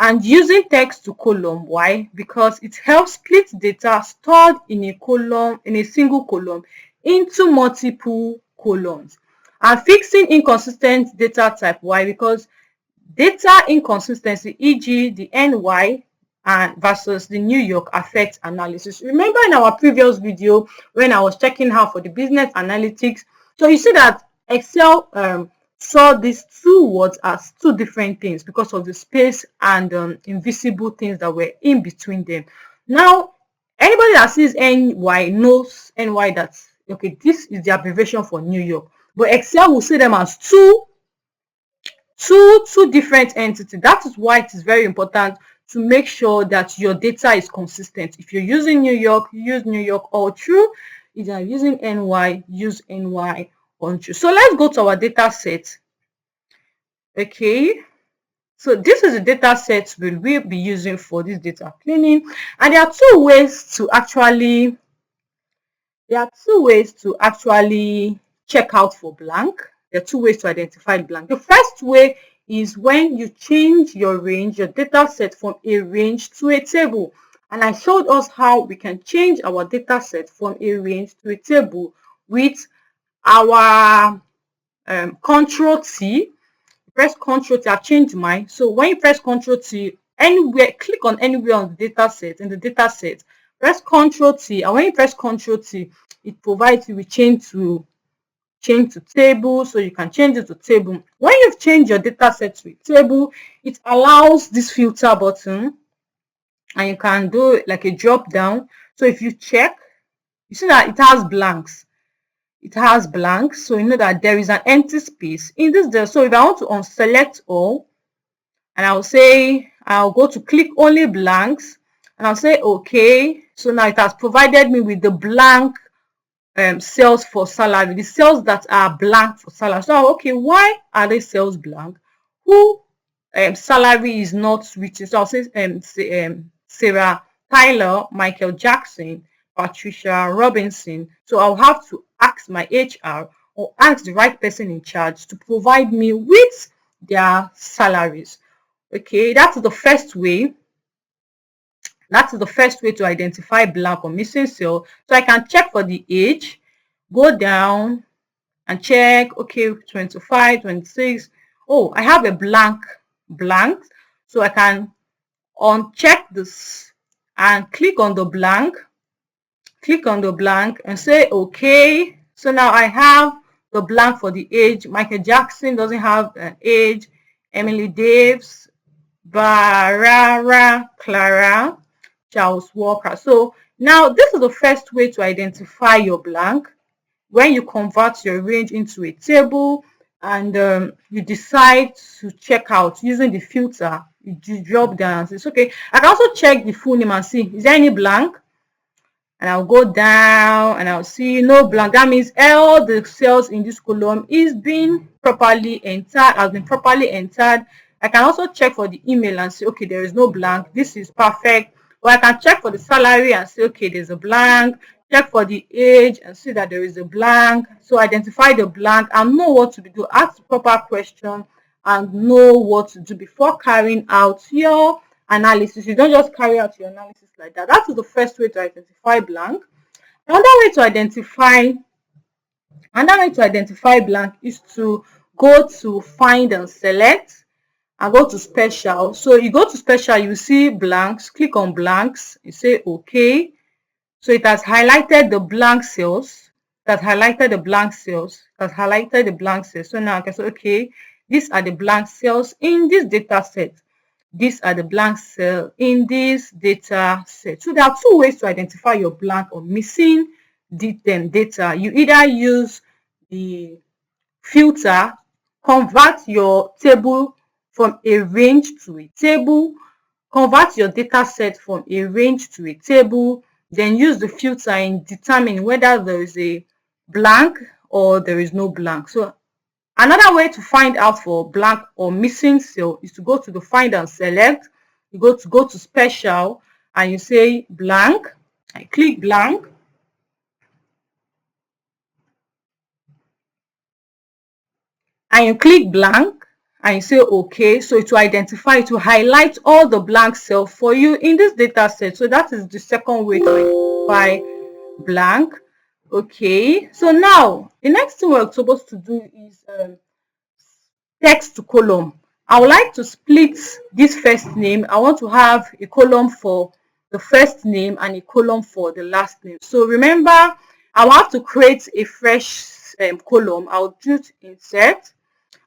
And using text to column. Why? Because it helps split data stored in a single column into multiple columns. And fixing inconsistent data type. Why? Because data inconsistency, e.g. the NY and versus the New York, affects analysis. Remember in our previous video when I was checking out for the business analytics, so you see that Excel saw these two words as two different things because of the space and invisible things that were in between them. Now, anybody that sees NY knows NY, that's okay, this is the abbreviation for New York, but Excel will see them as two different entities. That is why it is very important to make sure that your data is consistent. If you're using New York, use New York all through. If you're using NY, use NY all through. So let's go to our data set. Okay, so this is the data set we'll be using for this data cleaning, and there are two ways to actually check out for blank. There are two ways to identify blank. The first way is when you change your range, your data set, from a range to a table. And I showed us how we can change our data set from a range to a table with our Control T. Press Control T. I've changed mine. So when you press Control T, anywhere, click on anywhere on the data set, press Control T, and when you press Control T, it provides you with change to table, so you can change it to table. When you've changed your data set to a table, it allows this filter button, and you can do like a drop down. So if you check, you see that it has blanks. So you know that there is an empty space in this there. So if I want to unselect all, and I'll go to click only blanks, and I'll say okay. So now it has provided me with the blank cells for salary, the cells that are blank for salary. So okay, why are they cells blank? Who salary is not written? So I'll say Sarah Tyler, Michael Jackson, Patricia Robinson. So I'll have to ask my HR or ask the right person in charge to provide me with their salaries. Okay, that's the first way. To identify blank or missing cell. So I can check for the age, go down and check, okay, 25, 26. Oh, I have a blank. So I can uncheck this and click on the blank and say okay. So now I have the blank for the age. Michael Jackson doesn't have an age. Emily Davis, Barara, Clara, Charles Walker. So now this is the first way to identify your blank. When you convert your range into a table and you decide to check out using the filter, you drop down and say, okay, I can also check the full name and see, is there any blank? And I'll go down and I'll see no blank. That means all the cells in this column has been properly entered. I can also check for the email and say, okay, there is no blank. This is perfect. Or I can check for the salary and say, okay, there's a blank. Check for the age and see that there is a blank. So identify the blank and know what to do. Ask the proper question and know what to do before carrying out your analysis. You don't just carry out your analysis like that. That is the first way to identify blank. Another way to identify blank is to go to find and select and go to special. So you go to special, you see blanks, click on blanks, you say okay. So it has highlighted the blank cells. So now I can say okay, these are the blank cells in this data set. These are the blank cells in this data set. So there are two ways to identify your blank or missing data. You either use the filter, convert your table from a range to a table, convert your data set from a range to a table, then use the filter in determining whether there is a blank or there is no blank. So another way to find out for blank or missing cell is to go to the find and select. You go to special and you say blank. I click blank. And you click blank and you say okay. So it will identify, to highlight all the blank cells for you in this data set. So that is the second way to identify blank. Okay, so now the next thing we're supposed to do is text to column. I would like to split this first name. I want to have a column for the first name and a column for the last name. So remember, I will have to create a fresh column. I'll do insert.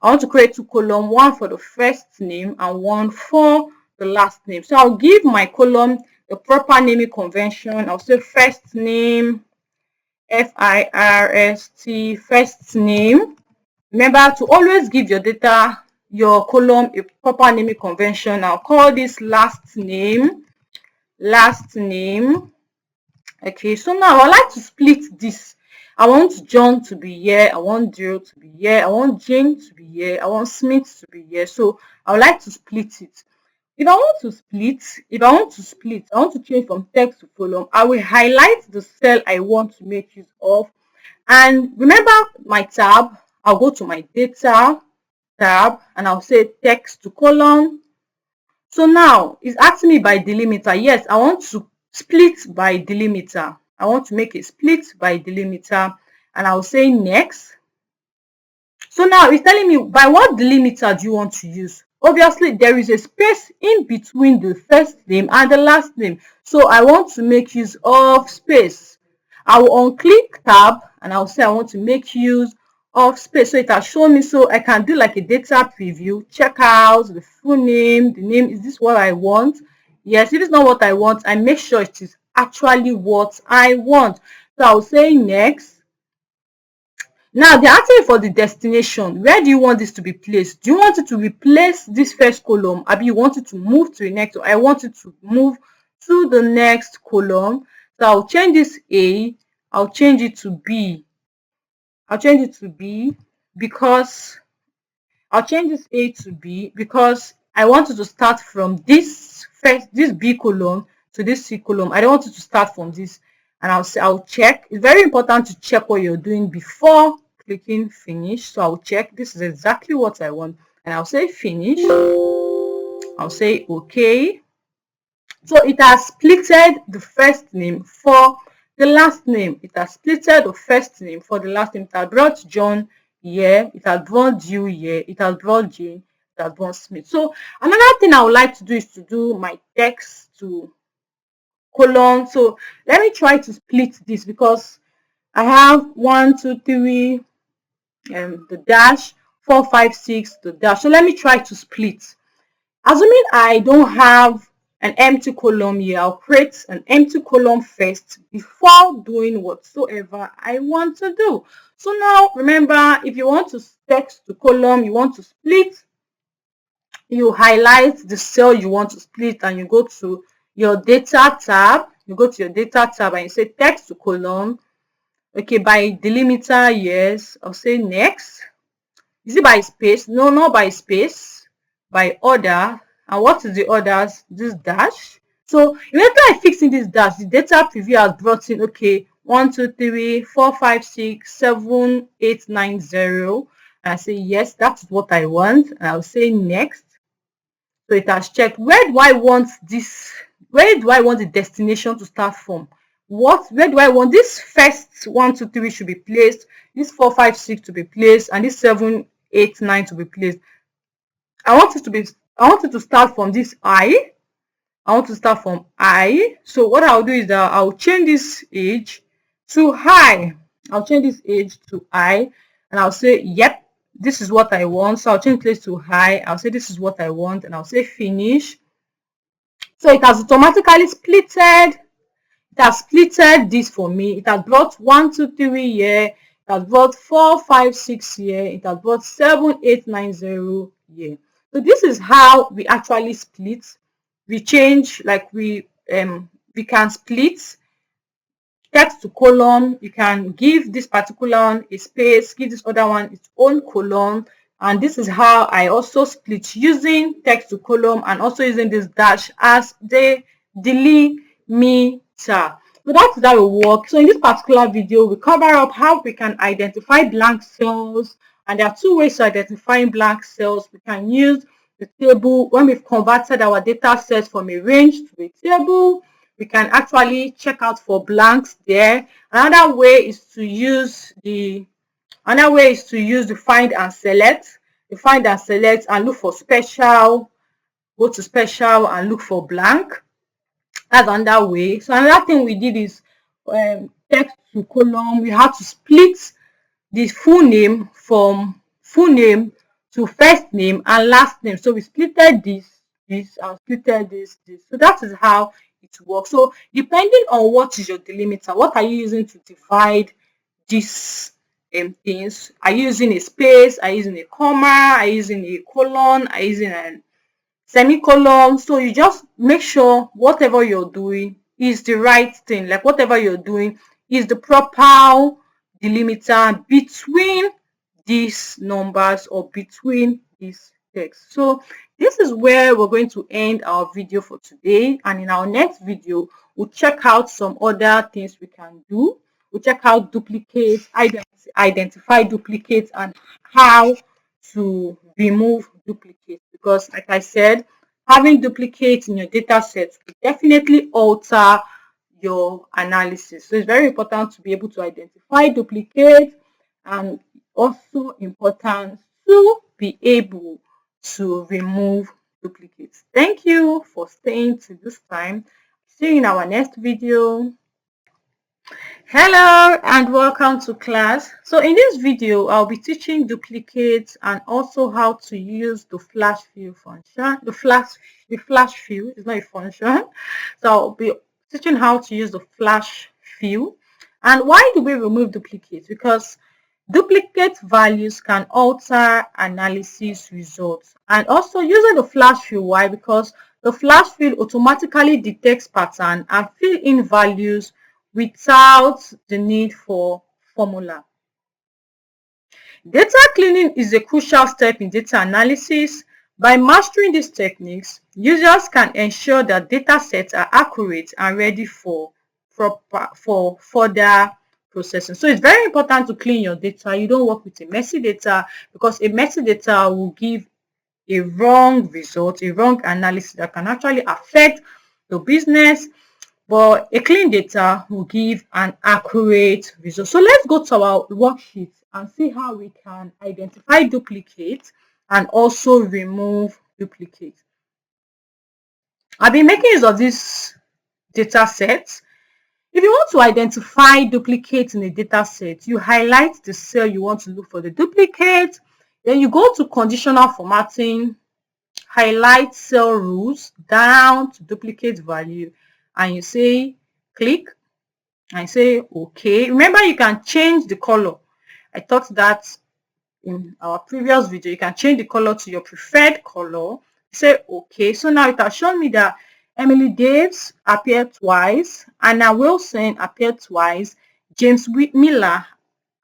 I want to create two columns, one for the first name and one for the last name. So I'll give my column the proper naming convention. I'll say first name, FIRST, first name. Remember to always give your data, your column, a proper naming convention. I'll call this last name, last name. Okay, so now I like to split this. I want John to be here, I want Joe to be here, I want Jane to be here, I want Smith to be here. So I would like to split it. If I want to split, I want to change from text to column, I will highlight the cell I want to make use of. And remember my tab, I'll go to my data tab and I'll say text to column. So now it's asking me by delimiter. Yes, I want to split by delimiter. I want to make a split by delimiter and I'll say next. So now it's telling me by what delimiter do you want to use. Obviously, there is a space in between the first name and the last name. So I want to make use of space. I will unclick tab and I'll say I want to make use of space. So it has shown me, so I can do like a data preview, check out the full name, the name, is this what I want? Yes, if it's not what I want, I make sure it is actually what I want. So I'll say next. Now they're asking for the destination. Where do you want this to be placed? Do you want it to replace this first column? Or you want it to move to the next? Or I want it to move to the next column. So I'll change this A. I'll change it to B. I'll change it to B because I'll change this A to B because I want it to start from this B column to this C column. I don't want it to start from this. And I'll check. It's very important to check what you're doing before clicking finish. So I'll check. This is exactly what I want. And I'll say finish. I'll say okay. So it has splitted the first name for the last name. It has splitted the first name for the last name. It has brought John here. It has brought you here. It has brought Jane. It has brought Smith. So another thing I would like to do is to do my text to colon. So let me try to split this because I have 1, 2, 3, the dash, 4, 5, 6, the dash. So let me try to split. Assuming I don't have an empty column here, I'll create an empty column first before doing whatsoever I want to do. So now remember, if you want to text to column, you want to split, you highlight the cell you want to split and you go to your data tab. You go to your data tab and you say text to column. Okay, by delimiter, yes. I'll say next. Is it by space? No, not by space. By order. And what is the orders? This dash. So immediately I fix in this dash, the data preview has brought in, okay, 1, 2, 3, 4, 5, 6, 7, 8, 9, 0. And I say yes, that's what I want. And I'll say next. So it has checked. Where do I want this? Where do I want the destination to start from? Where do I want this first 1, 2, 3 should be placed, this 4, 5, 6 to be placed, and this 7, 8, 9 to be placed? I want it to start from this I. I want to start from I. So what I'll do is that I'll change this age to high. I'll change this age to I, and I'll say, yep, this is what I want. So I'll change place to high. I'll say this is what I want, and I'll say finish. So it has automatically splitted. It has splitted this for me. It has brought 1, 2, 3 here. It has brought 4, 5, 6 here. It has brought 7, 8, 9, 0 here. So this is how we actually split. We change, like we can split text to column. You can give this particular one a space, give this other one its own column. And this is how I also split using text to column and also using this dash as the delimiter. So that's how it works. So in this particular video, we cover up how we can identify blank cells, And there are two ways to identifying blank cells. We can use the table when we've converted our data sets from a range to a table. We can actually check out for blanks there. Another way is to use the find and select. You find and select and look for special, go to special and look for blank. That's another way. So another thing we did is text to column. We had to split the full name from full name to first name and last name. So we splitted this and splitted this. So that is how it works. So depending on what is your delimiter, what are you using to divide these things? Are you using a space? Are you using a comma? Are you using a colon? Are you using a semicolon? So you just make sure whatever you're doing is the right thing, like whatever you're doing is the proper delimiter between these numbers or between these text. So this is where we're going to end our video for today, and in our next video we'll check out some other things we can do. We'll check out duplicates, identify duplicates, and how to remove duplicates, because like I said, having duplicates in your data set will definitely alter your analysis. So it's very important to be able to identify duplicates, and also important to be able to remove duplicates. Thank you for staying to this time. See you in our next video. Hello and welcome to class. So in this video, I'll be teaching duplicates and also how to use the flash fill function. The flash fill is not a function. So I'll be teaching how to use the flash fill. And why do we remove duplicates? Because duplicate values can alter analysis results. And also using the flash fill, why? Because the flash fill automatically detects pattern and fill in values without the need for formula. Data cleaning is a crucial step in data analysis. By mastering these techniques, users can ensure that data sets are accurate and ready for further processing. So it's very important to clean your data. You don't work with a messy data, because a messy data will give a wrong result, a wrong analysis that can actually affect the business. But a clean data will give an accurate result. So let's go to our worksheet and see how we can identify duplicates and also remove duplicates. I've been making use of this data set. If you want to identify duplicates in a data set, you highlight the cell you want to look for the duplicate. Then you go to conditional formatting, highlight cell rules down to duplicate value, and you say click and say okay. Remember, you can change the color. I taught that in our previous video. You can change the color to your preferred color. Say okay. So now it has shown me that Emily Daves appeared twice, Anna Wilson appeared twice, James Miller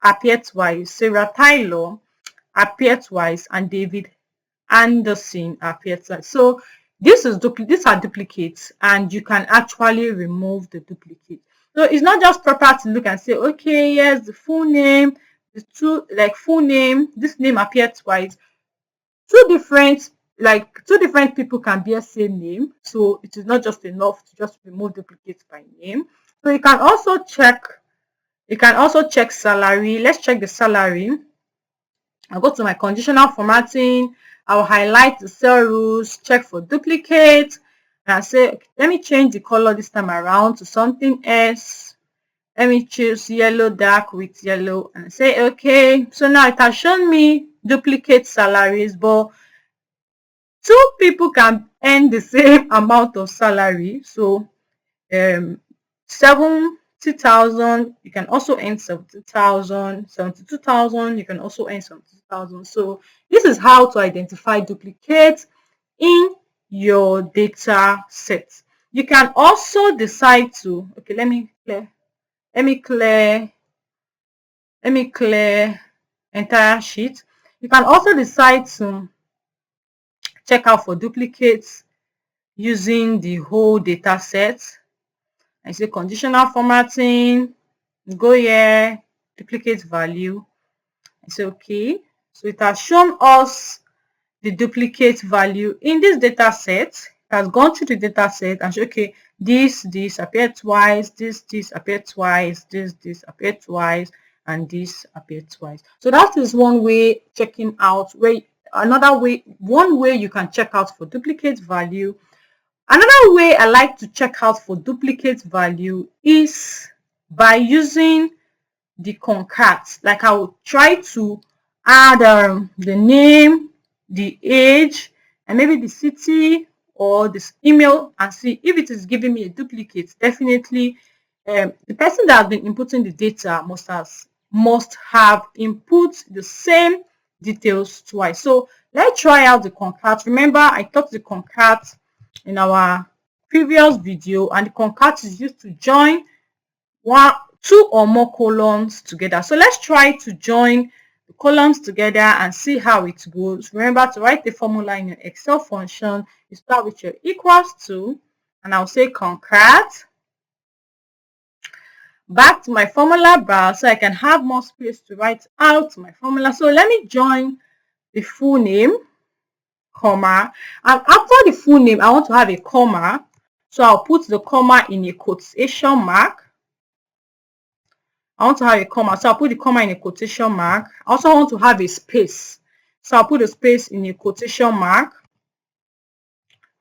appeared twice, Sarah Taylor appeared twice, and David Anderson appeared twice. So these are duplicates, and you can actually remove the duplicate. So it's not just proper to look and say, okay, yes, the full name, the two, like full name, this name appeared twice. Two different people can bear same name. So it is not just enough to just remove duplicates by name. So you can also check salary. Let's check the salary. I'll go to my conditional formatting. I'll highlight the cell rules, check for duplicates, and I say, okay, let me change the color this time around to something else. Let me choose yellow dark with yellow and say, okay. So now it has shown me duplicate salaries, but two people can earn the same amount of salary. So 70,000, you can also earn 70,000, 72,000, you can also earn 70,000. So this is how to identify duplicates in your data set. You can also decide to, okay, let me clear entire sheet. You can also decide to check out for duplicates using the whole data set. I say conditional formatting, go here, duplicate value. I say okay. So it has shown us the duplicate value in this data set. It has gone through the data set and said, okay, this appeared twice, this appeared twice, this appeared twice, and this appeared twice. So that is one way checking out. One way you can check out for duplicate value. Another way I like to check out for duplicate value is by using the concat. Like I will try to add the name, the age, and maybe the city or this email, and see if it is giving me a duplicate. Definitely, the person that has been inputting the data must have input the same details twice. So let's try out the concat. Remember, I taught the concat in our previous video, and the concat is used to join two or more columns together. So let's try to join the columns together and see how it goes. Remember to write the formula in your Excel function. You start with your equals to, and I'll say concat. Back to my formula bar so I can have more space to write out my formula. So let me join the full name, comma, and after the full name I want to have a comma, so I'll put the comma in a quotation mark. I want to have a comma, so I'll put the comma in a quotation mark. I also want to have a space, so I'll put the space in a quotation mark.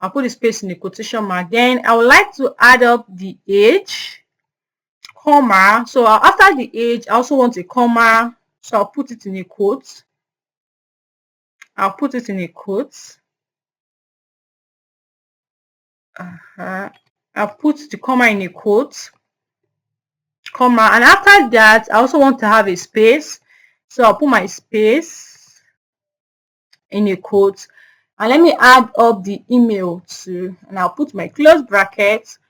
I'll put the space in a quotation mark. Then I would like to add up the age, comma. So after the age, I also want a comma, so I'll put it in a quote. I'll put it in a quote. I'll put the comma in a quote, comma, and after that, I also want to have a space, so I'll put my space in a quote. And let me add up the email too, and I'll put my close brackets.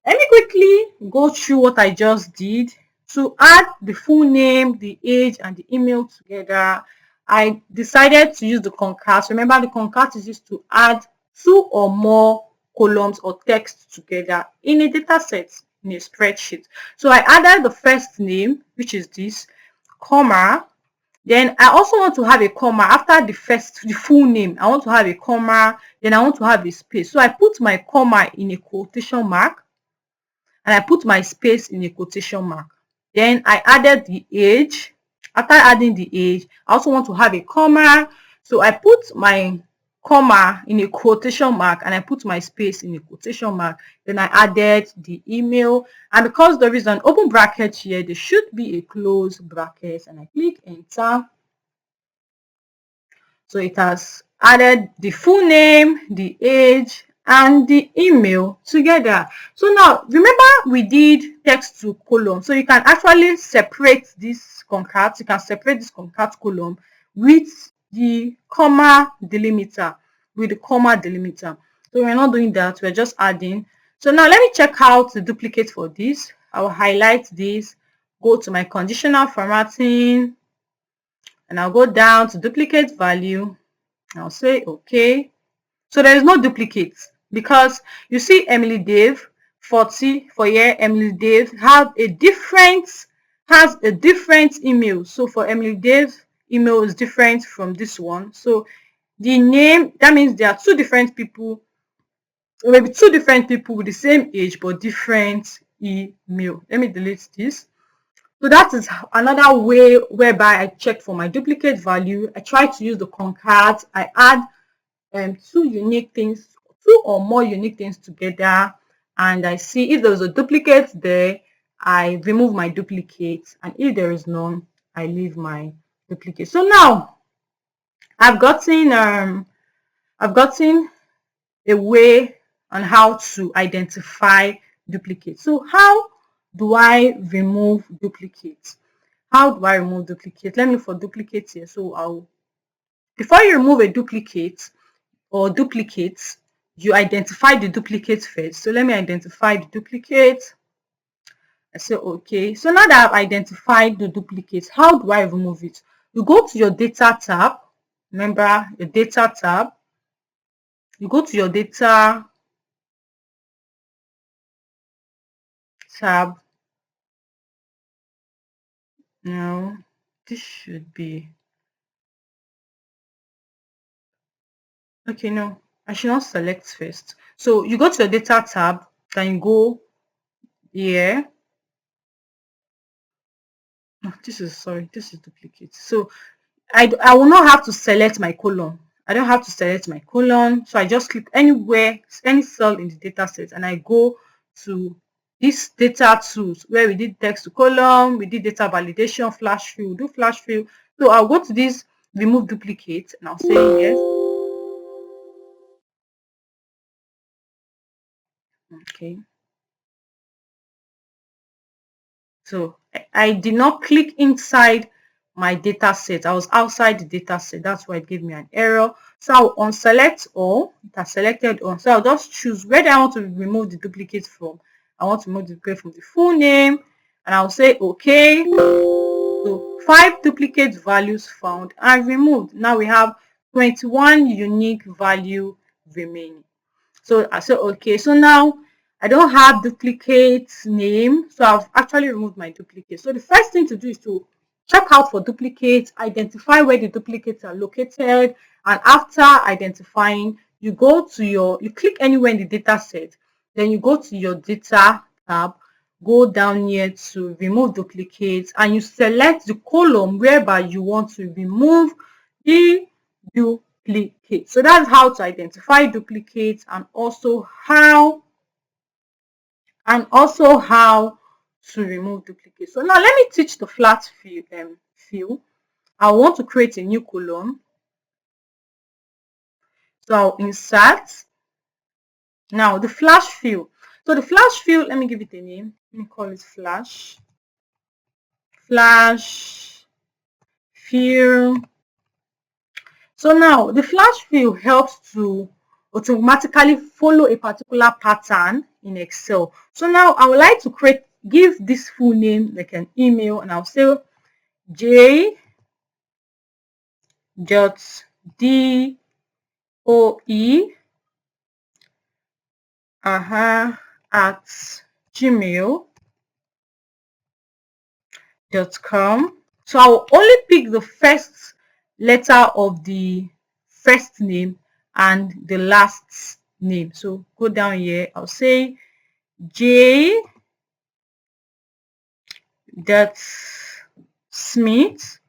Let me quickly go through what I just did. To add the full name, the age, and the email together, I decided to use the concat. Remember, the concat is used to add two or more columns or text together in a data set, in a spreadsheet. So I added the first name, which is this, comma. Then I also want to have a comma after the full name. I want to have a comma, then I want to have a space. So I put my comma in a quotation mark and I put my space in a quotation mark. Then I added the age. After adding the age, I also want to have a comma. So I put my comma in a quotation mark and I put my space in a quotation mark. Then I added the email, and because there is an open bracket here, there should be a close bracket, and I click enter. So it has added the full name, the age, and the email together. So now remember we did text to column, so you can actually separate this concat. You can separate this concat column with the comma delimiter, so we're not doing that, we're just adding. So now let me check out the duplicate for this. I'll highlight this, go to my conditional formatting, and I'll go down to duplicate value. I'll say okay. So there is no duplicate because you see Emily Dave 40 for here. Emily Dave has a different email. So for Emily Dave, email is different from this one. So the name, that means there are two different people, or maybe two different people with the same age but different email. Let me delete this. So that is another way whereby I check for my duplicate value. I try to use the concat. I add two or more unique things together, and I see if there's a duplicate there, I remove my duplicate, and if there is none, I leave my duplicate. So now I've gotten a way on how to identify duplicates. So how do I remove duplicates? How do I remove duplicates? Let me look for duplicates here. So before you remove a duplicate or duplicates, you identify the duplicate first. So let me identify the duplicate. I say okay. So now that I've identified the duplicate, how do I remove it? You go to your data tab. Remember your data tab. You go to your data tab. Now this should be Okay, no, I should not select first. So you go to the data tab, then you go here. Oh, this is duplicate. So I will not have to select my column. I don't have to select my column. So I just click anywhere, any cell in the data set, and I go to this data tools where we did text to column, we did data validation, flash fill, do flash fill. So I'll go to this remove duplicate and I'll say yes. Okay. So I did not click inside my data set. I was outside the data set. That's why it gave me an error. So I'll unselect all. It has selected all. So I'll just choose where do I want to remove the duplicate from. I want to remove the duplicate from the full name. And I'll say okay. So 5 duplicate values found and removed. Now we have 21 unique value remaining. So I said, okay, so now I don't have duplicate name. So I've actually removed my duplicate. So the first thing to do is to check out for duplicates, identify where the duplicates are located. And after identifying, you click anywhere in the data set. Then you go to your data tab, go down here to remove duplicates, and you select the column whereby you want to remove the duplicate. So that's how to identify duplicates and also how to remove duplicates. So now let me teach the flat fill. I want to create a new column. So I'll insert. Now the flash fill. So the flash fill, let me give it a name. Let me call it flash fill. So now the flash fill helps to automatically follow a particular pattern in Excel. So now I would like to give this full name like an email, and I'll say J dot DOE at gmail.com. So I'll only pick the first letter of the first name and the last name. So go down here, I'll say J dot Smith.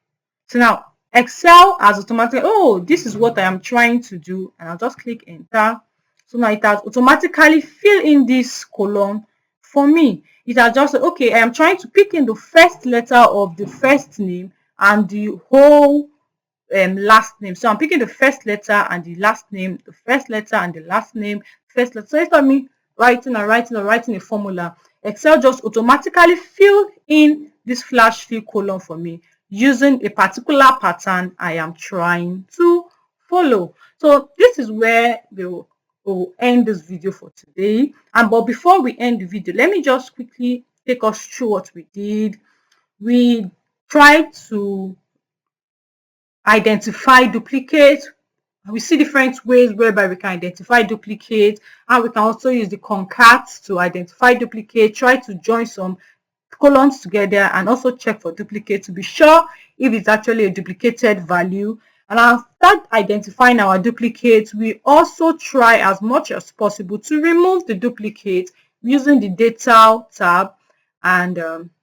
So now Excel has automatically, oh, this is what I am trying to do, and I'll just click enter. So now it has automatically filled in this column for me. It has just said, okay, I am trying to pick in the first letter of the first name and the whole last name. So I'm picking the first letter and the last name, the first letter and the last name, first letter. So instead of me writing a formula, Excel just automatically fill in this flash fill column for me using a particular pattern I am trying to follow. So this is where we'll end this video for today. But before we end the video, let me just quickly take us through what we did. We tried to identify duplicates. We see different ways whereby we can identify duplicates, and we can also use the concat to identify duplicate, try to join some columns together and also check for duplicate to be sure if it's actually a duplicated value. And after identifying our duplicates, we also try as much as possible to remove the duplicate using the data tab and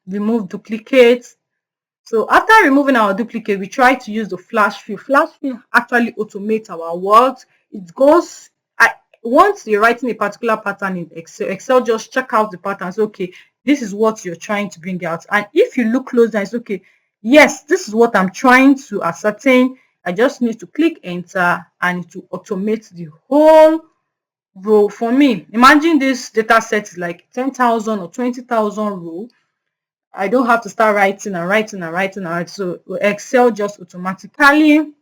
remove duplicates. So after removing our duplicate, we try to use the flash fill. Flash fill actually automates our works. It goes, once you're writing a particular pattern in Excel just check out the patterns. Okay, this is what you're trying to bring out. And if you look closer, it's okay. Yes, this is what I'm trying to ascertain. I just need to click enter and it will automate the whole row for me. Imagine this data set is like 10,000 or 20,000 row. I don't have to start writing. So Excel just automatically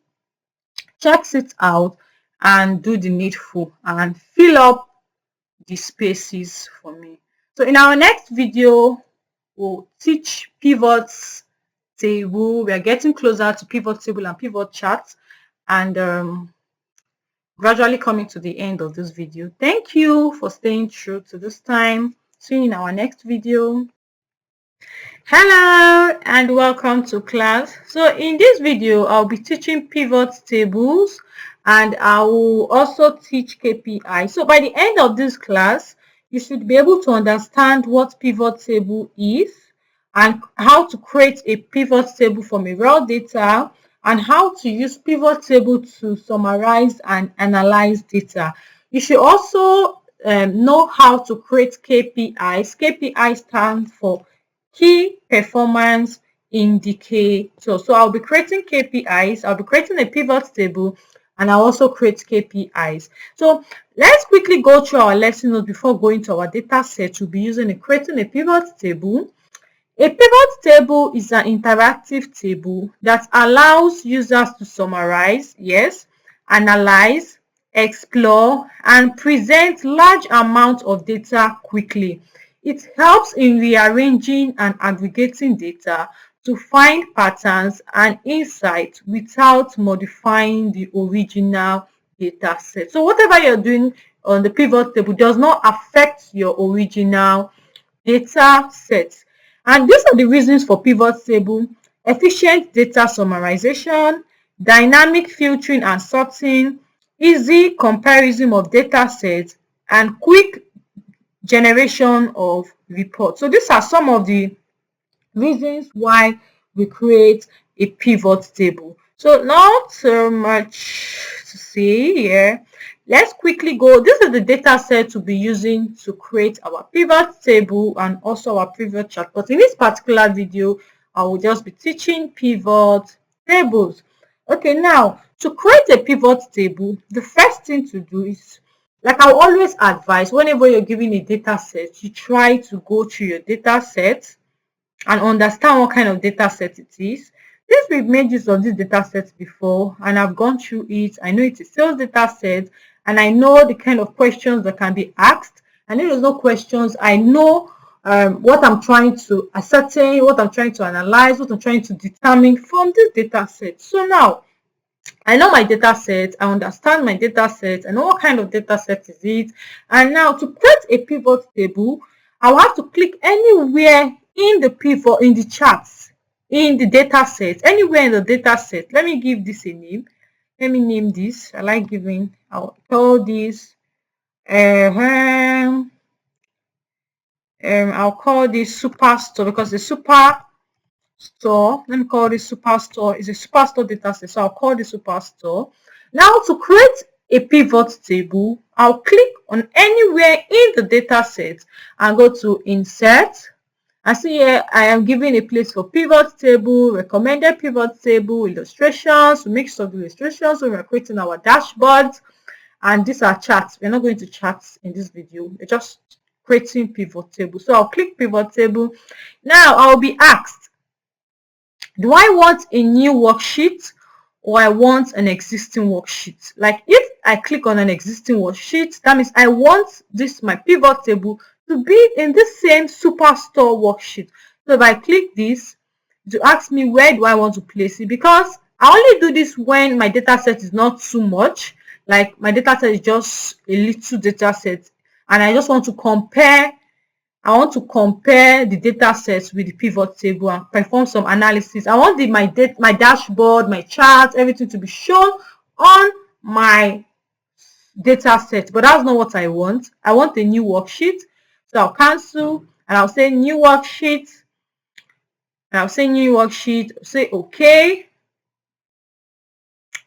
checks it out and do the needful and fill up the spaces for me. So in our next video, we'll teach pivots table. We are getting closer to pivot table and pivot charts, and gradually coming to the end of this video. Thank you for staying true to this time. See you in our next video. Hello and welcome to class. So in this video I'll be teaching pivot tables and I will also teach KPI. So by the end of this class, you should be able to understand what pivot table is and how to create a pivot table from a raw data and how to use pivot table to summarize and analyze data. You should also know how to create KPIs. KPI stands for key performance indicator. So I'll be creating KPIs, I'll be creating a pivot table, and I'll also create KPIs. So let's quickly go through our lesson notes before going to our data set. We'll be creating a pivot table. A pivot table is an interactive table that allows users to summarize, yes, analyze, explore, and present large amounts of data quickly. It helps in rearranging and aggregating data to find patterns and insights without modifying the original data set. So whatever you're doing on the pivot table does not affect your original data set. And these are the reasons for pivot table: efficient data summarization, dynamic filtering and sorting, easy comparison of data sets, and quick generation of reports. So these are some of the reasons why we create a pivot table. So not so much to see here. Let's quickly go. This is the data set we'll be using to create our pivot table and also our pivot chart. But in this particular video, I will just be teaching pivot tables. Okay, now to create a pivot table, the first thing to do is, like I always advise, whenever you're given a data set, you try to go through your data set and understand what kind of data set it is. Since we've made use of this data set before and I've gone through it, I know it's a sales data set and I know the kind of questions that can be asked. And if there's no questions, I know what I'm trying to ascertain, what I'm trying to analyze, what I'm trying to determine from this data set. So now I know my data set, I understand my data set, I know what kind of data set is it. And now to create a pivot table, I'll have to click anywhere in the pivot, in the charts, in the data set, anywhere in the data set. Let me give this a name. Let me name this. I like giving, I'll call this, I'll call this Superstore, because the Superstore, let me call this Superstore, is a Superstore data set. So I'll call this Superstore. Now to create a pivot table, I'll click on anywhere in the data set and go to Insert. And see here, I am giving a place for pivot table, recommended pivot table, illustrations. We make use of illustrations when we're creating our dashboards. And these are charts. We're not going to charts in this video. We're just creating pivot table. So I'll click pivot table. Now I'll be asked, do I want a new worksheet or I want an existing worksheet? Like if I click on an existing worksheet, that means I want this, my pivot table, to be in the same Superstore worksheet. So if I click this, to ask me where do I want to place it, because I only do this when my data set is not too much, like my data set is just a little data set and I just want to compare. I want to compare the data sets with the pivot table and perform some analysis. I want my dashboard, my charts, everything to be shown on my data set, but that's not what I want. I want a new worksheet. So I'll cancel and I'll say new worksheet. And I'll say new worksheet, say okay.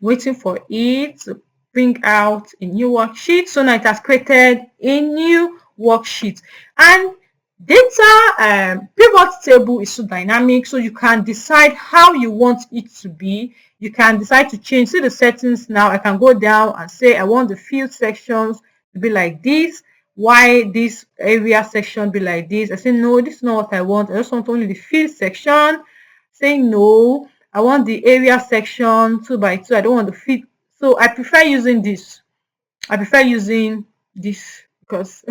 Waiting for it to bring out a new worksheet. So now it has created a new worksheet. And data pivot table is so dynamic, so you can decide how you want it to be. You can decide to change. See the settings now. I can go down and say I want the field sections to be like this. Why this area section be like this? I say no, this is not what I want. I just want only the field section. Saying no, I want the area section 2 by 2. I don't want the field. So I prefer using this. I prefer using this because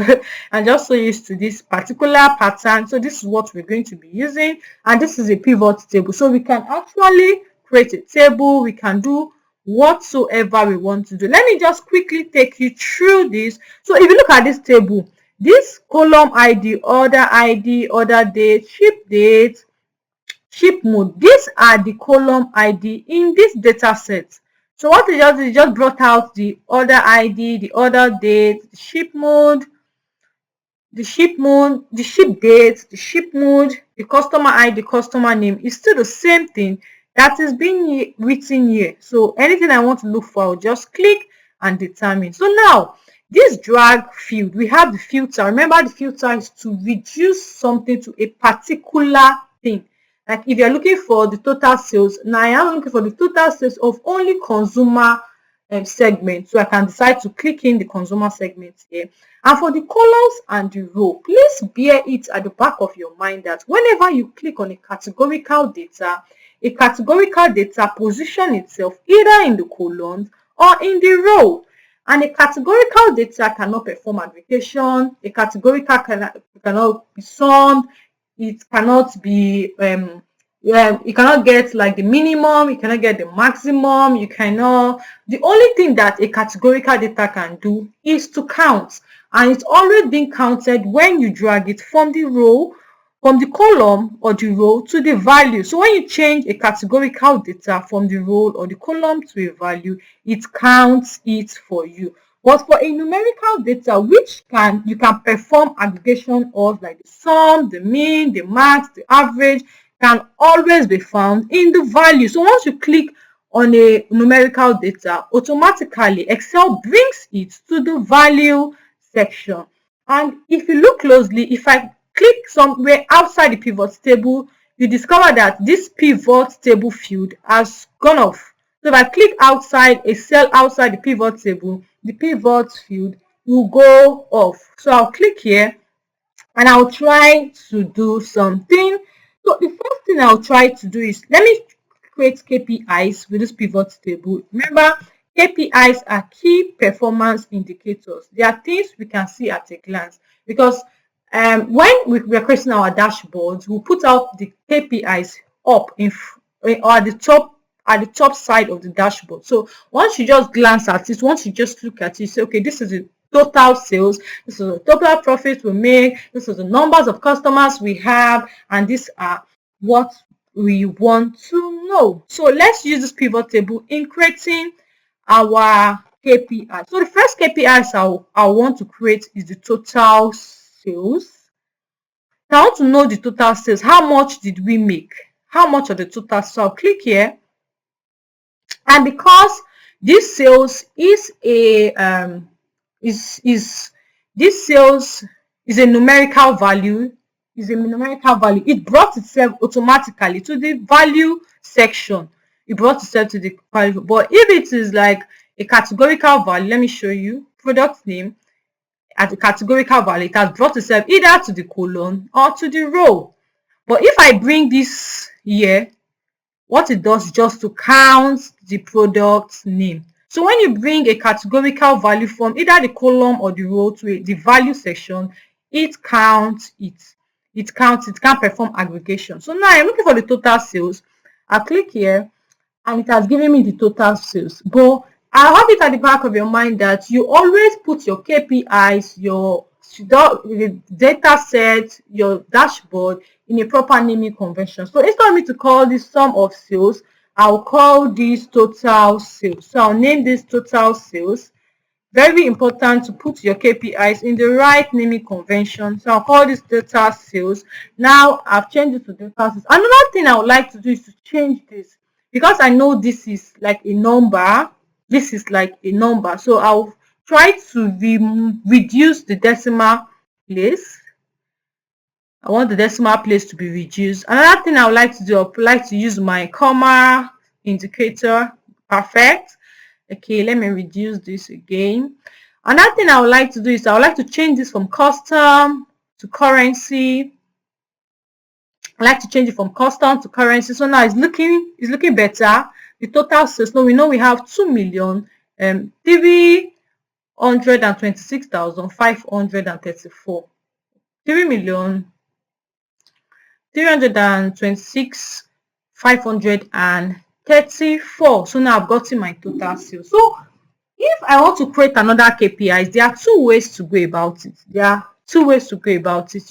I'm just so used to this particular pattern. So this is what we're going to be using, and this is a pivot table. So we can actually create a table. We can do whatsoever we want to do. Let me just quickly take you through this. So if you look at this table, this column ID, order date, ship mode, these are the column ID in this data set. So what it just did, it just brought out the order ID, the order date, the ship mode, the ship mode, the ship date, the ship mode, the customer ID, the customer name. Is still the same thing that is being written here. So anything I want to look for, I'll just click and determine. So now this drag field, we have the filter. Remember, the filter is to reduce something to a particular thing. Like if you're looking for the total sales, now I am looking for the total sales of only consumer segment. So I can decide to click in the consumer segment here. And for the columns and the row, please bear it at the back of your mind that whenever you click on a categorical data position itself either in the columns or in the row. And a categorical data cannot perform aggregation. A categorical cannot be summed. It cannot be you cannot get like the minimum, you cannot get the maximum, you cannot. The only thing that a categorical data can do is to count, and it's already being counted when you drag it from the row, from the column or the row to the value. So when you change a categorical data from the row or the column to a value, it counts it for you. But for a numerical data, which you can perform aggregation of, like the sum, the mean, the max, the average, can always be found in the value. So once you click on a numerical data, automatically Excel brings it to the value section. And if you look closely, if I click somewhere outside the pivot table, you discover that this pivot table field has gone off. So if I click outside a cell outside the pivot table, the pivot field will go off. So I'll click here and I'll try to do something. So the first thing I'll try to do is, let me create KPIs with this pivot table. Remember, KPIs are key performance indicators. They are things we can see at a glance, because when we are creating our dashboards, we'll put out the KPIs up or at the top side of the dashboard. So once you just glance at it, once you just look at it, you say, okay, this is the total sales, this is the total profit we make, this is the numbers of customers we have, and these are what we want to know. So let's use this pivot table in creating our KPI. So the first KPIs I want to create is the total sales. Now I want to know the total sales. How much did we make? How much of the total? So I'll click here. And because this sales is a this sales is a numerical value, it brought itself automatically to the value section. It brought itself to the value. But if it is like a categorical value, let me show you. Product name at a categorical value, it has brought itself either to the column or to the row. But if I bring this here, what it does is just to count the product name. So when you bring a categorical value from either the column or the row to the value section, it counts it. It can't perform aggregation. So now I'm looking for the total sales. I click here and it has given me the total sales. But I have it at the back of your mind that you always put your KPIs, your data set, your dashboard in a proper naming convention. So instead of me to call this sum of sales, I'll call this total sales. So I'll name this total sales. Very important to put your KPIs in the right naming convention. So I'll call this total sales. Now I've changed it to total sales. Another thing I would like to do is to change this, because I know this is like a number. This is like a number. So I'll try to reduce the decimal place. I want the decimal place to be reduced. Another thing I would like to do, I would like to use my comma indicator. Perfect. Okay, let me reduce this again. Another thing I would like to do is I would like to change this from custom to currency. I like to change it from custom to currency. So now it's looking better. The total sales. Now we know we have 2,326,534. 3,326,534. So now I've gotten my total sales. So if I want to create another KPIs, there are two ways to go about it.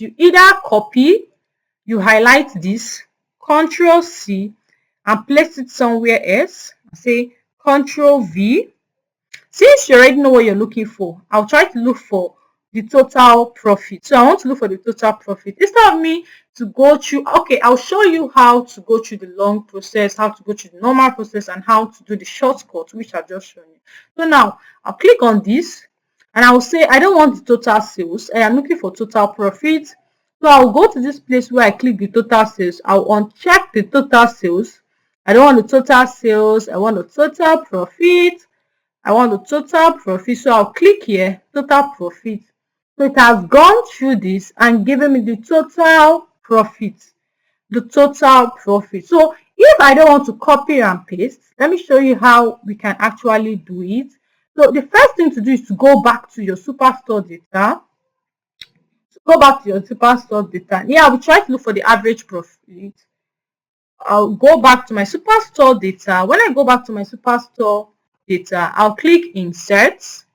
You either copy, you highlight this, Ctrl C, and place it somewhere else. Say Control V. Since you already know what you're looking for, I'll try to look for the total profit. So I want to look for the total profit. Instead of me to go through, okay, I'll show you how to go through the long process, how to go through the normal process, and how to do the shortcut, which I've just shown you. So now I'll click on this and I'll say I don't want the total sales. I am looking for total profit. So I'll go to this place where I click the total sales. I'll uncheck the total sales. I don't want the total sales. I want the total profit. I want the total profit. So I'll click here, total profit. So it has gone through this and given me the total profit. The total profit. So if I don't want to copy and paste, let me show you how we can actually do it. So the first thing to do is to go back to your Superstore data. Go back to your Superstore data. Here I will try to look for the average profit. I'll go back to my Superstore data. When I go back to my Superstore data, I'll click Insert.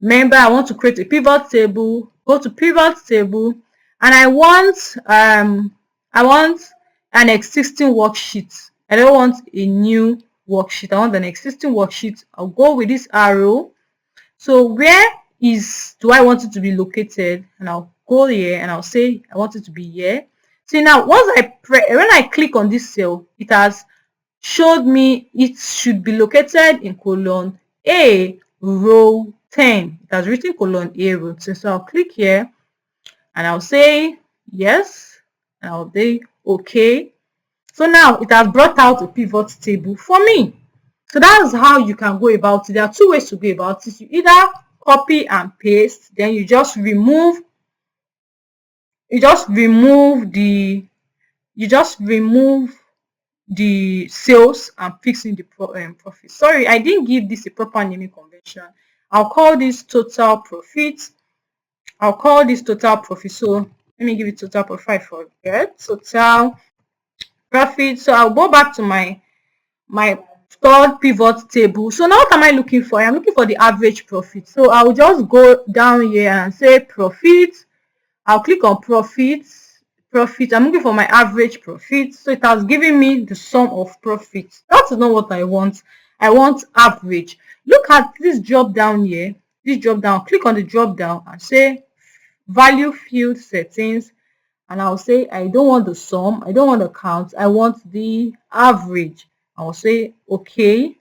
Remember, I want to create a pivot table. Go to pivot table, and I want an existing worksheet. I don't want a new worksheet. I want an existing worksheet. I'll go with this arrow. So where do I want it to be located? And I'll go here and I'll say I want it to be here. See, now once when I click on this cell, it has showed me it should be located in column A, row 10. It has written column A, row 10. So I'll click here and I'll say yes, and I'll say okay. So now it has brought out a pivot table for me. So that's how you can go about it. There are two ways to go about it. You either copy and paste, then you just remove the sales and fixing the profit. Sorry, I didn't give this a proper naming convention. I'll call this total profit. So let me give it total profit. I forget total profit. So I'll go back to my third pivot table. So now what am I looking for? I'm looking for the average profit. So I'll just go down here and say profit. I'll click on profit. I'm looking for my average profit. So it has given me the sum of profits. That is not what I want. I want average. Look at this drop down here. This drop down. Click on the drop down and say value field settings. And I'll say I don't want the sum. I don't want the count. I want the average. I'll say okay.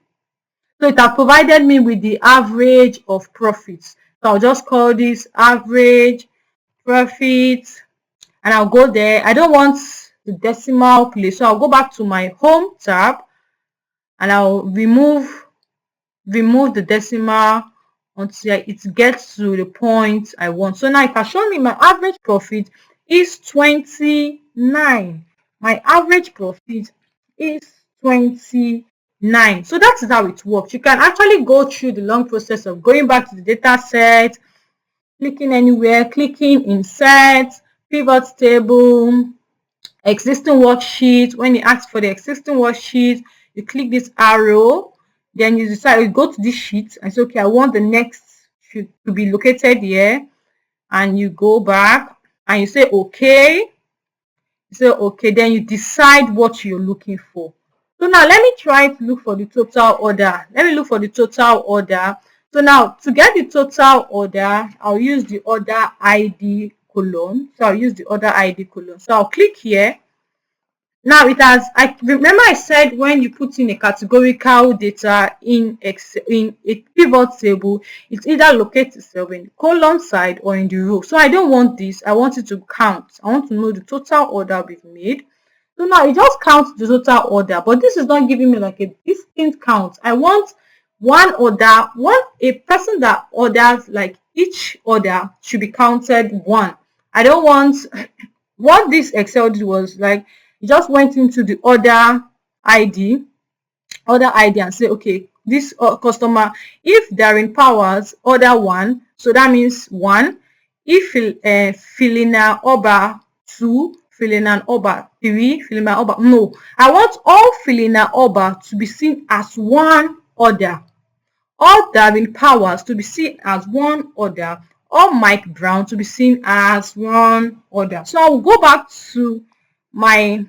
So it has provided me with the average of profits. So I'll just call this average profit, and I'll go there. I don't want the decimal place, so I'll go back to my home tab and I'll remove the decimal until it gets to the point I want. So now it has shown me my average profit is 29. My average profit is 29. So that's how it works. You can actually go through the long process of going back to the data set, clicking anywhere, clicking insert, pivot table, existing worksheet. When you ask for the existing worksheet, you click this arrow, then you decide you go to this sheet and say, okay, I want the next sheet to be located here, and you go back and you say okay. Then you decide what you're looking for. So now let me try to look for the total order. So now to get the total order, I'll use the order ID column. So I'll click here. Now I remember I said when you put in a categorical data in a pivot table, it either locates itself in the column side or in the row. So I don't want this. I want it to count. I want to know the total order we've made. So now it just counts the total order, but this is not giving me like a distinct count. I want a person that orders, like each order should be counted one. I don't want what this Excel did was like it just went into the order ID and say, okay, this customer, if they're in powers, order 1, so that means 1. If Filina Oba 2, Filina Oba 3, Filina Oba, no, I want all Filina Oba to be seen as one order. All Darwin Powers to be seen as one order. All Mike Brown to be seen as one order. So I will go back to my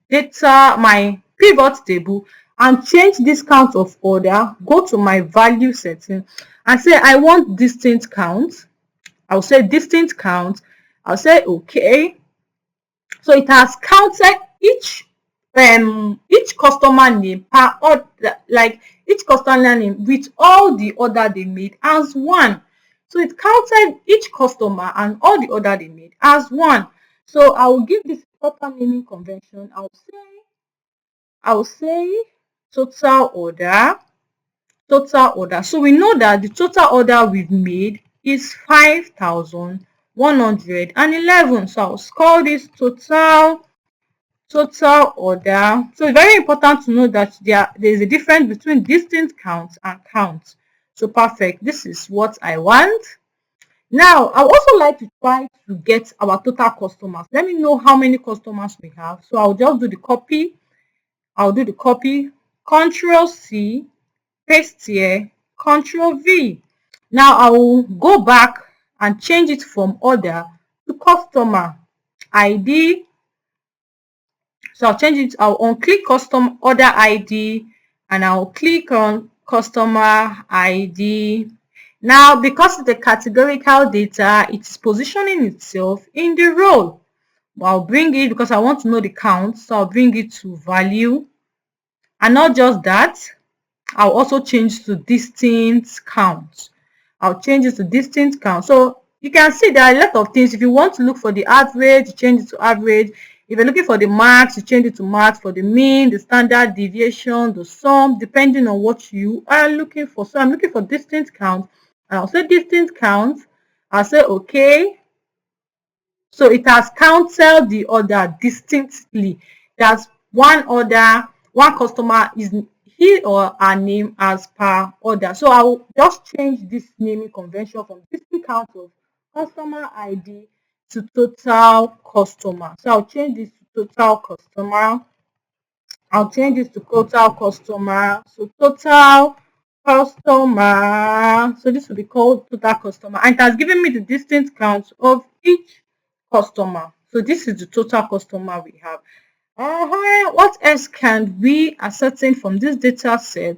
data, my pivot table. and change this count of order, go to my value setting and say I want distinct count. I'll say distinct count. I'll say okay. So it has counted each customer name per order, like each customer name with all the order they made as one. So it counted each customer and all the order they made as one. So I will give this proper naming convention. I'll say total order. Total order. So we know that the total order we've made is 5,111. So I'll call this total order. So it's very important to know that there is a difference between distinct count and count. So perfect. This is what I want. Now, I would also like to try to get our total customers. Let me know how many customers we have. So I'll just do the copy. I'll do the copy. Control C, paste here, Control V. Now I will go back and change it from order to customer ID. So I'll change it. I'll unclick custom order ID and I'll click on customer ID. Now, because the categorical data, it's positioning itself in the row. I'll bring it because I want to know the count. So I'll bring it to value. And not just that, I'll also change to distinct count. I'll change it to distinct count. So you can see there are a lot of things. If you want to look for the average, you change it to average. If you're looking for the max, you change it to max. For the mean, the standard deviation, the sum, depending on what you are looking for. So I'm looking for distinct count. And I'll say distinct count. I'll say okay. So it has counted the order distinctly. That's one order, one customer is he or her name as per order. So I will just change this naming convention from distinct count of customer ID to total customer. So I'll change this to total customer. I'll change this to total customer. So total customer. So this will be called total customer. And it has given me the distinct count of each customer. So this is the total customer we have. What else can we ascertain from this data set?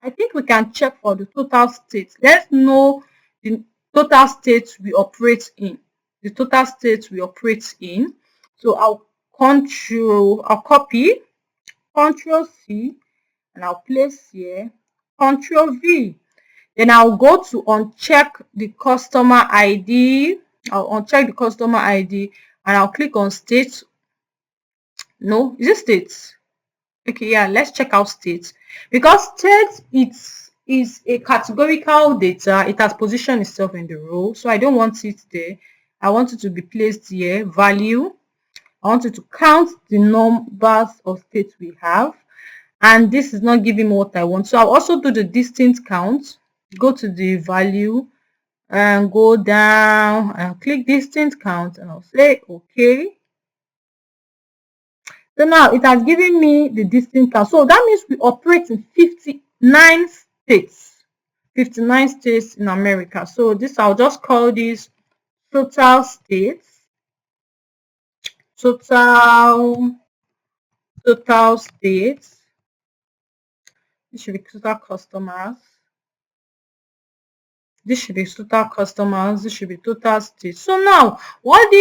I think we can check for the total state. Let's know the total state we operate in. The total state we operate in. So I'll copy, Control C, and I'll place here, Control V. Then I'll go to uncheck the customer ID. I'll uncheck the customer ID and I'll click on state. No, is it states? Okay, yeah, let's check out states. Because states is a categorical data, it has positioned itself in the row. So I don't want it there. I want it to be placed here, value. I want it to count the numbers of states we have. And this is not giving me what I want. So I'll also do the distinct count. Go to the value and go down and click distinct count and I'll say okay. So now it has given me the distinct count. So that means we operate in 59 states. 59 states in America. So this, I'll just call this total states. Total states. This should be total customers. This should be total customers. This should be total states. So now what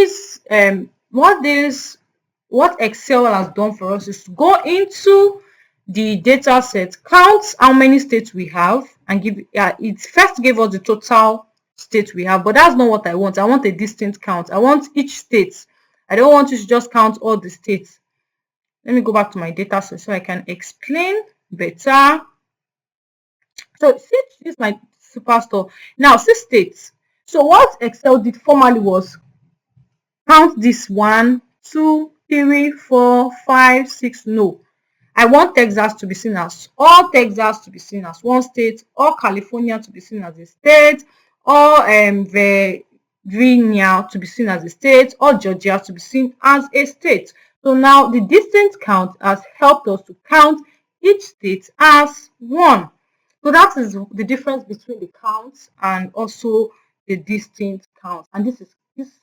Excel has done for us is to go into the data set, count how many states we have, and give it first gave us the total state we have, but that's not what I want. I want a distinct count. I want each state. I don't want you to just count all the states. Let me go back to my data set so I can explain better. So this is my superstore. Now 6 states. So what Excel did formally was count this 1, 2, 3, 4, 5, 6. No, I want Texas to be seen as all Texas to be seen as one state, all California to be seen as a state, all Virginia to be seen as a state, all Georgia to be seen as a state. So now the distinct count has helped us to count each state as one. So that is the difference between the counts and also the distinct count. And these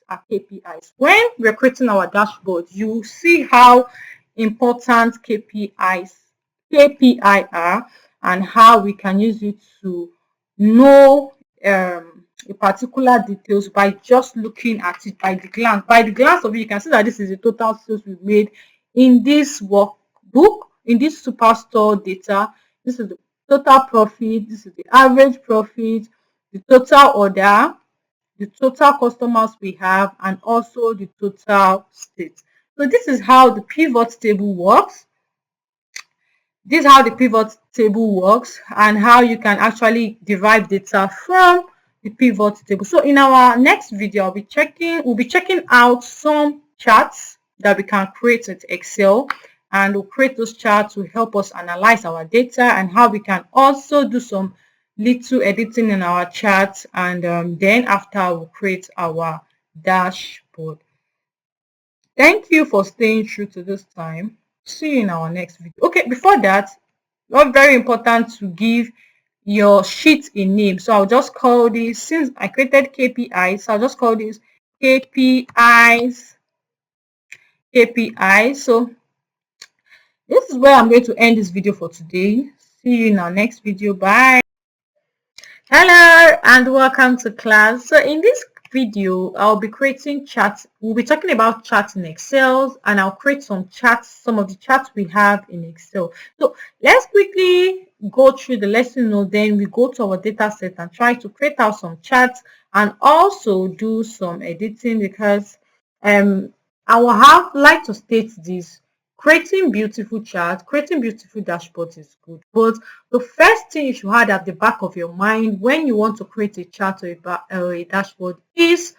are KPIs. When we're creating our dashboard, you see how important KPIs KPI are and how we can use it to know a particular details by just looking at it by the glance. By the glance of it, you can see that this is the total sales we've made in this workbook, in this superstore data. This is the total profit, this is the average profit, the total order, the total customers we have, and also the total state. So this is how the pivot table works. This is how the pivot table works and how you can actually derive data from the pivot table. So in our next video, we'll be checking out some charts that we can create with Excel, and we'll create those charts to help us analyze our data and how we can also do some little editing in our charts, and then after we'll create our dashboard. Thank you for staying true to this time. See you in our next video. Okay, before that, it's very important to give your sheet a name. So I'll just call this, since I created KPIs, I'll just call this KPIs. So this is where I'm going to end this video for today. See you in our next video. Bye. Hello and welcome to class. So in this video, I'll be creating charts. We'll be talking about charts in Excel, and I'll create some charts, some of the charts we have in Excel. So let's quickly go through the lesson note, then we go to our data set and try to create out some charts and also do some editing, because I will like to state this. Creating beautiful charts, creating beautiful dashboards is good, but the first thing you should have at the back of your mind when you want to create a chart or a dashboard is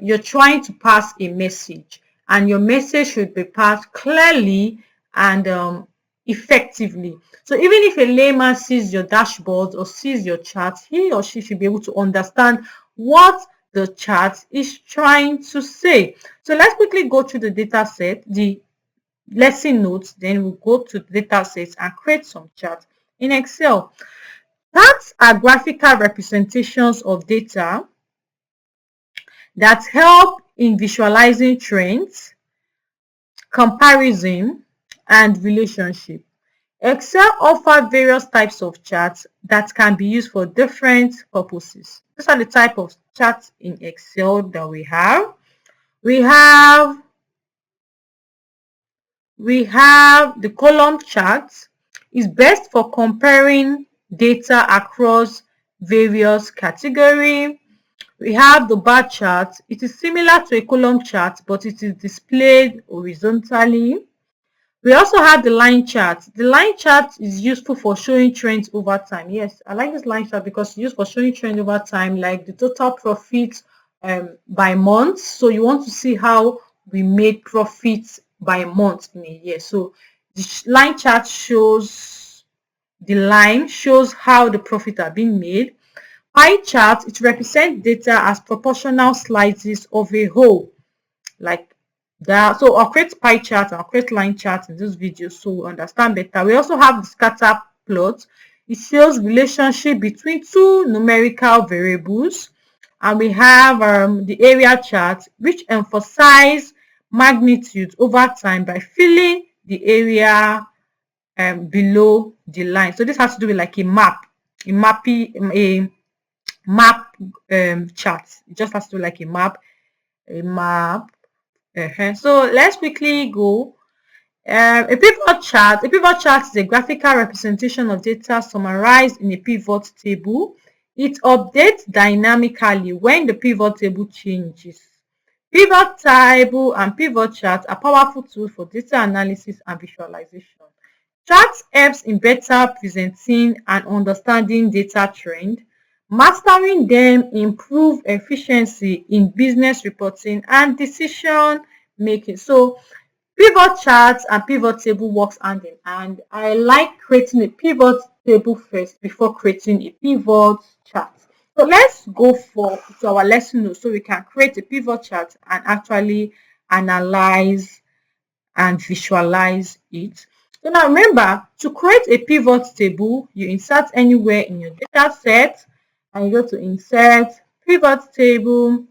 you're trying to pass a message, and your message should be passed clearly and effectively. So even if a layman sees your dashboard or sees your chart, he or she should be able to understand what the chart is trying to say. So let's quickly go through the data set, the lesson notes, then we'll go to the data sets and create some charts in Excel. Charts are graphical representations of data that help in visualizing trends, comparison, and relationship. Excel offers various types of charts that can be used for different purposes. These are the type of charts in Excel that we have. We have the column chart. Is best for comparing data across various categories. We have the bar chart. It is similar to a column chart, but it is displayed horizontally. We also have the line chart. The line chart is useful for showing trends over time. Yes, I like this line chart because it's used for showing trends over time, like the total profit by month. So you want to see how we made profits by month in a year. So the line chart shows how the profit are being made. Pie chart, it represents data as proportional slices of a whole, like that. So I'll create pie chart and I'll create line chart in this video so we understand better. We also have the scatter plot. It shows relationship between two numerical variables. And we have the area chart, which emphasize magnitude over time by filling the area below the line. So this has to do with like a map chart. It just has to do like a map. So let's quickly go. A pivot chart is a graphical representation of data summarized in a pivot table. It updates dynamically when the pivot table changes. Pivot table and pivot charts are powerful tools for data analysis and visualization. Charts helps in better presenting and understanding data trend. Mastering them improve efficiency in business reporting and decision making. So pivot charts and pivot table works hand in hand. I like creating a pivot table first before creating a pivot chart. So let's go to our lesson notes so we can create a pivot chart and actually analyze and visualize it. So now remember, to create a pivot table, you insert anywhere in your data set and you go to insert pivot table.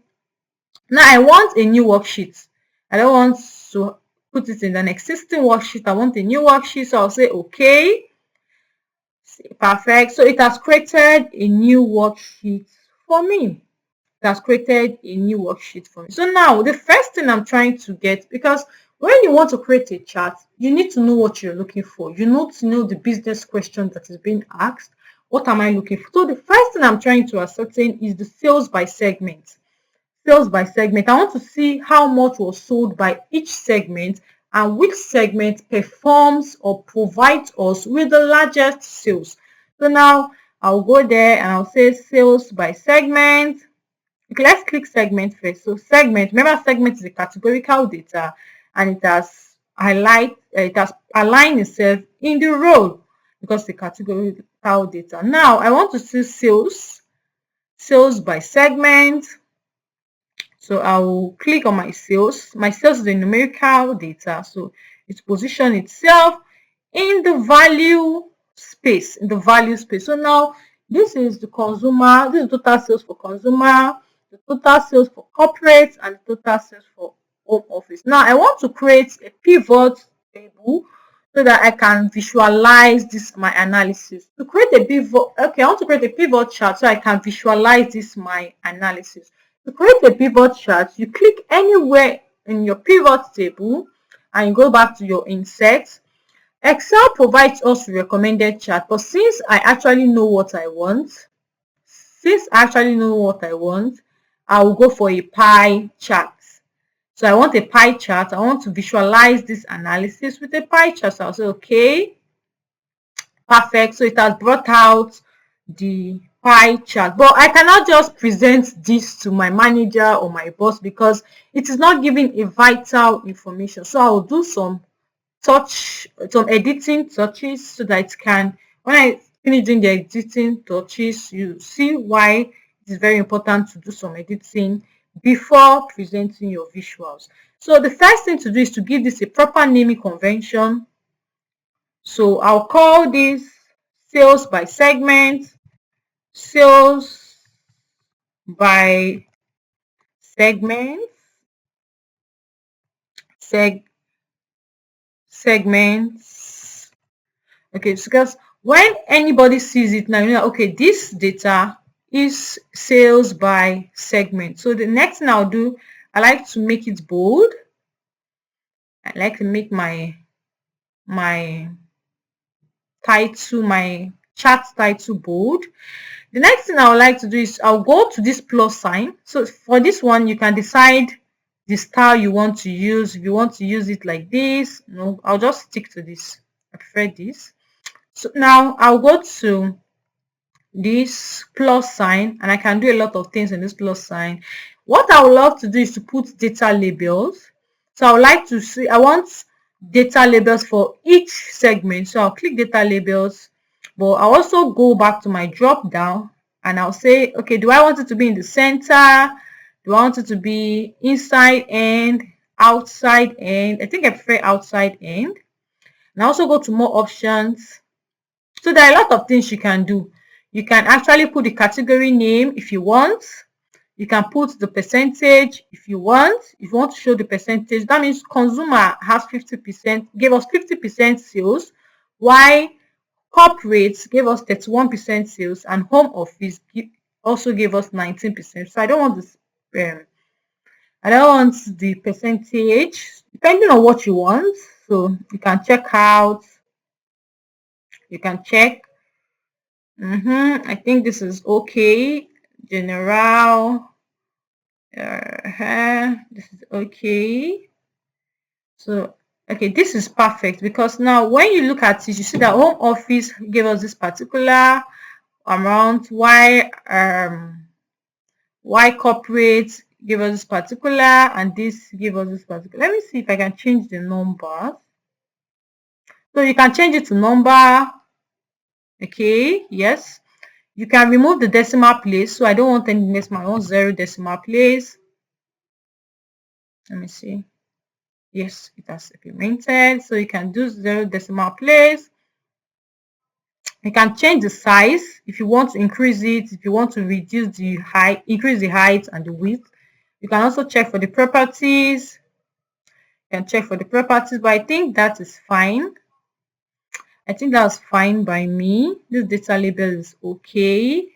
Now I want a new worksheet. I don't want to put it in an existing worksheet. I want a new worksheet, so I'll say okay. Perfect. So it has created a new worksheet for me. It has created a new worksheet for me. So now the first thing I'm trying to get, because when you want to create a chart, you need to know what you're looking for. You need to know the business question that is being asked. What am I looking for? So the first thing I'm trying to ascertain is the sales by segment. Sales by segment. I want to see how much was sold by each segment and which segment performs or provides us with the largest sales. So now I'll go there and I'll say sales by segment. Okay, let's click segment first. So segment, remember segment is a categorical data and it has aligned itself in the row because the categorical data. Now I want to see sales by segment. So I will click on my sales. My sales is the numerical data. So it's position itself in the value space, So now this is the consumer, this is total sales for consumer, the total sales for corporate, and the total sales for home office. Now I want to create a pivot table so that I can visualize this my analysis. To create a pivot, okay, I want to create a pivot chart so I can visualize this my analysis. To create a pivot chart, you click anywhere in your pivot table and you go back to your insert. Excel provides us with recommended chart, but since I actually know what I want, I will go for a pie chart. So I want a pie chart. I want to visualize this analysis with a pie chart. So I'll say, okay, perfect. So it has brought out the pie chart. But I cannot just present this to my manager or my boss because it is not giving a vital information. So I will do some editing touches so that it can, when I finish doing the editing touches, you see why it is very important to do some editing before presenting your visuals. So the first thing to do is to give this a proper naming convention. So I'll call this sales by segment, sales by segment, segments. Okay, so because when anybody sees it now, you know, okay, this data is sales by segment. So the next thing I'll do, I like to make it bold. I like to make my title, my chart title bold. The next thing I would like to do is I'll go to this plus sign. So for this one, you can decide the style you want to use. If you want to use it like this, no, I'll just stick to this. I prefer this. So now I'll go to this plus sign and I can do a lot of things in this plus sign. What I would love to do is to put data labels. So I would like to see, I want data labels for each segment. So I'll click data labels, but I'll also go back to my drop down and I'll say, okay, do I want it to be in the center? Do I want it to be inside end, outside end? I think I prefer outside end. And I also go to more options. So there are a lot of things you can do. You can actually put the category name if you want. You can put the percentage if you want. If you want to show the percentage, that means consumer has 50%, gave us 50% sales, while corporates gave us 31% sales, and home office also gave us 19%. So I don't want this. I don't want the percentage, depending on what you want. So you can check out. You can check. I think this is okay. General. This is okay. So, okay, this is perfect because now when you look at it, you see that home office gave us this particular amount. Why corporate give us this particular, and this give us this particular. Let me see if I can change the numbers. So you can change it to number. Okay, yes. You can remove the decimal place. So I don't want any decimal. I want 0 decimal place. Let me see. Yes, it has implemented. So you can do 0 decimal place. You can change the size if you want to increase it. If you want to reduce the height, increase the height and the width. You can also check for the properties. You can check for the properties, but I think that is fine. I think that's fine by me. This data label is okay.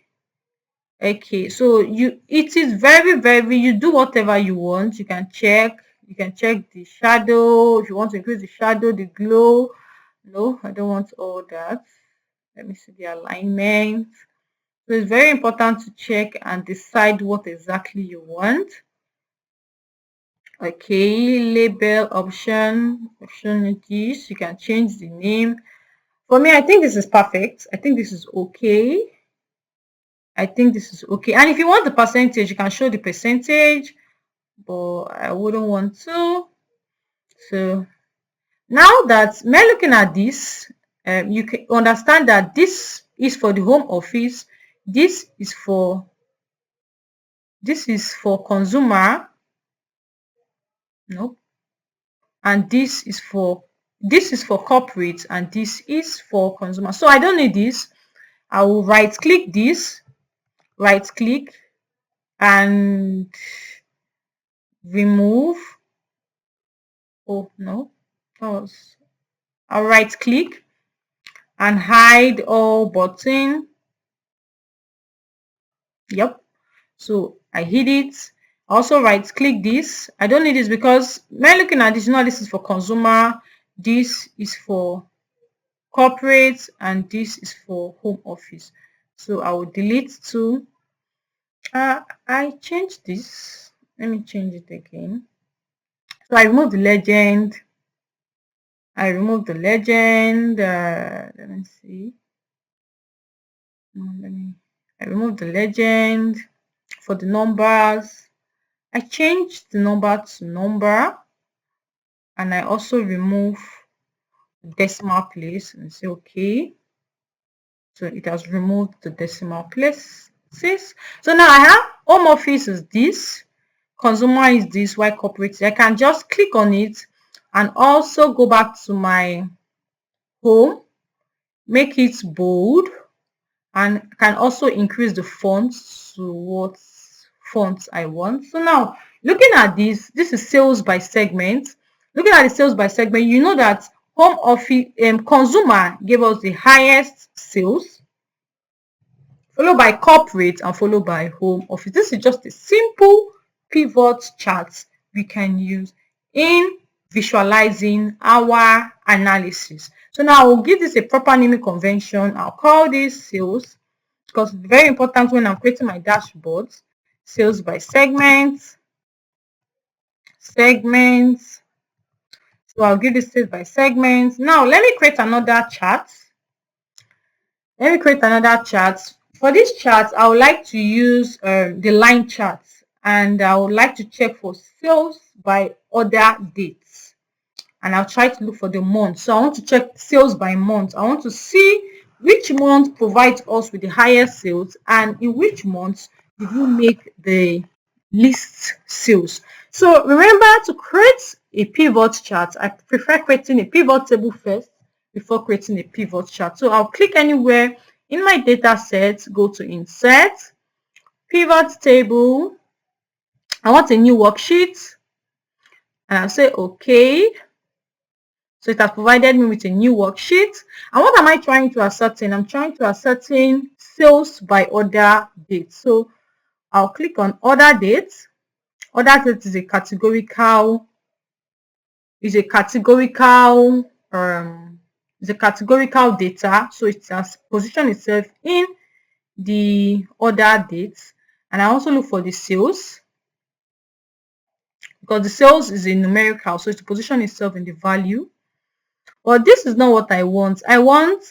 Okay, so it is very, you do whatever you want. You can check the shadow if you want to increase the shadow, the glow. No, I don't want all that. Let me see the alignment. So it's very important to check and decide what exactly you want. Okay, label option is, you can change the name. For me, I think this is perfect. I think this is okay. And if you want the percentage, you can show the percentage, but I wouldn't want to. So now that we're looking at this, you can understand that this is for the home office. This is for consumer. No. And this is for corporate, and this is for consumer. So I don't need this. I will right click this, and remove. Oh no, I'll right click and hide all button. Yep. So I hid it. Also right click this. I don't need this because when looking at this, this is for consumer, this is for corporate, and this is for home office. So I will delete two. I changed this. Let me change it again. So I remove the legend. Let me see. I remove the legend for the numbers. I changed the number to number, and I also remove the decimal place and say okay. So it has removed the decimal places. So now I have home office is this, consumer is this, while corporate. I can just click on it and also go back to my home, make it bold, and can also increase the fonts to what fonts I want. So now looking at this is sales by segment. Looking at the sales by segment, you know that home office consumer gave us the highest sales, followed by corporate, and followed by home office. This is just a simple pivot chart we can use in visualizing our analysis. So now I will give this a proper naming convention. I'll call this sales because it's very important when I'm creating my dashboards. Sales by segments. So I'll give this sales by segments. Now let me create another chart. For this chart, I would like to use the line chart, and I would like to check for sales by order dates, and I'll try to look for the month. So I want to check sales by month. I want to see which month provides us with the highest sales, and in which month did you make the least sales. So remember, to create a pivot chart, I prefer creating a pivot table first before creating a pivot chart. So I'll click anywhere in my data set, go to insert, pivot table. I want a new worksheet, and I'll say okay. So it has provided me with a new worksheet. And what am I trying to ascertain? I'm trying to ascertain sales by order date. So I'll click on order date. Order date is a categorical data. So it has positioned itself in the order dates. And I also look for the sales, because the sales is a numerical, so it's to position itself in the value. But this is not what I want. I want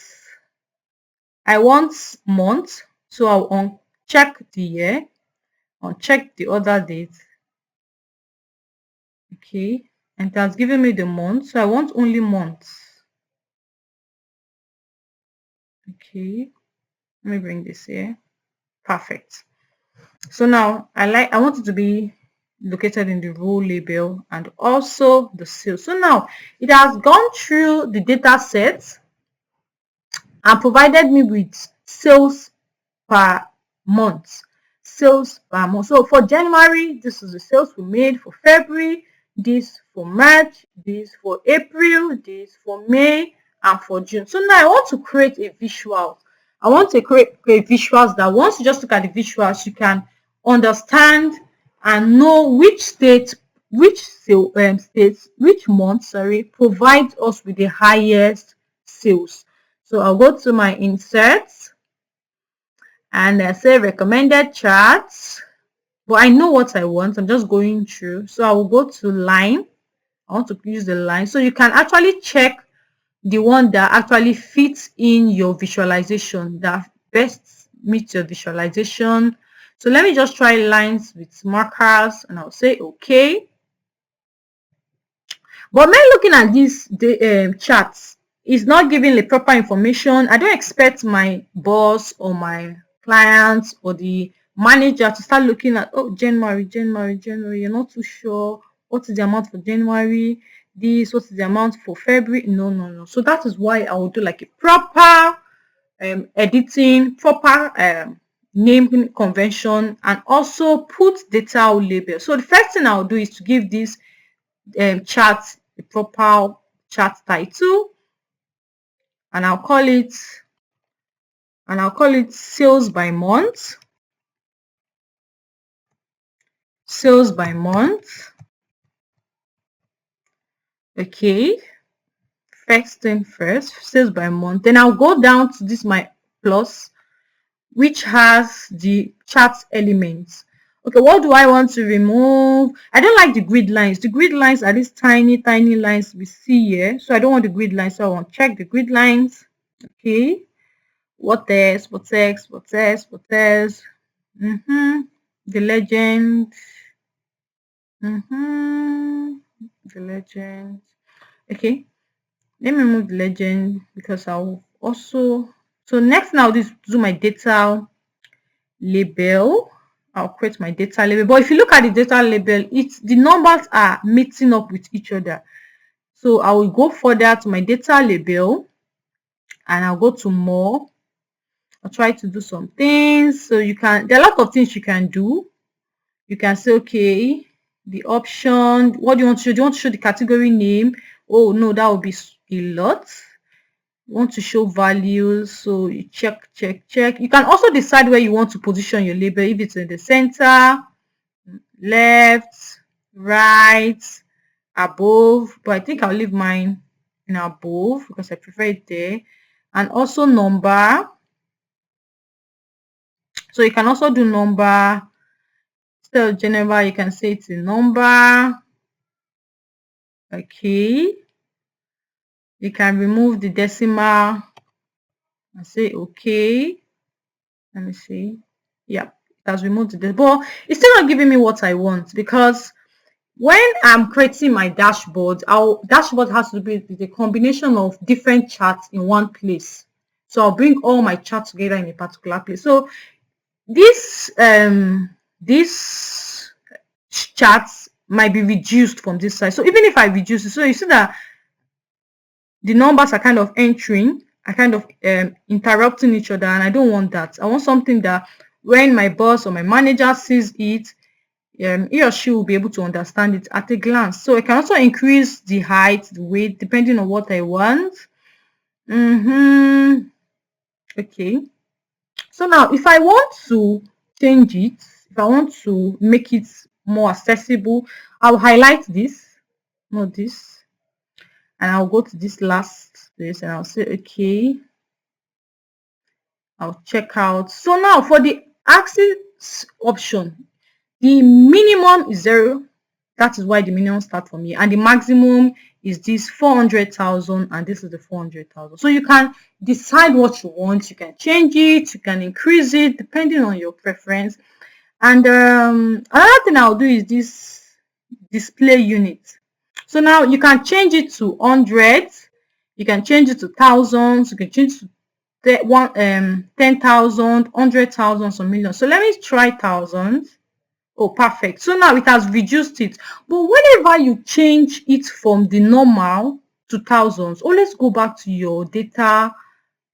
month. So I'll uncheck the year, uncheck the order date. Okay, and it has given me the month, so I want only months. Okay, let me bring this here. Perfect. So now I want it to be located in the row label and also the sales. So now it has gone through the data set and provided me with sales per month. So for January, this is the sales we made. For February, this for March, this for April, this for May, and for June. So now I want to create a visual. I want to create visuals that once you just look at the visuals, you can understand and know which state, which month, sorry, provides us with the highest sales. So I'll go to my inserts and I say recommended charts. But I know what I want. I'm just going through. So I will go to line. I want to use the line. So you can actually check the one that actually fits in your visualization, that best meets your visualization. So let me just try lines with markers and I'll say okay. But when looking at these charts, it's not giving the proper information. I don't expect my boss or my clients or the manager to start looking at, oh, January, you're not too sure what is the amount for January, this, what is the amount for February. No. So that is why I will do like a proper editing, proper naming convention, and also put data label. So the first thing I'll do is to give this chart a proper chart title, and I'll call it sales by month. Sales by month. Okay, first thing first, sales by month. Then I'll go down to this my plus, which has the chart elements. Okay, what do I want to remove? I don't like the grid lines. The grid lines are these tiny lines we see here. So I don't want the grid lines. So I want to check the grid lines. Okay. What else? The legend. The legend. Okay. Let me remove the legend because I'll also. So next now, this do my data label. I'll create my data label. But if you look at the data label, the numbers are meeting up with each other. So I will go further to my data label and I'll go to more. I'll try to do some things. So there are a lot of things you can do. You can say, okay, the option, what do you want to show? Do you want to show the category name? Oh no, that would be a lot. You want to show values, so you check. You can also decide where you want to position your label, if it's in the center, left, right, above, but I think I'll leave mine in above because I prefer it there. And also number. So you can also do number. Instead of Geneva, you can say it's a number. Okay. You can remove the decimal and say okay. Let me see. Yeah, it has removed the decimal. But it's still not giving me what I want, because when I'm creating my dashboard, our dashboard has to be the combination of different charts in one place. So I'll bring all my charts together in a particular place. So this charts might be reduced from this side. So even if I reduce it, so you see that the numbers are kind of entering, are kind of interrupting each other, and I don't want that. I want something that when my boss or my manager sees it, he or she will be able to understand it at a glance. So I can also increase the height, the weight, depending on what I want. Okay. So now, if I want to change it, if I want to make it more accessible, I'll highlight this, not this, and I'll go to this last place and I'll say okay. I'll check out. So now for the axis option, the minimum is 0. That is why the minimum starts from here, and the maximum is this 400,000, and this is the 400,000. So you can decide what you want. You can change it, you can increase it depending on your preference. And another thing I'll do is this display unit. So now you can change it to hundreds, you can change it to thousands, you can change it to 10,000, 100,000, some millions. So let me try thousands. Oh, perfect. So now it has reduced it. But whenever you change it from the normal to thousands, always go back to your data,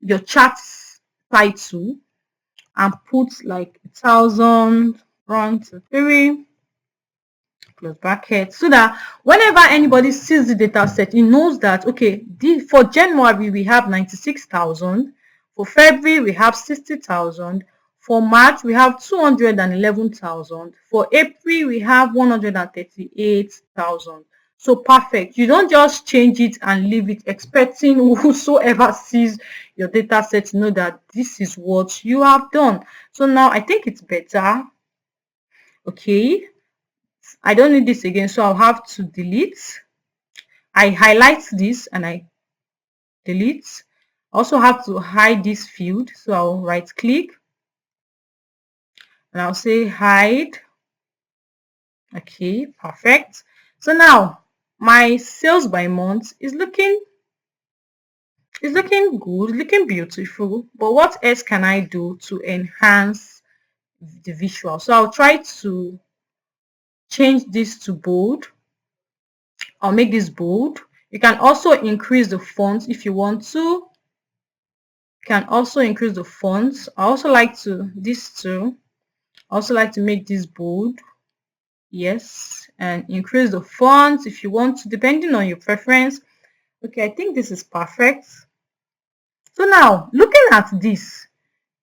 your charts title, and put like 1,000, 1, 2, 3. close bracket, so that whenever anybody sees the data set, he knows that, okay, for January we have 96,000, for February we have 60,000, for March we have 211,000, for April we have 138,000. So perfect. You don't just change it and leave it expecting whosoever sees your data set to know that this is what you have done. So now I think it's better. Okay, I don't need this again, so I'll have to delete. I highlight this and I delete. I also have to hide this field, so I'll right click and I'll say hide. Okay, perfect. So now my sales by month is looking good, looking beautiful. But what else can I do to enhance the visual? So I'll try to change this to bold. I'll make this bold. You can also increase the font if you want to. You can also increase the fonts. I also like to make this bold. Yes, and increase the font if you want to, depending on your preference. Okay, I think this is perfect. So now, looking at this,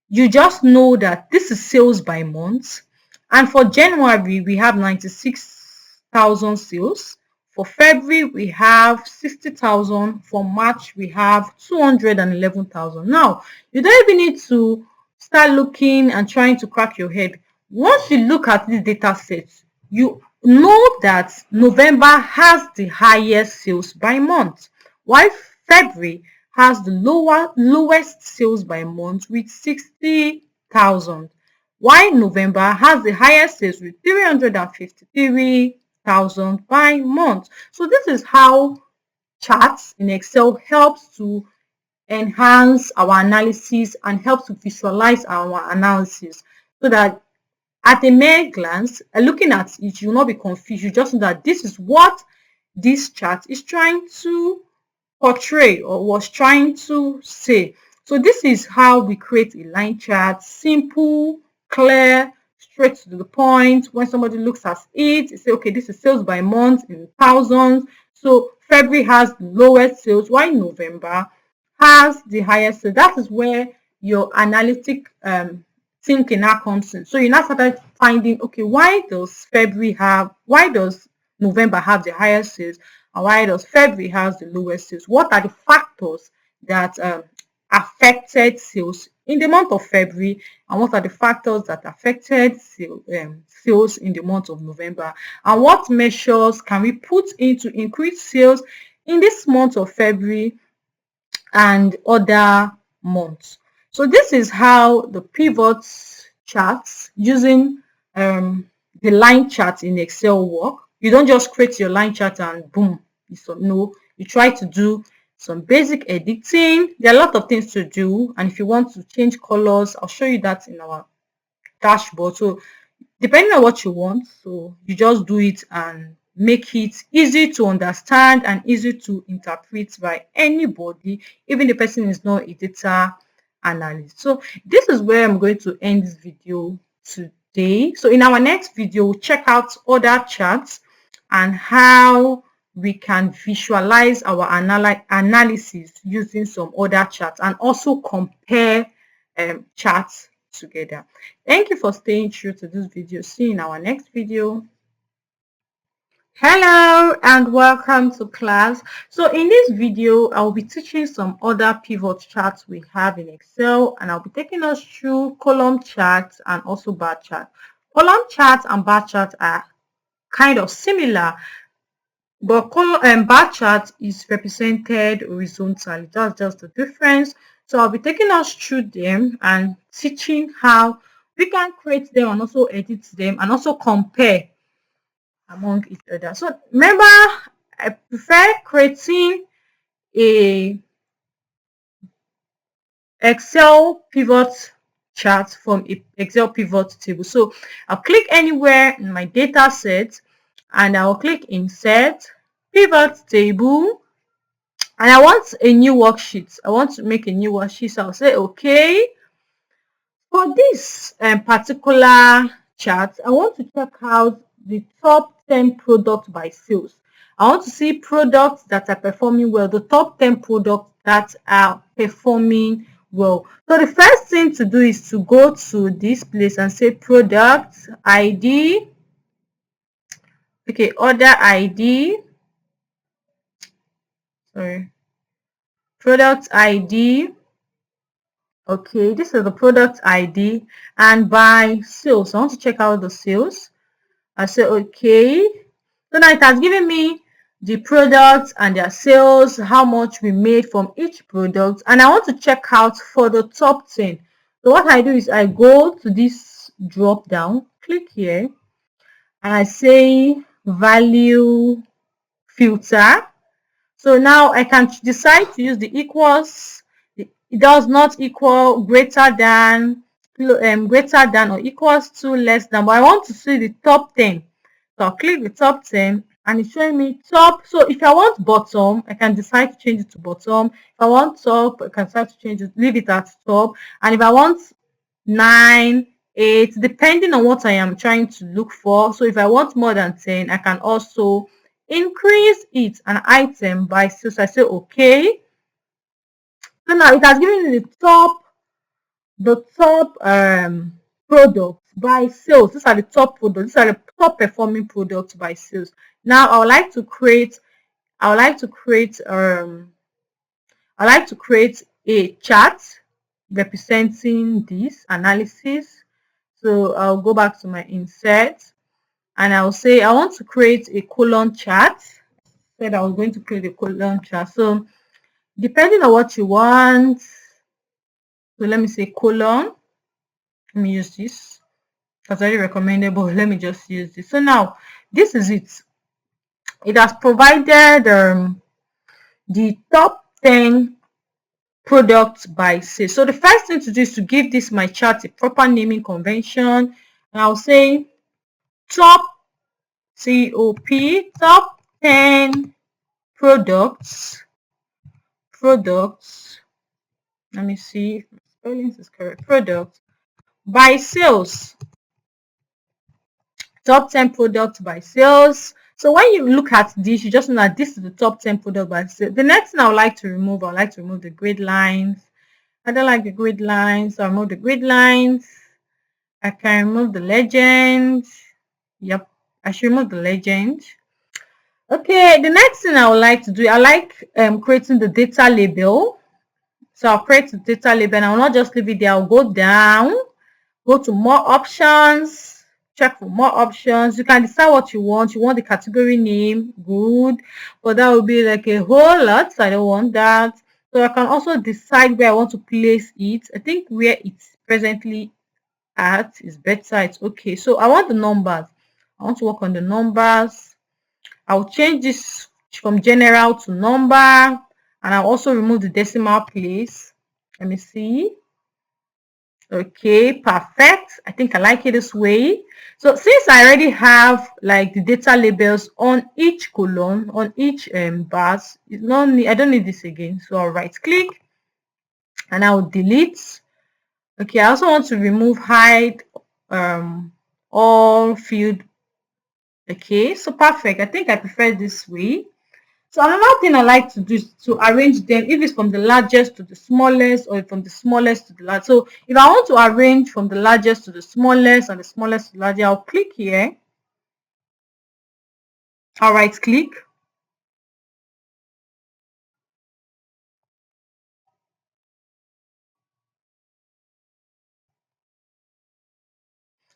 you just know that this is sales by month. And for January, we have 96,000 sales. For February, we have 60,000. For March, we have 211,000. Now, you don't even need to start looking and trying to crack your head. Once you look at this data set, you know that November has the highest sales by month, while February has the lowest sales by month with 60,000, while November has the highest sales with 353,000 by month. So this is how charts in Excel helps to enhance our analysis and helps to visualize our analysis, so that at a mere glance, looking at it, you will not be confused. You just know that this is what this chart is trying to portray or was trying to say. So this is how we create a line chart. Simple, clear, straight to the point. When somebody looks at it, they say, okay, this is sales by month in thousands. So February has the lowest sales, while November has the highest sales. That is where your analytic thinking now comes in. So you now started finding, okay, why does November have the highest sales, and why does February has the lowest sales? What are the factors that affected sales in the month of February, and what are the factors that affected sales in the month of November, and what measures can we put in to increase sales in this month of February and other months? So this is how the pivot charts using the line chart in Excel work. You don't just create your line chart and boom. No, you try to do some basic editing. There are a lot of things to do, and if you want to change colors, I'll show you that in our dashboard. So depending on what you want, so you just do it and make it easy to understand and easy to interpret by anybody, even the person is not a data analyst. So this is where I'm going to end this video today. So in our next video, we'll check out other charts and how we can visualize our analysis using some other charts, and also compare charts together. Thank you for staying true to this video. See you in our next video. Hello and welcome to class. So in this video, I will be teaching some other pivot charts we have in Excel, and I'll be taking us through column charts and also bar charts. Column charts and bar charts are kind of similar, but bar chart is represented horizontally. That's just the difference. So I'll be taking us through them and teaching how we can create them and also edit them and also compare among each other. So remember, I prefer creating a Excel pivot chart from a Excel pivot table. So I'll click anywhere in my data set and I'll click insert pivot table, and I want a new worksheet. I want to make a new worksheet, so I'll say okay. For this particular chart, I want to check out the top 10 products by sales. I want to see products that are performing well, the top 10 products that are performing well. So the first thing to do is to go to this place and say product ID. Okay, order ID. Sorry. Product ID. Okay, this is the product ID, and by sales, I want to check out the sales. I say okay. So now it has given me the products and their sales, how much we made from each product, and I want to check out for the top 10. So what I do is I go to this drop down, click here, and I say value filter. So now I can decide to use the equals. It does not equal, greater than or equals to, less than, but I want to see the top 10. So I'll click the top 10 and it's showing me top. So if I want bottom, I can decide to change it to bottom. If I want top, I can decide to change it, leave it at top. And if I want 9, 8, depending on what I am trying to look for. So if I want more than 10, I can also increase it an item by sales. I say okay. So now it has given me the top products by sales. These are the top products. These are the top performing products by sales. Now I would like to create a chart representing this analysis. So I'll go back to my insert and I'll say I want to create a column chart. Said I was going to create a column chart. So depending on what you want, so let me say column. Let me use this. That's very recommendable. Let me just use this. So now this is it. It has provided the top 10 products by sales. So the first thing to do is to give this my chart a proper naming convention. And I'll say top top 10 products. Let me see if my spelling is correct. Products by sales. Top 10 products by sales. So when you look at this, you just know that this is the top 10 products by sales. The next thing I would like to remove, the grid lines. I don't like the grid lines, so I'll remove the grid lines. I can remove the legend. Yep, I should remove the legend. Okay, the next thing I would like to do, I like creating the data label. So I'll create the data label and I will not just leave it there. I'll go down, go to more options, check for more options. You can decide what you want. You want the category name, good, but that will be like a whole lot, so I don't want that. So I can also decide where I want to place it. I think where it's presently at is better. It's okay. So I want the numbers. I want to work on the numbers. I'll change this from general to number, and I'll also remove the decimal place. Let me see. Okay, perfect. I think I like it this way. So since I already have like the data labels on each column, on each bars, I don't need this again. So I'll right click and I'll delete. Okay, I also want to remove hide all field. Okay, so perfect. I think I prefer this way. So another thing I like to do is to arrange them, if it's from the largest to the smallest or from the smallest to the largest. So if I want to arrange from the largest to the smallest and the smallest to the largest, I'll click here. I'll right click.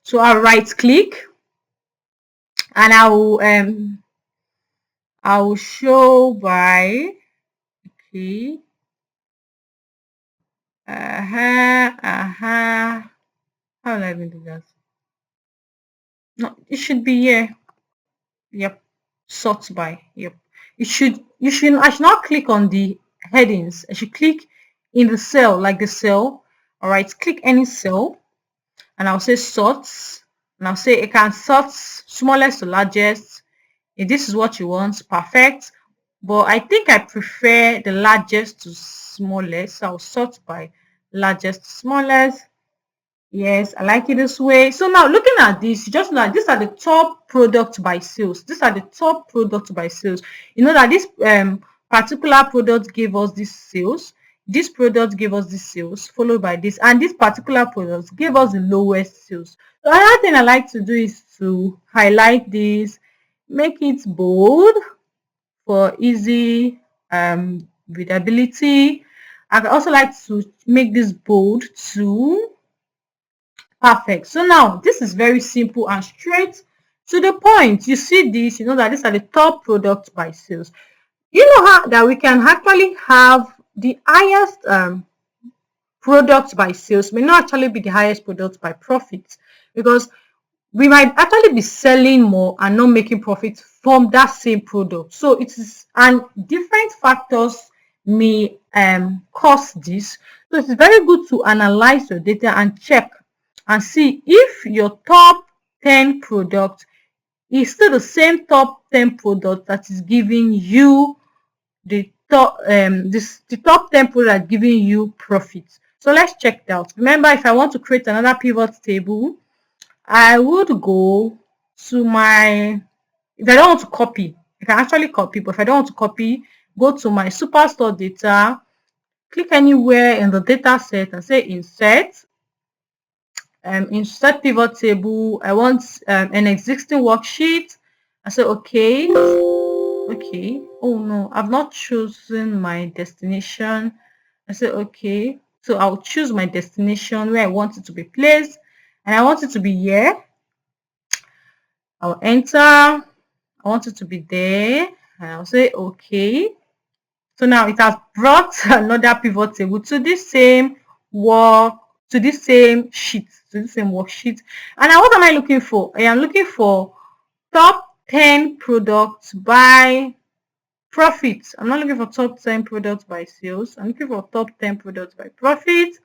So I'll right click and I will show by, okay. How will I even do that? No, it should be here. Yep. Sort by. Yep. I should not click on the headings. I should click in the cell, like the cell. All right, click any cell and I'll say sorts, and I'll say it can sort smallest to largest. If this is what you want, perfect. But I think I prefer the largest to smallest, so I'll sort by largest to smallest. Yes, I like it this way. So now looking at this, you just know that these are the top products by sales. These are the top products by sales. You know that this particular product gave us this sales. This product gave us this sales, followed by this, and this particular product gave us the lowest sales. So another thing I like to do is to highlight this, make it bold for easy readability. I also like to make this bold too. Perfect. So now this is very simple and straight to the point. You see this, you know that these are the top products by sales. You know how that we can actually have the highest products by sales may not actually be the highest products by profits, because we might actually be selling more and not making profit from that same product. So it is, and different factors may cause this. So it's very good to analyze your data and check and see if your top 10 product is still the same top 10 product that is giving you the top the top 10 product giving you profits. So let's check that out. Remember, if I want to create another pivot table, I would go to my, if I don't want to copy, I can actually copy, but if I don't want to copy, go to my superstore data, click anywhere in the data set and say insert. Insert pivot table. I want an existing worksheet. I say okay. Okay. Oh no, I've not chosen my destination. I say okay. So I'll choose my destination where I want it to be placed, and I want it to be here. I'll enter. I want it to be there, and I'll say okay. So now it has brought another pivot table to this same work, to this same sheet, to the same worksheet. And now what am I looking for? I am looking for top 10 products by profit. I'm not looking for top 10 products by sales. I'm looking for top 10 products by profit.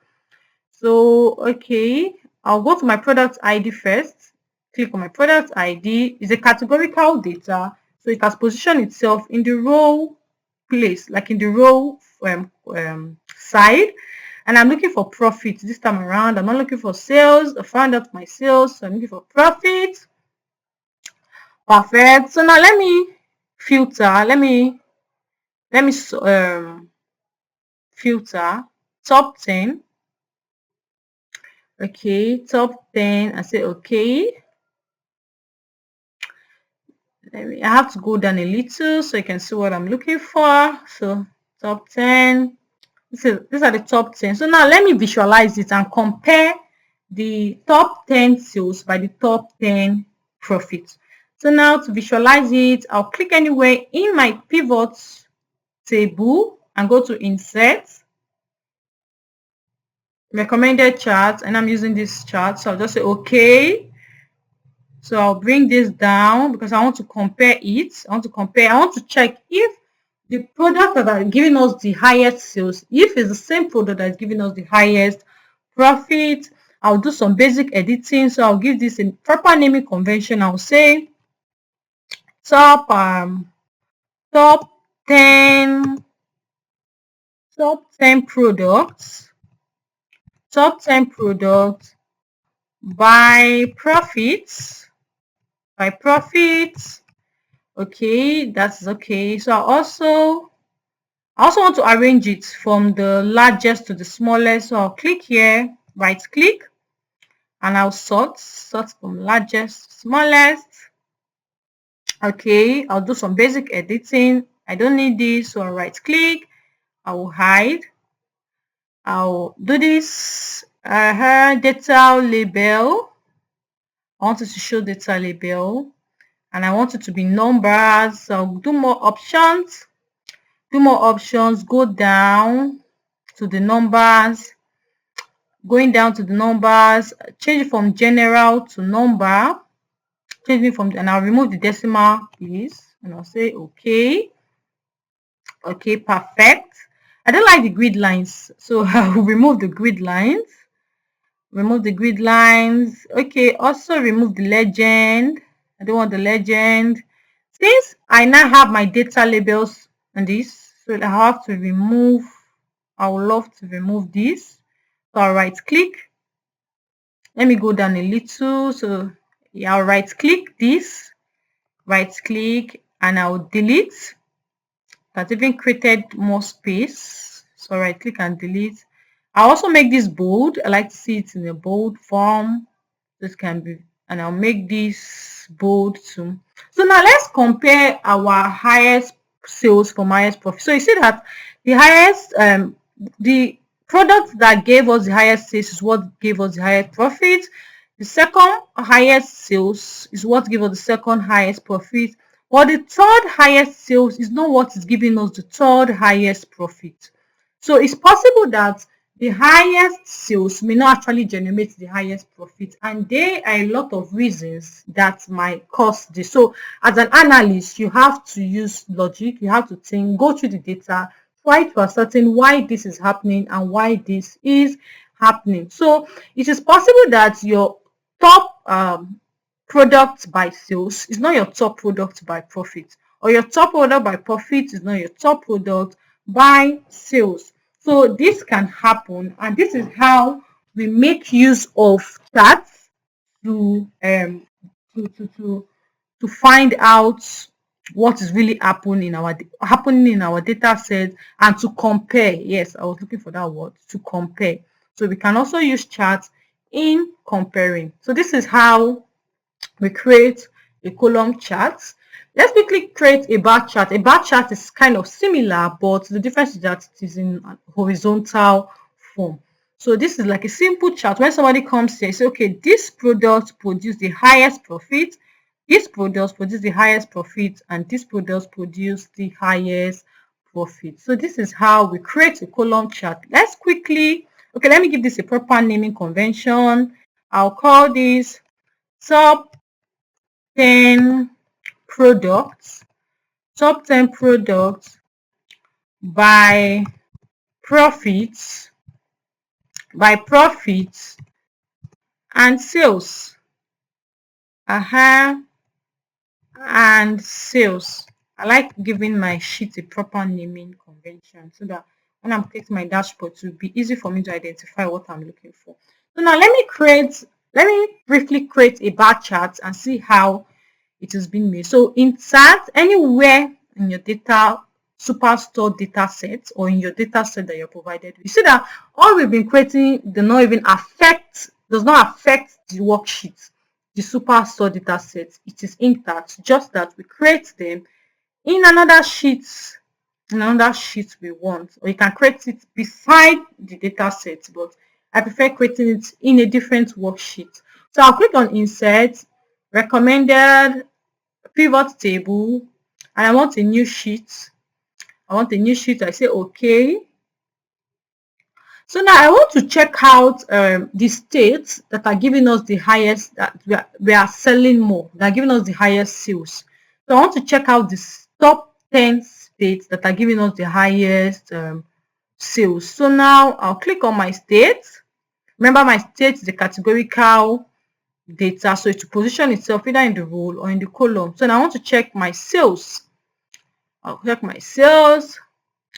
So, okay, I'll go to my product ID first. Click on my product ID. It's a categorical data, so it has positioned itself in the row place, like in the row side. And I'm looking for profit this time around. I'm not looking for sales. I found out my sales, so I'm looking for profit. Perfect. So now let me filter. Let me filter top 10. Okay, top 10. I say okay. I have to go down a little so you can see what I'm looking for. So top 10. These are the top 10. So now let me visualize it and compare the top 10 sales by the top 10 profits. So now to visualize it, I'll click anywhere in my pivot table and go to insert, recommended chart, and I'm using this chart. So I'll just say okay. So I'll bring this down because I want to compare it. I want to check if the product that are giving us the highest sales, if it's the same product that is giving us the highest profit. I'll do some basic editing. So I'll give this a proper naming convention. I'll say top 10 products, top 10 products by profits. Okay, that's okay. So I also want to arrange it from the largest to the smallest. So I'll click here, right click, and I'll sort from largest to smallest. Okay, I'll do some basic editing. I don't need this, so I'll right click, I will hide. I'll do this data label. I want it to show data label, and I want it to be numbers. So I'll do more options. Go down to the numbers. Going down to the numbers, change it from general to number. Change it from, and I'll remove the decimal please, and I'll say okay. Okay, perfect. I don't like the grid lines, so I'll remove the grid lines. Okay, also remove the legend. I don't want the legend. Since I now have my data labels on this, so I have to remove, I would love to remove this. So I'll right click, Let me go down a little. So yeah, I'll right click this, right click, and I'll delete. That even created more space. So right click and delete. I'll also make this bold. I like to see it in a bold form. This can be, and I'll make this bold too. So now let's compare our highest sales from highest profit. So you see that the highest the product that gave us the highest sales is what gave us the highest profit. The second highest sales is what gave us the second highest profit. But the third highest sales is not what is giving us the third highest profit. So it's possible that the highest sales may not actually generate the highest profit, and there are a lot of reasons that might cause this. So as an analyst, you have to use logic, you have to think, go through the data, try to ascertain why this is happening and why this is happening. So it is possible that your top product by sales is not your top product by profit, or your top product by profit is not your top product by sales. So this can happen, and this is how we make use of charts to to to to, to find out what is really happening in our data set, and to compare. Yes, I was looking for that word, to compare. So we can also use charts in comparing. So this is how we create a column chart. Let's quickly create a bar chart. A bar chart is kind of similar, but the difference is that it is in horizontal form. So this is like a simple chart. When somebody comes here, say, okay, this product produced the highest profit, this product produced the highest profit, and this product produced the highest profit. So this is how we create a column chart. Let's quickly, okay, let me give this a proper naming convention. I'll call this top 10 products, top 10 products by profits, and sales. And sales. I like giving my sheet a proper naming convention so that when I'm creating my dashboard, it will be easy for me to identify what I'm looking for. So now let me briefly create a bar chart and see how it has been made. So insert anywhere in your data superstore data set, or in your data set that you're provided, you see that all we've been creating does not affect the worksheet, the superstore data set. It is intact, just that we create them in another sheet we want, or you can create it beside the data set, but I prefer creating it in a different worksheet. So I'll click on insert, recommended, pivot table, and I want a new sheet. I say okay. So now I want to check out the states that are giving us the highest, that we are selling more, that are giving us the highest sales. So I want to check out the top 10 states that are giving us the highest sales. So now I'll click on my state. Remember, my state is the categorical data, so it will position itself either in the row or in the column. So now I want to check my sales. I'll check my sales.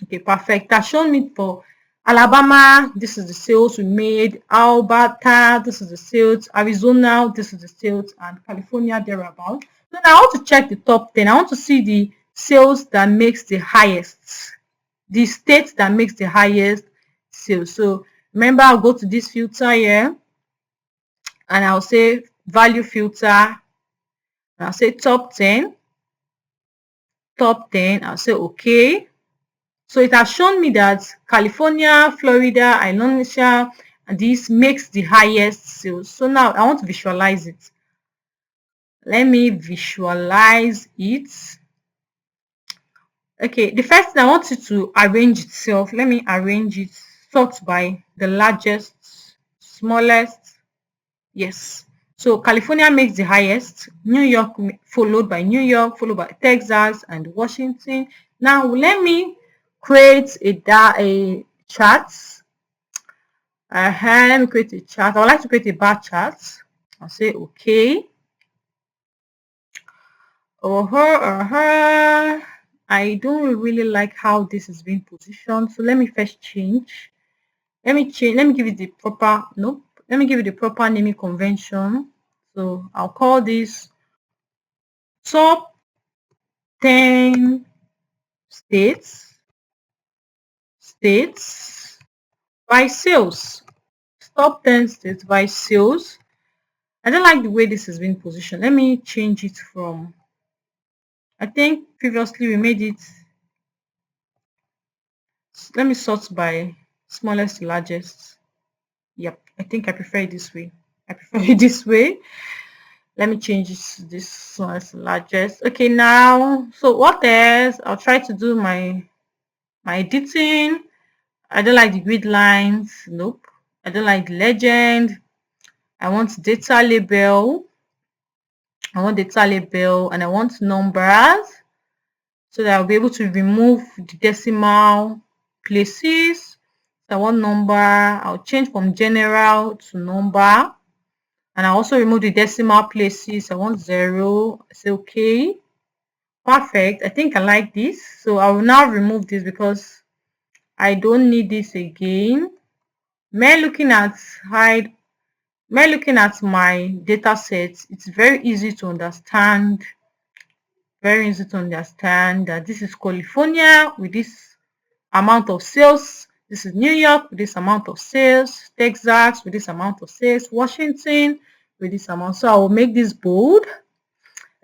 Okay, perfect. That's shown me for Alabama. This is the sales we made. Alberta, this is the sales. Arizona, this is the sales, and California thereabout. So now I want to check the top 10. I want to see the sales that makes the highest, the state that makes the highest sales. So remember, I'll go to this filter here, and I'll say value filter, and I'll say top 10. I'll say okay. So it has shown me that California, Florida, Indonesia, and this makes the highest sales. So now I want to visualize it. Let me visualize it. Okay, the first thing I want you to arrange itself. Let me arrange it, sort by the largest, smallest. Yes. So California makes the highest, New York followed by New York, followed by Texas and Washington. Now let me create a chart. Let me create a chart. I would like to create a bar chart. I'll say okay. I don't really like how this is being positioned. So let me first change. Let me give it the proper, nope. let me give you the proper naming convention. So I'll call this top 10 states by sales. Top 10 states by sales. I don't like the way this has been positioned. Let me change it from, I think previously we made it, let me sort by smallest to largest. Yep, I think I prefer it this way. Let me change it to this smallest to largest. Okay, now, so what else? I'll try to do my editing. I don't like the grid lines. Nope. I don't like the legend. I want data label. And I want numbers so that I'll be able to remove the decimal places. So I want number. I'll change from general to number. And I also remove the decimal places. I want 0. I say okay. Perfect. I think I like this. So I will now remove this because I don't need this again. Looking at my data set, it's very easy to understand. That this is California with this amount of sales. This is New York with this amount of sales. Texas with this amount of sales. Washington with this amount. So I will make this bold.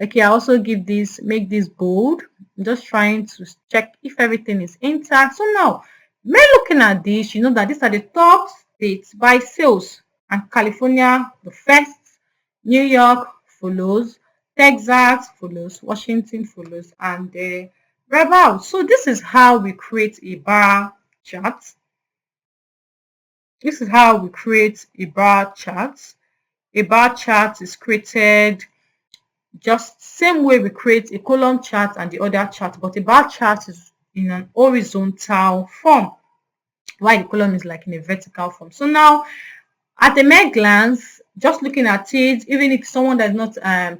Okay, I also make this bold. I'm just trying to check if everything is intact. So now, looking at this, you know that these are the top states by sales. And California, the first. New York follows. Texas follows. Washington follows. And thereabouts. So this is how we create a bar chart. A bar chart is created just same way we create a column chart and the other chart, but a bar chart is in an horizontal form, while the column is like in a vertical form. So now, at a mere glance, just looking at it, even if someone that's not an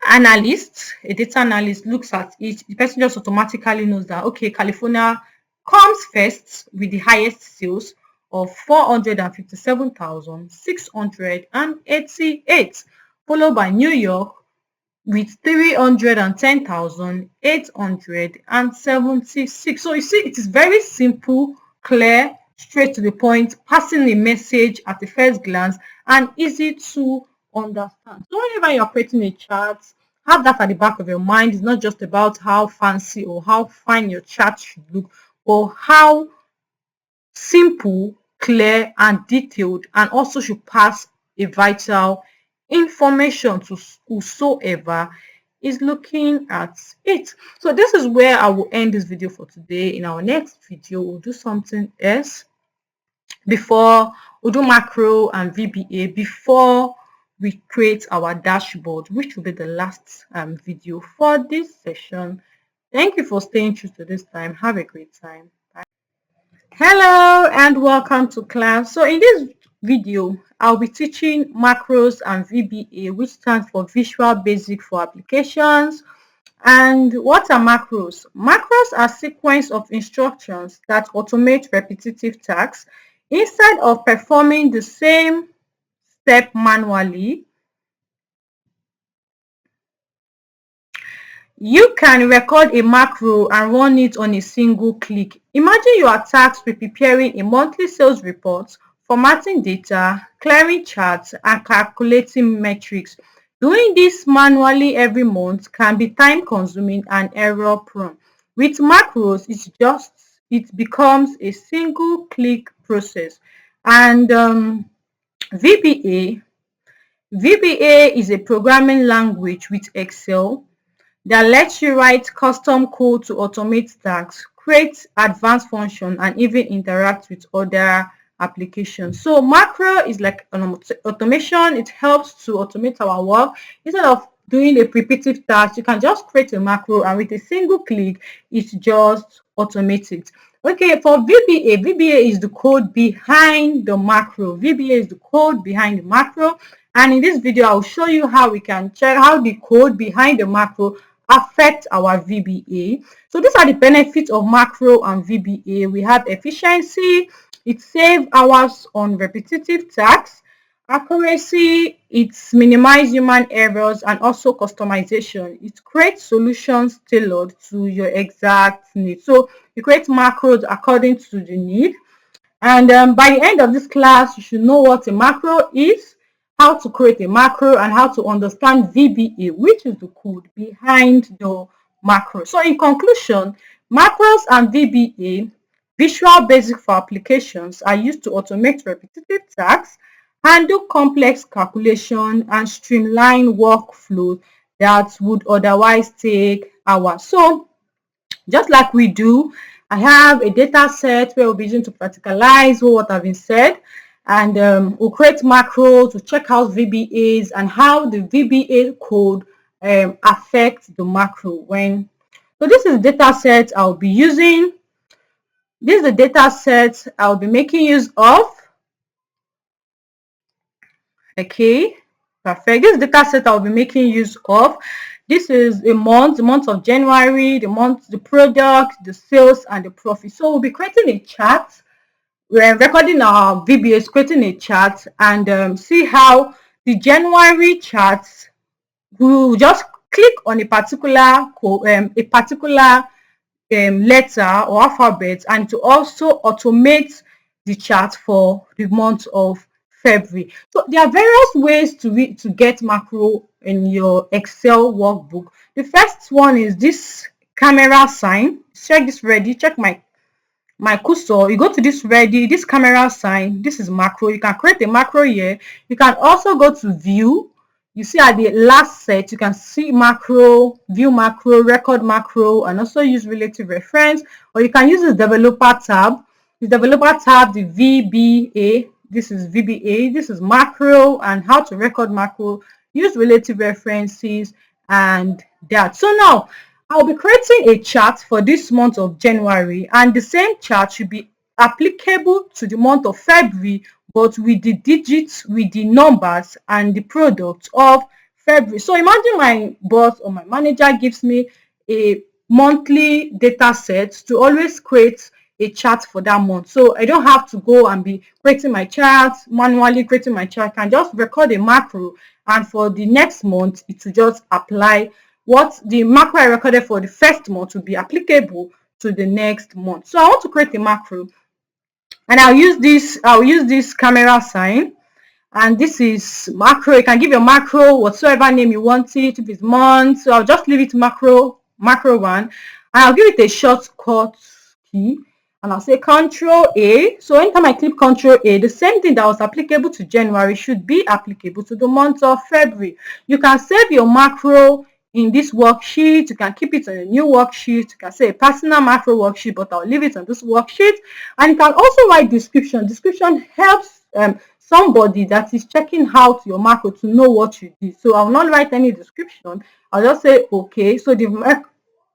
analyst, a data analyst, looks at it, the person just automatically knows that, okay, California comes first with the highest sales of 457,688, followed by New York with 310,876. So you see, it is very simple, clear, straight to the point, passing a message at the first glance, and easy to understand. So whenever you're creating a chart, have that at the back of your mind. It's not just about how fancy or how fine your chart should look, but how simple, clear, and detailed, and also should pass a vital information to whosoever is looking at it. So this is where I will end this video for today. In our next video, we'll do something else before we'll do macro and VBA before we create our dashboard, which will be the last video for this session. Thank you for staying true to this time. Have a great time. Bye. Hello and welcome to class. So in this video, I'll be teaching macros and VBA, which stands for Visual Basic for Applications. And what are macros? Macros are a sequence of instructions that automate repetitive tasks. Instead of performing the same step manually, you can record a macro and run it on a single click. Imagine you are tasked with preparing a monthly sales report, formatting data, clearing charts, and calculating metrics. Doing this manually every month can be time-consuming and error-prone. With macros, it becomes a single-click process. And VBA is a programming language with Excel that lets you write custom code to automate tasks, create advanced functions, and even interact with other applications. So macro is like an automation. It helps to automate our work. Instead of doing a repetitive task, you can just create a macro, and with a single click, it's just automated. Okay, for VBA is the code behind the macro. And in this video, I'll show you how we can check how the code behind the macro affect our VBA. So these are the benefits of macro and VBA. We have efficiency, It saves hours on repetitive tasks. Accuracy, it minimizes human errors, and also customization. It creates solutions tailored to your exact needs. So you create macros according to the need. And by the end of this class, you should know what a macro is, how to create a macro, and how to understand VBA, which is the code behind the macro. So in conclusion, macros and VBA, Visual Basic for applications, are used to automate repetitive tasks, handle complex calculation, and streamline workflow that would otherwise take hours. So just like we do, I have a data set where we'll be using to practicalize what I've been said, and we'll create macro to check out VBAs and how the VBA code affects the macro when. So this is the data set I'll be using. This is the data set I'll be making use of. Okay, perfect. This data set I'll be making use of. This is the month of January, the product, the sales, and the profit. So we'll be creating a chart. We're recording our VBAs, creating a chart, and see how the January charts. We'll just click on a particular letter or alphabet, and to also automate the chart for the month of February. So there are various ways to get macro in your Excel workbook. The first one is this camera sign. Check this ready. Check my cursor. You go to this ready, this camera sign. This is macro. You can create a macro here. You can also go to view. You see at the last set, you can see macro, view macro, record macro, and also use relative reference. Or you can use the developer tab. The developer tab, the VBA. This is VBA. This is macro and how to record macro. Use relative references and that. So now I'll be creating a chart for this month of January, and the same chart should be applicable to the month of February, but with the digits, with the numbers and the product of February. So imagine my boss or my manager gives me a monthly data set to always create a chart for that month. So I don't have to go and be creating my chart, manually creating my chart. I can just record a macro, and for the next month, it will just apply what the macro I recorded for the first month will be applicable to the next month. So I want to create a macro, and I'll use this camera sign, and this is macro. You can give your macro whatsoever name you want it. If it's month, so I'll just leave it macro 1, and I'll give it a shortcut key, and I'll say Control A. So anytime I click Control A, the same thing that was applicable to January should be applicable to the month of February. You can save your macro in this worksheet. You can keep it on a new worksheet. You can say a personal macro worksheet, but I'll leave it on this worksheet. And you can also write description. Description helps somebody that is checking out your macro to know what you did. So I'll not write any description. I'll just say okay. So the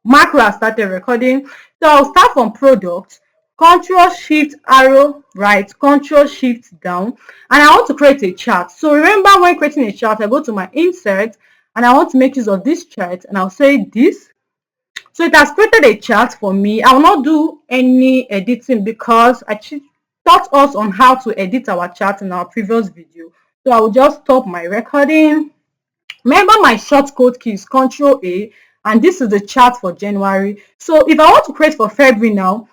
macro has started recording. So I'll start from product. Control Shift arrow right, Control Shift down, and I want to create a chart. So remember, when creating a chart, I go to my insert, and I want to make use of this chart, and I'll say this. So it has created a chart for me. I will not do any editing because I taught us on how to edit our chart in our previous video. So I will just stop my recording. Remember, my shortcut key is Control A, and this is the chart for January. So if I want to create for February now,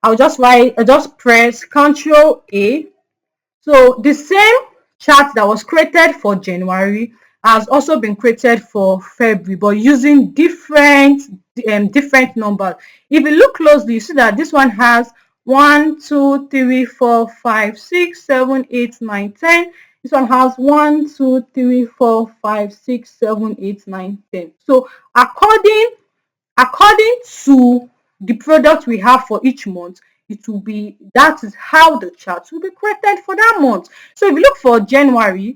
I'll just press Control A. So the same chart that was created for January has also been created for February, but using different numbers. If you look closely, you see that this one has 1, 2, 3, 4, 5, 6, 7, 8, 9, 10. This one has 1, 2, 3, 4, 5, 6, 7, 8, 9, 10. So according to the product we have for each month, that is how the chart will be created for that month. So if you look for January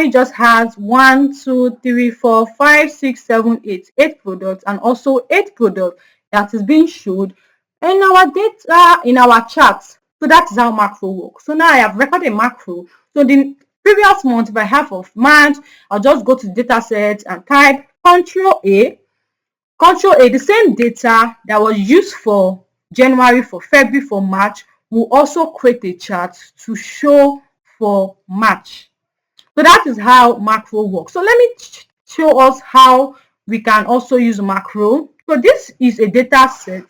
just has 1, 2, 3, 4, 5, 6, 7, 8 products, and also 8 products that is being showed in our data, in our charts. So that is how macro works. So now I have recorded a macro. So the previous month, if I have of March, I'll just go to the data set and type Control A. The same data that was used for January, for February, for March we'll also create a chart to show for match. So that is how macro works. So let me show us how we can also use macro. So this is a data set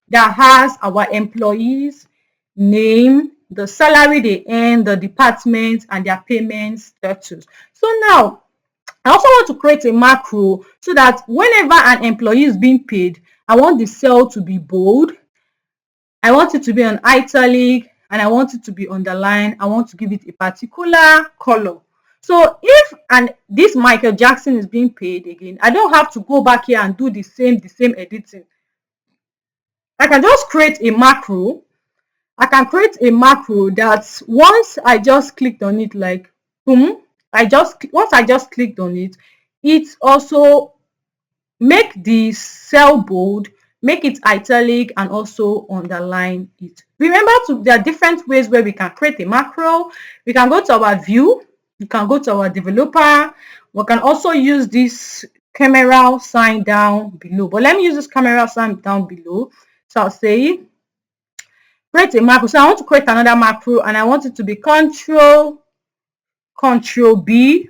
that has our employees name, the salary they earn, the department, and their payment status. So now I also want to create a macro so that whenever an employee is being paid, I want the cell to be bold, I want it to be on italic, and I want it to be underlined. I want to give it a particular color. So if this Michael Jackson is being paid again, I don't have to go back here and do the same editing. I can just create a macro. I can create a macro that once I just clicked on it, like boom, once I just clicked on it, it also make the cell bold, make it italic, and also underline it. Remember, there are different ways where we can create a macro. We can go to our view, we can go to our developer, we can also use this camera sign down below. But let me use this camera sign down below. So I'll say create a macro. So I want to create another macro, and I want it to be Control B.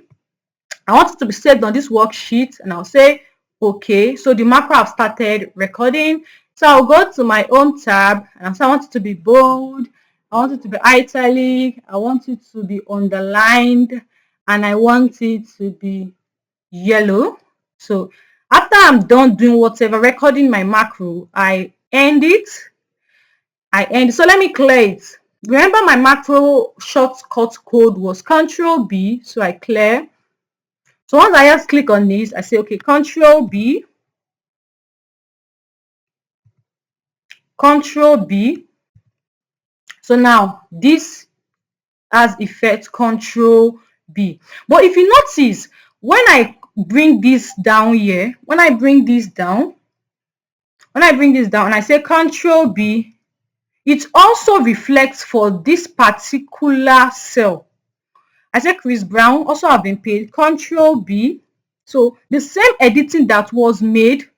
I want it to be saved on this worksheet, and I'll say okay. So the macro have started recording. So I'll go to my Home tab, and I want it to be bold, I want it to be italic, I want it to be underlined, and I want it to be yellow. So after I'm done doing whatever, recording my macro, I end it. So let me clear it. Remember, my macro shortcut code was Control B, so I clear. So once I just click on this, I say, okay, Control B, Control B. So now this has effect Control B. But if you notice, when I bring this down here, when I bring this down, and I say Control B, it also reflects for this particular cell. I say Chris Brown also have been paid, Control B. So the same editing that was made,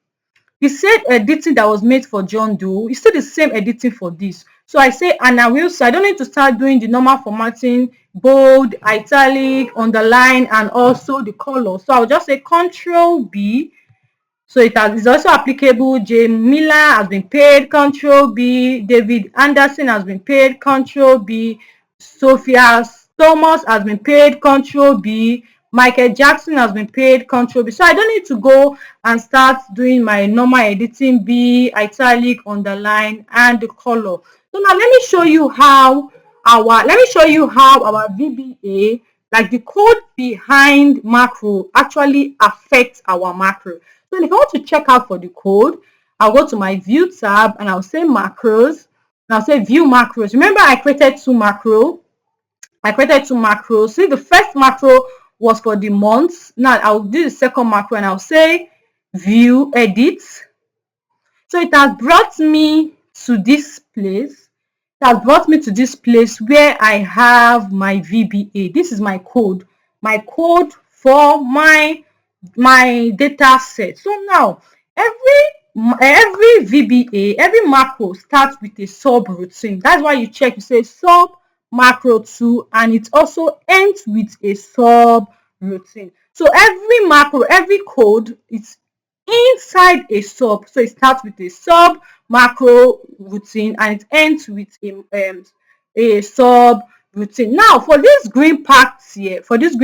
the same editing that was made for John Doe is still the same editing for this. So I say, and I don't need to start doing the normal formatting, bold, italic, underline, and also the color. So I'll just say Control B. So it's also applicable. J. Miller has been paid, Control B. David Anderson has been paid, Control B. Sophia Thomas has been paid, Control B. Michael Jackson has been paid, Control B. So I don't need to go and start doing my normal editing, B, italic, underline, and the color. So now let me show you how our VBA, like the code behind macro, actually affects our macro. So if I want to check out for the code, I'll go to my view tab, and I'll say macros, and I'll say view macros. Remember, I created two macros. See, the first macro was for the months. Now I'll do the second macro, and I'll say view edit. So it has brought me to this place. Where I have my VBA. This is my code for my data set. So now every VBA, every macro starts with a subroutine. That's why you check, you say sub macro 2, and it also ends with a subroutine. So every macro, every code, it's inside a sub. So it starts with a sub macro routine, and it ends with a sub routine. Now for this green part here, these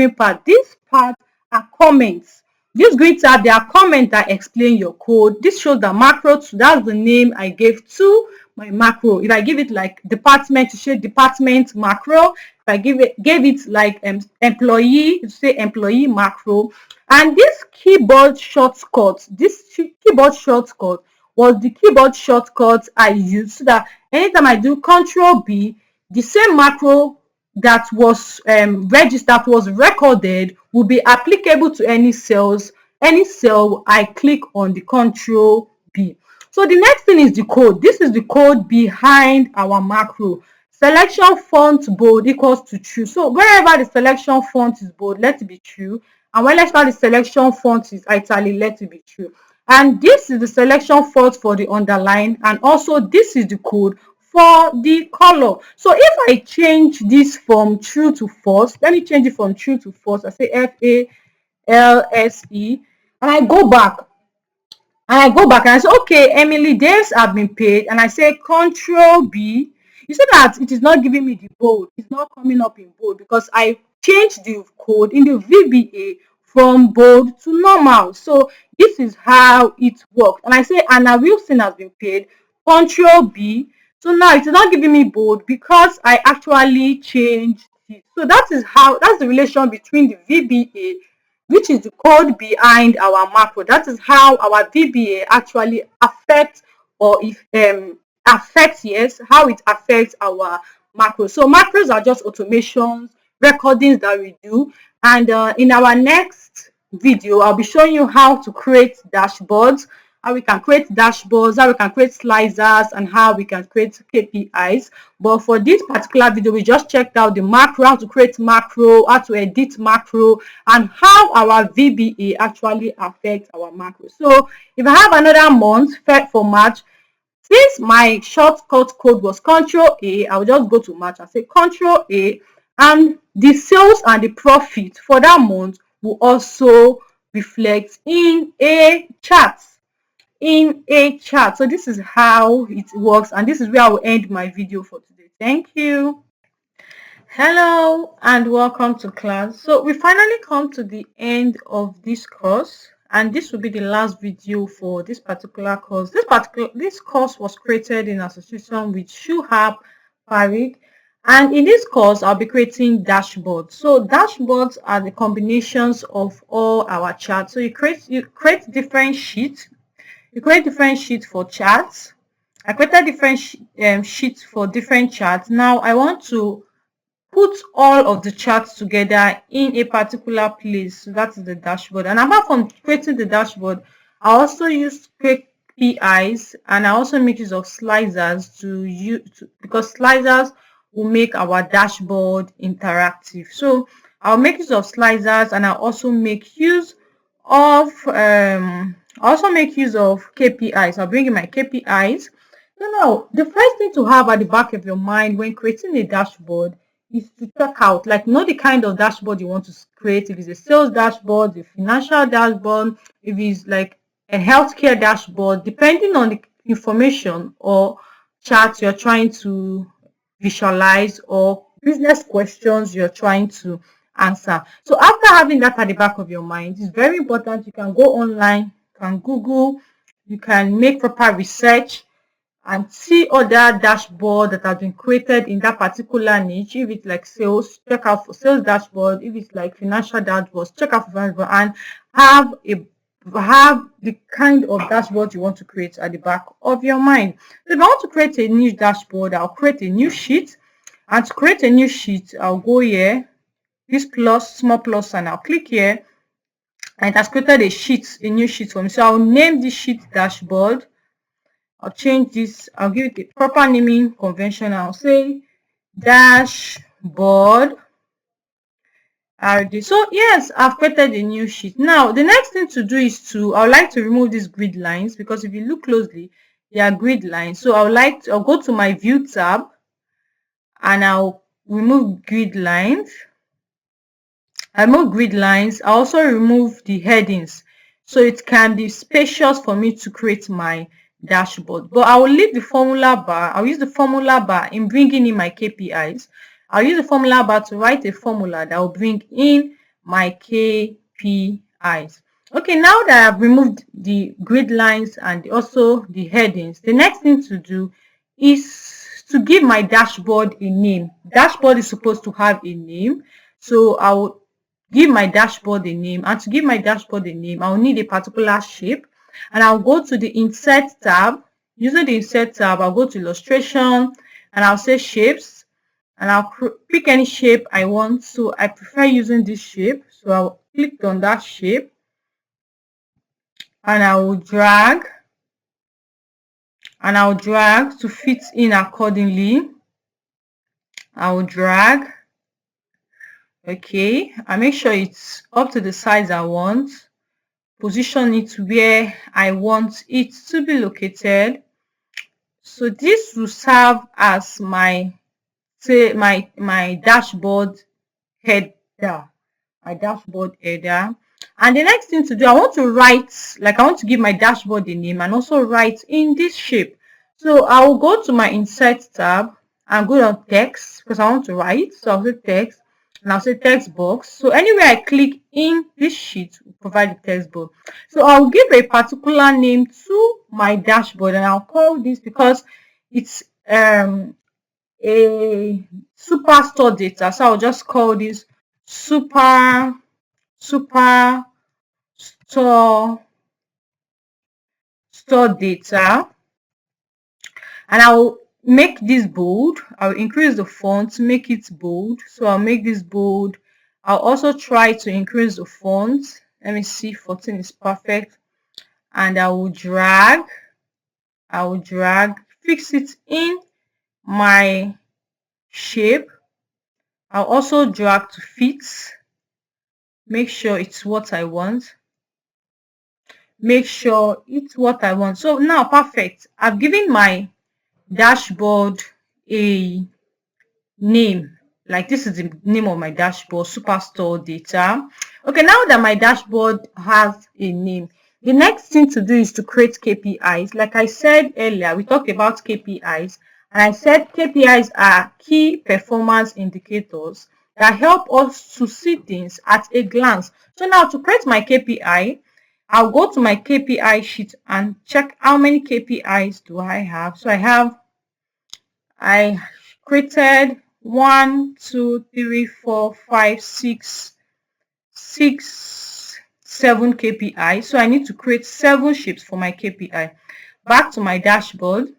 parts are comments. This green tab, there are comments that explain your code. This shows that macro 2, that's the name I gave to my macro. If I give it like department, to show department macro. If I gave it like employee, to say employee macro. And this keyboard shortcut was the keyboard shortcut I used, so that anytime I do Control B, the same macro that was recorded will be applicable to any cell I click on the Control B. So the next thing is the code. This is the code behind our macro. Selection font bold equals to true. So wherever the selection font is bold, let it be true. And whenever the selection font is italic, let it be true. And this is the selection font for the underline. And also this is the code for the color. So if I change this from true to false, let me change it from true to false. I say FALSE, and and I say, okay, Emily, days have been paid, and I say Control B. You see that it is not giving me the bold. It's not coming up in bold because I changed the code in the VBA from bold to normal. So this is how it works. And I say Anna Wilson has been paid. Control B. So now it is not giving me bold because I actually changed it. So that's the relation between the VBA, which is the code behind our macro. That is how our VBA actually affects, or if affects, yes, how it affects our macros. So macros are just automations, recordings that we do. And in our next video, I'll be showing you how to create dashboards, how we can create dashboards, how we can create slicers, and how we can create KPIs. But for this particular video, we just checked out the macro, how to create macro, how to edit macro, and how our VBA actually affects our macro. So if I have another month for March, since my shortcut code was Control A, I will just go to March and say Control A, and the sales and the profit for that month will also reflect in a chart. So this is how it works, and this is where I will end my video for today. Thank you. Hello and welcome to class. So we finally come to the end of this course, and this will be the last video for this particular course. This course was created in association with Shuhab Farid, and in this course I'll be creating dashboards. So dashboards are the combinations of all our charts. So you create different sheets. You create different sheets for charts. I created different sheets for different charts. Now I want to put all of the charts together in a particular place. So that is the dashboard. And apart from creating the dashboard, I also use KPIs, and I also make use of slicers because slicers will make our dashboard interactive. So I'll make use of slicers, and I'll also make use of KPIs. I'll bring in my KPIs. So now the first thing to have at the back of your mind when creating a dashboard is to check out, like, know the kind of dashboard you want to create. If it's a sales dashboard, a financial dashboard, if it's like a healthcare dashboard, depending on the information or charts you're trying to visualize or business questions you're trying to answer. So after having that at the back of your mind, it's very important. You can go online, you can Google, you can make proper research and see other dashboard that have been created in that particular niche. If it's like sales, check out for sales dashboard. If it's like financial dashboards, check out for financial dashboard, and have the kind of dashboard you want to create at the back of your mind. So if I want to create a new dashboard, I'll create a new sheet. And to create a new sheet, I'll go here, this plus, small plus, and I'll click here. And it has created a new sheet for me. So I'll name this sheet dashboard. I'll change this. I'll give it a proper naming convention. I'll say dashboard RD. So yes, I've created a new sheet. Now the next thing to do is I would like to remove these grid lines, because if you look closely, they are grid lines. So I'll go to my view tab and I'll remove grid lines. I remove grid lines. I also remove the headings, so it can be spacious for me to create my dashboard. But I will leave the formula bar. I'll use the formula bar in bringing in my KPIs. I'll use the formula bar to write a formula that will bring in my KPIs. Okay, now that I've removed the grid lines and also the headings, the next thing to do is to give my dashboard a name. Dashboard is supposed to have a name, so I will give my dashboard a name. And to give my dashboard a name, I'll need a particular shape, and I'll go to the insert tab. Using the insert tab, I'll go to illustration and I'll say shapes, and I'll pick any shape I want. So I prefer using this shape, so I'll click on that shape and I will drag to fit in accordingly. I will drag. Okay, I make sure it's up to the size I want. Position it where I want it to be located. So this will serve as my dashboard header. My dashboard header. And the next thing to do, I want to write, like I want to give my dashboard a name and also write in this shape. So I will go to my insert tab and go on text because I want to write. So I'll say text and I'll say text box. So anywhere I click in this sheet will provide the text box. So I'll give a particular name to my dashboard and I'll call this, because it's a superstore data. So I'll just call this superstore data, and I'll make this bold. I'll increase the font to make it bold. So I'll make this bold. I'll also try to increase the font. Let me see, 14 is perfect. And I will drag, fix it in my shape. I'll also drag to fit. Make sure it's what I want. So now, perfect. I've given my dashboard a name. Like, this is the name of my dashboard, superstore data. Okay, now that my dashboard has a name, the next thing to do is to create KPIs. Like I said earlier, we talked about KPIs, and I said KPIs are key performance indicators that help us to see things at a glance. So now, to create my KPI, I'll go to my KPI sheet and check how many KPIs do I have. So I created 1, 2, 3, 4, 5, 6, 7 KPI. So I need to create 7 shapes for my KPI. Back to my dashboard.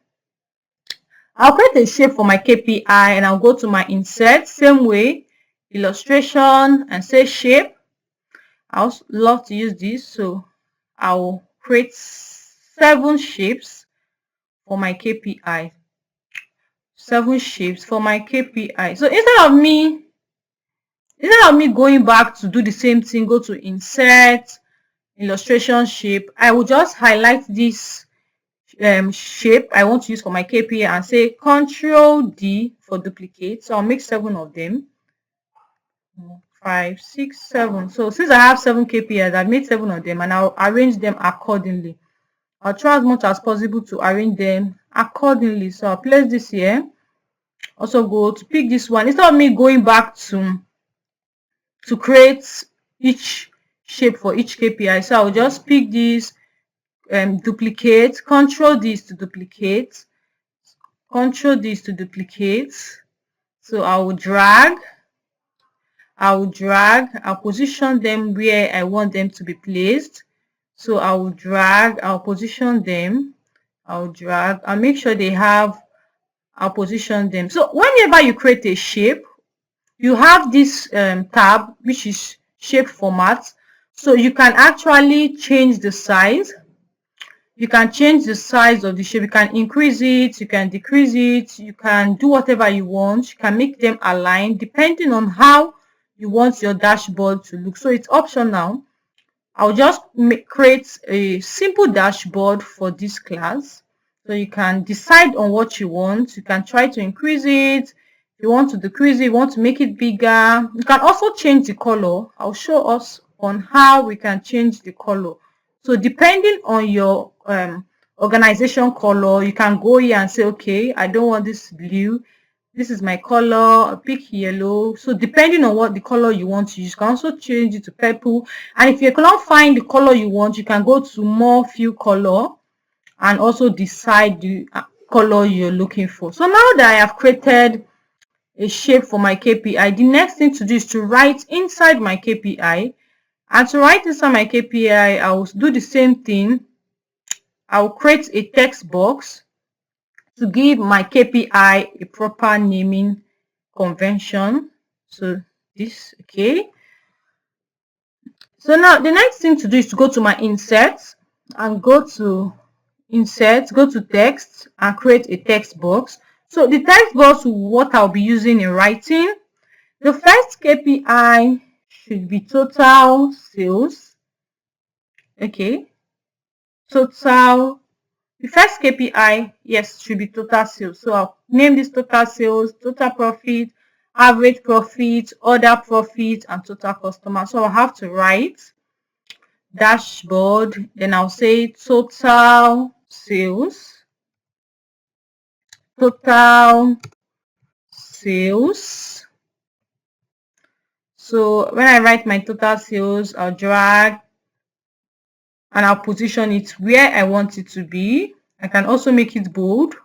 I'll create a shape for my KPI and I'll go to my insert, same way, illustration, and say shape. I also love to use this, so I'll create 7 shapes for my KPI. 7 shapes for my KPI. So instead of me going back to do the same thing, go to insert, illustration, shape, I will just highlight this shape I want to use for my KPI and say Control D for duplicate. So I'll make 7 of them. 5, 6, 7. So since I have 7 KPIs, I've made 7 of them and I'll arrange them accordingly. I'll try as much as possible to arrange them accordingly. So I'll place this here. Also go to pick this one. Instead of me going back to create each shape for each KPI, so I'll just pick this, duplicate, control this to duplicate, so I'll drag, I'll position them where I want them to be placed. So I'll drag, I'll position them, I'll make sure they have, I'll position them. So whenever you create a shape, you have this tab which is shape format. So you can actually change the size. You can change the size of the shape. You can increase it, you can decrease it, you can do whatever you want. You can make them align depending on how you want your dashboard to look. So it's optional. I'll just create a simple dashboard for this class. So you can decide on what you want. You can try to increase it. If you want to decrease it, you want to make it bigger. You can also change the color. I'll show us on how we can change the color. So depending on your organization color, you can go here and say, okay, I don't want this blue. This is my color. I'll pick yellow. So depending on what the color you want to use, you can also change it to purple. And if you cannot find the color you want, you can go to more fill color and also decide the color you're looking for. So now that I have created a shape for my KPI, the next thing to do is to write inside my KPI. And to write inside my KPI, I will do the same thing. I will create a text box to give my KPI a proper naming convention. So this, okay. So now the next thing to do is to go to my insert and go to insert, go to text and create a text box. So the text box is what I'll be using in writing. The first KPI should be total sales. Okay. Total The first KPI, yes, should be total sales. So I'll name this total sales, total profit, average profit, order profit, and total customer. So I'll have to write dashboard, then I'll say total sales, total sales. So when I write my total sales, I'll drag and I'll position it where I want it to be. I can also make it bold.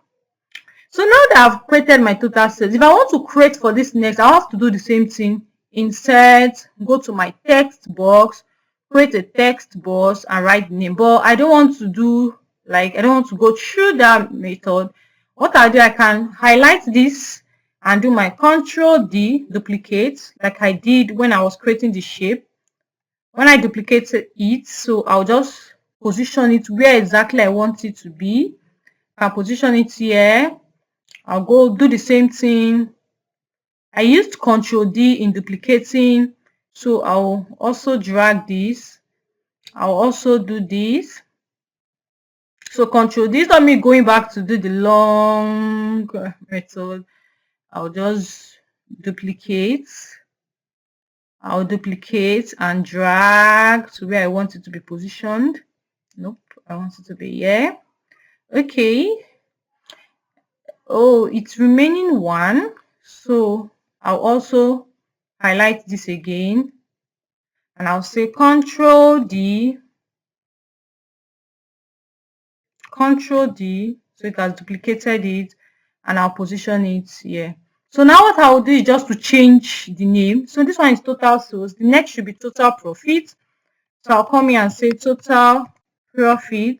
So now that I've created my total sales, if I want to create for this next, I'll have to do the same thing. Insert, go to my text box, create a text box and write the name. But I don't want to do I don't want to go through that method. What I'll do, I can highlight this and do my Control D, duplicate, like I did when I was creating the shape. When I duplicated it, so I'll just position it where exactly I want it to be. I'll position it here. I'll go do the same thing. I used Control D in duplicating, so I'll also drag this. I'll also do this. So Control D is not me going back to do the long method. I'll just duplicate. I'll duplicate and drag to where I want it to be positioned. Nope, I want it to be here. Okay. Oh, it's remaining one. So I'll also highlight this again. And I'll say Control D. Control D. So it has duplicated it. And I'll position it here. So now what I'll do is just to change the name. So this one is total sales. The next should be total profit. So I'll come here and say total profit.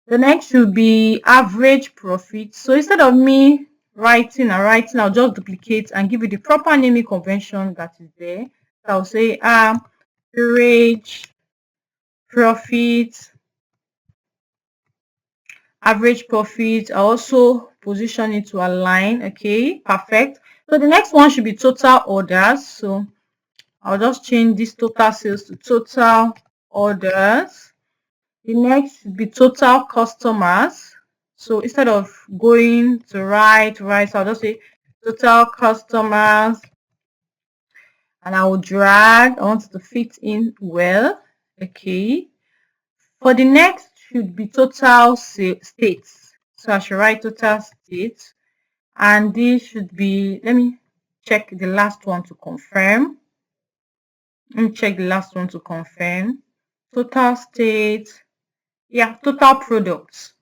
The next should be average profit. So instead of me writing, I'll just duplicate and give it the proper naming convention that is there. So I'll say average profit. Average profit. I also position it to align. Okay, perfect. So the next one should be total orders. So I'll just change this total sales to total orders. The next should be total customers. So instead of going to right, so I'll just say total customers. And I will drag. I want it to fit in well. Okay. For the next should be total states. So I should write total states. And this should be, let me check the last one to confirm. Let me check the last one to confirm. Total states. Yeah, total products.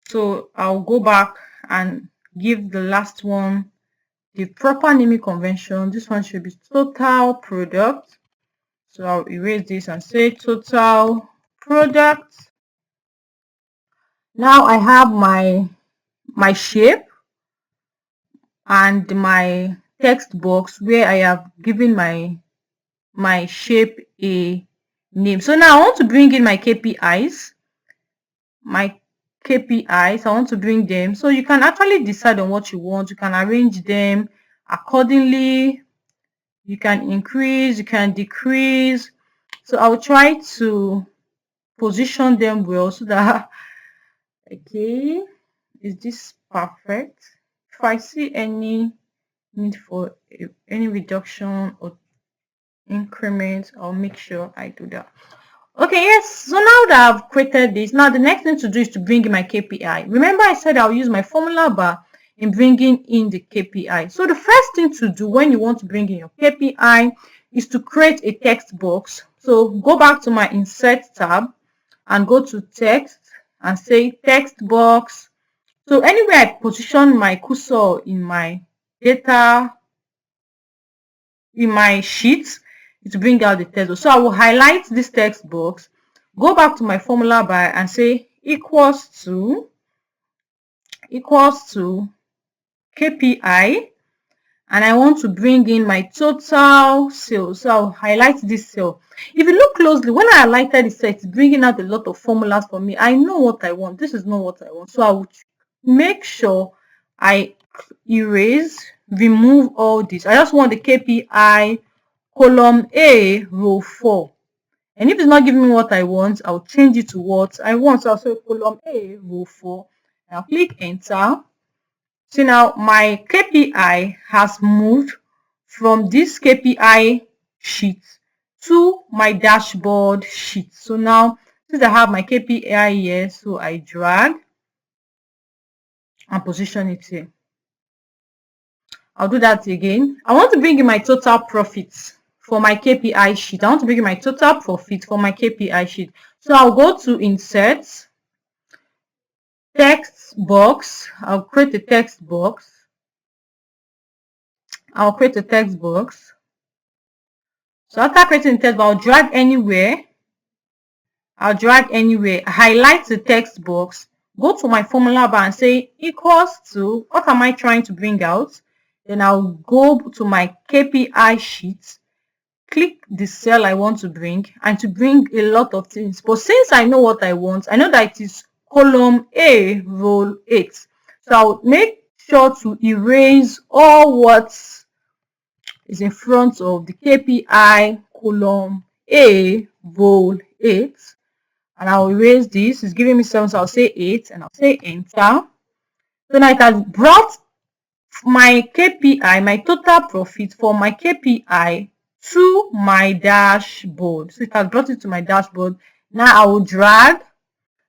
So I'll go back and give the last one the proper naming convention. This one should be total product. So I'll erase this and say total product. Now I have my shape and my text box where I have given my shape a name. So now I want to bring in my KPIs. I want to bring them. So you can actually decide on what you want. You can arrange them accordingly. You can increase, you can decrease. So I'll try to position them well so that, okay, is this perfect? If I see any need for any reduction or increment, I'll make sure I do that. Okay, yes, so now that I've created this, now the next thing to do is to bring in my KPI. Remember I said I'll use my formula bar in bringing in the KPI. So the first thing to do when you want to bring in your KPI is to create a text box. So go back to my insert tab and go to text and say text box. So anywhere I position my cursor in my data, in my sheet, to bring out the text. So I will highlight this text box, go back to my formula bar and say equals to KPI, and I want to bring in my total sales. So I'll highlight this cell. If you look closely, when I highlighted the cell, it's bringing out a lot of formulas for me. I know what I want. This is not what I want. So I would make sure I erase, remove all this. I just want the KPI column A, row 4. And if it's not giving me what I want, I'll change it to what I want. So I'll say column A, row 4. I'll click enter. So now my KPI has moved from this KPI sheet to my dashboard sheet. So now, since I have my KPI here, so I drag and position it here. I'll do that again. I want to bring in my total profits for my KPI sheet. I want to bring in my total profit for my KPI sheet. So I'll go to insert, text box. I'll create a text box. I'll create a text box. So after creating the text box, I'll drag anywhere. Highlight the text box, go to my formula bar and say equals to, what am I trying to bring out? Then I'll go to my KPI sheet, click the cell I want to bring, and to bring a lot of things. But since I know what I want, I know that it is column A, row 8. So I'll make sure to erase all what is in front of the KPI column A, row 8. And I'll erase this. It's giving me 7, so I'll say 8 and I'll say enter. So now it has brought my KPI, my total profit for my KPI to my dashboard. So it has brought it to my dashboard. Now I will drag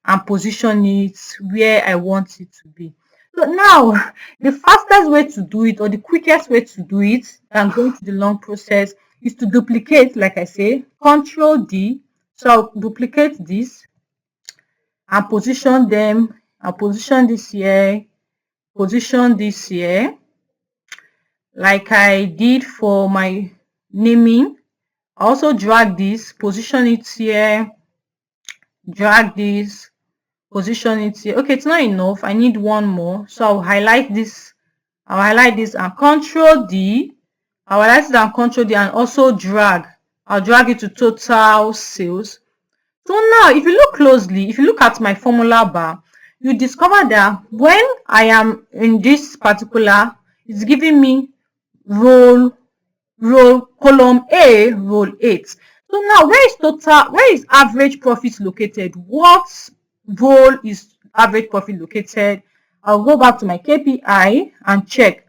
and position it where I want it to be. So now the fastest way to do it, or the quickest way to do it than going through the long process, is to duplicate, like I say, Control D. So I'll duplicate this and position them. I'll position this here, position this here, like I did for my naming. I also drag this, position it here, drag this, position it here. Okay, it's not enough. I need one more. So I'll highlight this. I'll highlight this and Control D. I'll highlight it and Control D and also drag. I'll drag it to total sales. So now, if you look closely, if you look at my formula bar, you discover that when I am in this particular, it's giving me column A, row 8. So now, where is average profit located? What role is average profit located? I'll go back to my KPI and check.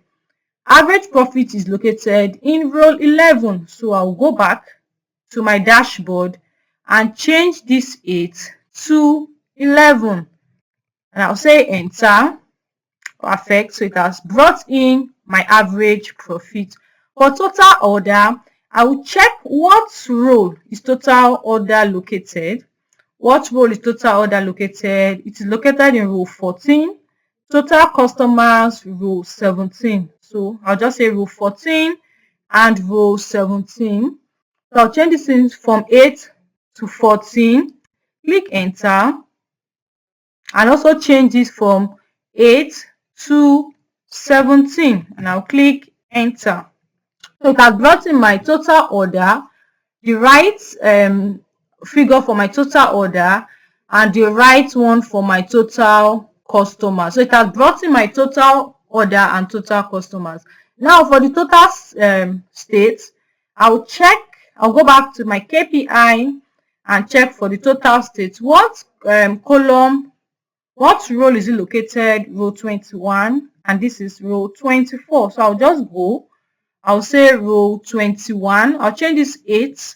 Average profit is located in row 11. So I'll go back to my dashboard and change this 8 to 11. And I'll say enter. Perfect. So it has brought in my average profit. For total order, I will check what row is total order located. What role is total order located? It is located in row 14. Total customers, row 17. So I'll just say row 14 and row 17. So I'll change this in from 8 to 14. Click enter. And also change this from 8 to 17. And I'll click enter. So it has brought in my total order, the right figure for my total order, and the right one for my total customers. So it has brought in my total order and total customers. Now for the total state, I'll go back to my KPI and check for the total state. What role is it located? Row 21, and this is row 24. So I'll just go. I'll say row 21. I'll change this 8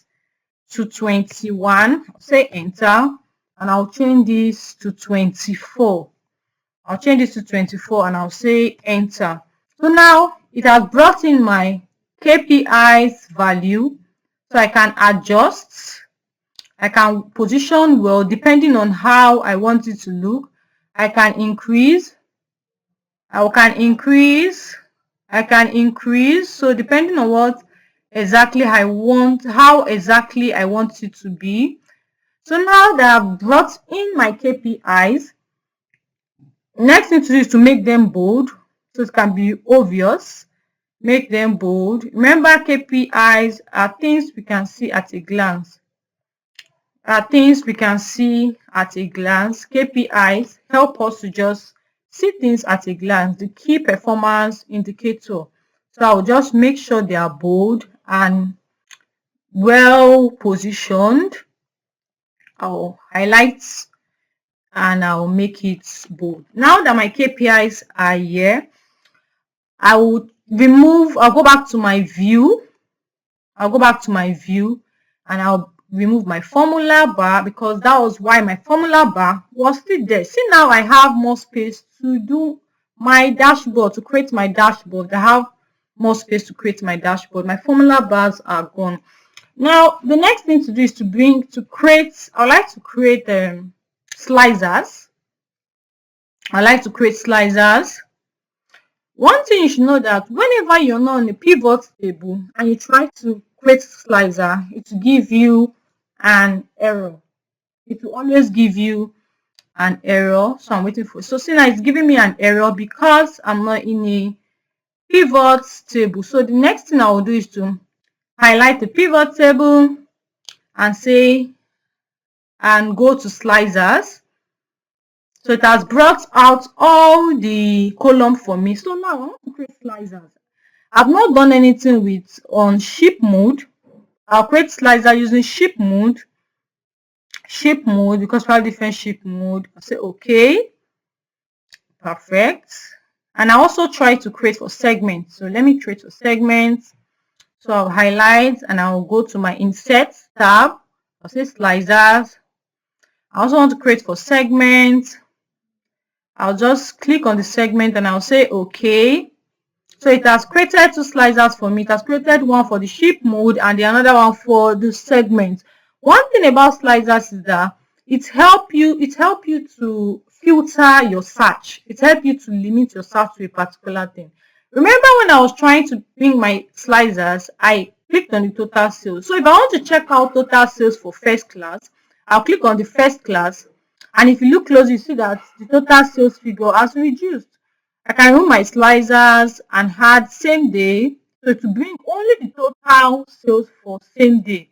to 21. I'll say enter, and I'll change this to 24. I'll change this to 24 and I'll say enter. So now it has brought in my KPIs value, so I can adjust. I can position well depending on how I want it to look. I can increase. I can increase. So depending on what exactly I want, how exactly I want it to be. So now that I've brought in my KPIs, next thing to do is to make them bold, so it can be obvious. Make them bold. Remember, KPIs are things we can see at a glance. KPIs help us to just see things at a glance, the key performance indicator. So I'll just make sure they are bold and well positioned. I'll highlight and I'll make it bold. Now that my KPIs are here, I'll go back to my view. I'll go back to my view and I'll remove my formula bar, because that was why my formula bar was still there. See, now I have more space to do my dashboard, to create my dashboard. I have more space to create my dashboard. My formula bars are gone. Now, the next thing to do is I like to create slicers. I like to create slicers. One thing you should know, that whenever you're not on a pivot table and you try to create slicer, it will give you an error. It will always give you an error. So I'm waiting for it. So see, now it's giving me an error because I'm not in a pivot table. So the next thing I will do is to highlight the pivot table and go to slicers. So it has brought out all the column for me. So now I want to create slicers. I've not done anything on ship mode. I'll create slicer using ship mode because we have different ship mode. I'll say okay, perfect. And I also try to create for segments. So let me create for segments. So I'll highlight and I'll go to my insert tab. I'll say slicers. I also want to create for segments. I'll just click on the segment and I'll say okay. So it has created two slicers for me. It has created one for the ship mode and another one for the segment. One thing about slicers is that it help you to filter your search. It helps you to limit your search to a particular thing. Remember when I was trying to bring my slicers, I clicked on the total sales. So if I want to check out total sales for first class, I'll click on the first class. And if you look close, you see that the total sales figure has reduced. I can remove my slicers and add same day. So to bring only the total sales for same day.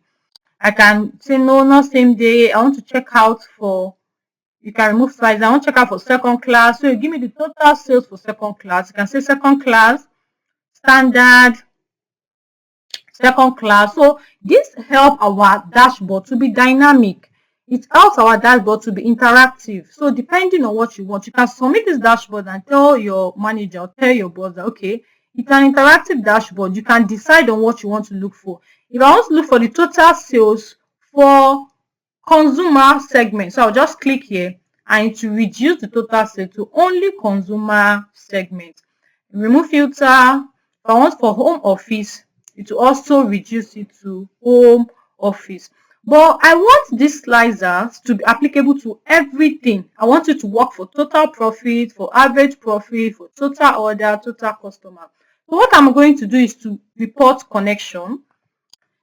I can say no, not same day. I want to check out for, you can remove slices. I want to check out for second class. So you give me the total sales for second class. You can say second class, standard, second class. So this helps our dashboard to be dynamic. It helps our dashboard to be interactive. So depending on what you want, you can submit this dashboard and tell your manager or tell your boss that, okay, it's an interactive dashboard. You can decide on what you want to look for. If I want to look for the total sales for consumer segment, so I'll just click here and it will reduce the total sales to only consumer segment. Remove filter. If I want for home office, it will also reduce it to home office. But I want these slicers to be applicable to everything. I want it to work for total profit, for average profit, for total order, total customer. So what I'm going to do is to report connection.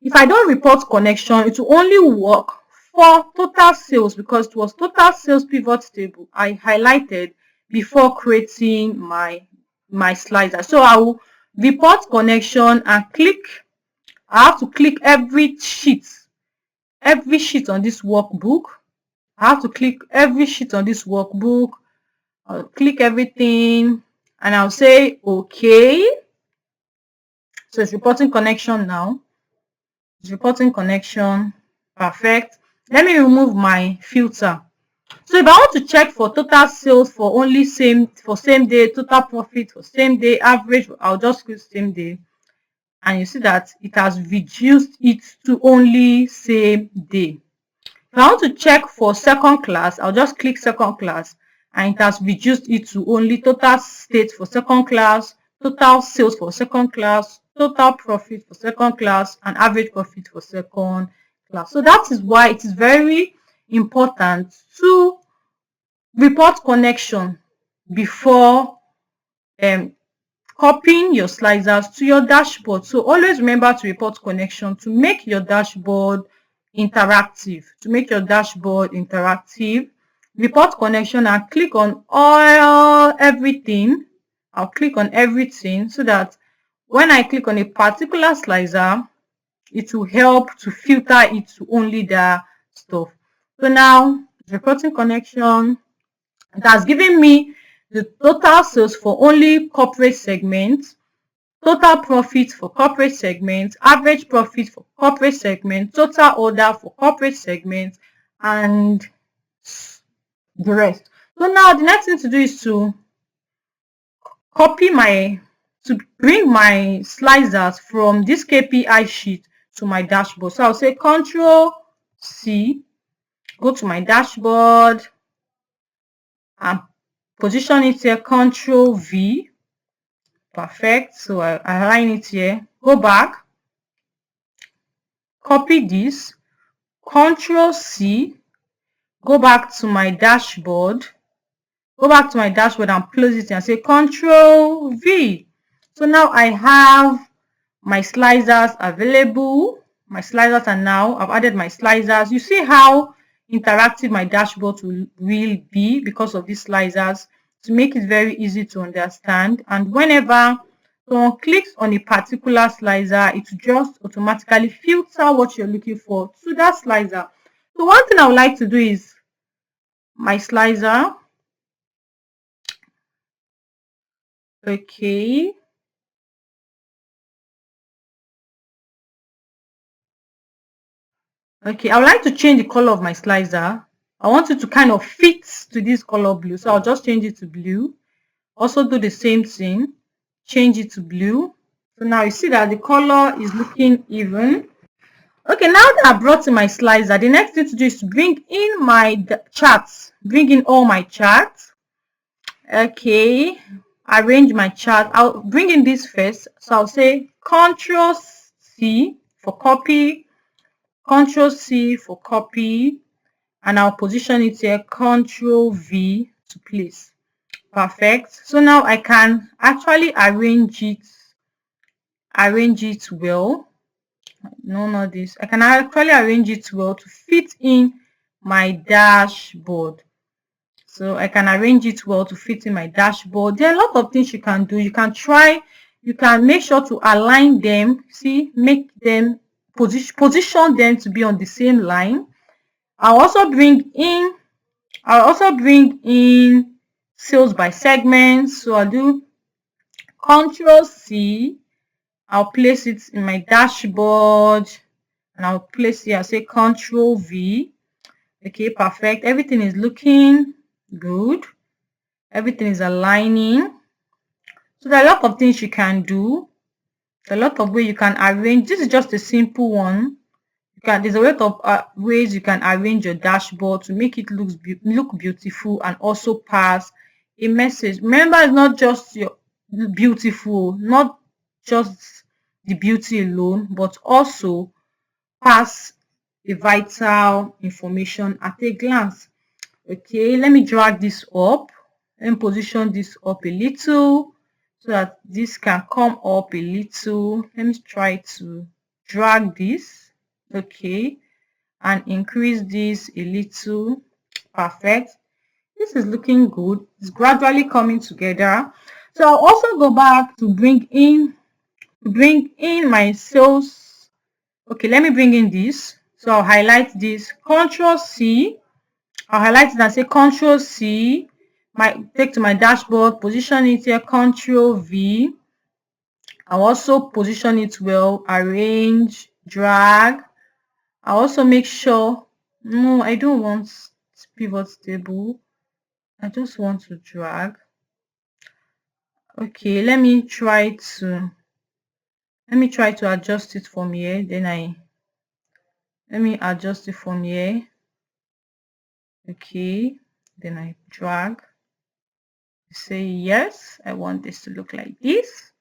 If I don't report connection, it will only work for total sales because it was total sales pivot table I highlighted before creating my slicer. So I will report connection and I have to click every sheet on this workbook. I have to click every sheet on this workbook. I'll click everything and I'll say okay. So it's reporting connection now. It's reporting connection. Perfect. Let me remove my filter. So if I want to check for total sales for same day, total profit for same day, average, I'll just click same day. And you see that it has reduced it to only same day. If I want to check for second class, I'll just click second class and it has reduced it to only total state for second class, total sales for second class, total profit for second class, and average profit for second class. So that is why it is very important to report connection before copying your slicers to your dashboard. So always remember to report connection to make your dashboard interactive. Report connection and click on everything. I'll click on everything so that when I click on a particular slicer, it will help to filter it to only the stuff. So now reporting connection, it has given me the total sales for only corporate segments, total profit for corporate segment, average profit for corporate segment, total order for corporate segment, and the rest. So now the next thing to do is to bring my slicers from this KPI sheet to my dashboard. So I'll say Control C, go to my dashboard and position it here, Control V. Perfect. So I align it here. Go back, copy this, Control C, go back to my dashboard. Go back to my dashboard and close it and say Control V. So now I have my slicers available. My slicers are now, I've added my slicers. You see how interactive my dashboard will be because of these slicers, to make it very easy to understand. And whenever someone clicks on a particular slicer, it will just automatically filter what you're looking for to that slicer. So one thing I would like to do is my slicer. Okay. Okay, I would like to change the color of my slicer. I want it to kind of fit to this color blue. So I'll just change it to blue. Also do the same thing. Change it to blue. So now you see that the color is looking even. Okay, now that I brought in my slicer, the next thing to do is to bring in my charts. Bring in all my charts. Okay, arrange my chart. I'll bring in this first. So I'll say Control C for copy. Control C for copy, and I'll position it here, Control V to place. Perfect. So now I can actually arrange it well. No, not this. I can actually arrange it well to fit in my dashboard. So I can arrange it well to fit in my dashboard. There are a lot of things you can do. You can make sure to align them. See, make them position them to be on the same line. I'll also bring in sales by segments. So I'll do Control C. I'll place it in my dashboard and I'll place it. I'll say Control V. Okay, perfect. Everything is looking good. Everything is aligning. So there are a lot of things you can do. There are a lot of ways you can arrange. This is just a simple one. There's a lot of ways you can arrange your dashboard to make it look beautiful and also pass a message. Remember, it's not just your beautiful, not just the beauty alone, but also pass the vital information at a glance. Okay, let me drag this up and position this up a little so that this can come up a little. Let me try to drag this. Okay, and increase this a little. Perfect. This is looking good. It's gradually coming together. So I'll also go back to bring in my sales. Okay, let me bring in this. So I'll highlight this, Control C. I'll highlight it and say Control C. Take to my dashboard, position it here, Control V. I'll also position it well, arrange, drag. I also make sure, no, I don't want pivot table. I just want to drag. Okay, let me try to adjust it from here. Let me adjust it from here. Okay, then I drag. Say yes, I want this to look like this.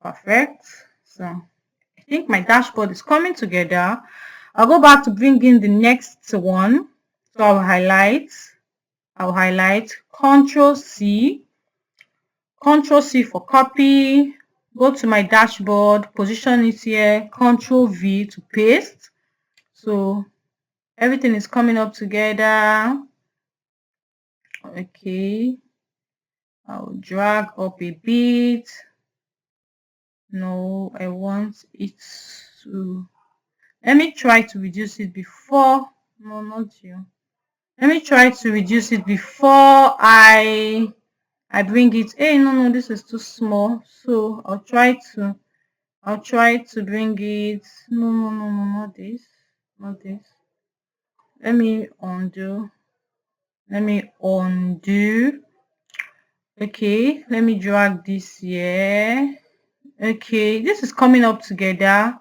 Perfect. So I think my dashboard is coming together. I'll go back to bring in the next one. So I'll highlight Control C for copy, go to my dashboard, position it here, Control V to paste. So everything is coming up together. Okay, I'll drag up a bit. No, I want it to, let me try to reduce it before, no, not you. Let me try to reduce it before I bring it. Hey, no, this is too small. So I'll try to bring it. No, not this. Let me undo. Okay, let me drag this here. Okay, this is coming up together.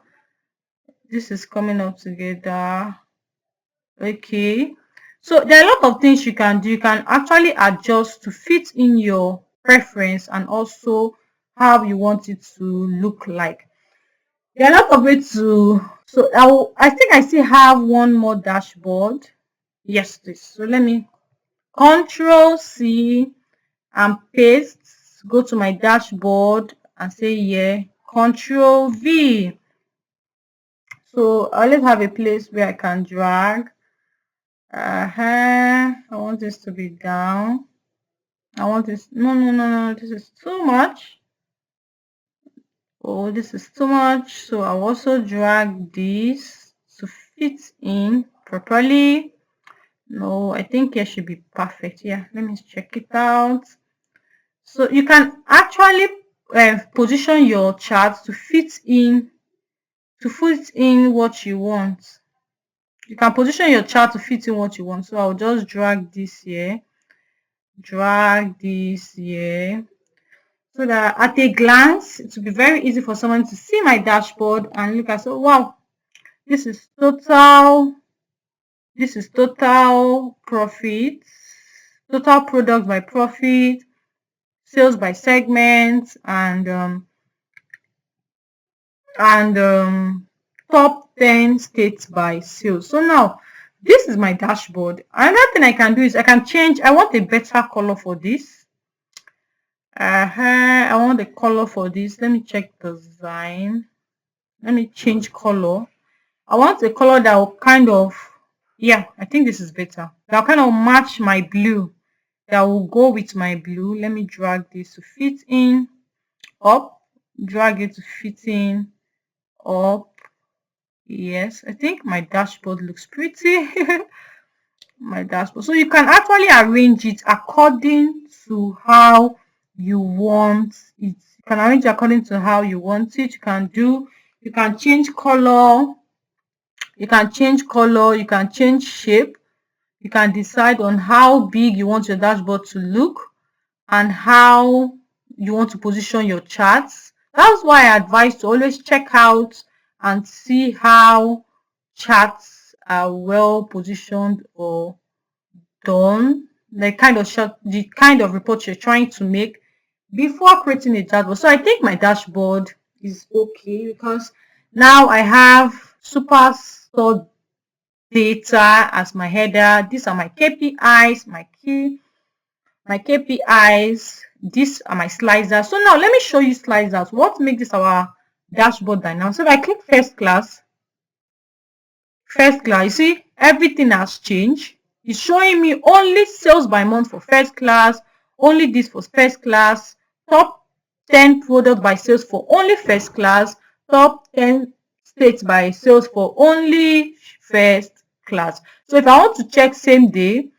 Okay, so there are a lot of things you can do. You can actually adjust to fit in your preference and also how you want it to look like. There are a lot of ways to, so I think I still have one more dashboard. Yes, please. So let me Control C and paste, go to my dashboard and say yeah, Control V. So I always have a place where I can drag. I want this to be down. I want this, no, this is too much. Oh, this is too much. So I'll also drag this to fit in properly. No, I think it should be perfect. Yeah, let me check it out. So you can actually position your chart to fit in what you want. You can position your chart to fit in what you want. So I'll just drag this here, so that at a glance it will be very easy for someone to see my dashboard and look at, so wow, this is total profit, total product by profit, sales by segment, and top 10 states by sales. So now this is my dashboard. Another thing I can do is I can change. I want a better color for this. I want the color for this. Let me check design. Let me change color. I want a color that will kind of, yeah, I think this is better. That will kind of match my blue. That will go with my blue. Let me drag this to fit in up. Drag it to fit in up. Yes, I think my dashboard looks pretty. My dashboard. So you can actually arrange it according to how you want it. You can arrange it according to how you want it. You can change color. You can change shape. You can decide on how big you want your dashboard to look and how you want to position your charts. That's why I advise to always check out and see how charts are well positioned or done, the kind of report you're trying to make before creating a dashboard. So I think my dashboard is okay because now I have super stored data as my header. These are my KPIs, my KPIs. These are my sliders. So now let me show you sliders. What makes this our dashboard dynamic? So if I click first class, you see everything has changed. It's showing me only sales by month for first class, only this for first class, top 10 product by sales for only first class, top 10 states by sales for only first class. So if I want to check same day,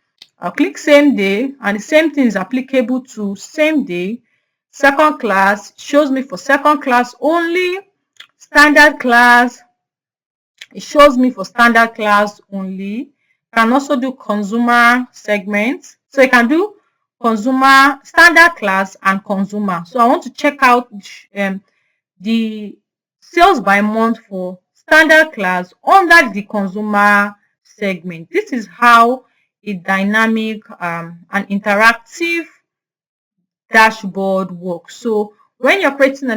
I'll click same day, and the same thing is applicable to same day. Second class shows me for second class only, standard class, it shows me for standard class only. Can also do consumer segments. So I can do consumer, standard class, and consumer. So I want to check out the sales by month for standard class under the consumer segment. This is how a dynamic and interactive dashboard works. So when you're creating a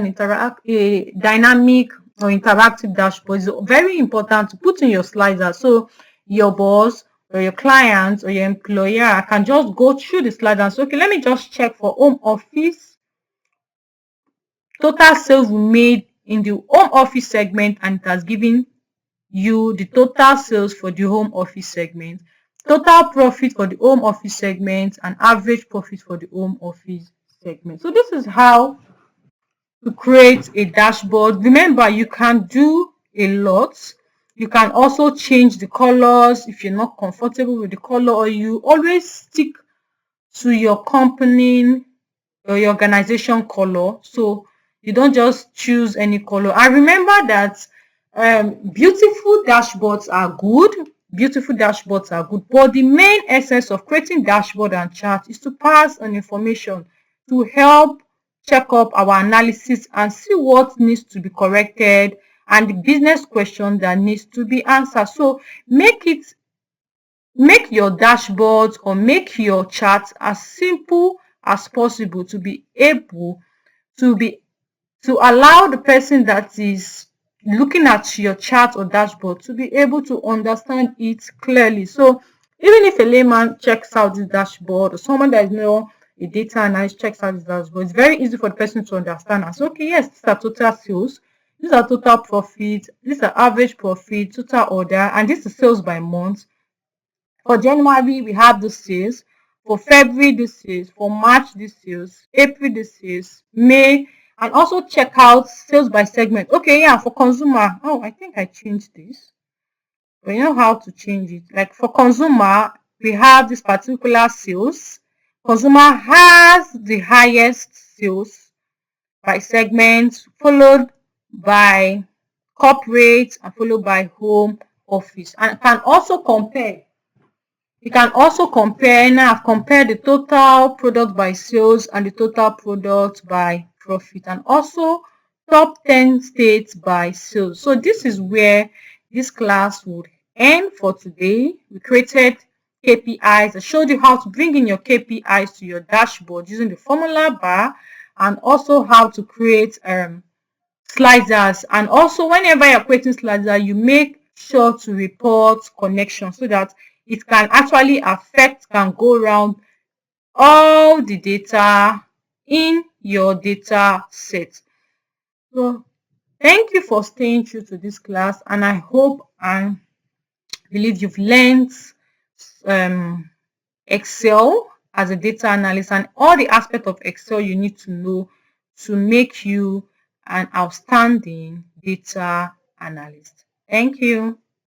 dynamic or interactive dashboard, it's very important to put in your sliders so your boss or your client or your employer can just go through the sliders. Okay, let me just check for home office. Total sales we made in the home office segment, and it has given you the total sales for the home office segment, total profit for the home office segment, and average profit for the home office segment. So this is how to create a dashboard. Remember, you can do a lot. You can also change the colors if you're not comfortable with the color, or you always stick to your company or your organization color. So you don't just choose any color. I remember that beautiful dashboards are good, beautiful dashboards are good, but the main essence of creating dashboard and chart is to pass on information to help check up our analysis and see what needs to be corrected and the business question that needs to be answered. So make your dashboard or make your chart as simple as possible to be able to allow the person that is looking at your chart or dashboard to be able to understand it clearly. So even if a layman checks out this dashboard or someone that is not a data analyst checks out this dashboard, it's very easy for the person to understand and say, okay, yes, these are total sales, these are total profit, these are average profit, total order, and this is sales by month. For January, we have the sales. For February, this is. For March, this is. April, this is. May, and also check out sales by segment. Okay, yeah, for consumer. Oh, I think I changed this. But you know how to change it. Like for consumer, we have this particular sales. Consumer has the highest sales by segment, followed by corporate, and followed by home office. And can also compare. You can also compare. Now I've compared the total product by sales and the total product by profit, and also top 10 states by sales. So this is where this class would end for today. We created KPIs. I showed you how to bring in your KPIs to your dashboard using the formula bar, and also how to create sliders. And also whenever you're creating slider, you make sure to report connection so that it can actually can go around all the data in your data set. So thank you for staying true to this class, and I hope and believe you've learned Excel as a data analyst and all the aspects of Excel you need to know to make you an outstanding data analyst. Thank you.